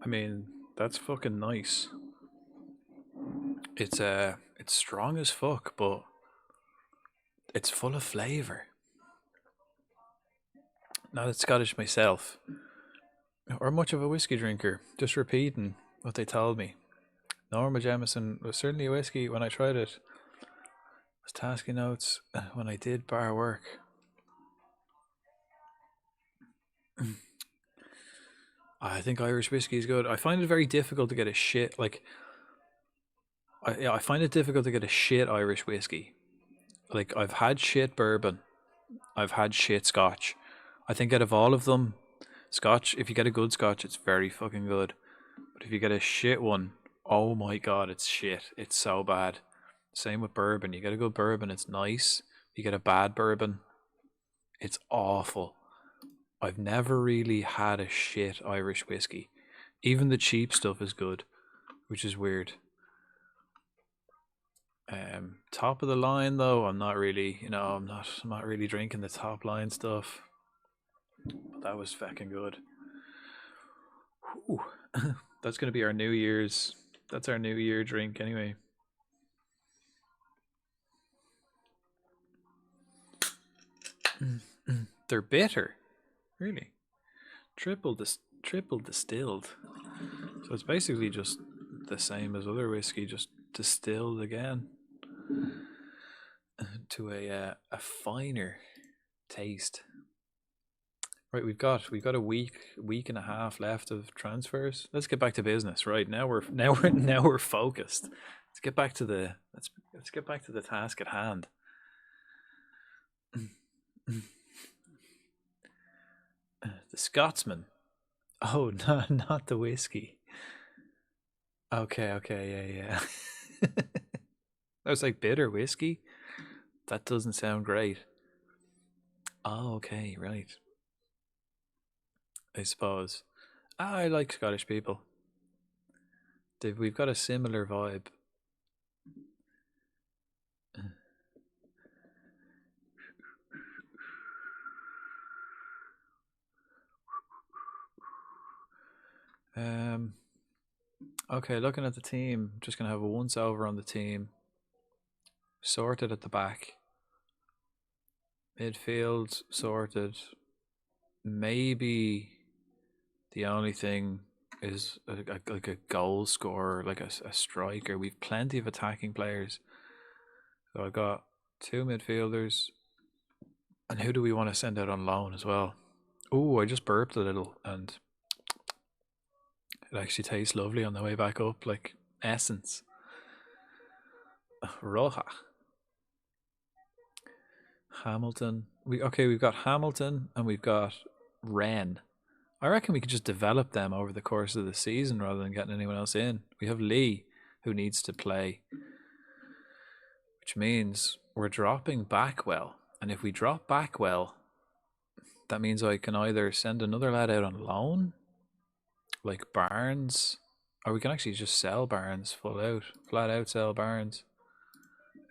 I mean, that's fucking nice. It's strong as fuck, but it's full of flavour. Not that Scottish myself, or much of a whiskey drinker, just repeating what they told me. Norma Jameson was certainly a whiskey when I tried it. Was tasking notes when I did bar work. I think Irish whiskey is good. I find it very difficult to get a shit I find it difficult to get a shit Irish whiskey. Like I've had shit bourbon, I've had shit Scotch. I think out of all of them, Scotch, if you get a good Scotch, it's very fucking good. But if you get a shit one, oh my god, it's shit. It's so bad. Same with bourbon. You get a good bourbon, it's nice. You get a bad bourbon, it's awful. I've never really had a shit Irish whiskey. Even the cheap stuff is good, which is weird. Top of the line though, I'm not really, I'm not really drinking the top line stuff. But that was fucking good. Whew. That's gonna be our New Year's. That's our New Year drink anyway. They're bitter, really. Triple distilled. So it's basically just the same as other whiskey, just distilled again to a finer taste. Right, we've got a week and a half left of transfers. Let's get back to business. Right now we're focused. Let's get back to the task at hand. The Scotsman. Oh, no, not the whiskey. Okay, yeah. I was like, bitter whiskey? That doesn't sound great. Oh, okay, right. I suppose. I like Scottish people. We've got a similar vibe. Okay, looking at the team, just gonna have a once over on the team. Sorted at the back. Midfield sorted. Maybe the only thing is like a goal scorer, like a striker. We've plenty of attacking players. So I got 2 midfielders. And who do we want to send out on loan as well? Oh, I just burped a little and it actually tastes lovely on the way back up, like essence. Roja. Hamilton. We've got Hamilton and we've got Wren. I reckon we could just develop them over the course of the season rather than getting anyone else in. We have Lee, who needs to play, which means we're dropping Backwell. And if we drop Backwell, that means I can either send another lad out on loan, like Barnes, or we can actually just sell Barnes flat out sell Barnes.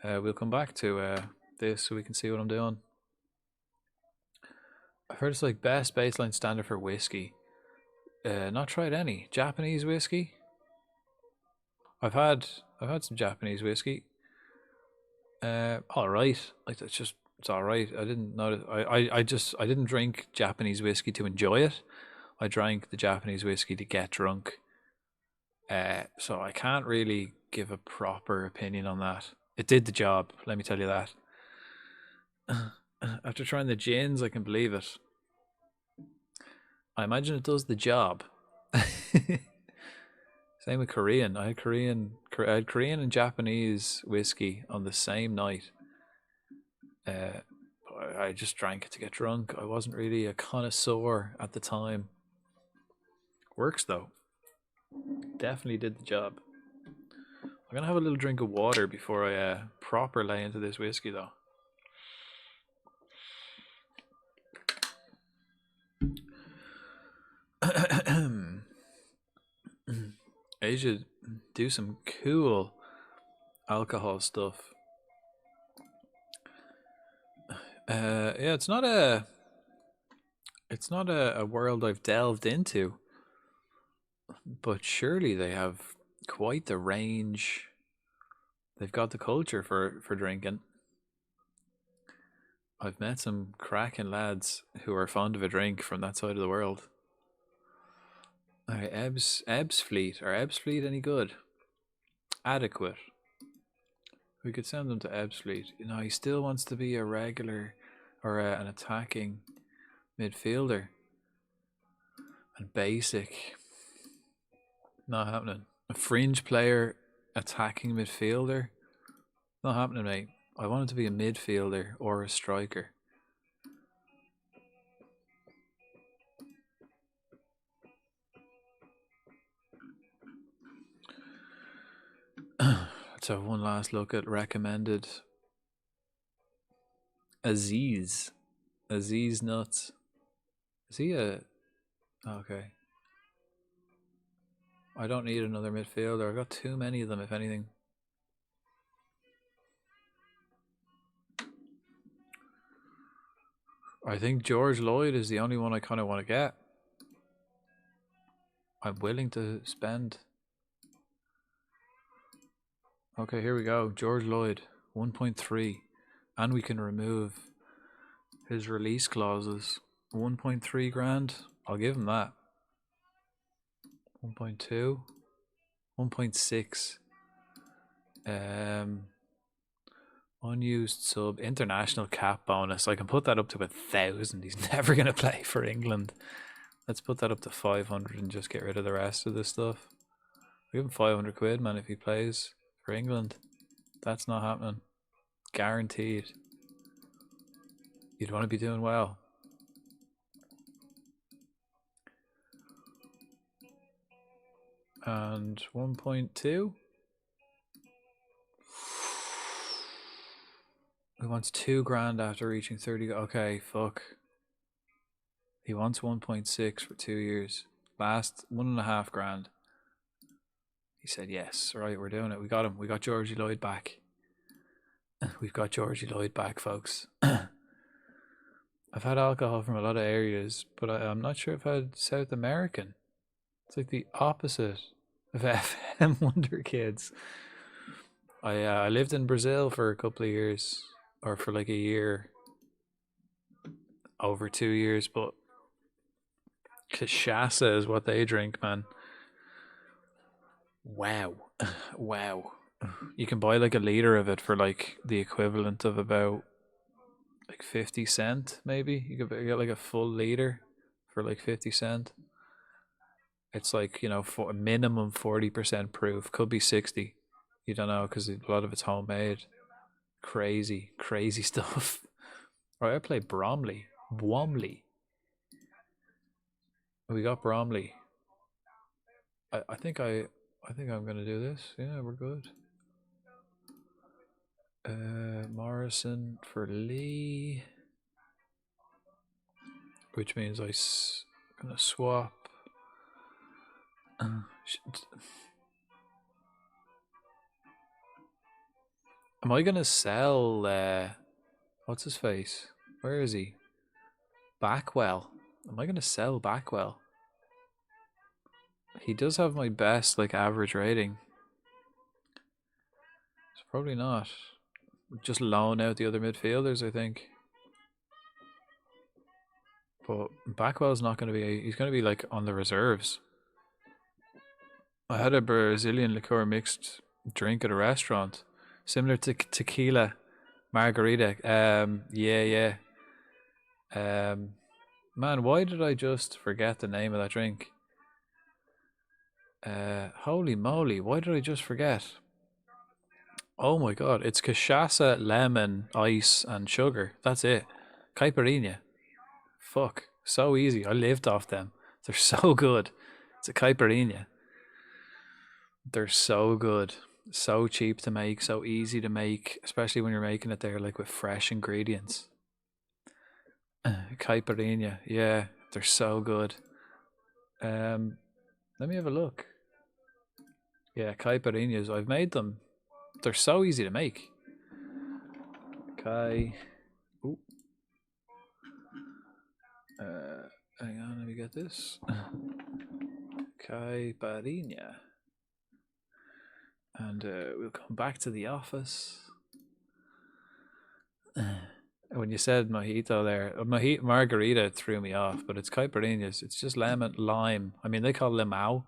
We'll come back to this so we can see what I'm doing. I've heard it's like best baseline standard for whiskey. Not tried any Japanese whiskey. I've had some Japanese whiskey. All right, like it's all right. I didn't notice. I didn't drink Japanese whiskey to enjoy it. I drank the Japanese whiskey to get drunk. So I can't really give a proper opinion on that. It did the job, let me tell you that. After trying the gins, I can believe it. I imagine it does the job. Same with Korean. I had Korean and Japanese whiskey on the same night. I just drank it to get drunk. I wasn't really a connoisseur at the time. Works though. Definitely did the job. I'm gonna have a little drink of water before I proper lay into this whiskey though. I should do some cool alcohol stuff. Yeah, it's not a world I've delved into, but surely they have quite the range. They've got the culture for drinking. I've met some cracking lads who are fond of a drink from that side of the world. Alright, Ebbs Fleet. Are Ebbs Fleet any good? Adequate. We could send him to Ebbsfleet. You know, he still wants to be a regular or an attacking midfielder. And basic. Not happening. A fringe player, attacking midfielder. Not happening, mate. I want him to be a midfielder or a striker. Let's have one last look at recommended. Aziz Nuts. Is he a... Okay. I don't need another midfielder. I've got too many of them, if anything. I think George Lloyd is the only one I kind of want to get. I'm willing to spend. Okay, here we go. George Lloyd, 1.3. And we can remove his release clauses. 1.3 grand. I'll give him that. 1.2. 1.6. Unused sub. International cap bonus. I can put that up to 1,000. He's never going to play for England. Let's put that up to 500 and just get rid of the rest of this stuff. I'll give him 500 quid, man, if he plays for England. That's not happening. Guaranteed. You'd want to be doing well. And 1.2. He wants 2 grand after reaching 30. Okay, fuck. He wants 1.6 for 2 years. Last 1.5 grand. He said yes. Right, we're doing it. We got him. We got Georgie Lloyd back. We've got Georgie Lloyd back, folks. I've had alcohol from a lot of areas, but I'm not sure if I've had South American. It's like the opposite of FM Wonder Kids. I lived in Brazil for a couple of years, or for like a year, over 2 years, but cachaça is what they drink, man. Wow. Wow. You can buy like a liter of it for like the equivalent of about like 50 cent, maybe. You could get like a full liter for like 50 cent. It's like, you know, for a minimum 40% proof. Could be 60. You don't know, because a lot of it's homemade. Crazy stuff. Right, I play Bromley. We got Bromley. I think I'm gonna do this. Yeah, we're good. Morrison for Lee, which means gonna swap. Am I gonna sell? What's his face? Where is he? Backwell. Am I gonna sell Backwell? He does have my best like average rating. It's probably not. Just loan out the other midfielders, I think. But Backwell's not going to be. He's going to be like on the reserves. I had a Brazilian liqueur mixed drink at a restaurant, similar to tequila margarita. Yeah. Man, why did I just forget the name of that drink? Holy moly, why did I just forget? Oh my god, it's cachaça, lemon, ice, and sugar. That's it. Caipirinha. Fuck, so easy. I lived off them. They're so good. It's a caipirinha. They're so good. So cheap to make, so easy to make, especially when you're making it there like with fresh ingredients. Caipirinha, yeah, they're so good. Let me have a look. Yeah, caipirinhas, I've made them. They're so easy to make. Ooh. Hang on, let me get this. Caipirinha. And we'll come back to the office. When you said mojito there, margarita threw me off, but it's caipirinhas. It's just lemon, lime. I mean, they call limao,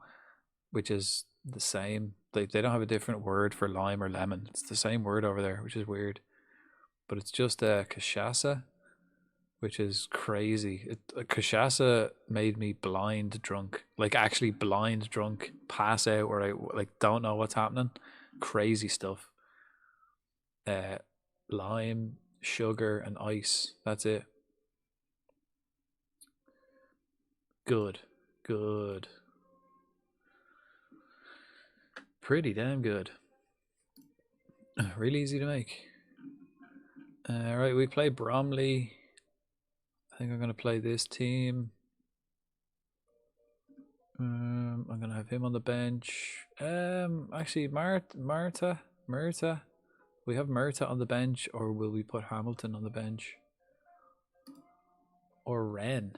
which is the same They don't have a different word for lime or lemon. It's the same word over there, which is weird. But it's just cachaça, which is crazy. Cachaça made me blind drunk, like actually blind drunk, pass out where I like don't know what's happening. Crazy stuff. Lime, sugar, and ice. That's it. Good. Good. Pretty damn good. Really easy to make. Right, we play Bromley. I think I'm going to play this team. I'm going to have him on the bench. Actually, Murta. We have Murta on the bench, or will we put Hamilton on the bench? Or Wren?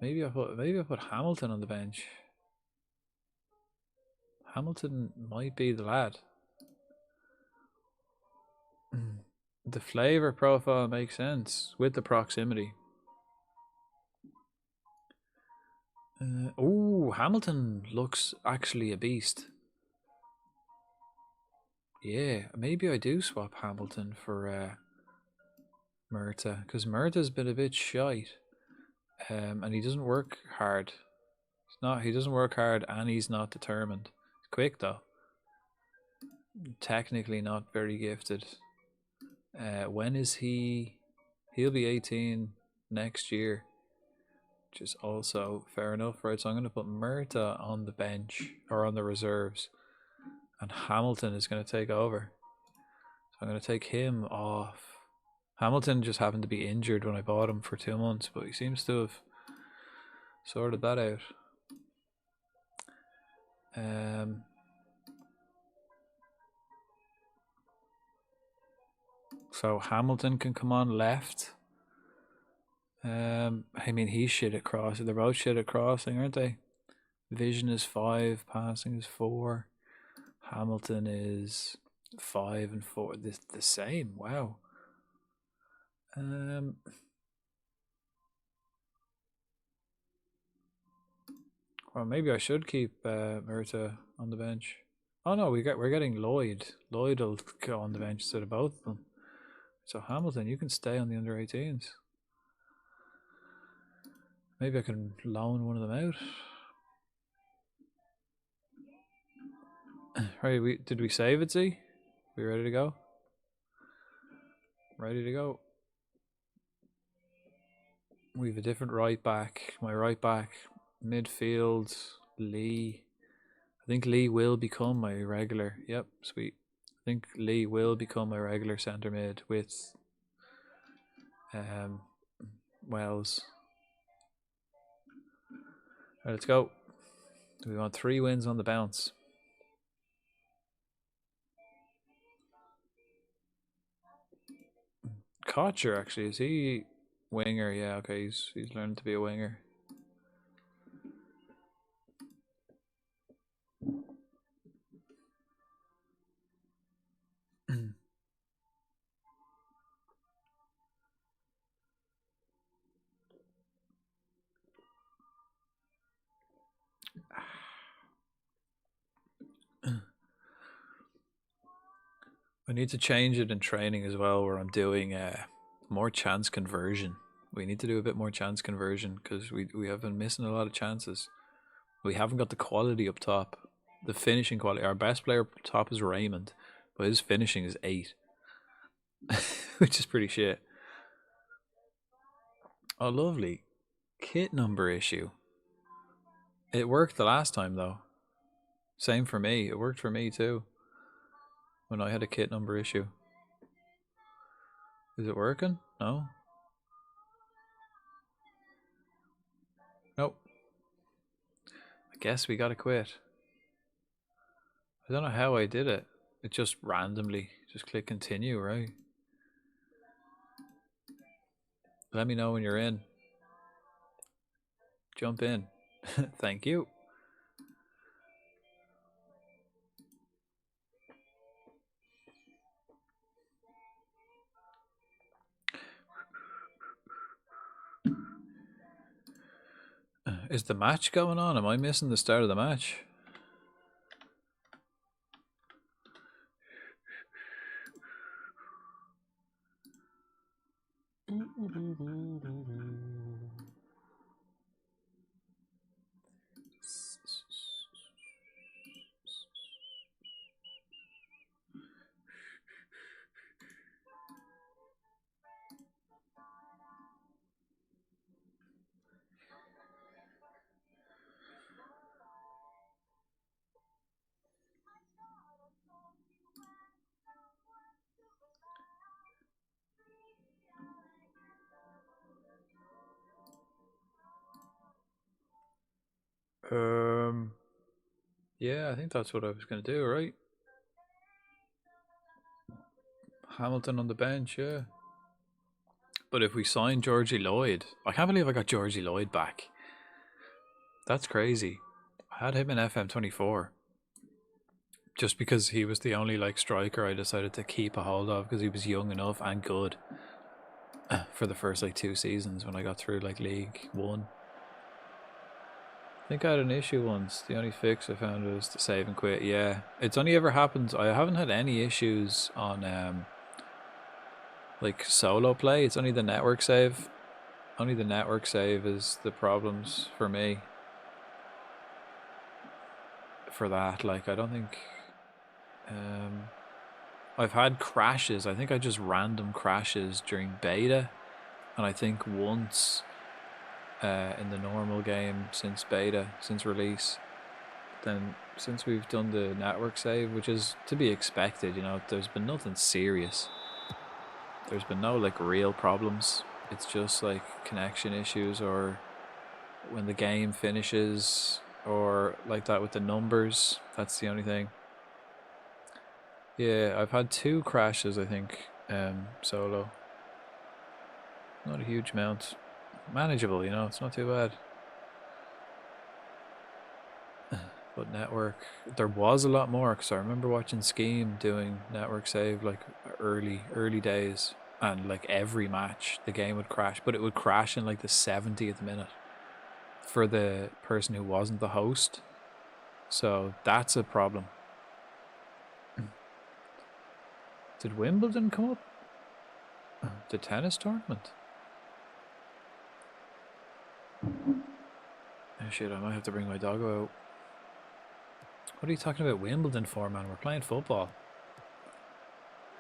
Maybe I put Hamilton on the bench. Hamilton might be the lad. The flavor profile makes sense with the proximity. Oh, Hamilton looks actually a beast. Yeah, maybe I do swap Hamilton for Murta, because Murta's been a bit shite, and he doesn't work hard. He doesn't work hard, and he's not determined. He's quick though. Technically not very gifted. When is he? He'll be 18 next year, which is also fair enough, right? So I'm going to put Murta on the bench, or on the reserves, and Hamilton is going to take over. So I'm going to take him off. Hamilton just happened to be injured when I bought him for 2 months, but he seems to have sorted that out. So Hamilton can come on left. I mean, he's shit at crossing. They're both shit at crossing, aren't they? Vision is 5, passing is 4. Hamilton is 5 and 4. The same. Wow. Well, maybe I should keep Murta on the bench. Oh no, we're getting Lloyd. Lloyd will go on the bench instead of both of them. So Hamilton, you can stay on the under 18s. Maybe I can loan one of them out. Right, did we save it, Z? We ready to go? Ready to go. We have a different right back. My right back, midfield, Lee. I think Lee will become my regular. Yep, sweet. I think Lee will become my regular centre mid with Wells. Right, let's go. We want 3 wins on the bounce. Kocher, actually, is he winger? Yeah, okay, he's learned to be a winger. I need to change it in training as well, where I'm doing more chance conversion. We need to do a bit more chance conversion because we have been missing a lot of chances. We haven't got the quality up top, the finishing quality. Our best player up top is Raymond, but his finishing is 8, which is pretty shit. Oh, lovely. Kit number issue. It worked the last time though. Same for me. It worked for me too when I had a kit number issue. Is it working? No. Nope. I guess we gotta quit. I don't know how I did it. It just randomly just click continue, right? Let me know when you're in. Jump in. Thank you. Is the match going on? Am I missing the start of the match? Yeah, I think that's what I was going to do, right? Hamilton on the bench, yeah. But if we sign Georgie Lloyd, I can't believe I got Georgie Lloyd back. That's crazy. I had him in FM24. Just because he was the only like striker I decided to keep a hold of because he was young enough and good for the first like 2 seasons when I got through like League One. I think I had an issue once. The only fix I found was to save and quit. Yeah, it's only ever happened. I haven't had any issues on like solo play. It's only the network save. Only the network save is the problems for me. For that, like I don't think I've had crashes. I think I just random crashes during beta, and I think once in the normal game since beta, since release. Then since we've done the network save, which is to be expected, you know, there's been nothing serious. There's been no like real problems. It's just like connection issues or when the game finishes or like that with the numbers. That's the only thing. Yeah, I've had 2 crashes, I think, solo. Not a huge amount. Manageable, you know, it's not too bad. But network, there was a lot more because I remember watching Scheme doing network save like early days, and like every match the game would crash, but it would crash in like the 70th minute for the person who wasn't the host. So that's a problem. Did Wimbledon come up? The tennis tournament? Oh shit, I might have to bring my doggo out. What are you talking about Wimbledon for, man? We're playing football.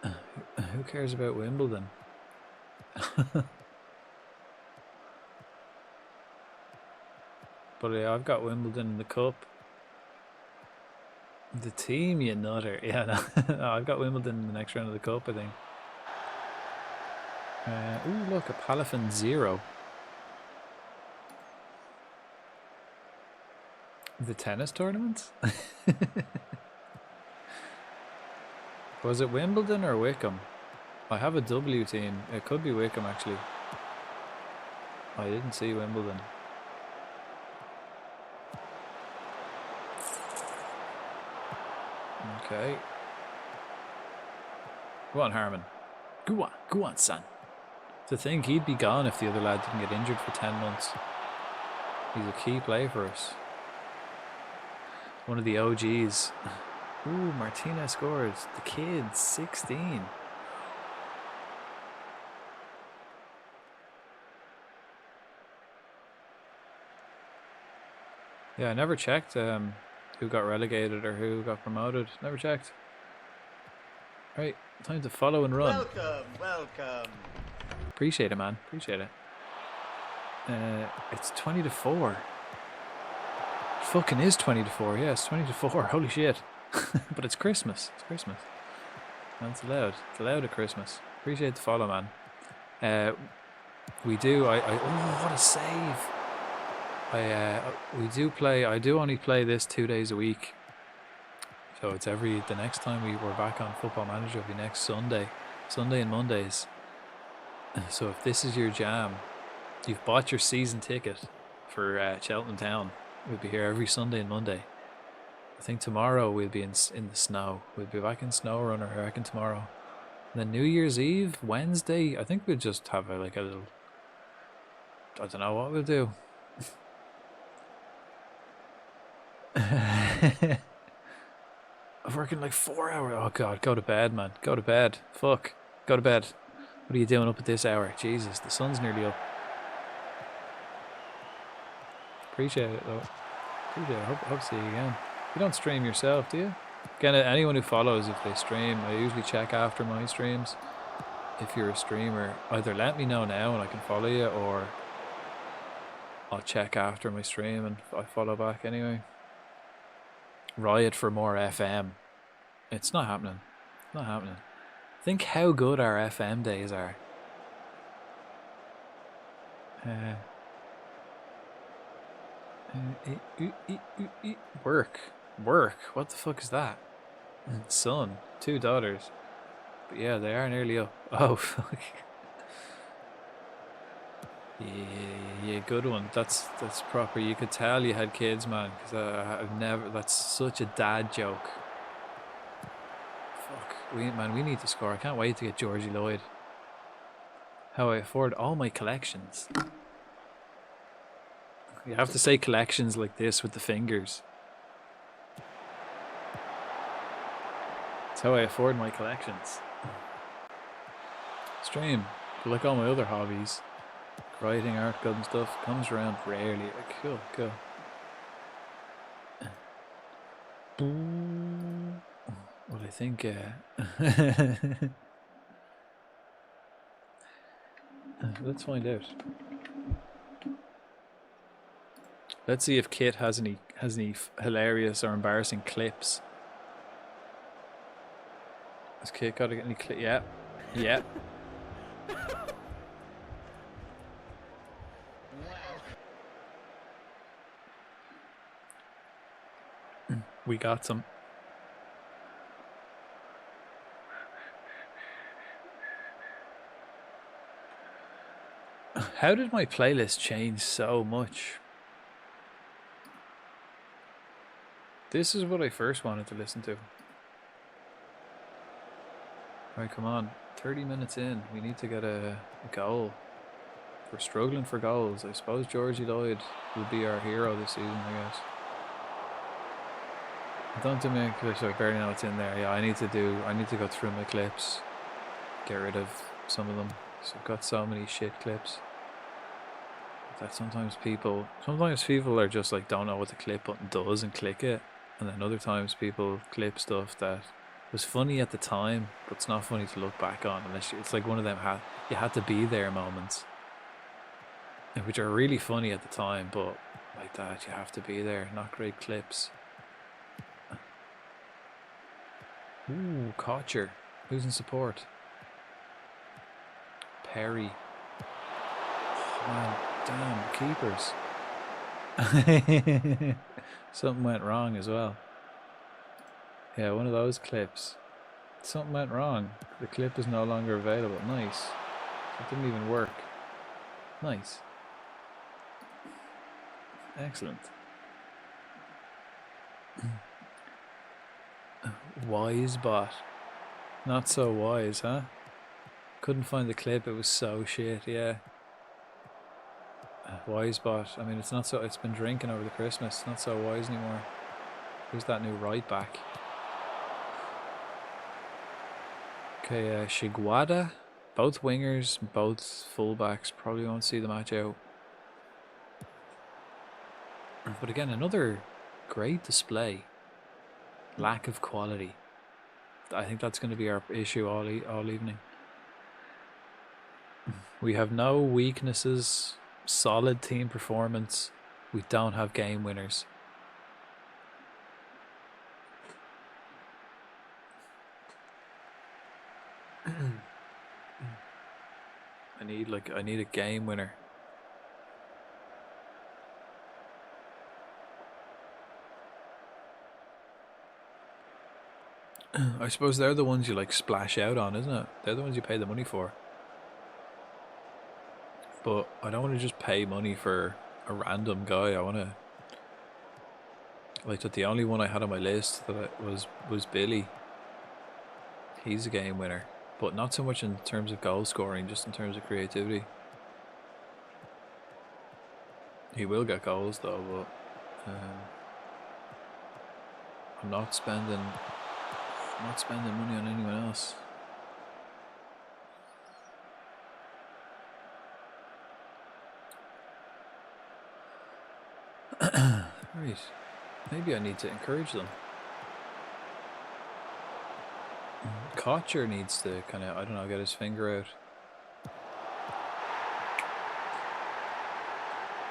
Who cares about Wimbledon? But yeah, I've got Wimbledon in the cup. The team, you nutter. Yeah, no, I've got Wimbledon in the next round of the cup, I think. Ooh, look, a Palafin 0. The tennis tournament? Was it Wimbledon or Wickham? I have a W team. It could be Wickham, actually. I didn't see Wimbledon. Okay. Go on, Harman. Go on, son. To think he'd be gone if the other lad didn't get injured for 10 months. He's a key player for us. One of the OGs. Ooh, Martinez scored. The kid, 16. Yeah, I never checked who got relegated or who got promoted. Never checked. Right, time to follow and run. Welcome. Appreciate it, man. Appreciate it. It's 20-4. Fucking is 20-4. Yeah, it's 20-4. Holy shit. But it's Christmas. It's Christmas. That's allowed. It's allowed at Christmas. Appreciate the follow, man. We do. Oh, what a save. We do play. I do only play this 2 days a week. So it's the next time we're back on Football Manager will be next Sunday. Sunday and Mondays. So if this is your jam, you've bought your season ticket for Cheltenham Town. We'll be here every Sunday and Monday. I think tomorrow we'll be in the snow. We'll be back in SnowRunner, I reckon, tomorrow. And then New Year's Eve, Wednesday, I think we'll just have a little... I don't know what we'll do. I'm working like 4 hours. Oh God, go to bed, man. Go to bed. Fuck. Go to bed. What are you doing up at this hour? Jesus, the sun's nearly up. Appreciate it though. Appreciate it. Hope to see you again. You don't stream yourself, do you? Again, anyone who follows, if they stream, I usually check after my streams. If you're a streamer, either let me know now and I can follow you, or I'll check after my stream and I follow back anyway. Riot for more FM. It's not happening. It's not happening. Think how good our FM days are. Work. What the fuck is that? Son. 2 daughters. But yeah, they are nearly up. Oh, fuck. Yeah, good one. That's proper. You could tell you had kids, man. Because I've never. That's such a dad joke. Fuck. We need to score. I can't wait to get Georgie Lloyd. How I afford all my collections. You have to say collections like this with the fingers. That's how I afford my collections. Stream. Like all my other hobbies. Writing, art, good and stuff. Comes around rarely. Like, cool. Well, I think... let's find out. Let's see if Kit has any hilarious or embarrassing clips. Has Kit got any clip? Yeah. We got some. How did my playlist change so much? This is what I first wanted to listen to. Alright, come on. 30 minutes in. We need to get a goal. We're struggling for goals. I suppose Georgie Lloyd will be our hero this season, I guess. Don't do me because I barely know what's in there. Yeah, I need to go through my clips. Get rid of some of them. So I've got so many shit clips. That sometimes people are just like don't know what the clip button does and click it. And then other times people clip stuff that was funny at the time, but it's not funny to look back on unless it's like one of them you had to be there moments, which are really funny at the time, but like that you have to be there. Not great clips. Ooh, Kocher. Who's in support? Perry. Oh, man, damn, keepers. Something went wrong as well. Yeah, one of those clips. Something went wrong. The clip is no longer available. Nice. It didn't even work. Nice. Excellent. Wise bot. Not so wise, huh? Couldn't find the clip, it was so shit, yeah. Wise bot. I mean, it's been drinking over the Christmas. It's not so wise anymore. Who's that new right back? Okay, Shiguada. Both wingers, both fullbacks. Probably won't see the match out. But again, another great display. Lack of quality. I think that's going to be our issue all evening. We have no weaknesses. Solid team performance. We don't have game winners. I need a game winner. I suppose they're the ones you like splash out on, isn't it? They're the ones you pay the money for. But I don't want to just pay money for a random guy. I want to like that. The only one I had on my list that was Billy. He's a game winner, but not so much in terms of goal scoring, just in terms of creativity. He will get goals though, but I'm not spending money on anyone else. Right. Maybe I need to encourage them. Kocher needs to kind of, I don't know, get his finger out.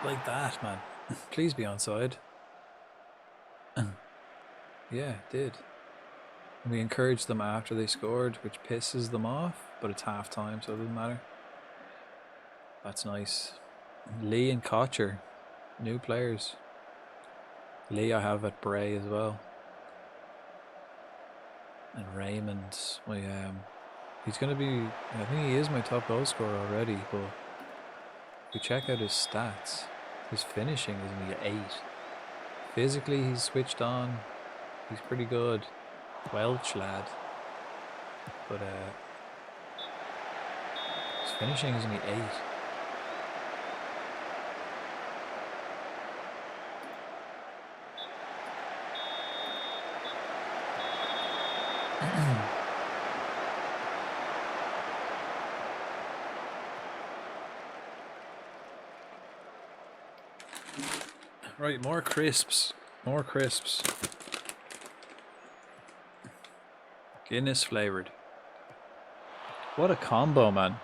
Like that, man. Please be onside. Yeah, did. We encouraged them after they scored, which pisses them off, but it's half time, so it doesn't matter. That's nice. Lee and Kocher, new players. Lee I have at Bray as well. And Raymond, he's going to be, I think he is my top goal scorer already, but if we check out his stats, his finishing is only 8. Physically, he's switched on. He's pretty good. Welsh lad. But his finishing is only 8. Right, more crisps. More crisps. Guinness flavored. What a combo, man.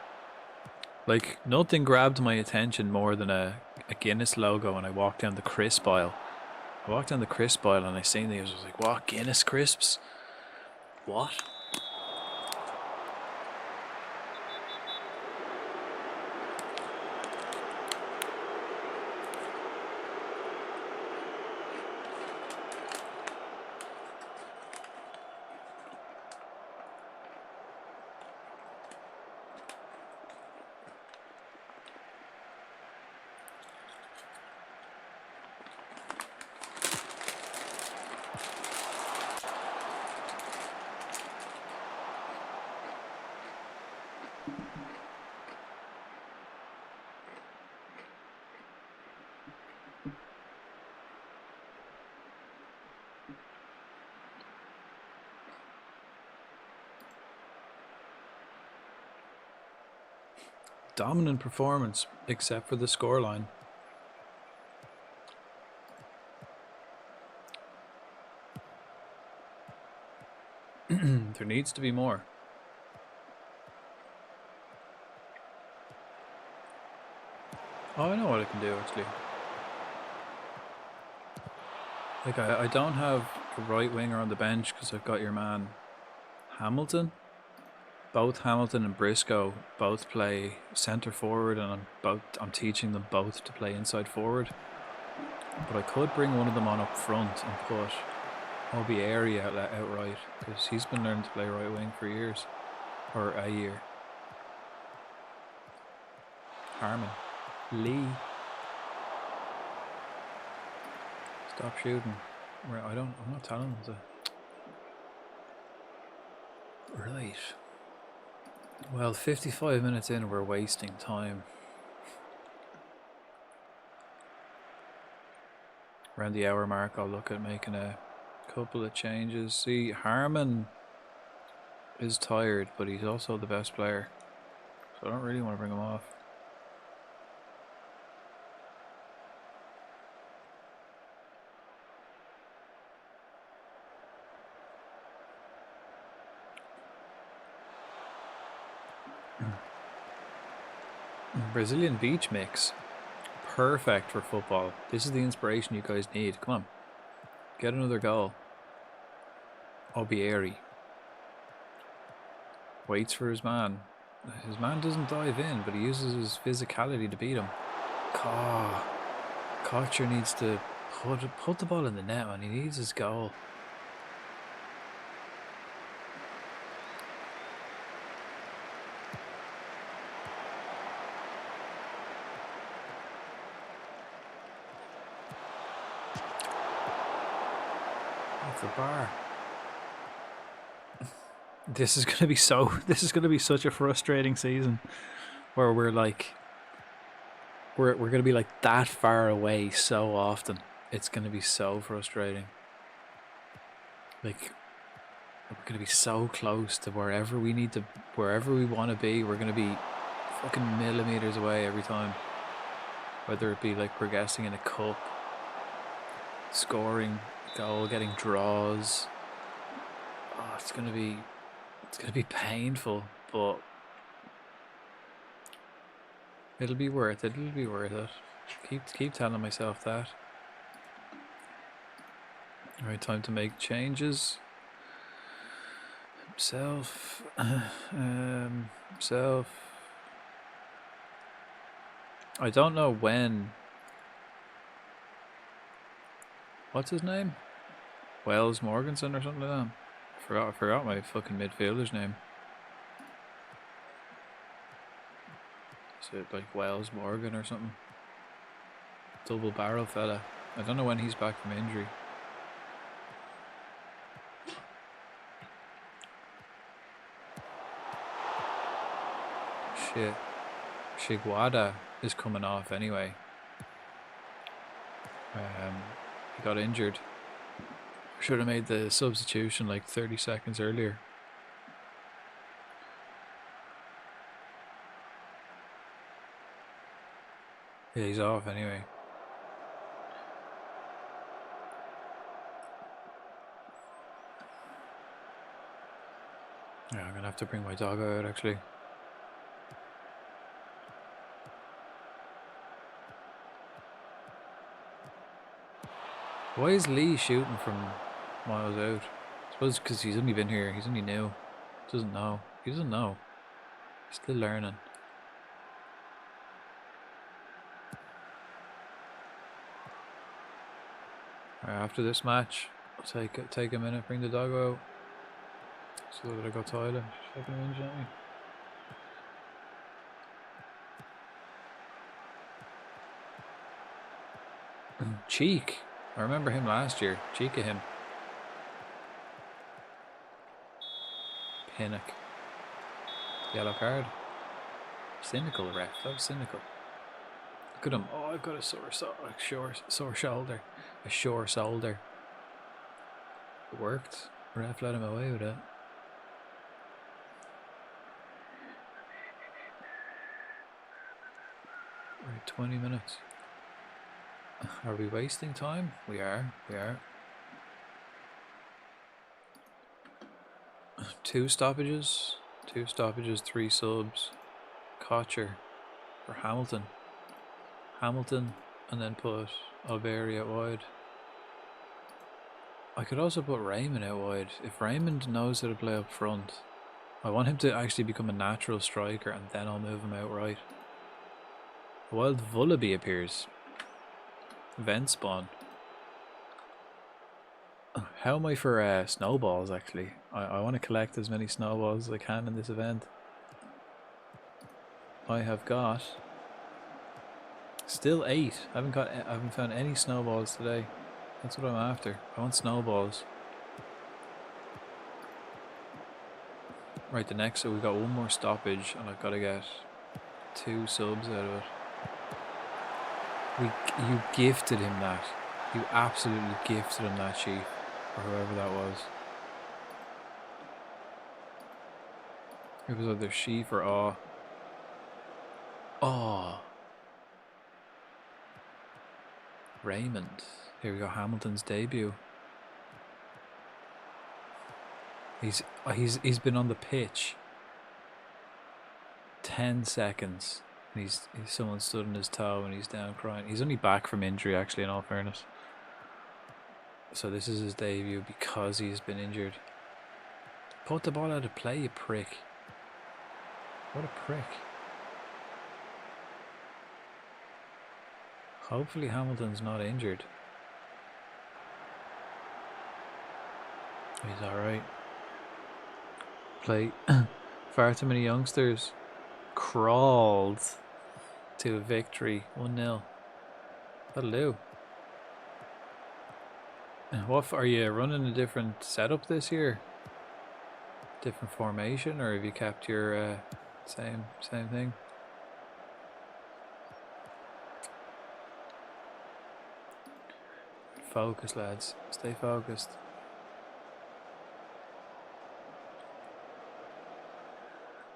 Like, nothing grabbed my attention more than a Guinness logo when I walked down the crisp aisle. I walked down the crisp aisle and I seen these. I was like, what? Guinness crisps? What? Dominant performance, except for the scoreline. There needs to be more. Oh, I know what I can do, actually. Like, I don't have a right winger on the bench because I've got your man Hamilton. Both Hamilton and Briscoe both play centre forward, and I'm teaching them both to play inside forward. But I could bring one of them on up front and put Obieri outright, because he's been learning to play right wing for years, or a year. Harmon, Lee, stop shooting. I'm not telling them to. Right. Well, 55 minutes in, we're wasting time. Around the hour mark, I'll look at making a couple of changes. See, Harmon is tired, but he's also the best player, so I don't really want to bring him off. Brazilian beach mix. Perfect for football. This is the inspiration you guys need. Come on. Get another goal. Obieri. Waits for his man. His man doesn't dive in, but he uses his physicality to beat him. Kocher needs to put the ball in the net, man. He needs his goal. The bar. This is gonna be such a frustrating season, where we're gonna be like that far away so often. It's gonna be so frustrating. Like, we're gonna be so close to wherever we want to be. We're gonna be fucking millimeters away every time. Whether it be like progressing in a cup, scoring goal, getting draws. Oh, it's gonna be painful, but it'll be worth it. It'll be worth it. Keep telling myself that. All right, time to make changes. Self. I don't know when. What's his name? Wells Morganson or something like that. I forgot my fucking midfielder's name. Is it like Wells Morgan or something? Double barrel fella. I don't know when he's back from injury. Shit. Shigwada is coming off anyway. He got injured. Should have made the substitution like 30 seconds earlier. Yeah, he's off anyway. Yeah, I'm gonna have to bring my dog out actually. Why is Lee shooting from miles out? I suppose because he's only been here. He's only new. Doesn't know. He doesn't know. He's still learning. Right, after this match, I'll take a minute, bring the dog out. So that I got Tyler. Fucking whinge at me. Cheek. I remember him last year. Cheek of him. Pinnock. Yellow card. Cynical ref. That was cynical. Look at him. Oh, I've got a sore shoulder. A sore shoulder. It worked. Ref let him away with it. Right, 20 minutes. Are we wasting time? We are. We are. 2 stoppages. 2 stoppages, 3 subs. Kocher for Hamilton. Hamilton, and then put Albery out wide. I could also put Raymond out wide. If Raymond knows how to play up front, I want him to actually become a natural striker, and then I'll move him out right. Wild Vullaby appears. Vent spawn. How am I for snowballs actually? I want to collect as many snowballs as I can in this event. I have got still 8. I haven't found any snowballs today. That's what I'm after. I want snowballs. Right, the next, so we've got 1 more stoppage and I've got to get 2 subs out of it. You gifted him that. You absolutely gifted him that sheep, or whoever that was. It was either sheep or awe. Oh. Raymond. Here we go, Hamilton's debut. He's been on the pitch 10 seconds. He's someone stood on his toe and he's down crying. He's only back from injury actually, in all fairness. So this is his debut because he's been injured. Put the ball out of play, you prick. What a prick. Hopefully Hamilton's not injured. He's alright. Play. Far too many youngsters crawled to a victory. 1-0. That'll do. What are you running a different setup this year? Different formation, or have you kept your same thing? Focus, lads. Stay focused.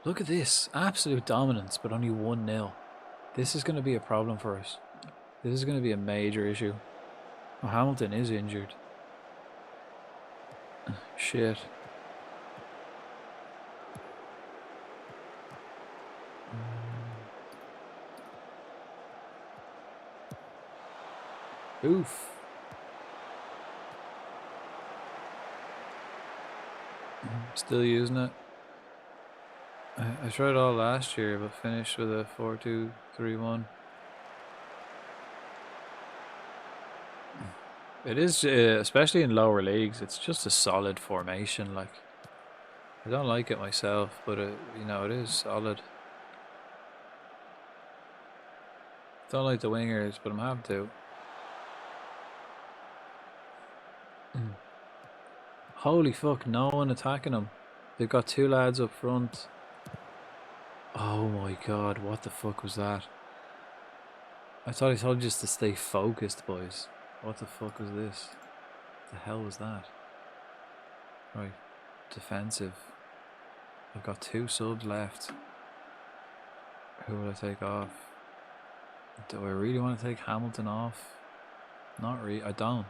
Look at this. Absolute dominance, but only 1-0. This is going to be a problem for us. This is going to be a major issue. Oh, Hamilton is injured. Shit. Oof. Still using it. I tried all last year, but finished with a 4-2-3-1. It is, especially in lower leagues, it's just a solid formation. Like, I don't like it myself, but you know, it is solid. Don't like the wingers, but I'm happy to. Holy fuck, no one attacking them. They've got two lads up front. Oh my god, what the fuck was that? I thought I told you just to stay focused, boys. What the fuck was this? The hell was that? Right, defensive. I've got 2 subs left. Who will I take off? Do I really want to take Hamilton off? Not really, I don't.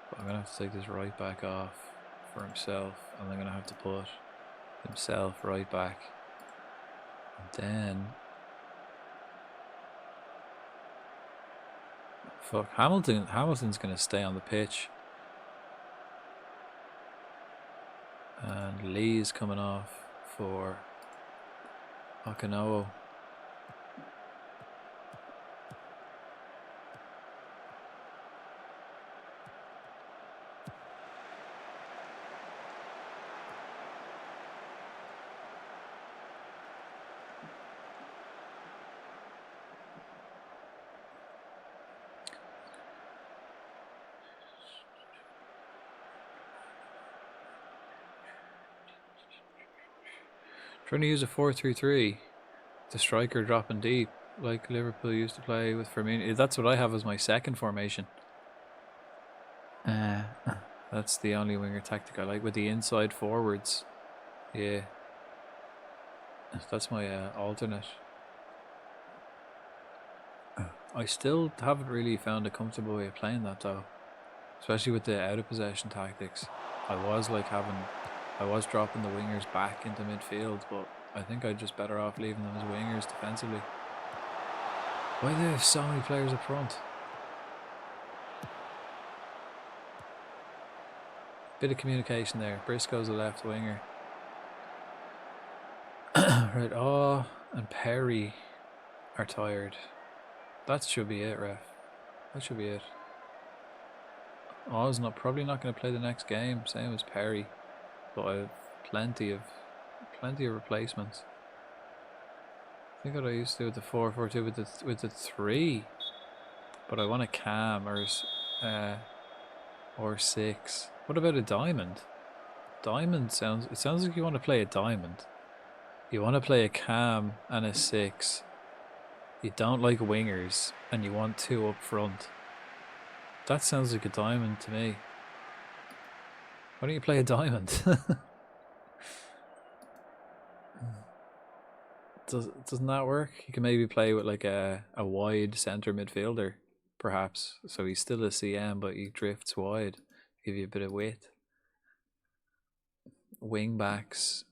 But I'm going to have to take this right back off for himself. And I'm going to have to put himself right back. And then... Fuck, Hamilton's going to stay on the pitch. And Lee's coming off for Okinawa. Trying to use a 4-3-3, the striker dropping deep, like Liverpool used to play with Firmino. That's what I have as my second formation. That's the only winger tactic I like, with the inside forwards. Yeah, that's my alternate. I still haven't really found a comfortable way of playing that though, especially with the out of possession tactics. I was dropping the wingers back into midfield, but I think I'd just better off leaving them as wingers defensively. Why do they have so many players up front? Bit of communication there. Briscoe's a left winger. Right, oh, and Perry are tired. That should be it, ref. That should be it. Oz probably not going to play the next game, same as Perry. But I have plenty of replacements. I think what I used to do with the 4-4-2 with the 3, but I want a cam or 6. What about a diamond? Diamond sounds like you want to play a diamond. You want to play a cam and a 6. You don't like wingers and you want 2 up front. That sounds like a diamond to me. Why don't you play a diamond? Doesn't that work? You can maybe play with like a wide centre midfielder, perhaps. So he's still a CM, but he drifts wide, give you a bit of width. Wing backs,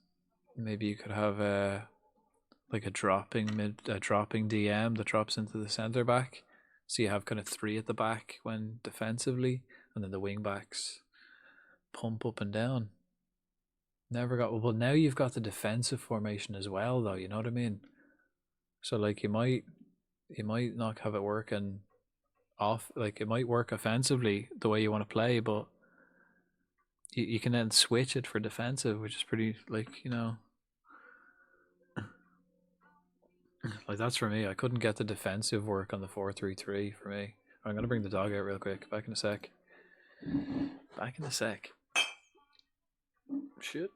maybe you could have like a dropping DM that drops into the centre back. So you have kind of 3 at the back when defensively, and then the wing backs pump up and down. Never got, well, now you've got the defensive formation as well though, you know what I mean? So like you might not have it working off, like it might work offensively the way you want to play, but you can then switch it for defensive, which is pretty, like, you know, like that's for me. I couldn't get the defensive work on the 4-3-3 for me. I'm gonna bring the dog out real quick. Back in a sec. Shit.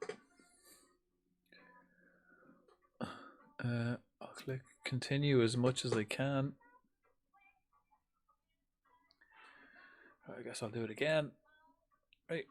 I'll click continue as much as I can. I guess I'll do it again. Right.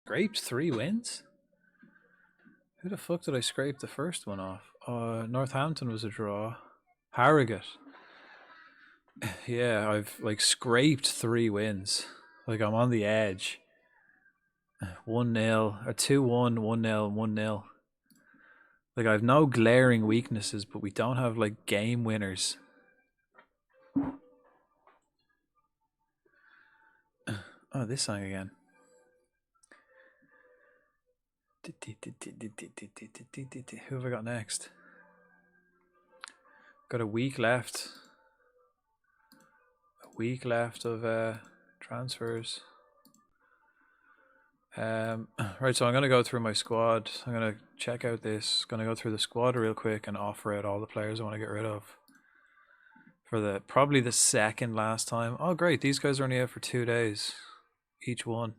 Scraped 3 wins? Who the fuck did I scrape the first one off? Northampton was a draw. Harrogate. Yeah, I've like scraped 3 wins. Like I'm on the edge. 1-0, or 2-1, 1-0, 1-0. Like I have no glaring weaknesses, but we don't have like game winners. Oh, this song again. Who have I got next? Got a week left. A week left of transfers. Right, so I'm going to go through my squad. I'm going to check out this. Going to go through the squad real quick and offer out all the players I want to get rid of. For probably the second last time. Oh, great. These guys are only out for 2 days. Each one.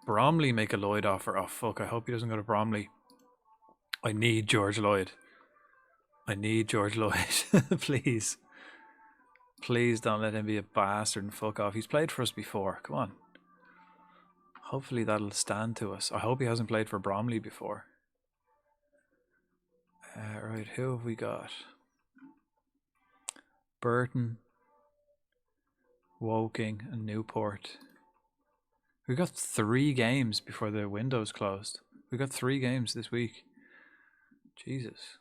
Bromley make a Lloyd offer. Oh, fuck. I hope he doesn't go to Bromley. I need George Lloyd. I need George Lloyd. Please. Please don't let him be a bastard and fuck off. He's played for us before. Come on. Hopefully that'll stand to us. I hope he hasn't played for Bromley before. Right, who have we got? Burton, Woking, and Newport. We've got 3 games before the window's closed. We've got 3 games this week. Jesus.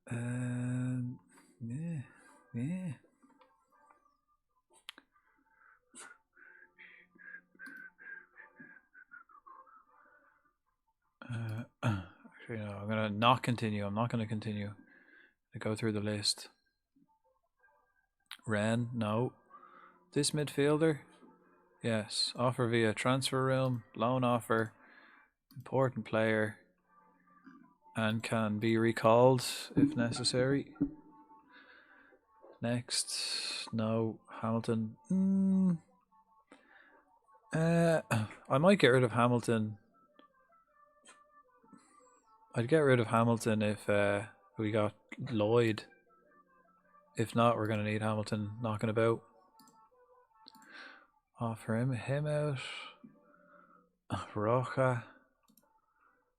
Yeah. Actually, no, I'm gonna not continue. I'm not gonna continue to go through the list. Wren, no. This midfielder, yes. Offer via transfer room, loan offer, important player, and can be recalled if necessary. Next, no. Hamilton. I might get rid of Hamilton. I'd get rid of Hamilton if we got Lloyd. If not, we're going to need Hamilton knocking about. Offer him out. Roja.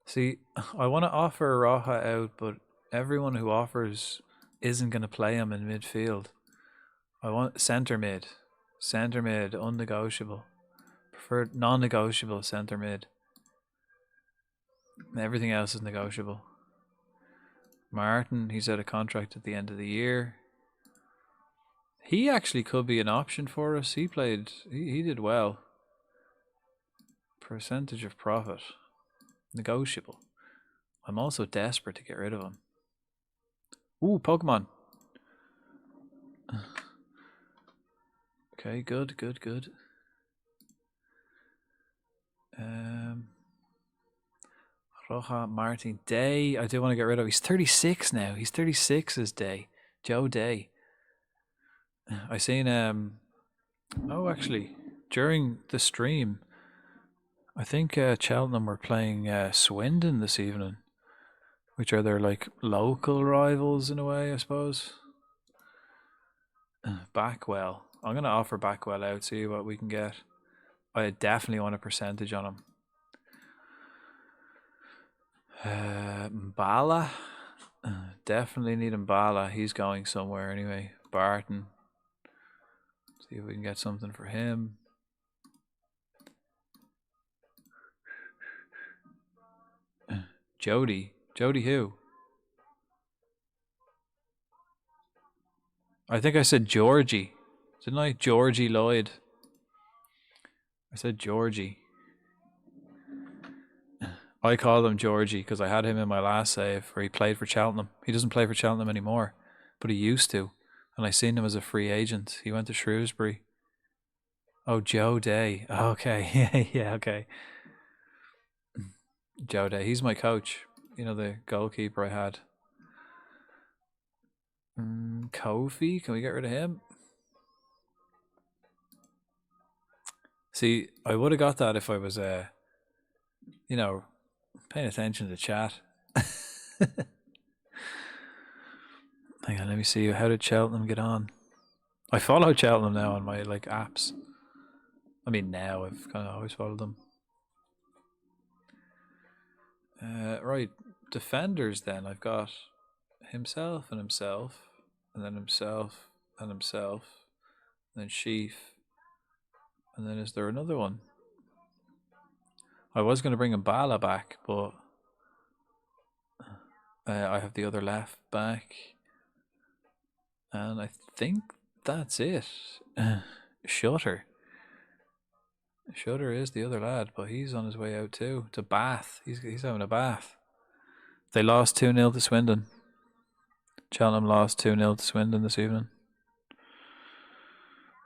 See, I want to offer Roja out, but everyone who offers isn't going to play him in midfield. I want centre mid. Centre mid, unnegotiable. Preferred non-negotiable centre mid. Everything else is negotiable. Martin, he's out of contract at the end of the year. He actually could be an option for us. He did well. Percentage of profit. Negotiable. I'm also desperate to get rid of him. Ooh, Pokemon. Okay, good. Roja, Martin, Day. I do want to get rid of. He's 36 now. He's 36 is Day. Joe Day. I seen oh, actually, during the stream, I think Cheltenham were playing Swindon this evening, which are their like local rivals in a way, I suppose. Backwell. I'm gonna offer Backwell out, see what we can get. I definitely want a percentage on him. Mbala. Definitely need Mbala. He's going somewhere anyway. Barton. See if we can get something for him. Jody. Jody who? I think I said Georgie. Didn't I? Georgie Lloyd. I said Georgie. I called him Georgie because I had him in my last save where he played for Cheltenham. He doesn't play for Cheltenham anymore, but he used to. And I seen him as a free agent. He went to Shrewsbury. Oh, Joe Day. Okay. Yeah, okay. Joe Day. He's my coach. You know, the goalkeeper I had. Kofi. Can we get rid of him? See, I would have got that if I was, you know, paying attention to chat. Hang on, let me see. How did Cheltenham get on? I follow Cheltenham now on my like apps. I mean, now I've kind of always followed them. Right, defenders. Then I've got himself and himself, and then himself and himself, and then Sheaf, and then is there another one? I was going to bring Mbala back, but I have the other left back, and I think that's it. Shutter. Shutter is the other lad, but he's on his way out too. To Bath. He's having a bath. They lost 2-0 to Swindon. Cheltenham lost 2-0 to Swindon this evening.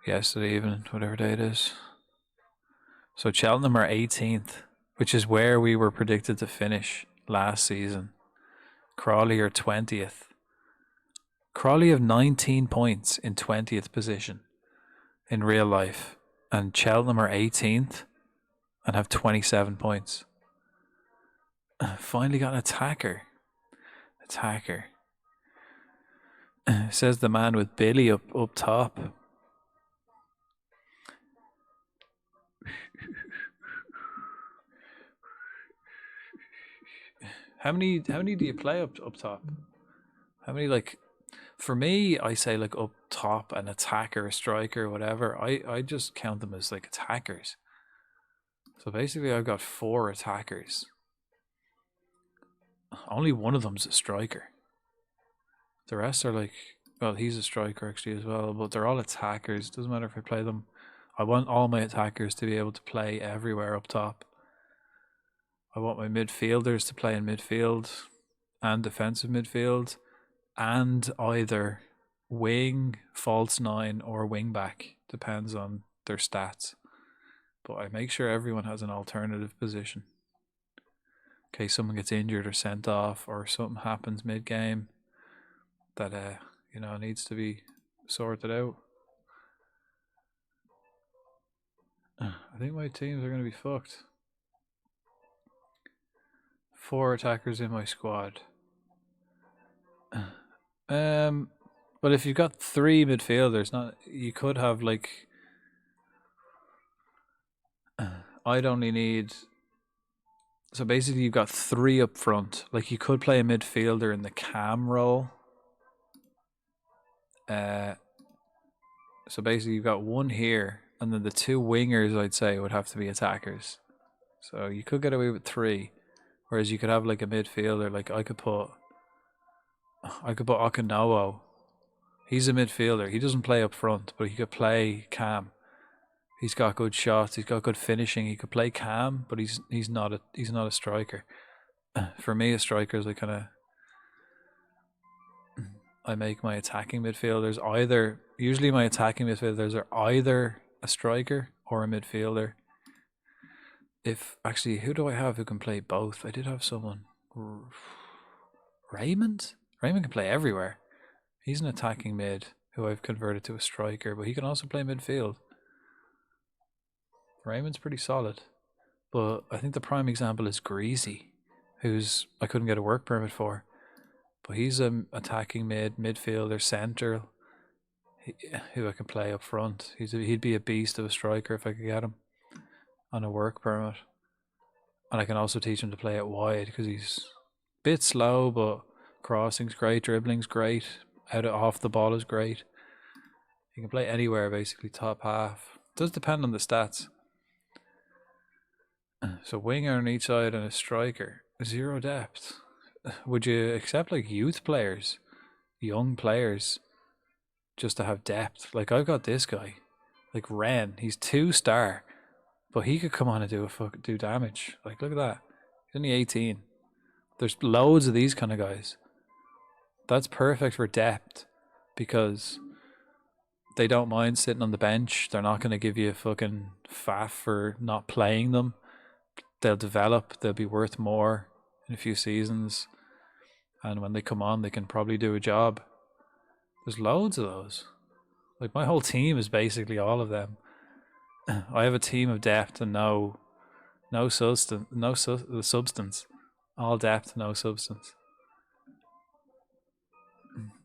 Yesterday evening, whatever day it is. So Cheltenham are 18th, which is where we were predicted to finish last season. Crawley are 20th. Crawley have 19 points in 20th position in real life. And Cheltenham are 18th and have 27 points. Finally got an attacker. Says the man with Billy up top. How many do you play up top? How many, like, for me, I say like up top, an attacker, a striker, whatever. I just count them as like attackers. So basically I've got 4 attackers. Only one of them's a striker. The rest are like, well, he's a striker actually as well, but they're all attackers. Doesn't matter if I play them. I want all my attackers to be able to play everywhere up top. I want my midfielders to play in midfield and defensive midfield and either wing, false 9 or wing back. Depends on their stats. But I make sure everyone has an alternative position. In case someone gets injured or sent off or something happens mid-game that needs to be sorted out. I think my teams are going to be fucked. 4 attackers in my squad. But if you've got 3 midfielders, you could have like. I'd only need. So basically, you've got 3 up front. Like you could play a midfielder in the cam role. So basically, you've got 1 here, and then the 2 wingers, I'd say, would have to be attackers. So you could get away with 3, whereas you could have like a midfielder. Like I could put Okinawa. He's a midfielder. He doesn't play up front, but he could play cam. He's got good shots. He's got good finishing. He could play cam, but he's not a striker. For me, a striker is like kind of. I make my attacking midfielders either. Usually, my attacking midfielders are either a striker or a midfielder. Who do I have who can play both? I did have someone. Raymond? Raymond can play everywhere. He's an attacking mid who I've converted to a striker, but he can also play midfield. Raymond's pretty solid. But I think the prime example is Greasy, who's I couldn't get a work permit for. But he's an attacking midfielder, centre, who I can play up front. He'd be a beast of a striker if I could get him on a work permit. And I can also teach him to play it wide because he's a bit slow, but crossing's great, dribbling's great, off the ball is great. He can play anywhere basically, top half. It does depend on the stats. So winger on each side and a striker. 0 depth. Would you accept like youth players, young players, just to have depth? Like I've got this guy, like Ren. He's 2-star, but he could come on and do damage. Like look at that. He's only 18. There's loads of these kind of guys. That's perfect for depth because they don't mind sitting on the bench. They're not going to give you a fucking faff for not playing them. They'll develop. They'll be worth more in a few seasons. And when they come on, they can probably do a job. There's loads of those. Like my whole team is basically all of them. I have a team of depth and no substance. All depth, no substance.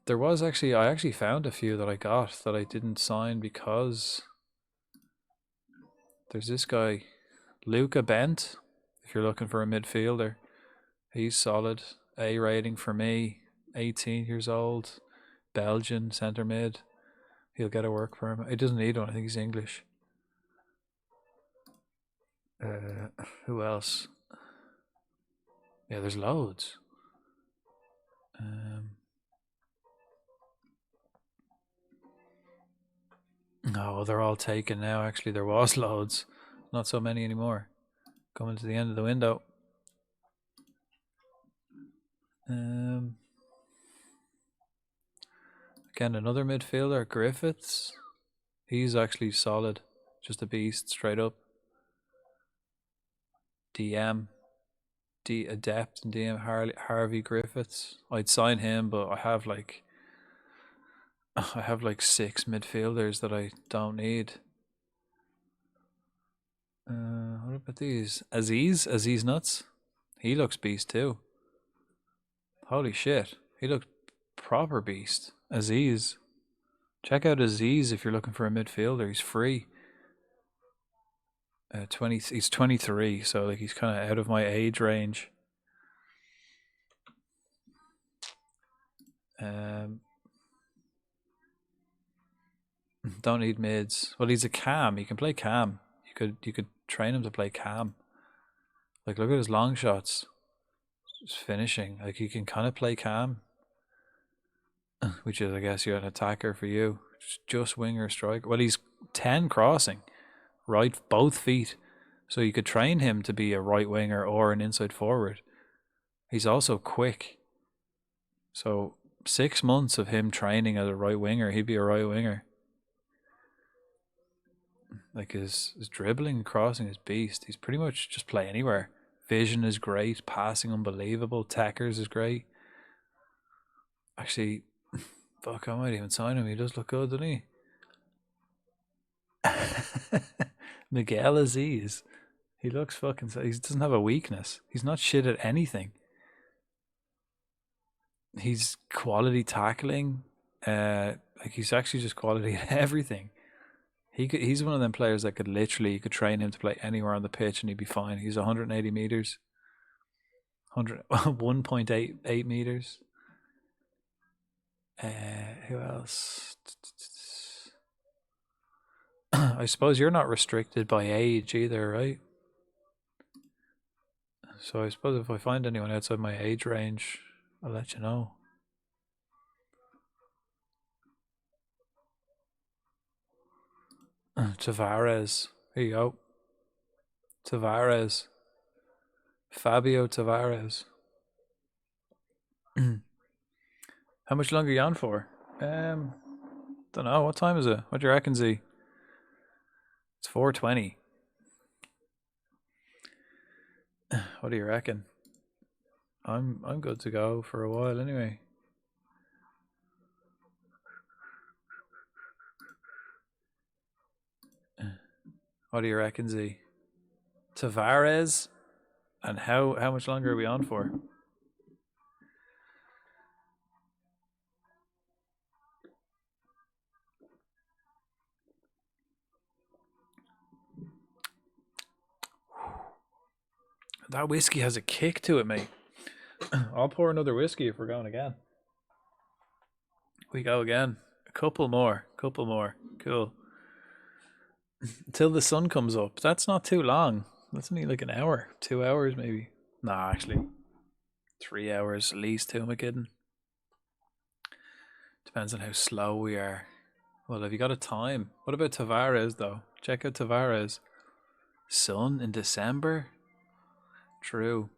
There was actually, I actually found a few that I got that I didn't sign because there's this guy, Luca Bent, if you're looking for a midfielder. He's solid. A rating for me, 18 years old, Belgian, centre mid. He'll get a work for him. He doesn't need one, I think he's English. Who else? Yeah, there's loads. No, they're all taken now. Actually, there was loads. Not so many anymore. Coming to the end of the window. Again, another midfielder, Griffiths. He's actually solid. Just a beast, straight up. DM. Adept and DM Harvey Griffiths. I'd sign him, but I have like 6 midfielders that I don't need. What about these? Aziz Nuts. He looks beast too. Holy shit. He looks proper beast. Aziz. Check out Aziz if you're looking for a midfielder. He's free. He's 23, so like he's kind of out of my age range. Don't need mids. Well, he's a cam. He can play cam. You could train him to play cam. Like, look at his long shots. Just finishing. Like, he can kind of play cam. Which is, I guess, you're an attacker for you. Just winger striker. Well, he's 10 crossing. Right, both feet. So you could train him to be a right winger or an inside forward. He's also quick. So 6 months of him training as a right winger, he'd be a right winger. Like his dribbling and crossing is beast. He's pretty much just play anywhere. Vision is great. Passing unbelievable. Tackers is great. Actually, fuck, I might even sign him. He does look good, doesn't he? Miguel Aziz. He looks fucking... He doesn't have a weakness. He's not shit at anything. He's quality tackling. Like he's actually just quality at everything. He's one of them players that could literally, you could train him to play anywhere on the pitch and he'd be fine. He's 180 meters. 1.88 meters. Who else? I suppose you're not restricted by age either, right? So I suppose if I find anyone outside my age range, I'll let you know. Tavares. Here you go. Tavares. Fabio Tavares. How much longer are you on for? Don't know. What time is it? What do you reckon, Z? It's 4:20. What do you reckon? I'm good to go for a while anyway. What do you reckon, Z? Tavares? And how much longer are we on for? That whiskey has a kick to it, mate. I'll pour another whiskey if we're going again. We go again. A couple more. Cool. Until the sun comes up. That's not too long. That's only like an hour. 2 hours maybe. Nah, actually. 3 hours at least. Who am I kidding? Depends on how slow we are. Well, have you got a time? What about Tavares though? Check out Tavares. Sun in December? True.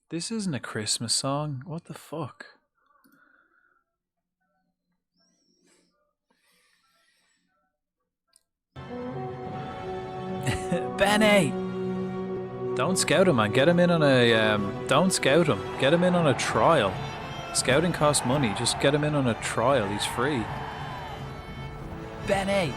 This isn't a Christmas song. What the fuck? Benny! Don't scout him, man. Get him in on a... don't scout him. Get him in on a trial. Scouting costs money. Just get him in on a trial. He's free. Benny!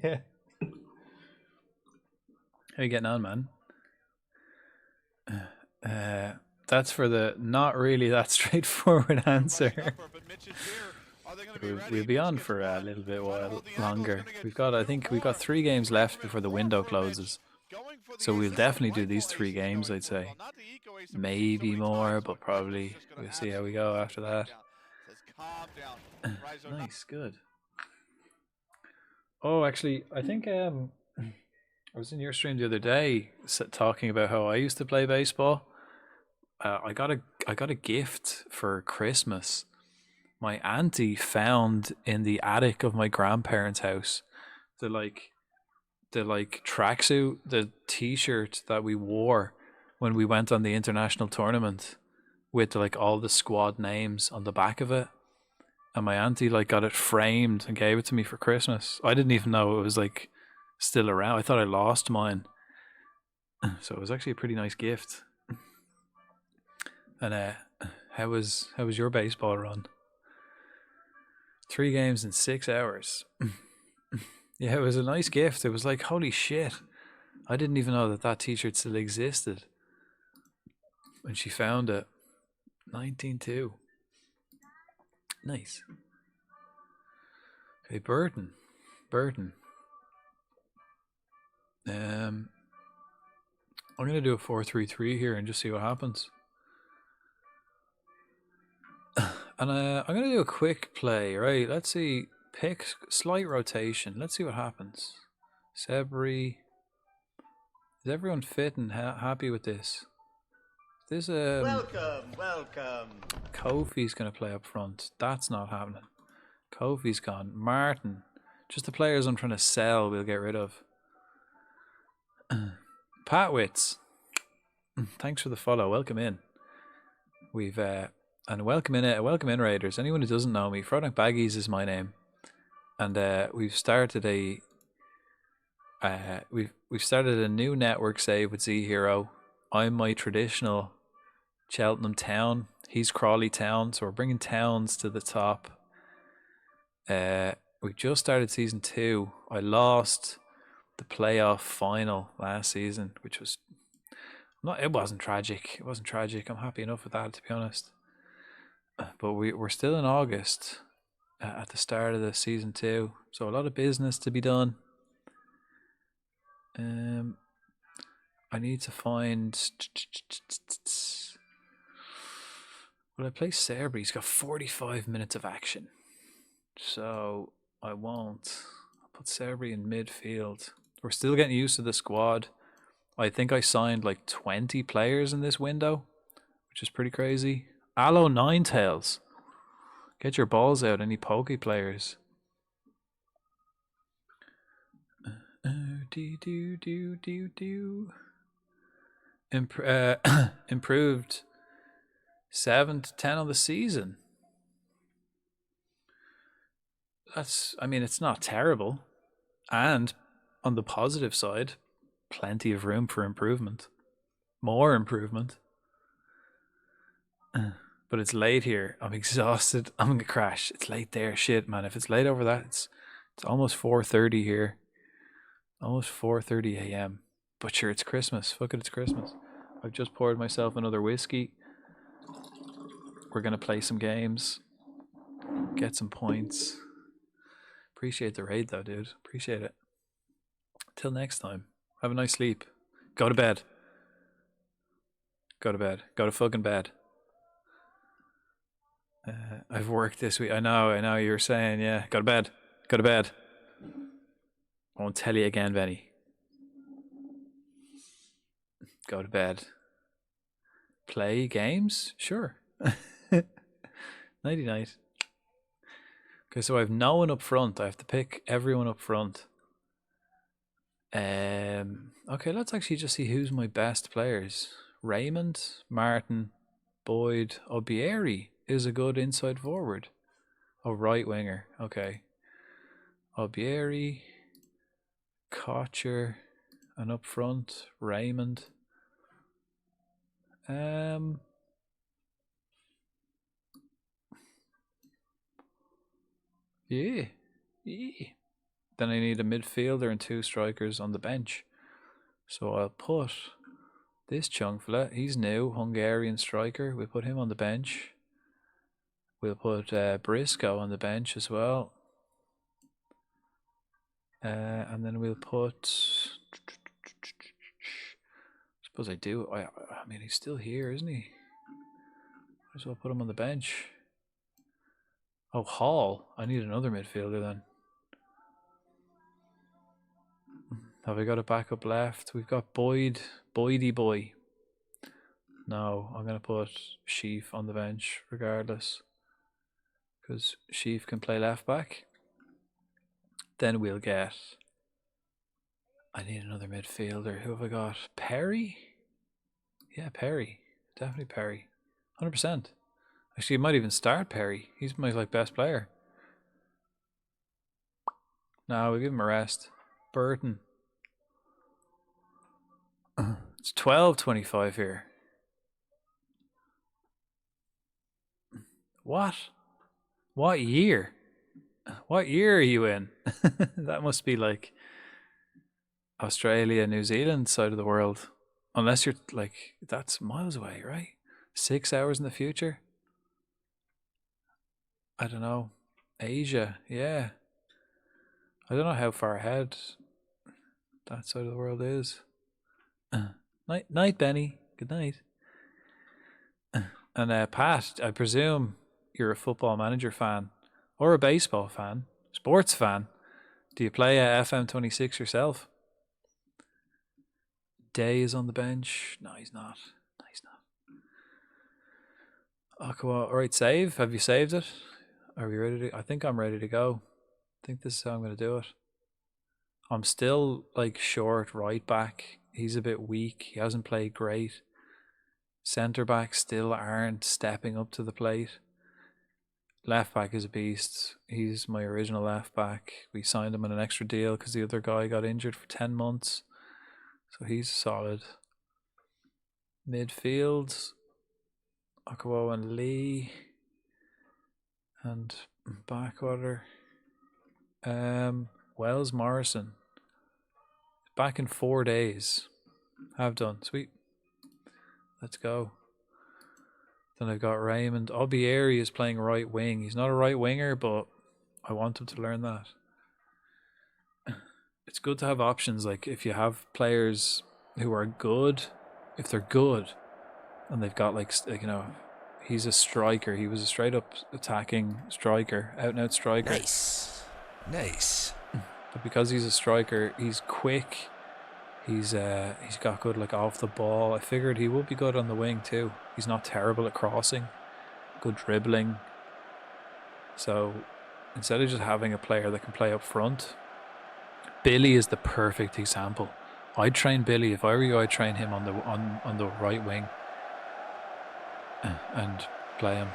Yeah. How you getting on, man? That's for the not really that straightforward answer. We'll be on for a little bit while longer. I think we've got 3 games left before the window closes. So we'll definitely do these 3 games, I'd say. Maybe more, but probably we'll see how we go after that. Nice, good. Oh, actually, I think I was in your stream the other day talking about how I used to play baseball. I got a gift for Christmas. My auntie found in the attic of my grandparents' house the tracksuit, the T-shirt that we wore when we went on the international tournament, with like all the squad names on the back of it. And my auntie got it framed and gave it to me for Christmas. I didn't even know it was still around. I thought I lost mine. So it was actually a pretty nice gift. And how was your baseball run? 3 games in 6 hours. Yeah, it was a nice gift. It was like, holy shit. I didn't even know that t-shirt still existed when she found it. 19-2. Nice. Okay, Burton. I'm gonna do a 4-3-3 here and just see what happens. And I'm gonna do a quick play, right? Let's see. Pick slight rotation. Let's see what happens. Sebri. Is everyone fit and happy with this? This welcome. Kofi's gonna play up front. That's not happening. Kofi's gone. Martin. Just the players I'm trying to sell we'll get rid of. Patwitz. Thanks for the follow. Welcome in. We've and welcome in Raiders. Anyone who doesn't know me, Frodon Baggies is my name. And we've started we've started a new network save with Z Hero. I'm my traditional Cheltenham town. He's Crawley town, so we're bringing towns to the top. We just started season 2. I lost the playoff final last season, which was it wasn't tragic. It wasn't tragic. I'm happy enough with that, to be honest. But we're still in August at the start of the season 2, so a lot of business to be done. I need to find. Will I play Serbi? He's got 45 minutes of action, so I won't. I'll put Serbi in midfield. We're still getting used to the squad. I think I signed 20 players in this window, which is pretty crazy. Aloe Ninetails. Get your balls out, any pokey players. Improved 7 to 10 on the season. It's not terrible. And on the positive side, plenty of room for improvement. More improvement. But it's late here. I'm exhausted. I'm gonna crash. It's late there. Shit, man. If it's late over that, it's almost 4:30 here. Almost 4:30 a.m. But sure, it's Christmas. Fuck it, it's Christmas. I've just poured myself another whiskey. We're gonna play some games. Get some points. Appreciate the raid though, dude. Appreciate it. Till next time. Have a nice sleep. Go to bed. Go to bed. Go to fucking bed. I've worked this week. I know you're saying, yeah, go to bed. Go to bed. I won't tell you again, Benny. Go to bed. Play games? Sure. Nighty night. Okay, so I have no one up front. I have to pick everyone up front. Okay, let's actually just see who's my best players. Raymond, Martin, Boyd, Obieri is a good inside forward. Oh, right winger. Okay. Obieri, Kocher, and up front, Raymond. Yeah. Then I need a midfielder and 2 strikers on the bench. So I'll put this chunk fella. He's new, Hungarian striker. We'll put him on the bench. We'll put Briscoe on the bench as well. And then we'll put... suppose I do. I mean, he's still here, isn't he? Might as well put him on the bench. Oh, Hall. I need another midfielder then. Have we got a backup left? We've got Boydie Boy. No, I'm going to put Sheaf on the bench regardless. Because Sheaf can play left back. Then we'll get... I need another midfielder. Who have I got? Perry? Yeah, Perry. Definitely Perry. 100%. Actually, you might even start Perry. He's my best player. No, we'll give him a rest. Burton. It's 12:25 here. What? What year? What year are you in? That must be like Australia, New Zealand side of the world. Unless you're that's miles away, right? 6 hours in the future? I don't know. Asia, yeah. I don't know how far ahead that side of the world is. Night, Benny. Good night. And Pat, I presume you're a Football Manager fan or a baseball fan, sports fan. Do you play FM26 yourself? Day is on the bench. No, he's not. No, he's not. Aqua. All right, save. Have you saved it? Are we ready to? I think I'm ready to go. I think this is how I'm going to do it. I'm still short right back. He's a bit weak. He hasn't played great. Centre backs still aren't stepping up to the plate. Left back is a beast. He's my original left back. We signed him on an extra deal because the other guy got injured for 10 months. So he's solid. Midfield, Akwo and Lee. And Backwater. Wells Morrison. Back in 4 days. Have done. Sweet. Let's go. Then I've got Raymond. Obieri is playing right wing. He's not a right winger, but I want him to learn that. It's good to have options. If you have players who are good, if they're good, and they've got he's a striker. He was a straight up attacking striker, out and out striker. Nice. But because he's a striker, he's quick. He's got good off the ball. I figured he would be good on the wing too. He's not terrible at crossing. Good dribbling. So instead of just having a player that can play up front, Billy is the perfect example. I'd train Billy. If I were you, I'd train him on the right wing and play him.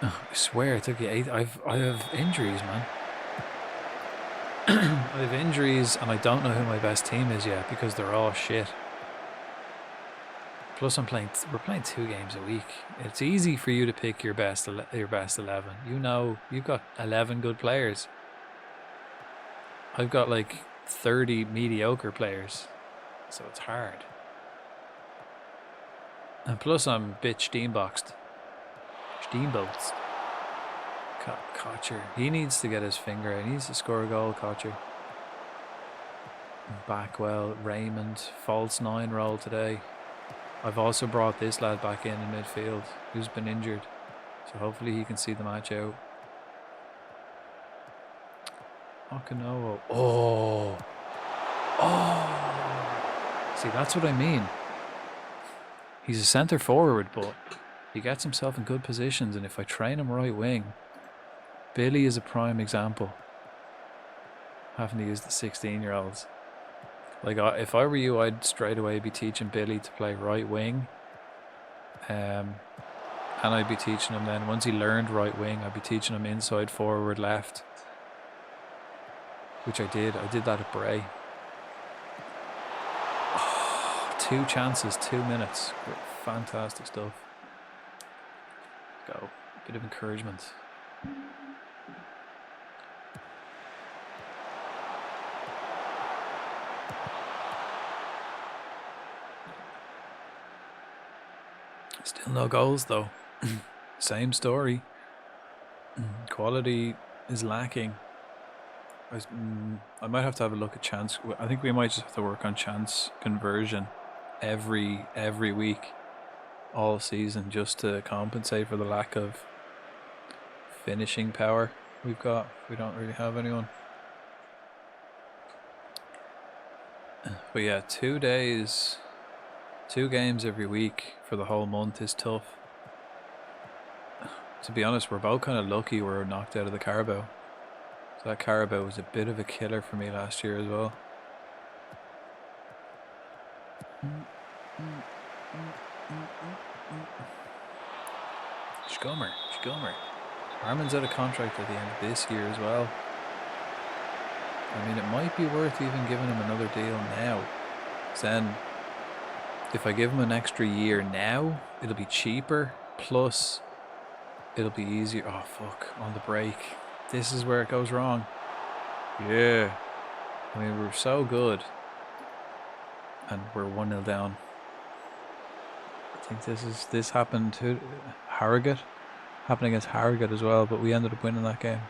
I swear it took you 8. I have injuries, man. I have injuries and I don't know who my best team is yet because they're all shit. Plus we're playing 2 games a week. It's easy for you to pick your best 11. You know, you've got 11 good players. I've got 30 mediocre players. So it's hard. And plus I'm a bit steamboxed. Steamboats. Kocher. He needs to get his finger out. He needs to score a goal, Kocher. Backwell, Raymond, false 9 role today. I've also brought this lad back in midfield who's been injured. So hopefully he can see the match out. Okanowo. Oh. See, that's what I mean. He's a centre forward, but he gets himself in good positions, and if I train him right wing, Billy is a prime example. Having to use the 16-year-olds. If I were you, I'd straight away be teaching Billy to play right wing. And I'd be teaching him then, once he learned right wing, I'd be teaching him inside forward left. Which I did. I did that at Bray. 2 chances, 2 minutes. Fantastic stuff. Go. Bit of encouragement. Still no goals though. Same story. Quality is lacking. I might have to have a look at chance. I think we might just have to work on chance conversion every week, all season, just to compensate for the lack of finishing power we've got. We don't really have anyone. But yeah, 2 days, 2 games every week for the whole month is tough. To be honest, we're both kind of lucky we were knocked out of the Carabao. So that Carabao was a bit of a killer for me last year as well. Scummer. Harmon's out of contract at the end of this year as well. I mean, it might be worth even giving him another deal now. Then, if I give him an extra year now, it'll be cheaper. Plus, it'll be easier. Oh, fuck. On the break. This is where it goes wrong. Yeah. I mean, we're so good. And we're 1-0 down. I think this happened to Harrogate. Happened against Harrogate as well, but we ended up winning that game.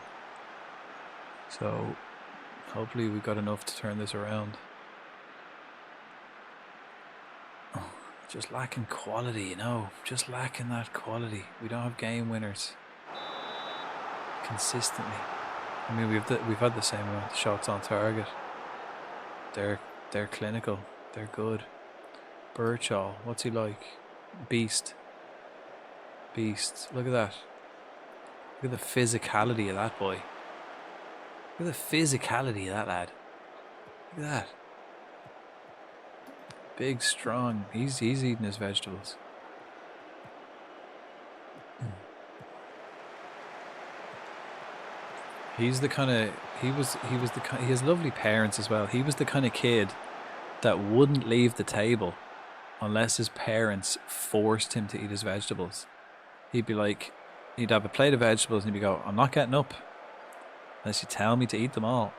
So, hopefully we got enough to turn this around. Oh, just lacking quality, you know. Just lacking that quality. We don't have game winners consistently. I mean, we've had the same amount of shots on target. They're clinical. They're good. Birchall, what's he like? Beast. Look at that. Look at the physicality of that boy. Look at the physicality of that lad. Look at that. Big, strong. He's eating his vegetables. He's the kind of he has lovely parents as well. He was the kind of kid that wouldn't leave the table unless his parents forced him to eat his vegetables. He'd be like, he'd have a plate of vegetables and he'd go, I'm not getting up unless you tell me to eat them all.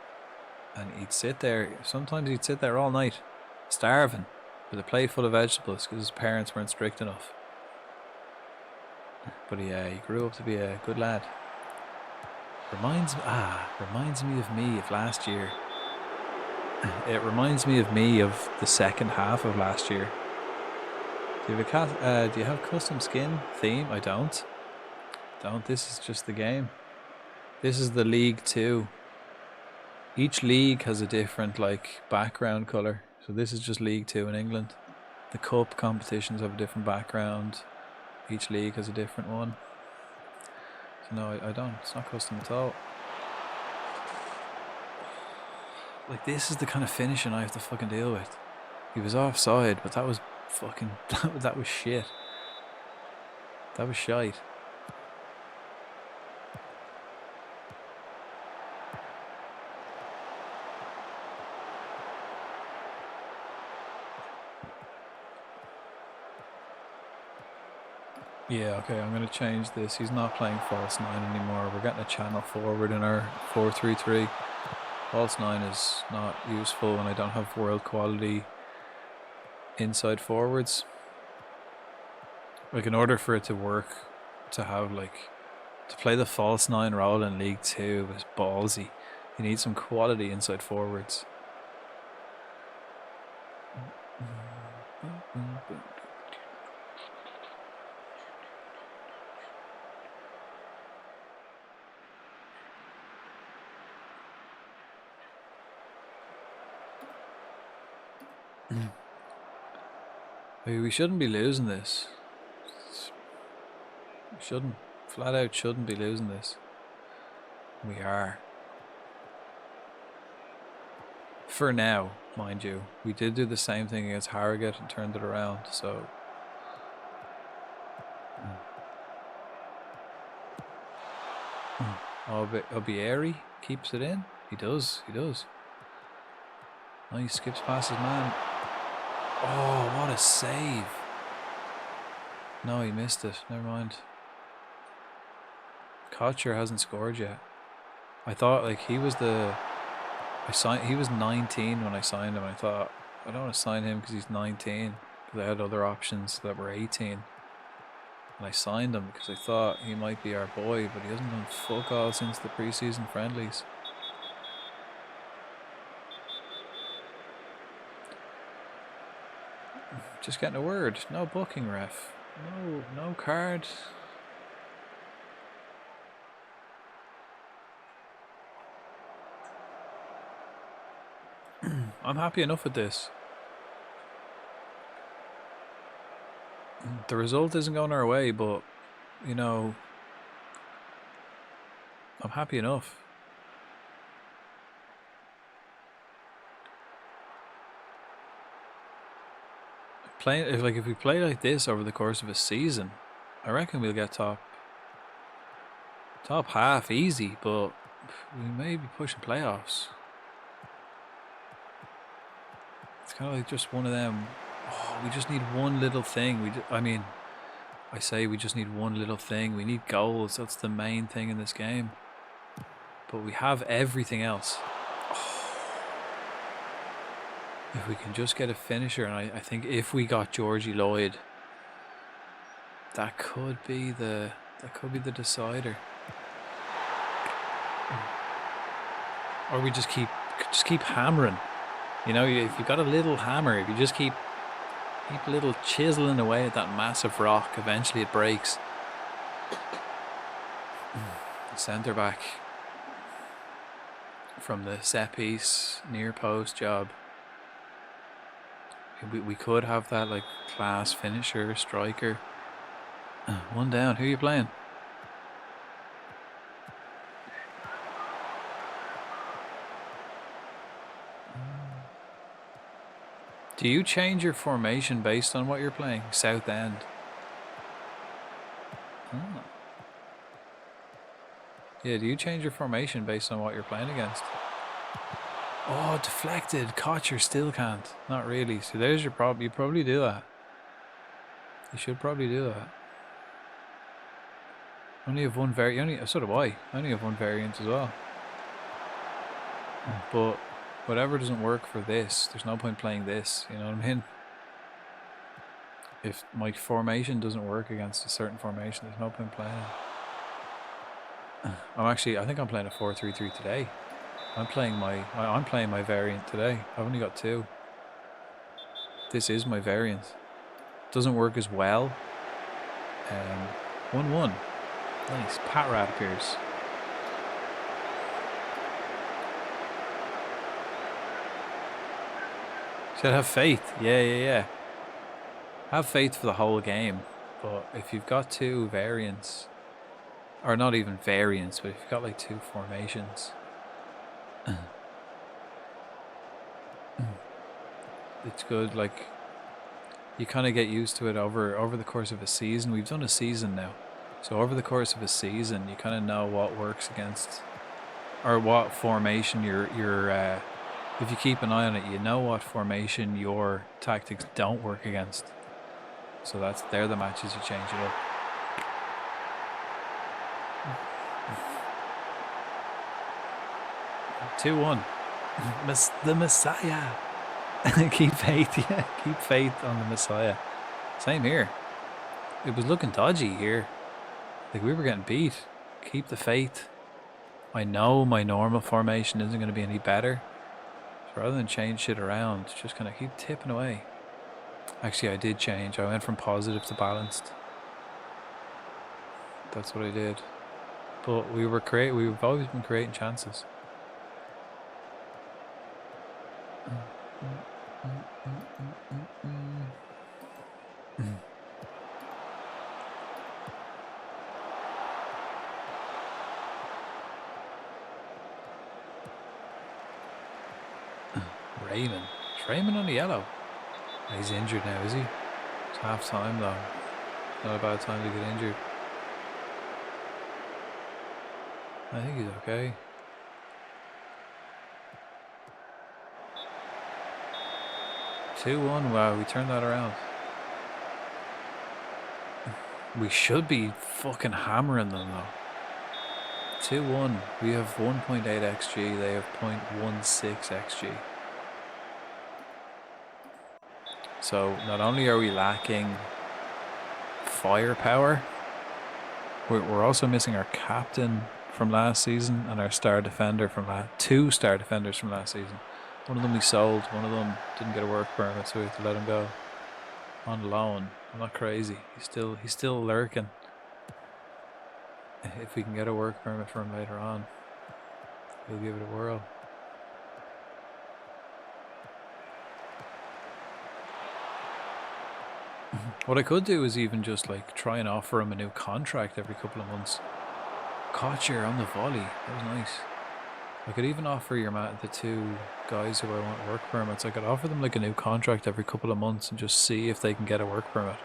And he'd sit there, sometimes he'd sit there all night, starving, with a plate full of vegetables because his parents weren't strict enough. But he grew up to be a good lad. Reminds me of me of last year. It reminds me of me of the second half of last year. Do you have custom skin theme? I don't. This is just the game. This is the League 2. Each league has a different background colour. So this is just League 2 in England. The cup competitions have a different background. Each league has a different one. So no, I don't. It's not custom at all. This is the kind of finishing I have to fucking deal with. He was offside, but that was fucking that was shit. That was shite. Yeah, okay, I'm going to change this. He's not playing false 9 anymore. We're getting a channel forward in our 4-3-3. False 9 is not useful when I don't have world quality inside forwards. In order for it to work, to have to play the false 9 role in League 2 is ballsy. You need some quality inside forwards. We shouldn't be losing this. We shouldn't. Flat out shouldn't be losing this. We are. For now, mind you. We did do the same thing against Harrogate and turned it around, so... Obieri keeps it in. He does. Oh, he skips past his man. Oh, what a save. No, he missed it. Never mind. Kocher hasn't scored yet. I thought he was he was 19 when I signed him. I thought, I don't want to sign him because he's 19. Because I had other options that were 18. And I signed him because I thought he might be our boy, but he hasn't done fuck all since the preseason friendlies. Just getting a word. No booking, ref. No card. I'm happy enough with this. The result isn't going our way, but, you know, I'm happy enough. If we play like this over the course of a season, I reckon we'll get top half easy, but we may be pushing playoffs. It's kind of like just one of them. Oh, we just need one little thing. I say we just need one little thing. We need goals. That's the main thing in this game. But we have everything else. If we can just get a finisher, and I think if we got Georgie Lloyd, that could be the decider. Or we just keep hammering. You know, if you've got a little hammer, if you just keep a little chiseling away at that massive rock, eventually it breaks. Centre back from the set piece near post job. We could have that like class finisher, striker. One down. Who are you playing? Do you change your formation based on what you're playing? South End. Oh. Yeah, do you change your formation based on what you're playing against? Oh, deflected. Kocher still can't. Not really. So there's your problem. You probably do that. You should probably do that. Only have one variant. So do I. I only have one variant as well. But whatever doesn't work for this, there's no point playing this. You know what I mean? If my formation doesn't work against a certain formation, there's no point playing it. I think I'm playing a 4-3-3 today. I'm playing my variant today. I've only got 2. This is my variant. Doesn't work as well. 1-1. Nice. Pat Rat appears. Should have faith. Yeah. Have faith for the whole game. But if you've got 2 variants, or not even variants, but if you've got like 2 formations, it's good. Like, you kind of get used to it over the course of a season. We've done a season now, so over the course of a season, you kind of know what works against, or what formation you're. If you keep an eye on it, you know what formation your tactics don't work against. So they're the matches you change it up. (2-1). The Messiah. Keep faith, yeah. Keep faith on the Messiah. Same here. It was looking dodgy here. Like, we were getting beat. Keep the faith. I know my normal formation isn't going to be any better. So rather than change shit around, just kind of keep tipping away. Actually, I did change. I went from positive to balanced. That's what I did. But we've always been creating chances. Raymond. Is Raymond on the yellow? He's injured now, is he? It's half time though. Not a bad time to get injured. I think he's okay. (2-1). Wow, we turned that around. We should be fucking hammering them though. 2-1. We have 1.8 XG. They have 0.16 XG. So not only are we lacking firepower, We're also missing our captain from last season and our star defender from two star defenders from last season. One of them we sold. One of them didn't get a work permit, so we had to let him go on loan. I'm not crazy. He's still lurking. If we can get a work permit for him later on, we'll give it a whirl. What I could do is even just like try and offer him a new contract every couple of months. Kocher on the volley. That was nice. I could even offer the two guys who I want work permits, I could offer them like a new contract every couple of months and just see if they can get a work permit.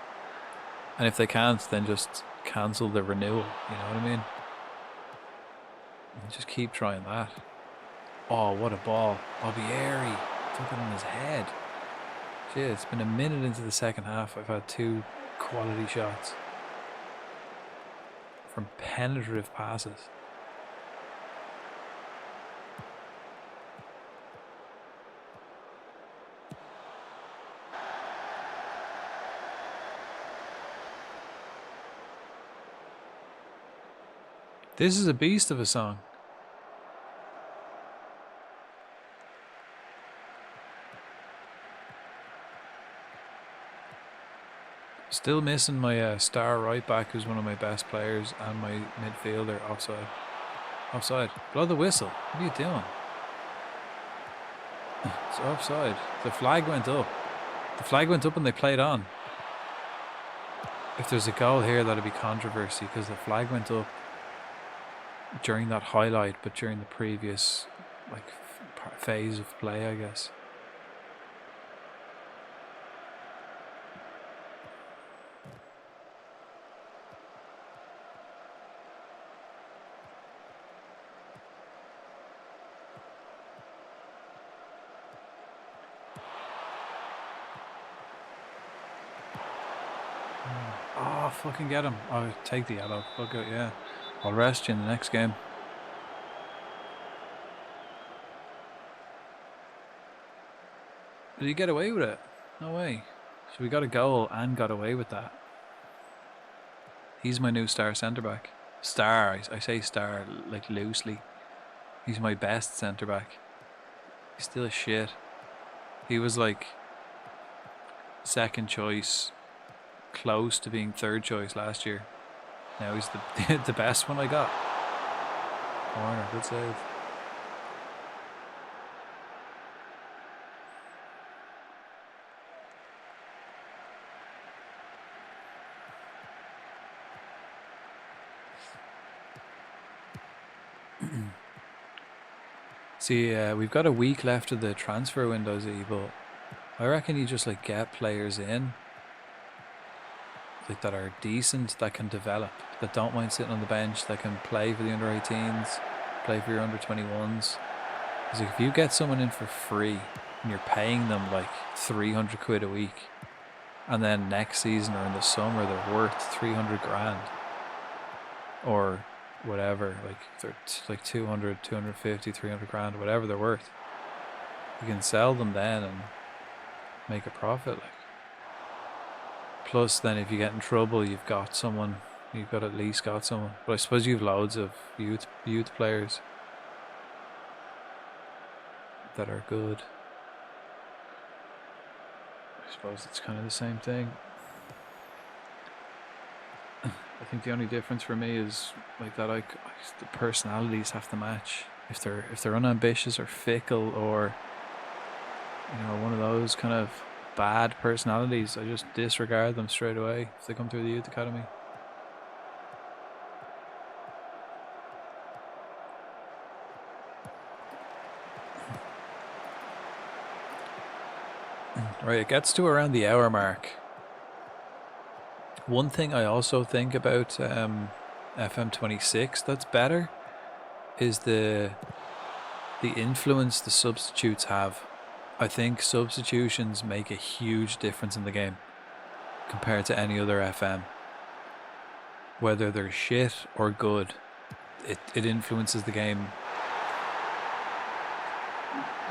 And if they can't, then just cancel the renewal. You know what I mean? And just keep trying that. Oh, what a ball. Obieri took it on his head. Shit, it's been a minute into the second half. I've had two quality shots from penetrative passes. This is a beast of a song. Still missing my star right back, who's one of my best players, and my midfielder. Offside. Offside. Blow the whistle. What are you doing? It's offside. The flag went up. The flag went up and they played on. If there's a goal here, that'd be controversy because the flag went up during that highlight, but during the previous phase of play, I guess. Oh, fucking get him. I'll take the yellow. Fuck it, yeah. I'll rest you in the next game. Did he get away with it? No way. So we got a goal and got away with that. He's my new star centre-back. Star, I say star like loosely. He's my best centre-back. He's still a shit. He was like second choice, close to being third choice last year. Now he's the best one I got. Corner, good save. See, we've got a week left of the transfer window, Z, but I reckon you just like get players in like that are decent, that can develop, that don't mind sitting on the bench, that can play for the under 18s, play for your under 21s. Because if you get someone in for free and you're paying them like 300 quid a week, and then next season or in the summer they're worth 300 grand or whatever, like they're like 200, 250, 300 grand, whatever they're worth, you can sell them then and make a profit. Like, plus then if you get in trouble, you've got someone, you've got at least got someone. But I suppose you've loads of youth players that are good. I suppose it's kind of the same thing. I think the only difference for me is like that the personalities have to match. If they're unambitious or fickle or one of those kind of bad personalities, I just disregard them straight away if they come through the youth academy. Right, it gets to around the hour mark. One thing I also think about FM26 that's better is the influence the substitutes have. I think substitutions make a huge difference in the game compared to any other FM. Whether they're shit or good, it influences the game.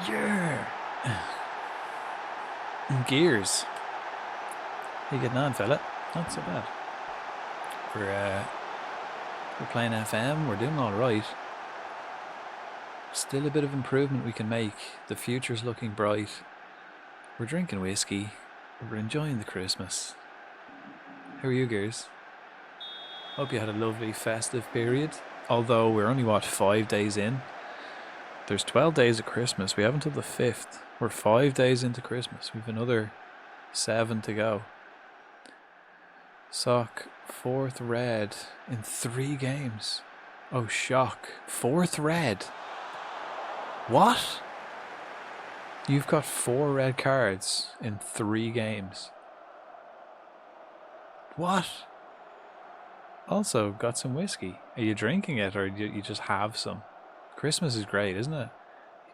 Yeah. Gears. How you getting on, fella? Not so bad. We're playing FM. We're doing all right. Still a bit of improvement we can make. The future's looking bright. We're drinking whiskey. We're enjoying the Christmas. How are you guys? Hope you had a lovely festive period. Although we're only, 5 days in? There's 12 days of Christmas. We have until the 5th. We're 5 days into Christmas. We've another 7 to go. Sock, 4th red in 3 games. Oh, shock. 4th red. What? You've got 4 red cards in 3 games. What? Also, got some whiskey. Are you drinking it, or you just have some? Christmas is great, isn't it?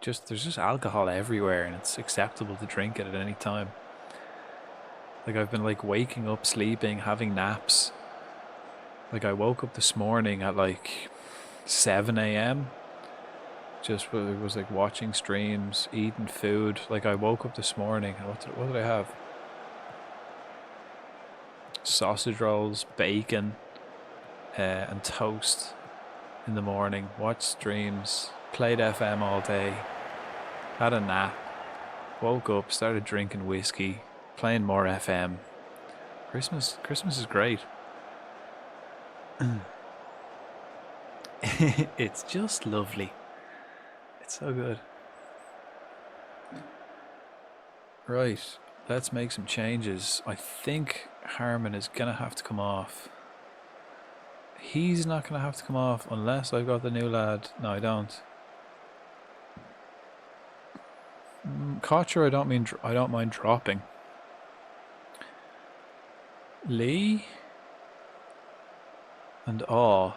There's just alcohol everywhere, and it's acceptable to drink it at any time. Like, I've been like waking up, sleeping, having naps. Like, I woke up this morning at like 7 a.m. Just was like watching streams, eating food. Like, I woke up this morning, and what did I have? Sausage rolls, bacon, and toast in the morning. Watched streams, played FM all day, had a nap, woke up, started drinking whiskey, playing more FM. Christmas is great. It's just lovely. It's so good. Right, let's make some changes. I think Harmon is gonna have to come off. He's not gonna have to come off unless I've got the new lad. No, I don't. Kocher, I don't mind dropping. Lee and I'm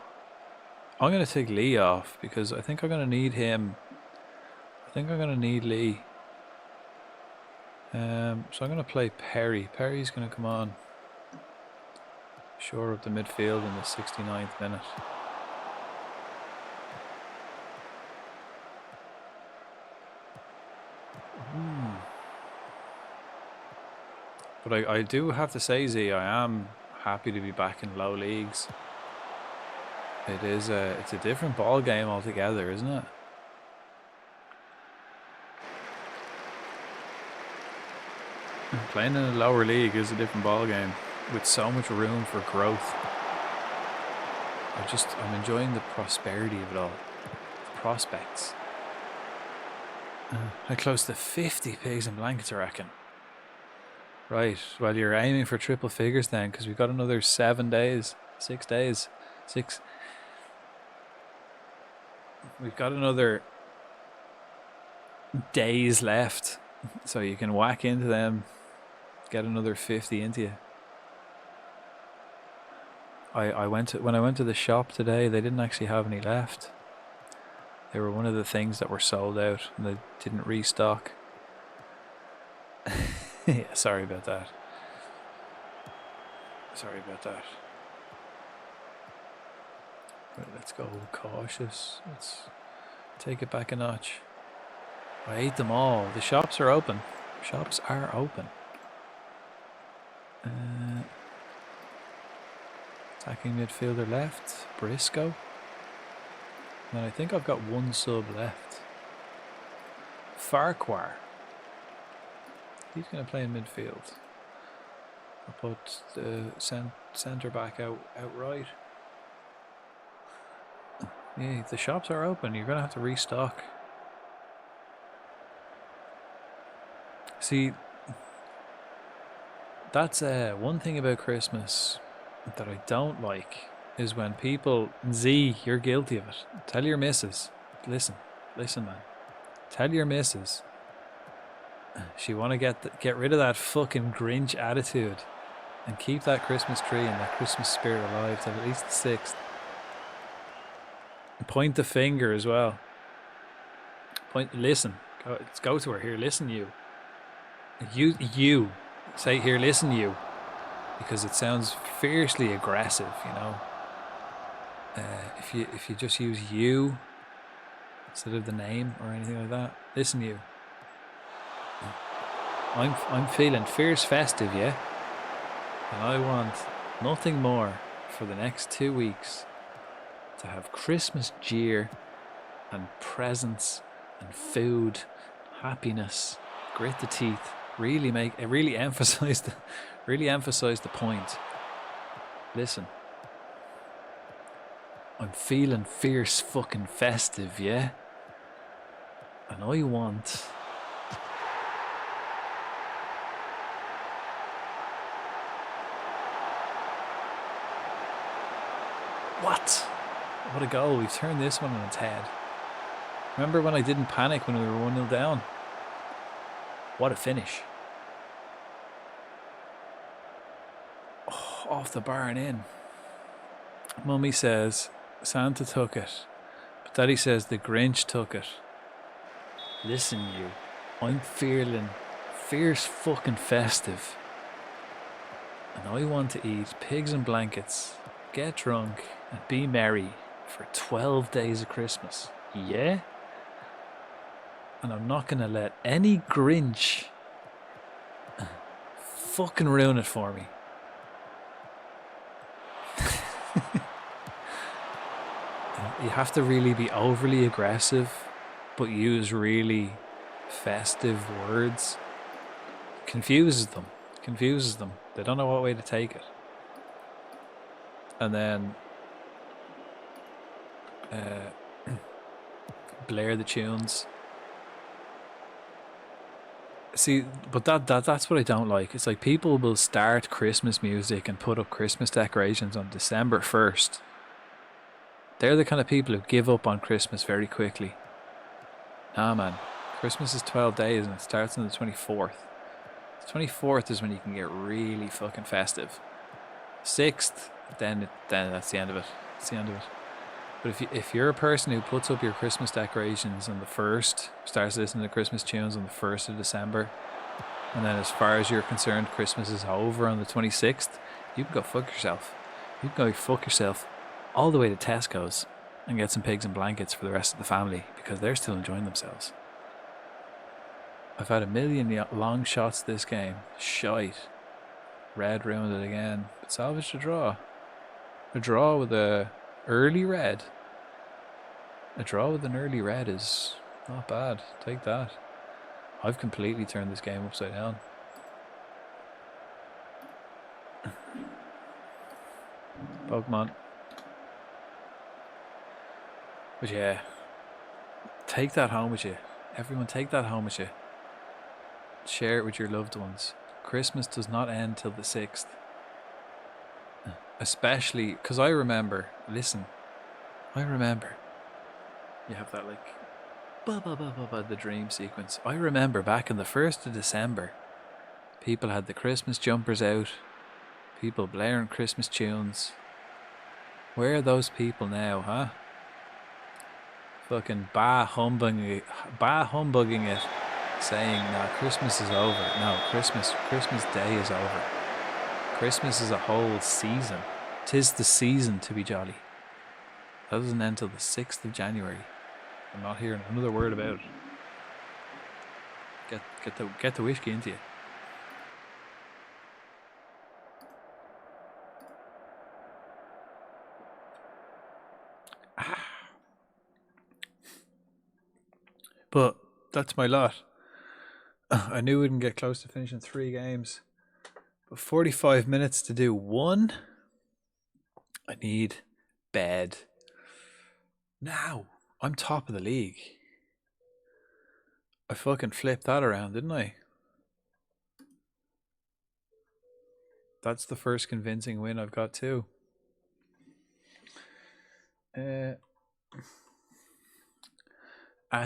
gonna take Lee off because I think I'm gonna need him. I think I'm gonna need Lee. So I'm gonna play Perry. Perry's gonna come on. Shore up the midfield in the 69th minute. But I do have to say, Z, I am happy to be back in low leagues. It's a different ball game altogether, isn't it? Playing in a lower league is a different ball game with so much room for growth. I'm enjoying the prosperity of it all. The prospects. How close to 50 pigs and blankets, I reckon. Right, well, you're aiming for triple figures then, because we've got another 7 days. 6 days. 6. We've got another days left, so you can whack into them, get another 50 into you. When I went to the shop today, they didn't actually have any left. They were one of the things that were sold out, and they didn't restock. Yeah, sorry about that. Right, let's go cautious. Let's take it back a notch. I ate them all. The shops are open. Shops are open. Attacking midfielder left, Briscoe. And I think I've got 1 sub left. Farquhar. He's going to play in midfield. I'll put the centre back out right. Yeah, the shops are open. You're going to have to restock. See, that's one thing about Christmas that I don't like is when people... Z, you're guilty of it. Tell your missus. Listen, man. Tell your missus. She want to get rid of that fucking Grinch attitude and keep that Christmas tree and that Christmas spirit alive till at least the 6th. Point the finger as well. Listen. Let's go to her. Here, listen, you. You. Say, here, listen, you. Because it sounds fiercely aggressive, you know. If you just use you instead of the name or anything like that. Listen, you. I'm feeling fierce festive, yeah? And I want nothing more for the next 2 weeks to have Christmas cheer and presents and food, happiness, grit the teeth, really emphasize the point. Listen, I'm feeling fierce fucking festive, yeah? And I want what? What a goal. We've turned this one on its head. Remember when I didn't panic when we were 1-0 down? What a finish. Oh, off the bar and in. Mummy says Santa took it, but Daddy says the Grinch took it. Listen, you. I'm feeling fierce fucking festive. And I want to eat pigs and blankets, get drunk, and be merry for 12 days of Christmas. Yeah? And I'm not going to let any Grinch fucking ruin it for me. You have to really be overly aggressive, but use really festive words. Confuses them. They don't know what way to take it. And then blare the tunes. See, but that's what I don't like. It's like people will start Christmas music and put up Christmas decorations on December 1st. They're the kind of people who give up on Christmas very quickly. Nah, man. Christmas is 12 days and it starts on the 24th. The 24th is when you can get really fucking festive. 6th, then that's the end of it. It's the end of it. But if you're a person who puts up your Christmas decorations on the 1st, starts listening to Christmas tunes on the 1st of December, and then as far as you're concerned, Christmas is over on the 26th, you can go fuck yourself. You can go fuck yourself all the way to Tesco's and get some pigs and blankets for the rest of the family because they're still enjoying themselves. I've had a million long shots this game. Shite. Red ruined it again. But salvaged a draw. A draw with a early red. A draw with an early red is not bad. Take that. I've completely turned this game upside down. Pokemon. But yeah, take that home with you. Everyone take that home with you. Share it with your loved ones. Christmas does not end till the 6th. Especially, because I remember, listen, I remember. You have that like, the dream sequence. I remember back on the 1st of December, people had the Christmas jumpers out. People blaring Christmas tunes. Where are those people now, huh? Fucking humbugging it, saying, no, Christmas is over. No, Christmas Day is over. Christmas is a whole season. 'Tis the season to be jolly. That doesn't end till the 6th of January. I'm not hearing another word about it. Get the whiskey into you. But that's my lot. I knew we wouldn't get close to finishing 3 games. But 45 minutes to do 1? I need bed. Now, I'm top of the league. I fucking flipped that around, didn't I? That's the first convincing win I've got too.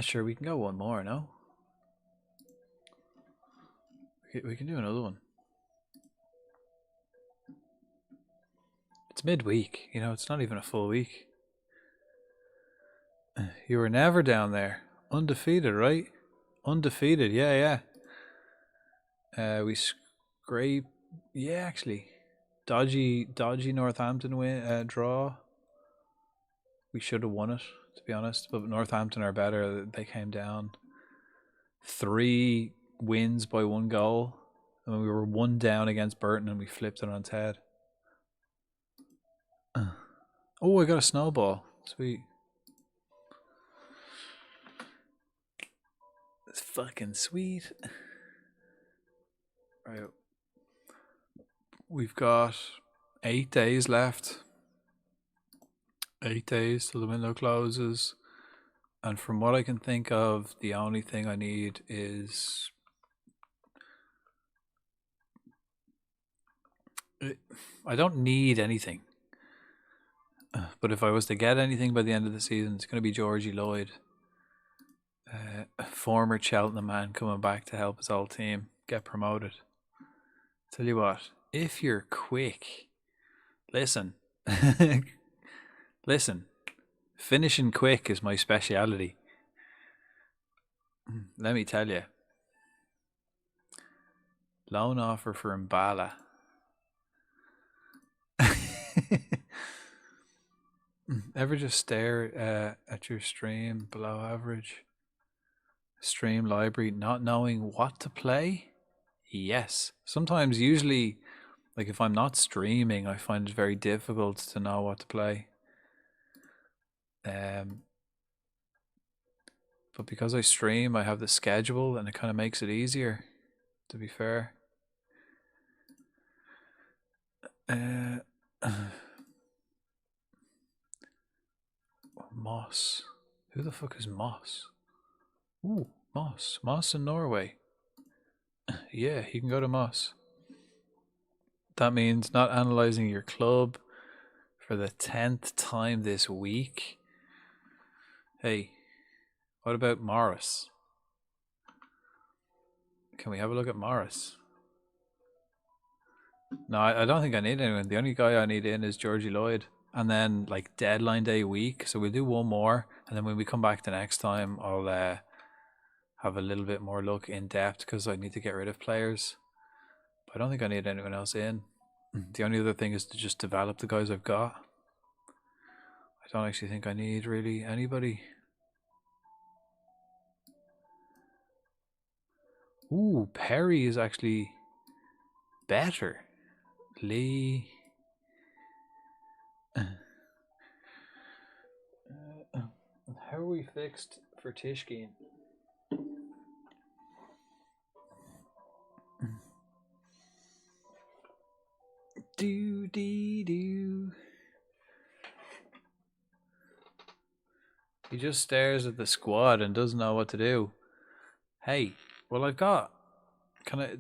Sure, we can go one more, no? We can do another one. It's midweek, you know, it's not even a full week. You were never down there. Undefeated, right? Undefeated, yeah. We scrape, yeah, actually. Dodgy Northampton win, draw. We should have won it, to be honest, but Northampton are better. They came down. 3 wins by 1 goal. And we were 1 down against Burton and we flipped it on its head. Oh, I got a snowball. Sweet. It's fucking sweet. Right. We've got 8 days left. 8 days till the window closes. And from what I can think of, the only thing I need is... I don't need anything. But if I was to get anything by the end of the season, it's going to be Georgie Lloyd. A former Cheltenham man coming back to help his old team get promoted. Tell you what, if you're quick, listen, listen, finishing quick is my speciality. Let me tell you. Loan offer for Mbala. Ever just stare at your stream below average? Stream library, not knowing what to play? Yes. Sometimes, usually, like if I'm not streaming, I find it very difficult to know what to play. But because I stream, I have the schedule and it kind of makes it easier, to be fair. Moss. Who the fuck is Moss? Ooh, Moss. Moss in Norway. Yeah, you can go to Moss. That means not analyzing your club for the 10th time this week. Hey, what about Morris? Can we have a look at Morris? No, I don't think I need anyone. The only guy I need in is Georgie Lloyd. And then, like, deadline day week. So we'll do one more. And then when we come back the next time, I'll have a little bit more look in depth because I need to get rid of players. But I don't think I need anyone else in. The only other thing is to just develop the guys I've got. I don't actually think I need really anybody. Ooh, Perry is actually better. Lee. How are we fixed for Tishkeen? Do dee do. He just stares at the squad and doesn't know what to do. Hey, well I've got.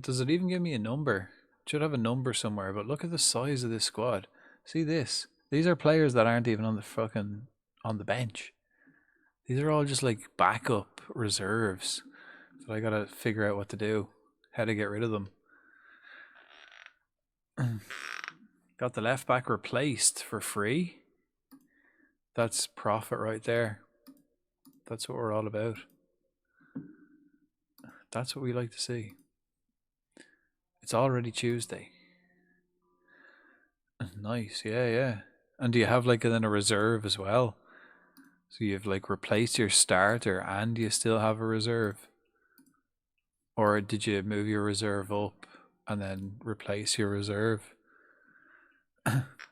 Does it even give me a number? It should have a number somewhere. But look at the size of this squad. See this? These are players that aren't even on the bench. These are all just like backup reserves. So I gotta figure out what to do, how to get rid of them. Got the left back replaced for free. That's profit right there. That's what we're all about. That's what we like to see. It's already Tuesday. Nice, yeah. And do you have like then a reserve as well? So you've like replaced your starter and you still have a reserve? Or did you move your reserve up and then replace your reserve?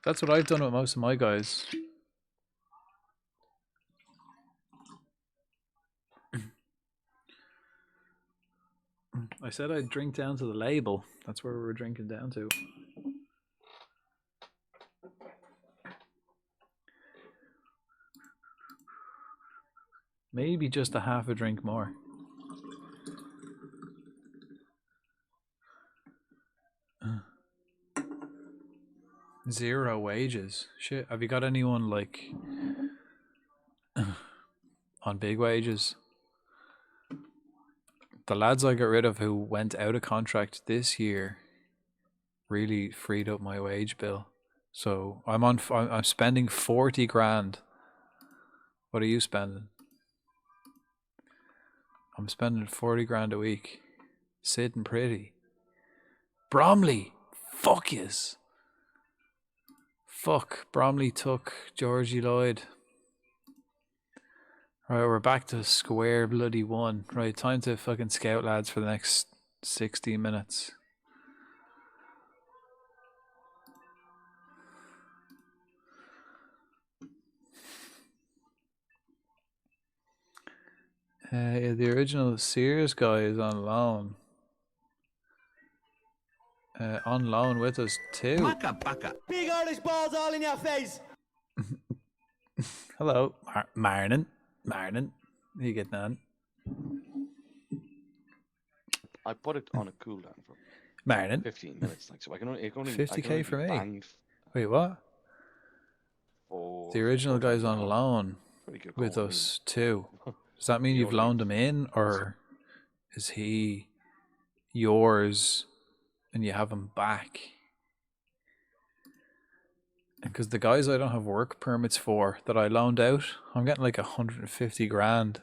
That's what I've done with most of my guys. I said I'd drink down to the label. That's where we were drinking down to. Maybe just a half a drink more. Zero wages. Shit, have you got anyone like on big wages? The lads I got rid of who went out of contract this year really freed up my wage bill. So I'm spending 40 grand. What are you spending? I'm spending 40 grand a week. Sitting pretty. Bromley! Fuck yes! Fuck, Bromley took Georgie Lloyd. Right, we're back to square bloody one. Right, time to fucking scout, lads, for the next 60 minutes. Yeah, the original Sears guy is on loan. On loan with us too. Maka paka. Big Irish balls all in your face. Hello, Marnin. Marnin. How you getting on? I put it on a cooldown for Marnin. 15 minutes, like so. I can only 50k for me. banged Wait, what? for The original guy's on loan pretty good with goal, us too. Does that mean you've loaned him in, or is he yours and you have him back? Because the guys I don't have work permits for that I loaned out, I'm getting like 150 grand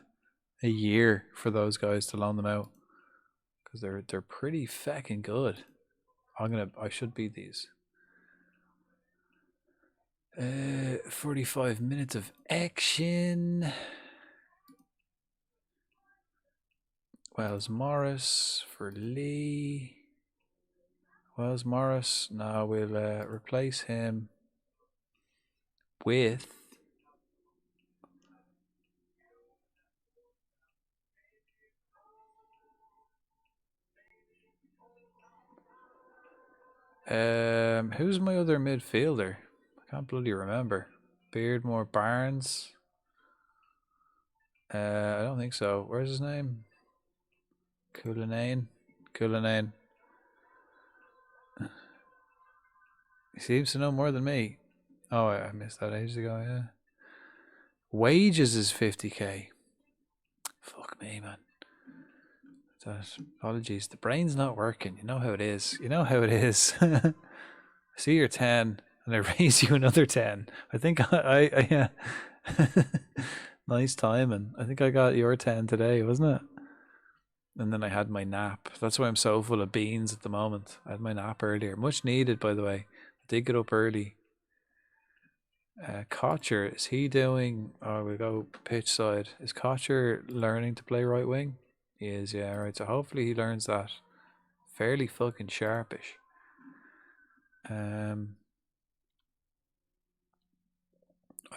a year for those guys to loan them out. Because they're pretty fucking good. I should beat these. 45 minutes of action. Wells Morris for Lee. Wells Morris. Now we'll replace him with who's my other midfielder? I can't bloody remember. Beardmore Barnes. I don't think so. Where's his name? Cullinane. He seems to know more than me. Oh, I missed that ages ago, yeah. Wages is 50k. Fuck me, man. Apologies. The brain's not working. You know how it is. See your 10 and I raise you another 10. I think I yeah. Nice timing. I think I got your 10 today, wasn't it? And then I had my nap. That's why I'm so full of beans at the moment. I had my nap earlier. Much needed, by the way. I did get up early. Kocher, is he doing... Oh, we go pitch side. Is Kocher learning to play right wing? He is, yeah, right. So hopefully he learns that fairly fucking sharpish. I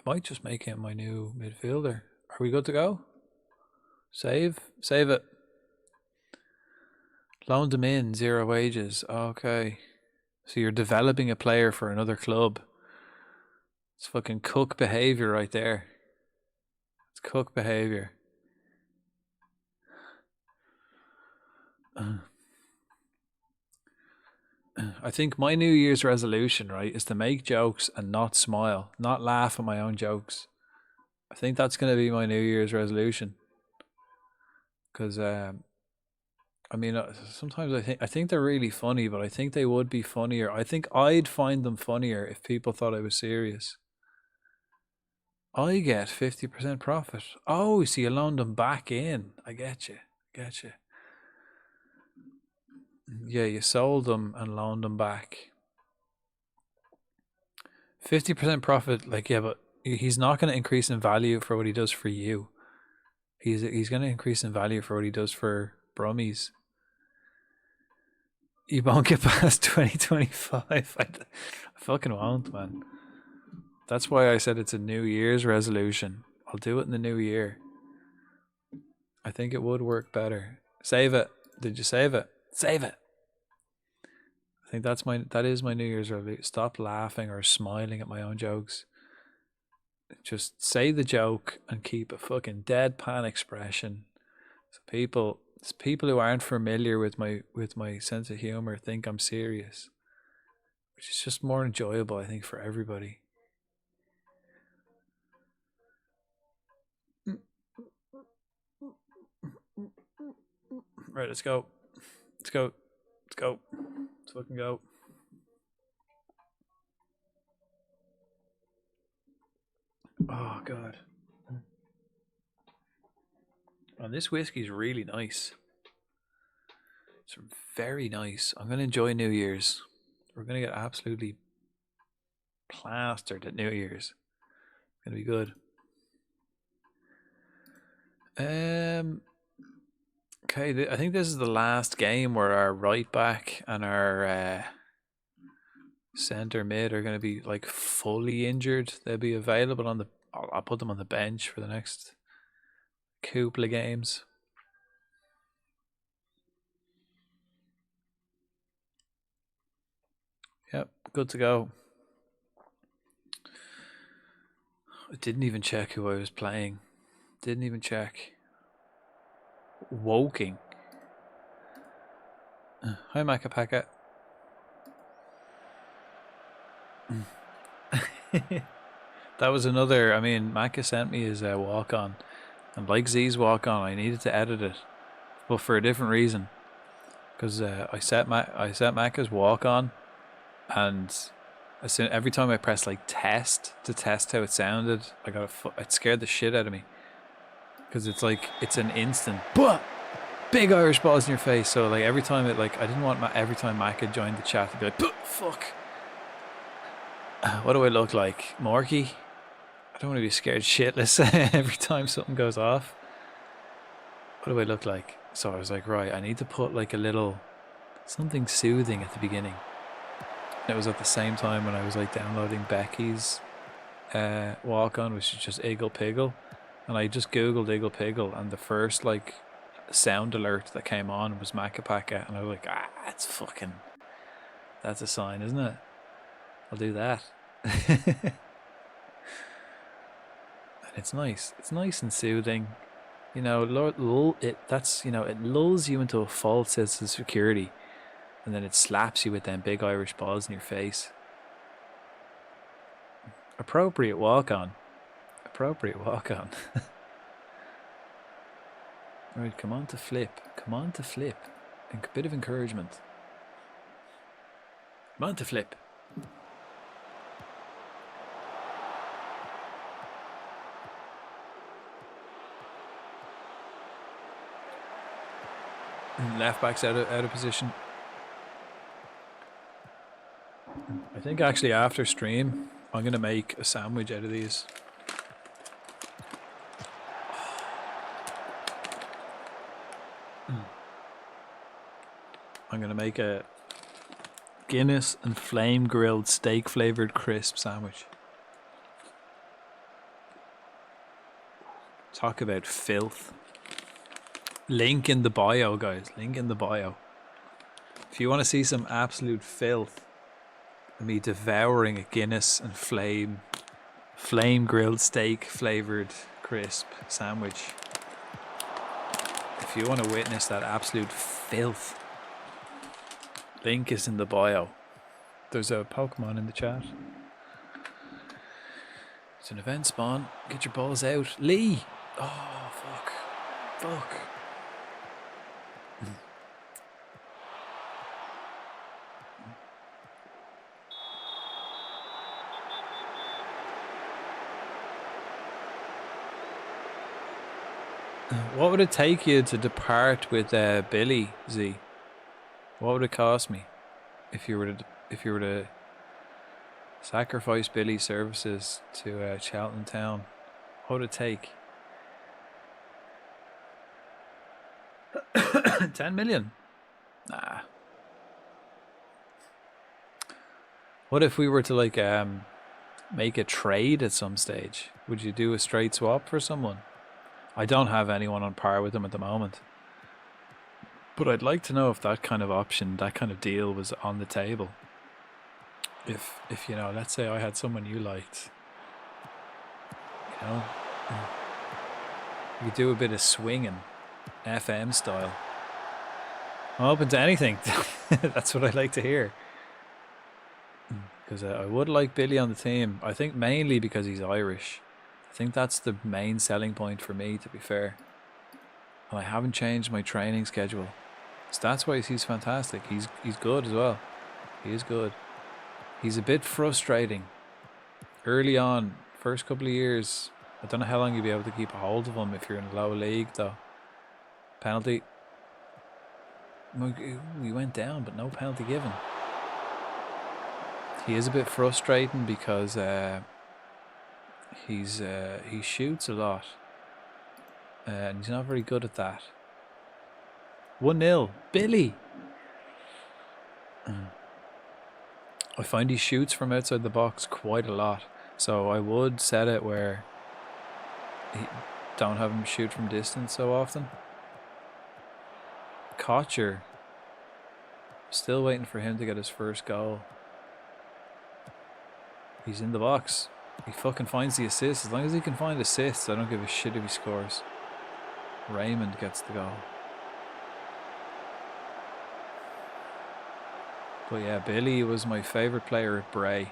might just make him my new midfielder. Are we good to go? Save it. Loaned him in, 0 wages. Okay. So you're developing a player for another club. It's fucking cook behavior right there. It's cook behavior. I think my New Year's resolution, right, is to make jokes and not smile, not laugh at my own jokes. I think that's going to be my New Year's resolution. Because, I mean, sometimes I think they're really funny, but I think they would be funnier. I think I'd find them funnier if people thought I was serious. I get 50% profit. Oh, so you loaned them back in. I get you. Yeah, you sold them and loaned them back. 50% profit, like, yeah, but he's not going to increase in value for what he does for you. He's going to increase in value for what he does for Brummies. You won't get past 2025. I fucking won't, man. That's why I said it's a New Year's resolution. I'll do it in the new year. I think it would work better. Save it. Did you save it? Save it. I think that is my New Year's resolution. Stop laughing or smiling at my own jokes. Just say the joke and keep a fucking deadpan expression. So people who aren't familiar with my sense of humor think I'm serious, which is just more enjoyable, I think, for everybody. Right, let's go. Let's fucking go. Oh god. And this whiskey's really nice. It's very nice. I'm gonna enjoy New Year's. We're gonna get absolutely plastered at New Year's. It's gonna be good. Okay, I think this is the last game where our right back and our centre mid are going to be like fully injured. They'll be available on the. I'll put them on the bench for the next couple of games. Yep, good to go. I didn't even check who I was playing. Didn't even check. Woking. Hi, Macapaka. That was another. I mean, Macca sent me his walk on, and like Z's walk on, I needed to edit it, but for a different reason. Because I set Macca's walk on, and every time I pressed like test to test how it sounded, it scared the shit out of me. Because it's like it's an instant, big Irish balls in your face. So like every time I didn't want every time Macca joined the chat to be like, fuck. What do I look like, Morky? I don't want to be scared shitless every time something goes off. What do I look like? So I was like, right, I need to put like a little something soothing at the beginning. And it was at the same time when I was like downloading Becky's walk on, which is just Iggle Piggle. And I just googled Iggle Piggle, and the first like sound alert that came on was Macapaka, and I was like, that's a sign, isn't it? I'll do that. And it's nice. It's nice and soothing. You know, it lulls you into a false sense of security, and then it slaps you with them big Irish balls in your face. Appropriate walk on. Appropriate walk on. Right, come on to flip. Come on to flip. A bit of encouragement. Come on to flip. Left back's out of position. I think actually after stream I'm gonna make a sandwich out of these. I'm gonna make a Guinness and flame grilled steak flavored crisp sandwich. Talk about filth. Link in the bio, guys. Link in the bio. If you want to see some absolute filth, me devouring a Guinness and flame grilled steak flavored crisp sandwich. If you want to witness that absolute filth, link is in the bio. There's a Pokemon in the chat. It's an event spawn. Get your balls out. Lee! Oh, fuck. Fuck. What would it take you to depart with Billy, Z? What would it cost me if you were to sacrifice Billy's services to Cheltenham Town? What would it take? 10 million? Nah. What if we were to like make a trade at some stage? Would you do a straight swap for someone? I don't have anyone on par with them at the moment, but I'd like to know if that kind of option, that kind of deal was on the table. If you know, let's say I had someone you liked, you know, you do a bit of swinging, FM style. I'm open to anything. That's what I like to hear. Because I would like Billy on the team. I think mainly because he's Irish. I think that's the main selling point for me, to be fair. And I haven't changed my training schedule. Stats-wise, he's fantastic. He's good as well. He is good. He's a bit frustrating. Early on, first couple of years, I don't know how long you'll be able to keep a hold of him if you're in a low league, though. Penalty. We went down, but no penalty given. He is a bit frustrating because he shoots a lot, and he's not very good at that. 1-0, Billy. I find he shoots from outside the box quite a lot, so I would set it where don't have him shoot from distance so often. Kocher. Still waiting for him to get his first goal. He's in the box. He fucking finds the assist. As long as he can find assists, I don't give a shit if he scores. Raymond gets the goal. But yeah, Billy was my favourite player at Bray.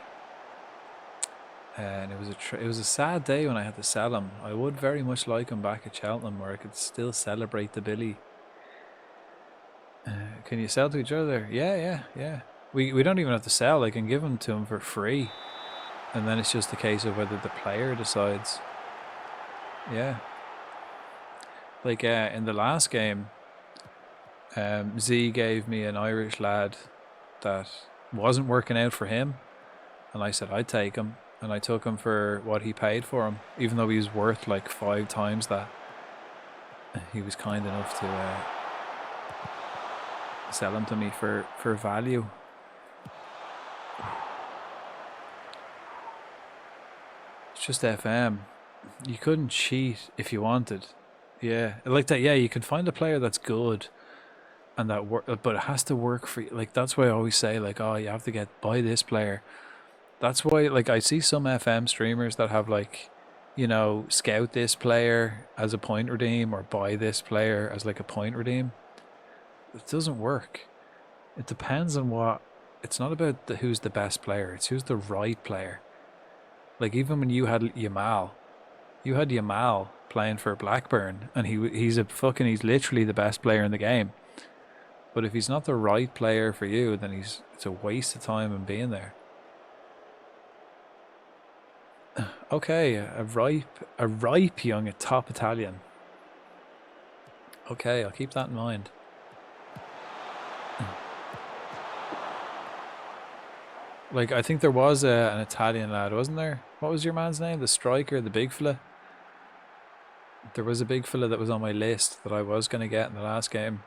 And it was a sad day when I had to sell him. I would very much like him back at Cheltenham where I could still celebrate the Billy. Can you sell to each other? Yeah. We don't even have to sell. I can give him to him for free. And then it's just a case of whether the player decides. Yeah. Like in the last game, Z gave me an Irish lad that wasn't working out for him. And I said I'd take him. And I took him for what he paid for him. Even though he was worth like 5 times that. He was kind enough to sell him to me for value. It's just FM. You couldn't cheat if you wanted. Yeah, like that. Yeah, you can find a player that's good, and that work, but it has to work for you. Like that's why I always say, like, oh, you have to buy this player. That's why, like, I see some FM streamers that have like, you know, scout this player as a point redeem or buy this player as like a point redeem. It doesn't work. It depends on what. It's not about who's the best player. It's who's the right player. Like even when you had Yamal playing for Blackburn, and he's literally the best player in the game. But if he's not the right player for you, then it's a waste of time in being there. Okay, a ripe young top Italian. Okay, I'll keep that in mind. Like, I think there was an Italian lad, wasn't there? What was your man's name? The striker, the big fella? There was a big fella that was on my list that I was going to get in the last game,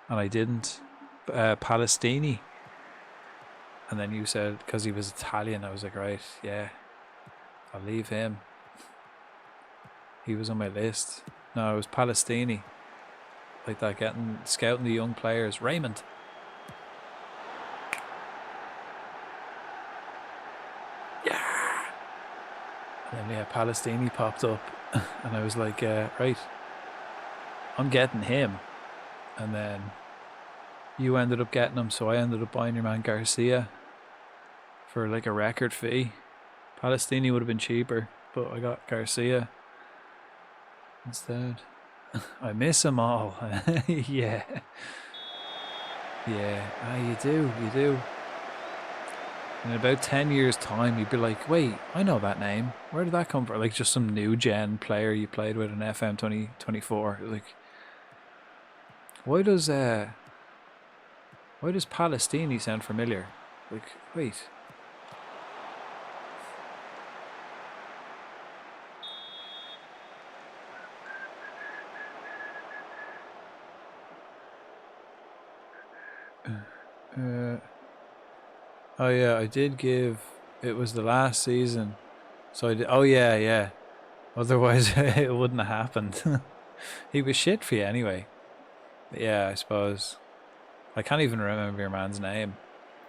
and I didn't. Palestini. And then you said, because he was Italian, I was like, right, yeah, I'll leave him. He was on my list. No, it was Palestini. Like that, scouting the young players. Raymond. And then, yeah, Palestini popped up, and I was like, right, I'm getting him. And then you ended up getting him, so I ended up buying your man Garcia for like a record fee. Palestini would have been cheaper, but I got Garcia instead. I miss them all. Yeah. You do. In about 10 years' time, you'd be like, wait, I know that name. Where did that come from? Like just some new gen player you played with in FM 2024. Like, why does Palestini sound familiar? Like, wait. Oh yeah, I did give. It was the last season, so I did. Oh yeah. Otherwise, it wouldn't have happened. He was shit for you anyway. But yeah, I suppose. I can't even remember your man's name.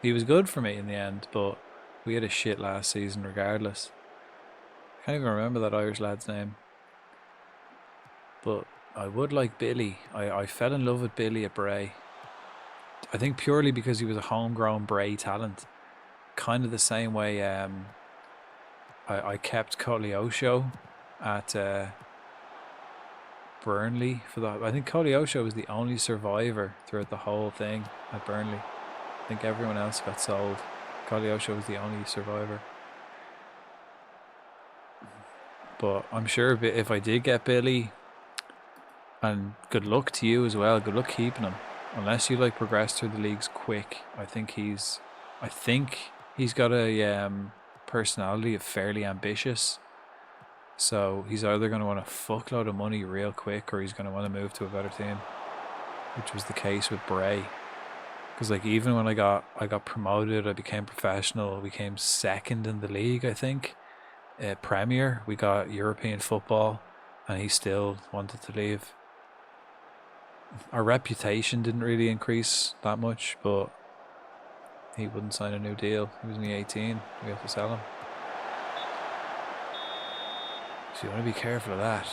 He was good for me in the end, but we had a shit last season regardless. I can't even remember that Irish lad's name. But I would like Billy. I fell in love with Billy at Bray. I think purely because he was a homegrown Bray talent. Kind of the same way I kept Koleosho at Burnley for that. I think Koleosho was the only survivor throughout the whole thing at Burnley. I think everyone else got sold. Koleosho was the only survivor. But I'm sure if I did get Billy, and good luck to you as well, good luck keeping him. Unless you like progress through the leagues quick, I think he's got a personality of fairly ambitious. So he's either going to want a fuckload of money real quick, or he's going to want to move to a better team, which was the case with Bray. Because like even when I got promoted, I became professional. We came second in the league, I think. Premier, we got European football. and he still wanted to leave. Our reputation didn't really increase that much, but he wouldn't sign a new deal. He was only 18. We have to sell him. So you want to be careful of that.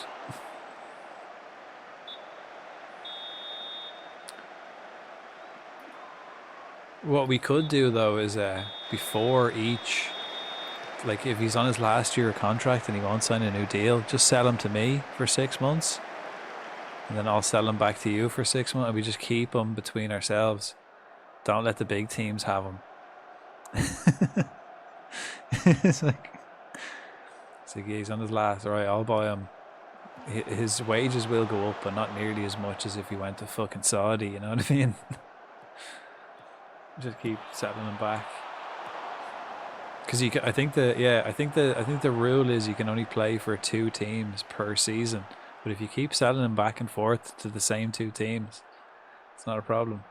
What we could do though is before each, like if he's on his last year of contract and he won't sign a new deal, just sell him to me for 6 months, and then I'll sell him back to you for 6 months, and we just keep him between ourselves. Don't let the big teams have him. It's like he's on his last. All right, I'll buy him. His wages will go up, but not nearly as much as if he went to fucking Saudi. You know what I mean? Just keep settling him back. Because I think the rule is you can only play for 2 teams per season. But if you keep selling him back and forth to the same 2 teams, it's not a problem.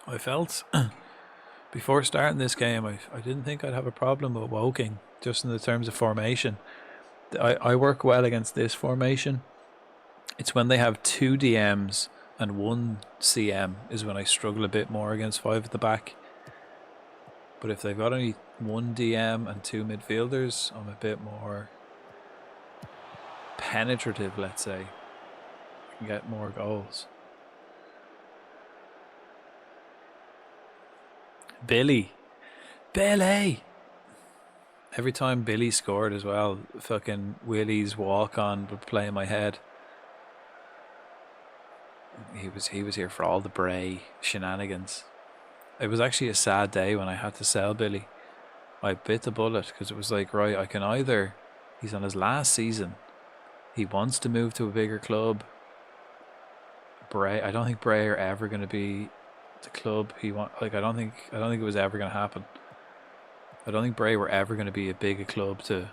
I felt before starting this game, I didn't think I'd have a problem with Woking, just in the terms of formation. I work well against this formation. It's when they have 2 DMs and 1 CM is when I struggle a bit more against 5 at the back. But if they've got only 1 DM and 2 midfielders, I'm a bit more penetrative, let's say. I can get more goals. Billy. Every time Billy scored as well, fucking Willie's walk on would play in my head. He was here for all the Bray shenanigans. It was actually a sad day when I had to sell Billy. I bit the bullet because it was like, right, I can either, he's on his last season, he wants to move to a bigger club. Bray, I don't think Bray are ever going to be the club he want. Like I don't think it was ever going to happen. I don't think Bray were ever going to be a bigger club to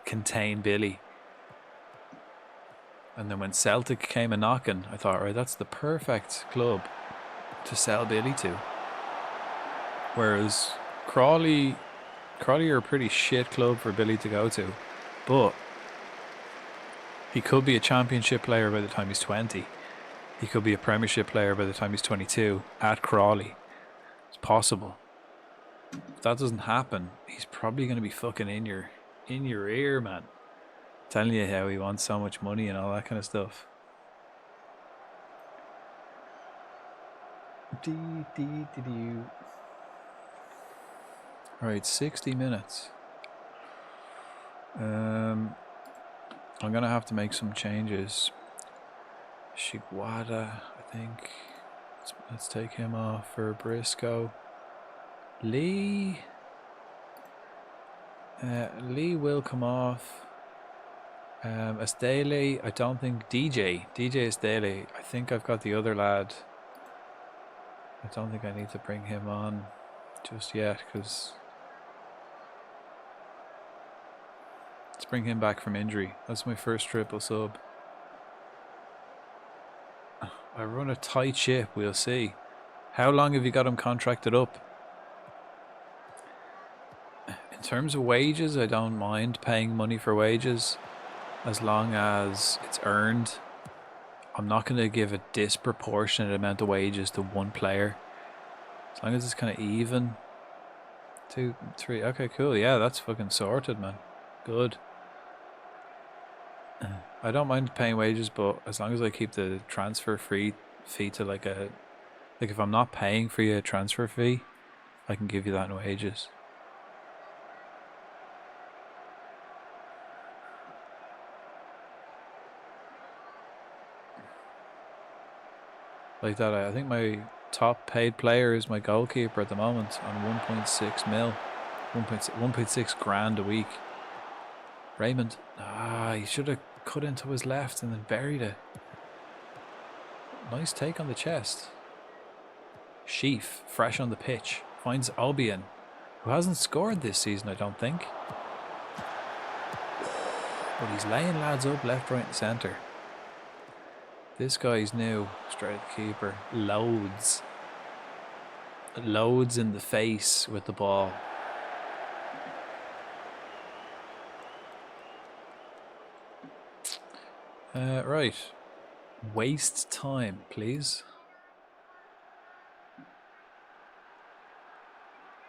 contain Billy. And then when Celtic came a knocking, I thought, right, that's the perfect club to sell Billy to. Whereas Crawley are a pretty shit club for Billy to go to, but he could be a championship player by the time he's 20. He could be a Premiership player by the time he's 22 at Crawley. It's possible. If that doesn't happen, he's probably going to be fucking in your ear, man. Telling you how he wants so much money and all that kind of stuff. Alright, 60 minutes. I'm going to have to make some changes. Shigwada, I think. Let's take him off for Briscoe. Lee will come off. Estele, I don't think. DJ Estele, I think I've got the other lad. I don't think I need to bring him on just yet, because let's bring him back from injury. That's my first triple sub. I run a tight ship, we'll see. How long have you got him contracted up? In terms of wages, I don't mind paying money for wages as long as it's earned. I'm not going to give a disproportionate amount of wages to one player. As long as it's kind of even. 2, 3. Okay, cool. Yeah, that's fucking sorted, man. Good. I don't mind paying wages, but as long as I keep the transfer fee to like if I'm not paying for you a transfer fee, I can give you that in wages. Like that, I think my top paid player is my goalkeeper at the moment on 1.6 mil, 1.6 grand a week. Raymond, he should have cut into his left and then buried it. Nice take on the chest. Sheaf, fresh on the pitch, finds Albion, who hasn't scored this season, I don't think. But he's laying lads up left, right and centre. This guy's new. Straight at the keeper. Loads. Loads in the face with the ball. Right. Waste time, please.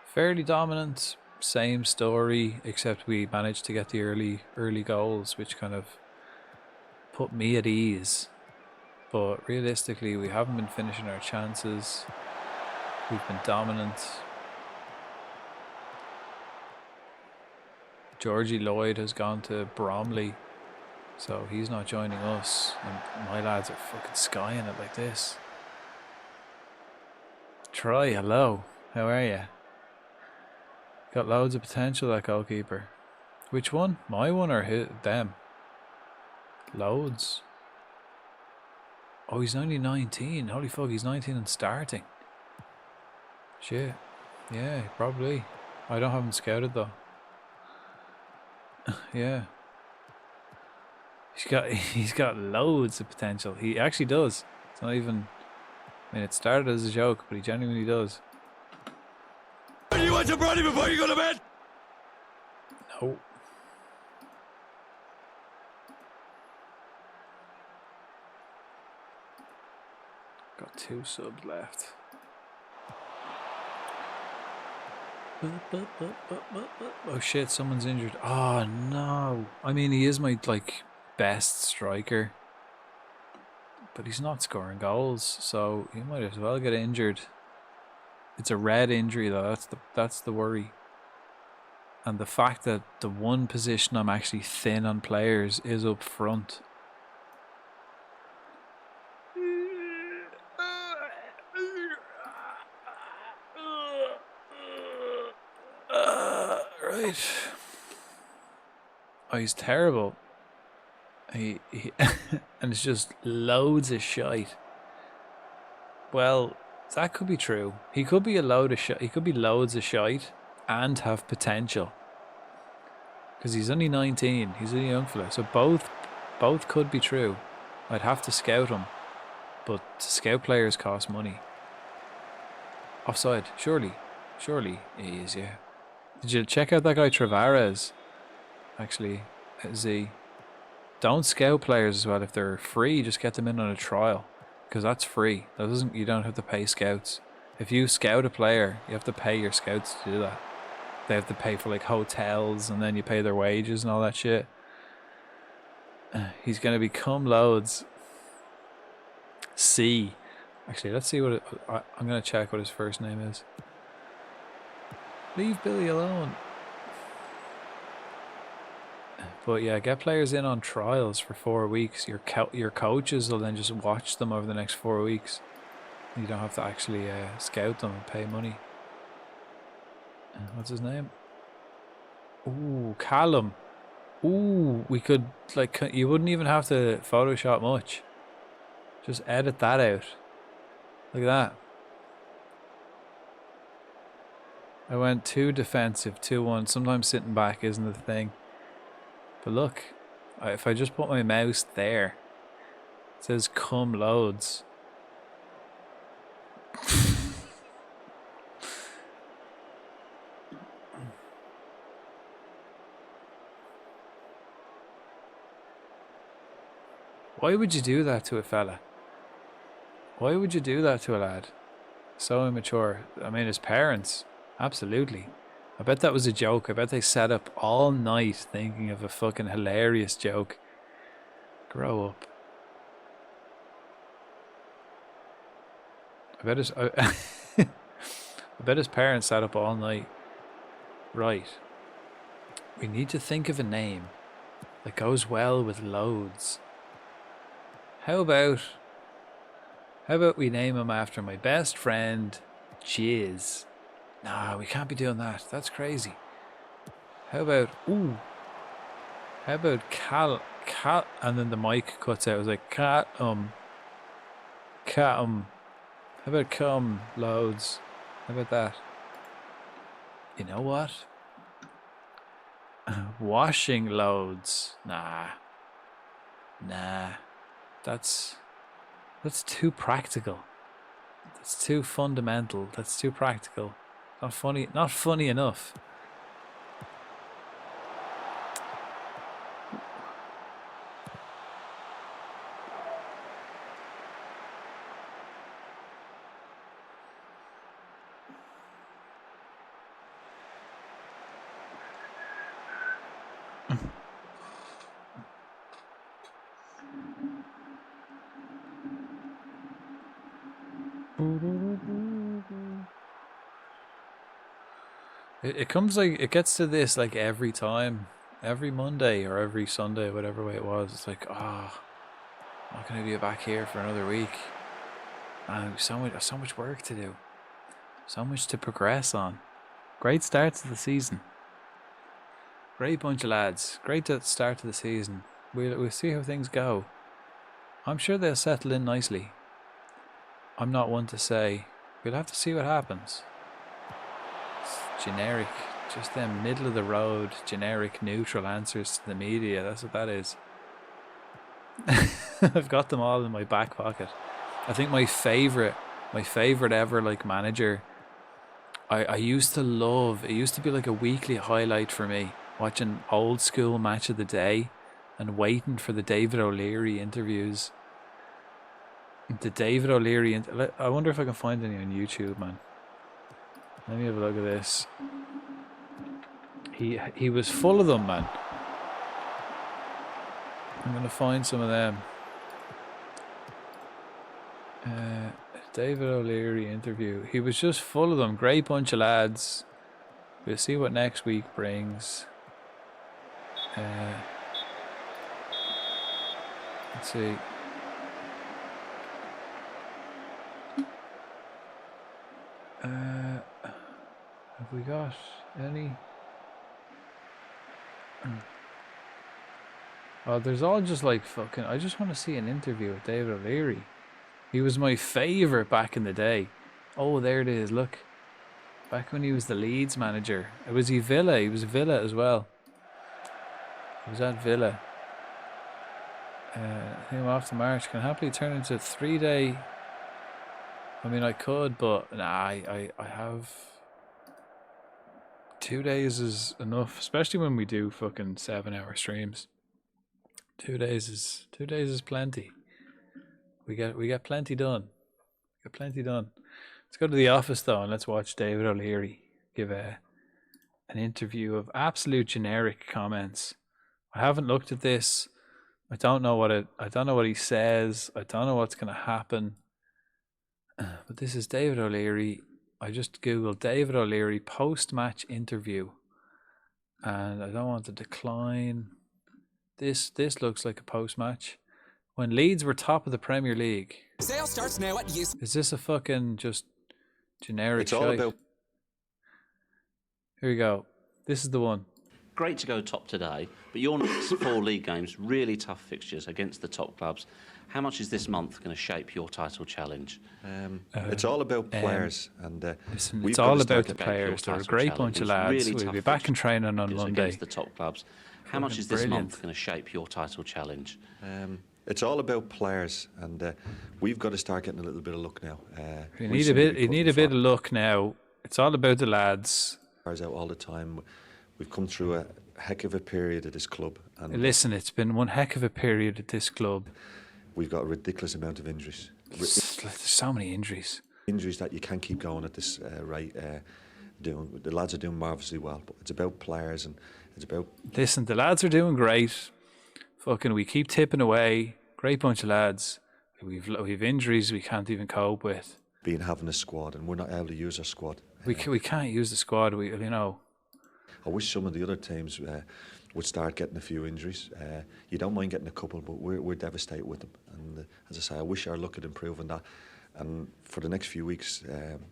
Fairly dominant. Same story, except we managed to get the early goals, which kind of put me at ease. But realistically, we haven't been finishing our chances. We've been dominant. Georgie Lloyd has gone to Bromley, so he's not joining us. And my lads are fucking skying it like this. Troy, hello. How are you? Got loads of potential, that goalkeeper. Which one? My one or them? Loads. Oh, he's only 19. Holy fuck, he's 19 and starting. Shit. Yeah, probably. I don't have him scouted though. Yeah. He's got loads of potential. He actually does. It's not even, I mean, it started as a joke, but he genuinely does. You want some brownie before you go to bed? No. Got 2 subs left. Oh shit, someone's injured. Oh no. I mean, he is my best striker, but he's not scoring goals, so he might as well get injured. It's a red injury though. That's the worry. And the fact that the one position I'm actually thin on players is up front. Right. Oh, he's terrible. He and it's just loads of shite. Well, that could be true. He could be a load of shite. He could be loads of shite and have potential. Because he's only 19. He's a young fella. So both could be true. I'd have to scout him. But to scout players cost money. Offside. Surely he is, yeah. Did you check out that guy Travares? Actually, Z. Don't scout players as well. If they're free, just get them in on a trial. Because that's free. That doesn't. You don't have to pay scouts. If you scout a player, you have to pay your scouts to do that. They have to pay for hotels, and then you pay their wages and all that shit. He's going to become loads. C. Actually, let's see what I'm going to check what his first name is. Leave Billy alone. But yeah, get players in on trials for 4 weeks. Your coaches will then just watch them over the next 4 weeks. You don't have to actually scout them and pay money. What's his name? Ooh, Callum. Ooh, we could you wouldn't even have to Photoshop much. Just edit that out. Look at that. I went 2 defensive, 2-1. Sometimes sitting back isn't the thing. But look, if I just put my mouse there, it says come loads. Why would you do that to a fella? Why would you do that to a lad? So immature. I mean, his parents, absolutely. I bet that was a joke. I bet they sat up all night thinking of a fucking hilarious joke. Grow up. I bet his parents sat up all night. Right. We need to think of a name that goes well with loads. How about we name him after my best friend, Jizz? Nah, we can't be doing that. That's crazy. How about Cal, and then the mic cuts out. It was like Cat. How about come loads? How about that? You know what? Washing loads. Nah. That's That's too practical. That's too fundamental. That's too practical. Not funny. Not funny enough. It comes like, it gets to this like every time, every Monday or every Sunday, whatever way it was. It's like, I'm not going to be back here for another week. So much work to do, so much to progress on. Great start to the season. Great bunch of lads. Great start to the season. We'll see how things go. I'm sure they'll settle in nicely. I'm not one to say. We'll have to see what happens. It's generic, just them middle of the road, generic, neutral answers to the media. That's what that is. I've got them all in my back pocket. I think my favorite ever like manager. I used to love. It used to be like a weekly highlight for me, watching old school Match of the Day, and waiting for the David O'Leary interviews. The David O'Leary. I wonder if I can find any on YouTube, man. Let me have a look at this. He was full of them, man. I'm gonna find some of them. David O'Leary interview. He was just full of them. Great bunch of lads. We'll see what next week brings. Let's see. Have we got any? Oh, there's all just like fucking. I just want to see an interview with David O'Leary. He was my favourite back in the day. Oh, there it is. Look, back when he was the Leeds manager. It was Villa. He was Villa as well. He was at Villa. I think I'm off to March. Can happily turn into a 3-day. I mean, I could, but nah, I have 2 days is enough, especially when we do fucking 7-hour streams. 2 days is plenty. We get plenty done. Let's go to the office though, and let's watch David O'Leary give an interview of absolute generic comments. I haven't looked at this. I don't know what he says. I don't know what's going to happen. But this is David O'Leary. I just googled David O'Leary post-match interview, and I don't want to decline. This looks like a post-match. When Leeds were top of the Premier League. Sale starts now at Is this a fucking just generic It's all shite? about. Here we go. This is the one. Great to go top today, but your next 4 league games, really tough fixtures against the top clubs. How much is this month going to shape your title challenge? It's all about players, and Listen, it's all about the players. They're a great bunch of lads. We'll be back in training on Monday. Against the top clubs. How much is this month going to shape your title challenge? It's all about players, and we've got to start getting a little bit of luck now. You need a bit of luck now. It's all about the lads. Out all the time. We've come through a heck of a period at this club. And listen, it's been one heck of a period at this club. We've got a ridiculous amount of injuries. There's so many injuries. Injuries that you can't keep going at this rate. The lads are doing marvellously well, but it's about players, and it's about. Listen, the lads are doing great. Fucking, we keep tipping away. Great bunch of lads. We've injuries we can't even cope with. Having a squad, and we're not able to use our squad. We can't use the squad. I wish some of the other teams would start getting a few injuries. You don't mind getting a couple, but we're devastated with them. And as I say, I wish our luck had improved on that. And for the next few weeks,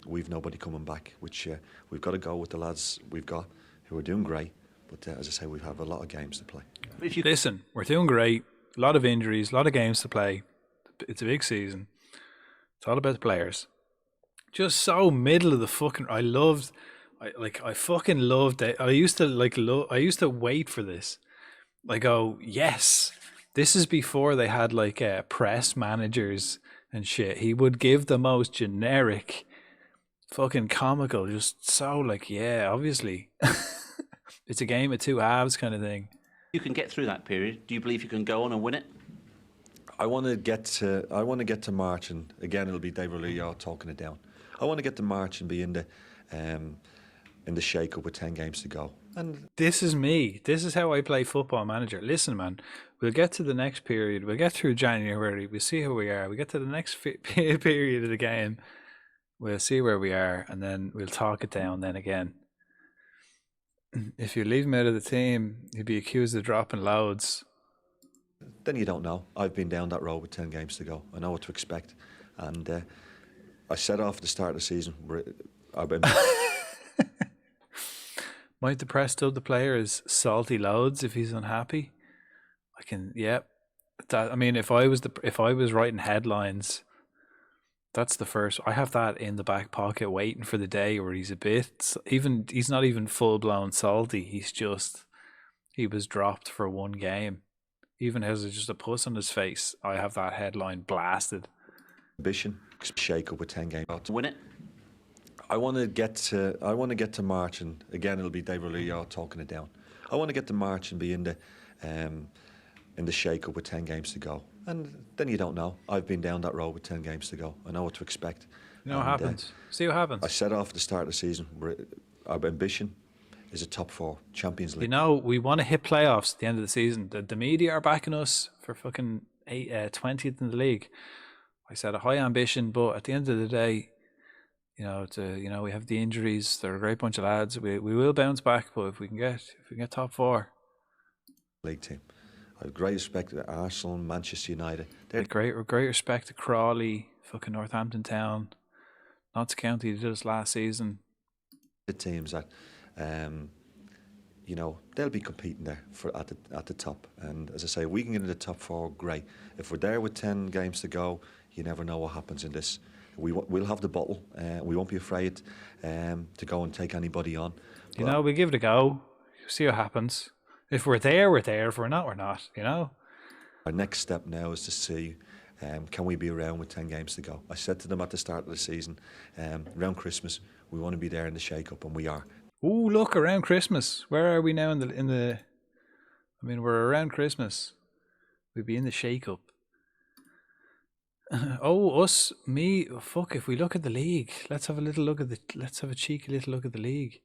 we've nobody coming back, which we've got to go with the lads we've got, who are doing great. But as I say, we have a lot of games to play. Listen, we're doing great. A lot of injuries, a lot of games to play. It's a big season. It's all about the players. Just so middle of the fucking. I fucking loved it. I used to wait for this. I go, yes. This is before they had press managers and shit, he would give the most generic, fucking comical, just so like, yeah, obviously. It's a game of two halves kind of thing. You can get through that period. Do you believe you can go on and win it? I want to get to March, and again it'll be David O'Leary talking it down. I want to get to March and be in the shake-up with 10 games to go. And this is me. This is how I play Football Manager. Listen, man, we'll get to the next period. We'll get through January. We'll see how we are. We get to the next period of the game. We'll see where we are, and then we'll talk it down then again. If you leave him out of the team, he'd be accused of dropping loads. Then you don't know. I've been down that road with 10 games to go. I know what to expect. And I set off at the start of the season. Might the press dub the player as salty loads if he's unhappy? I can, yeah. That, I mean, if I was writing headlines, that's the first. I have that in the back pocket, waiting for the day where he's a bit. He's not even full blown salty. He was dropped for one game. Even has just a puss on his face. I have that headline blasted. Ambition, shake up with 10 games. Win it. I want to get to March, and again it'll be David O'Leary talking it down. I want to get to March and be in the shake up with 10 games to go. And then you don't know. I've been down that road with 10 games to go. I know what to expect. You know what happens. See what happens. I set off at the start of the season. Our ambition is a top 4 Champions League. You know, we want to hit playoffs at the end of the season. The media are backing us for fucking 20th in the league. I said a high ambition, but at the end of the day, you know, we have the injuries. They're a great bunch of lads. We will bounce back, but if we can get top 4 league team. I have great respect to Arsenal, Manchester United. They're great respect to Crawley, fucking Northampton Town, Notts County did us last season. The teams that, you know, they'll be competing there at the top. And as I say, we can get into the top 4, great. If we're there with 10 games to go, you never know what happens in this. We'll have the bottle. We won't be afraid to go and take anybody on. You know, we give it a go. See what happens. If we're there, we're there. If we're not, we're not. You know. Our next step now is to see, can we be around with 10 games to go? I said to them at the start of the season, around Christmas, we want to be there in the shake-up, and we are. Ooh, look, around Christmas. Where are we now in the? I mean, we're around Christmas. We'd be in the shake-up. Oh, me. Oh, fuck! If we look at the league, let's have a cheeky little look at the league.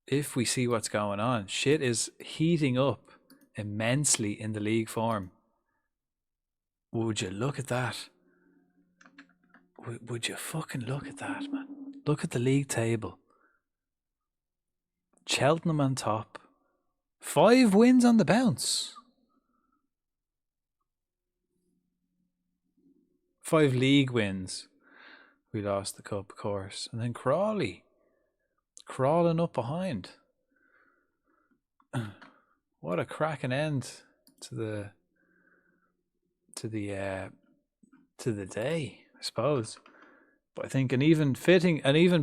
If we see what's going on, shit is heating up immensely in the league form. Would you look at that? Would you fucking look at that, man? Look at the league table. Cheltenham on top. 5 wins on the bounce. 5 league wins. We lost the cup, of course. And then Crawley. Crawling up behind. What a cracking end to the day, I suppose. But I think an even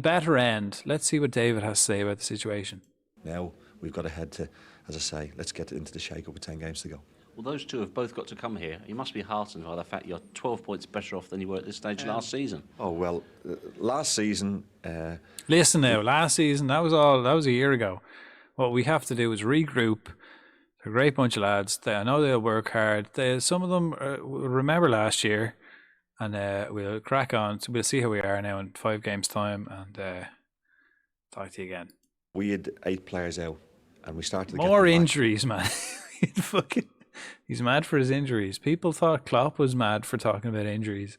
better end. Let's see what David has to say about the situation. Now we've got to head to, as I say, let's get into the shake-up with 10 games to go. Well, those two have both got to come here. You must be heartened by the fact you're 12 points better off than you were at this stage last season. Oh, well, last season... Listen now, last season, that was a year ago. What we have to do is regroup. They're a great bunch of lads. I know they'll work hard. Some of them will remember last year, and we'll crack on. So we'll see how we are now in 5 games' time, and talk to you again. We had 8 players out, and we started to more injuries, man. Fucking... He's mad for his injuries. People thought Klopp was mad for talking about injuries.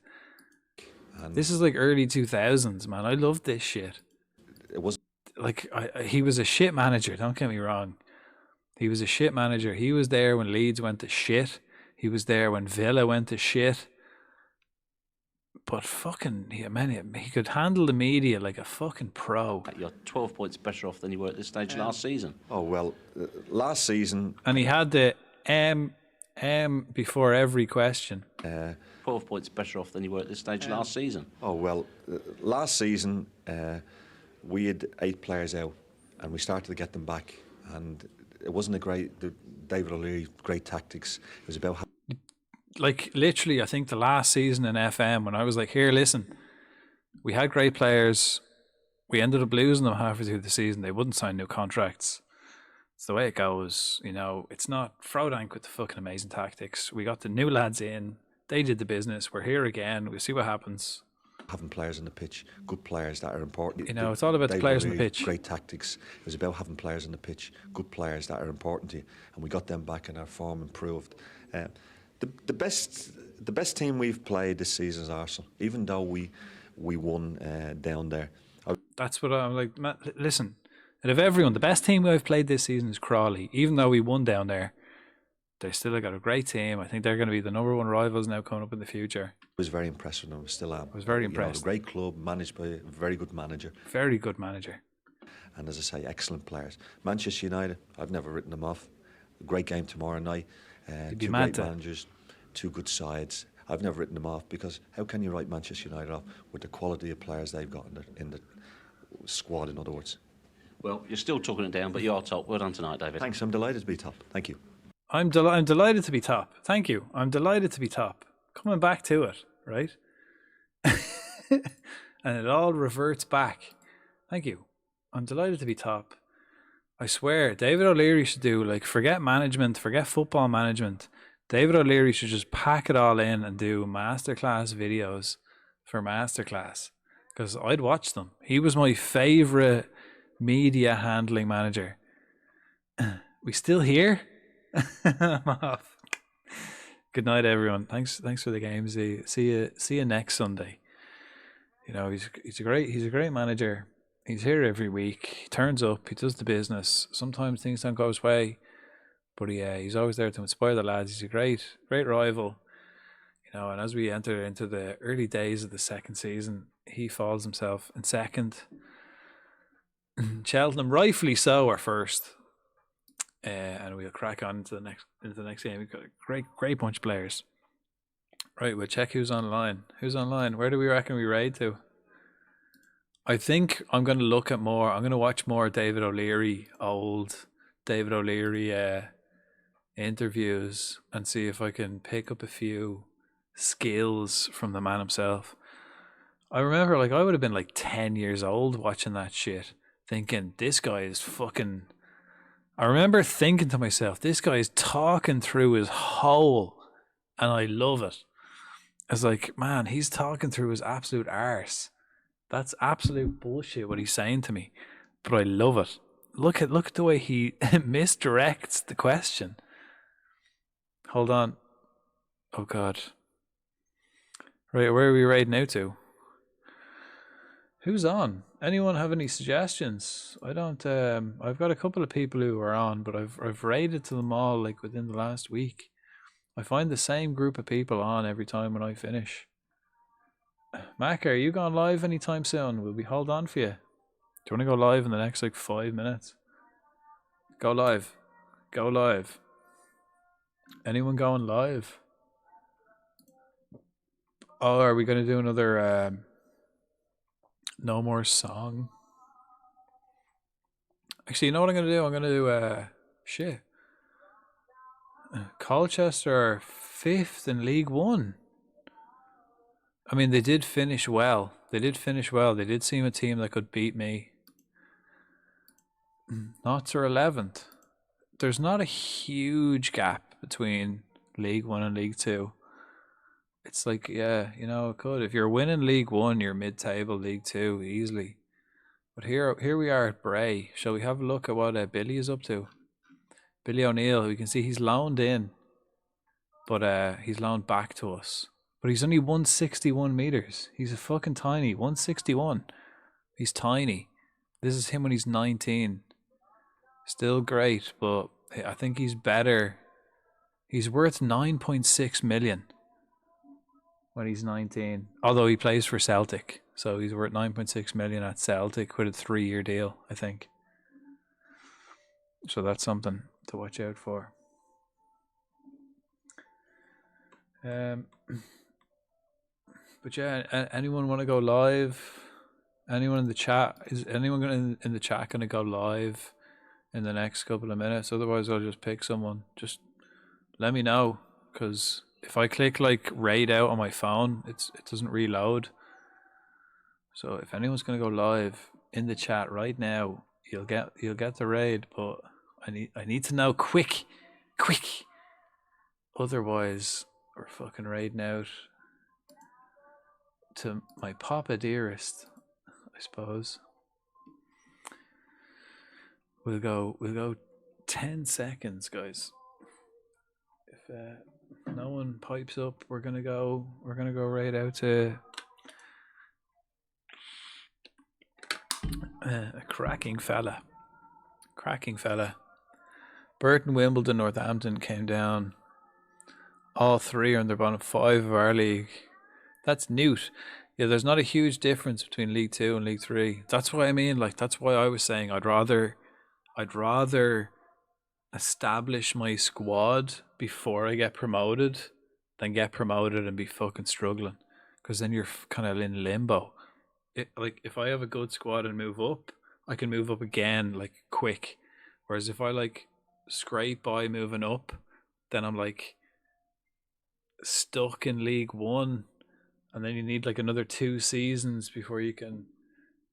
And this is like early 2000s, man. I loved this shit. It was like he was a shit manager. Don't get me wrong. He was a shit manager. He was there when Leeds went to shit. He was there when Villa went to shit. But fucking, he could handle the media like a fucking pro. You're 12 points better off than you were at this stage last season. Oh, well, last season... And he had the before every question. 12 points better off than you were at this stage last season. Oh, well, last season we had 8 players out, and we started to get them back. And it wasn't David O'Leary, great tactics. It was about... like literally, I think the last season in FM when I was like, here, listen, we had great players. We ended up losing them halfway through the season. They wouldn't sign new contracts. It's the way it goes. You know, it's not Frodank with the fucking amazing tactics. We got the new lads in. They did the business. We're here again. We'll see what happens. Having players on the pitch, good players that are important. You know, it's all about the players on the pitch. Great tactics. It was about having players on the pitch, good players that are important to you, and we got them back and our form improved. The best team we've played this season is Arsenal, even though we won down there. That's what I'm like. Listen, out of everyone, the best team we've played this season is Crawley. Even though we won down there, they still got a great team. I think they're going to be the number one rivals now coming up in the future. I was very impressed with them. I still am. I was very impressed. A great club managed by a very good manager. Very good manager. And as I say, excellent players. Manchester United, I've never written them off. A great game tomorrow night. Two great managers, two good sides. I've never written them off because how can you write Manchester United off with the quality of players they've got in the squad, in other words? Well, you're still talking it down, but you are top. Well done tonight, David. Thanks, I'm delighted to be top. Thank you. I'm delighted to be top. Thank you. I'm delighted to be top. Coming back to it, right? And it all reverts back. Thank you. I'm delighted to be top. I swear, David O'Leary should do, like, forget management, forget football management. David O'Leary should just pack it all in and do masterclass videos for masterclass. Because I'd watch them. He was my favourite media handling manager. We still here? I'm off. Good night, everyone. Thanks for the games. See you next Sunday. You know, he's a great manager. He's here every week. He turns up. He does the business. Sometimes things don't go his way, but he's always there to inspire the lads. He's a great rival. You know, and as we enter into the early days of the second season, he falls himself in second. Cheltenham, rightfully so, are first. And we'll crack on into the next game. We've got a great bunch of players. Right, we'll check who's online. Who's online? Where do we reckon we raid to? I think I'm going to look at more. I'm going to watch more David O'Leary, old David O'Leary interviews, and see if I can pick up a few skills from the man himself. I remember, like, I would have been like 10 years old watching that shit, thinking this guy is fucking. I remember thinking to myself, this guy is talking through his hole, and I love it. I was like, man, he's talking through his absolute arse. That's absolute bullshit what he's saying to me, but I love it. Look at the way he misdirects the question. Hold on. Oh God. Right, where are we raiding out to? Who's on? Anyone have any suggestions? I don't. I've got a couple of people who are on, but I've raided to them all like within the last week. I find the same group of people on every time when I finish. Mac, are you going live anytime soon? Will we hold on for you? Do you want to go live in the next like 5 minutes? Go live. Go live. Anyone going live? Oh, are we going to do another No More Song? Actually, you know what I'm going to do? I'm going to do shit. Colchester are 5th in League One. I mean, they did finish well. They did seem a team that could beat me. Notts are 11th. There's not a huge gap between League One and League Two. It's like, yeah, you know, it could. If you're winning League One, you're mid-table League Two easily. But here we are at Bray. Shall we have a look at what Billy is up to? Billy O'Neill, we can see he's loaned in, but he's loaned back to us. But he's only 161 meters. He's a fucking tiny 161. He's tiny. This is him when he's 19. Still great, but I think he's better. He's worth 9.6 million when he's 19. Although he plays for Celtic, so he's worth 9.6 million at Celtic with a 3-year deal, I think. So that's something to watch out for. But yeah, anyone want to go live? Anyone in the chat? Is anyone in the chat going to go live in the next couple of minutes? Otherwise, I'll just pick someone. Just let me know, because if I click like raid out on my phone, it doesn't reload. So if anyone's gonna go live in the chat right now, you'll get the raid, but I need to know quick. Otherwise, we're fucking raiding out to my Papa Dearest, I suppose. We'll go 10 seconds, guys. If no one pipes up, we're gonna go right out to a cracking fella. Burton, Wimbledon, Northampton came down. All three are in the bottom 5 of our league. That's Newt. Yeah, there's not a huge difference between League 2 and League 3. That's what I mean. Like, that's why I was saying I'd rather establish my squad before I get promoted than get promoted and be fucking struggling. Because then you're kind of in limbo. Like, if I have a good squad and move up, I can move up again, like, quick. Whereas if I, like, scrape by moving up, then I'm, like, stuck in League 1. And then you need, like, another 2 seasons before you can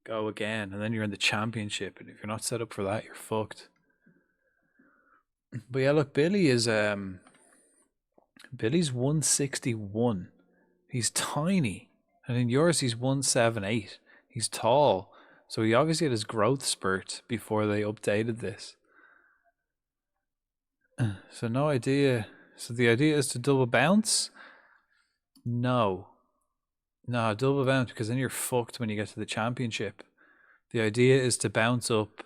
go again. And then you're in the Championship. And if you're not set up for that, you're fucked. But yeah, look, Billy is Billy's 161. He's tiny. And in yours he's 178. He's tall. So he obviously had his growth spurt before they updated this. So no idea. So the idea is to double bounce? No, double bounce, because then you're fucked when you get to the Championship. The idea is to bounce up,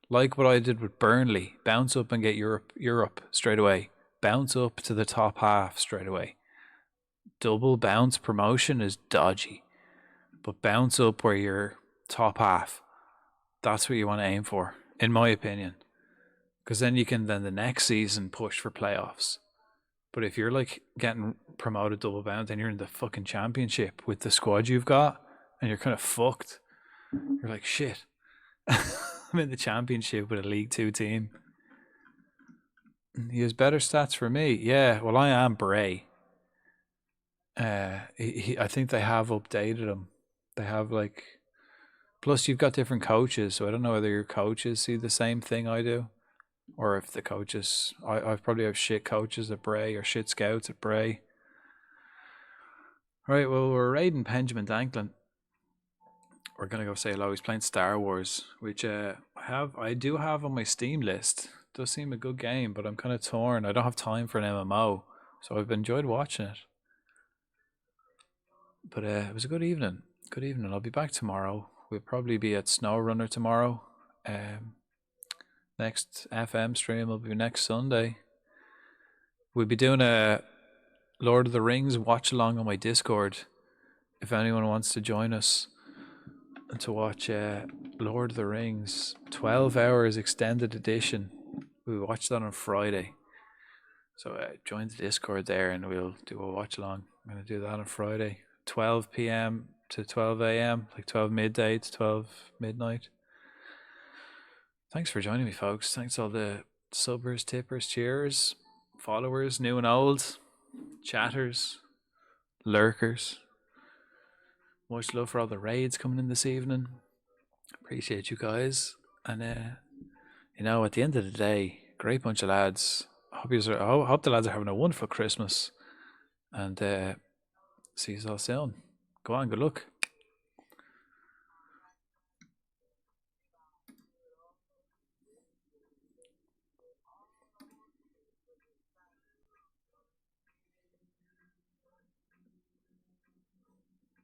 like what I did with Burnley. Bounce up and get Europe straight away. Bounce up to the top half straight away. Double bounce promotion is dodgy. But bounce up where you're top half. That's what you want to aim for, in my opinion. Because then you can the next season push for playoffs. But if you're like getting promoted double bounce and you're in the fucking Championship with the squad you've got, and you're kind of fucked, you're like, shit. I'm in the Championship with a League 2 team. He has better stats for me. Yeah, well, I am Bray. I think they have updated him. They have like... Plus, you've got different coaches, so I don't know whether your coaches see the same thing I do. Or if the coaches... I probably have shit coaches at Bray or shit scouts at Bray. Right, well, we're raiding Benjamin Danklin. We're going to go say hello. He's playing Star Wars, which I do have on my Steam list. Does seem a good game, but I'm kind of torn. I don't have time for an MMO, so I've enjoyed watching it. But it was a good evening. Good evening. I'll be back tomorrow. We'll probably be at SnowRunner tomorrow. Next FM stream will be next Sunday. We'll be doing a Lord of the Rings watch along on my Discord. If anyone wants to join us and to watch Lord of the Rings 12 hours extended edition. We watched that on Friday. So join the Discord there and we'll do a watch along. I'm going to do that on Friday. 12 p.m. to 12 a.m. like 12 midday to 12 midnight. Thanks for joining me, folks. Thanks all the subbers, tippers, cheers, followers, new and old, chatters, lurkers. Much love for all the raids coming in this evening. Appreciate you guys. And you know, at the end of the day, great bunch of lads. I hope the lads are having a wonderful Christmas. And see you all soon. Go on, good luck.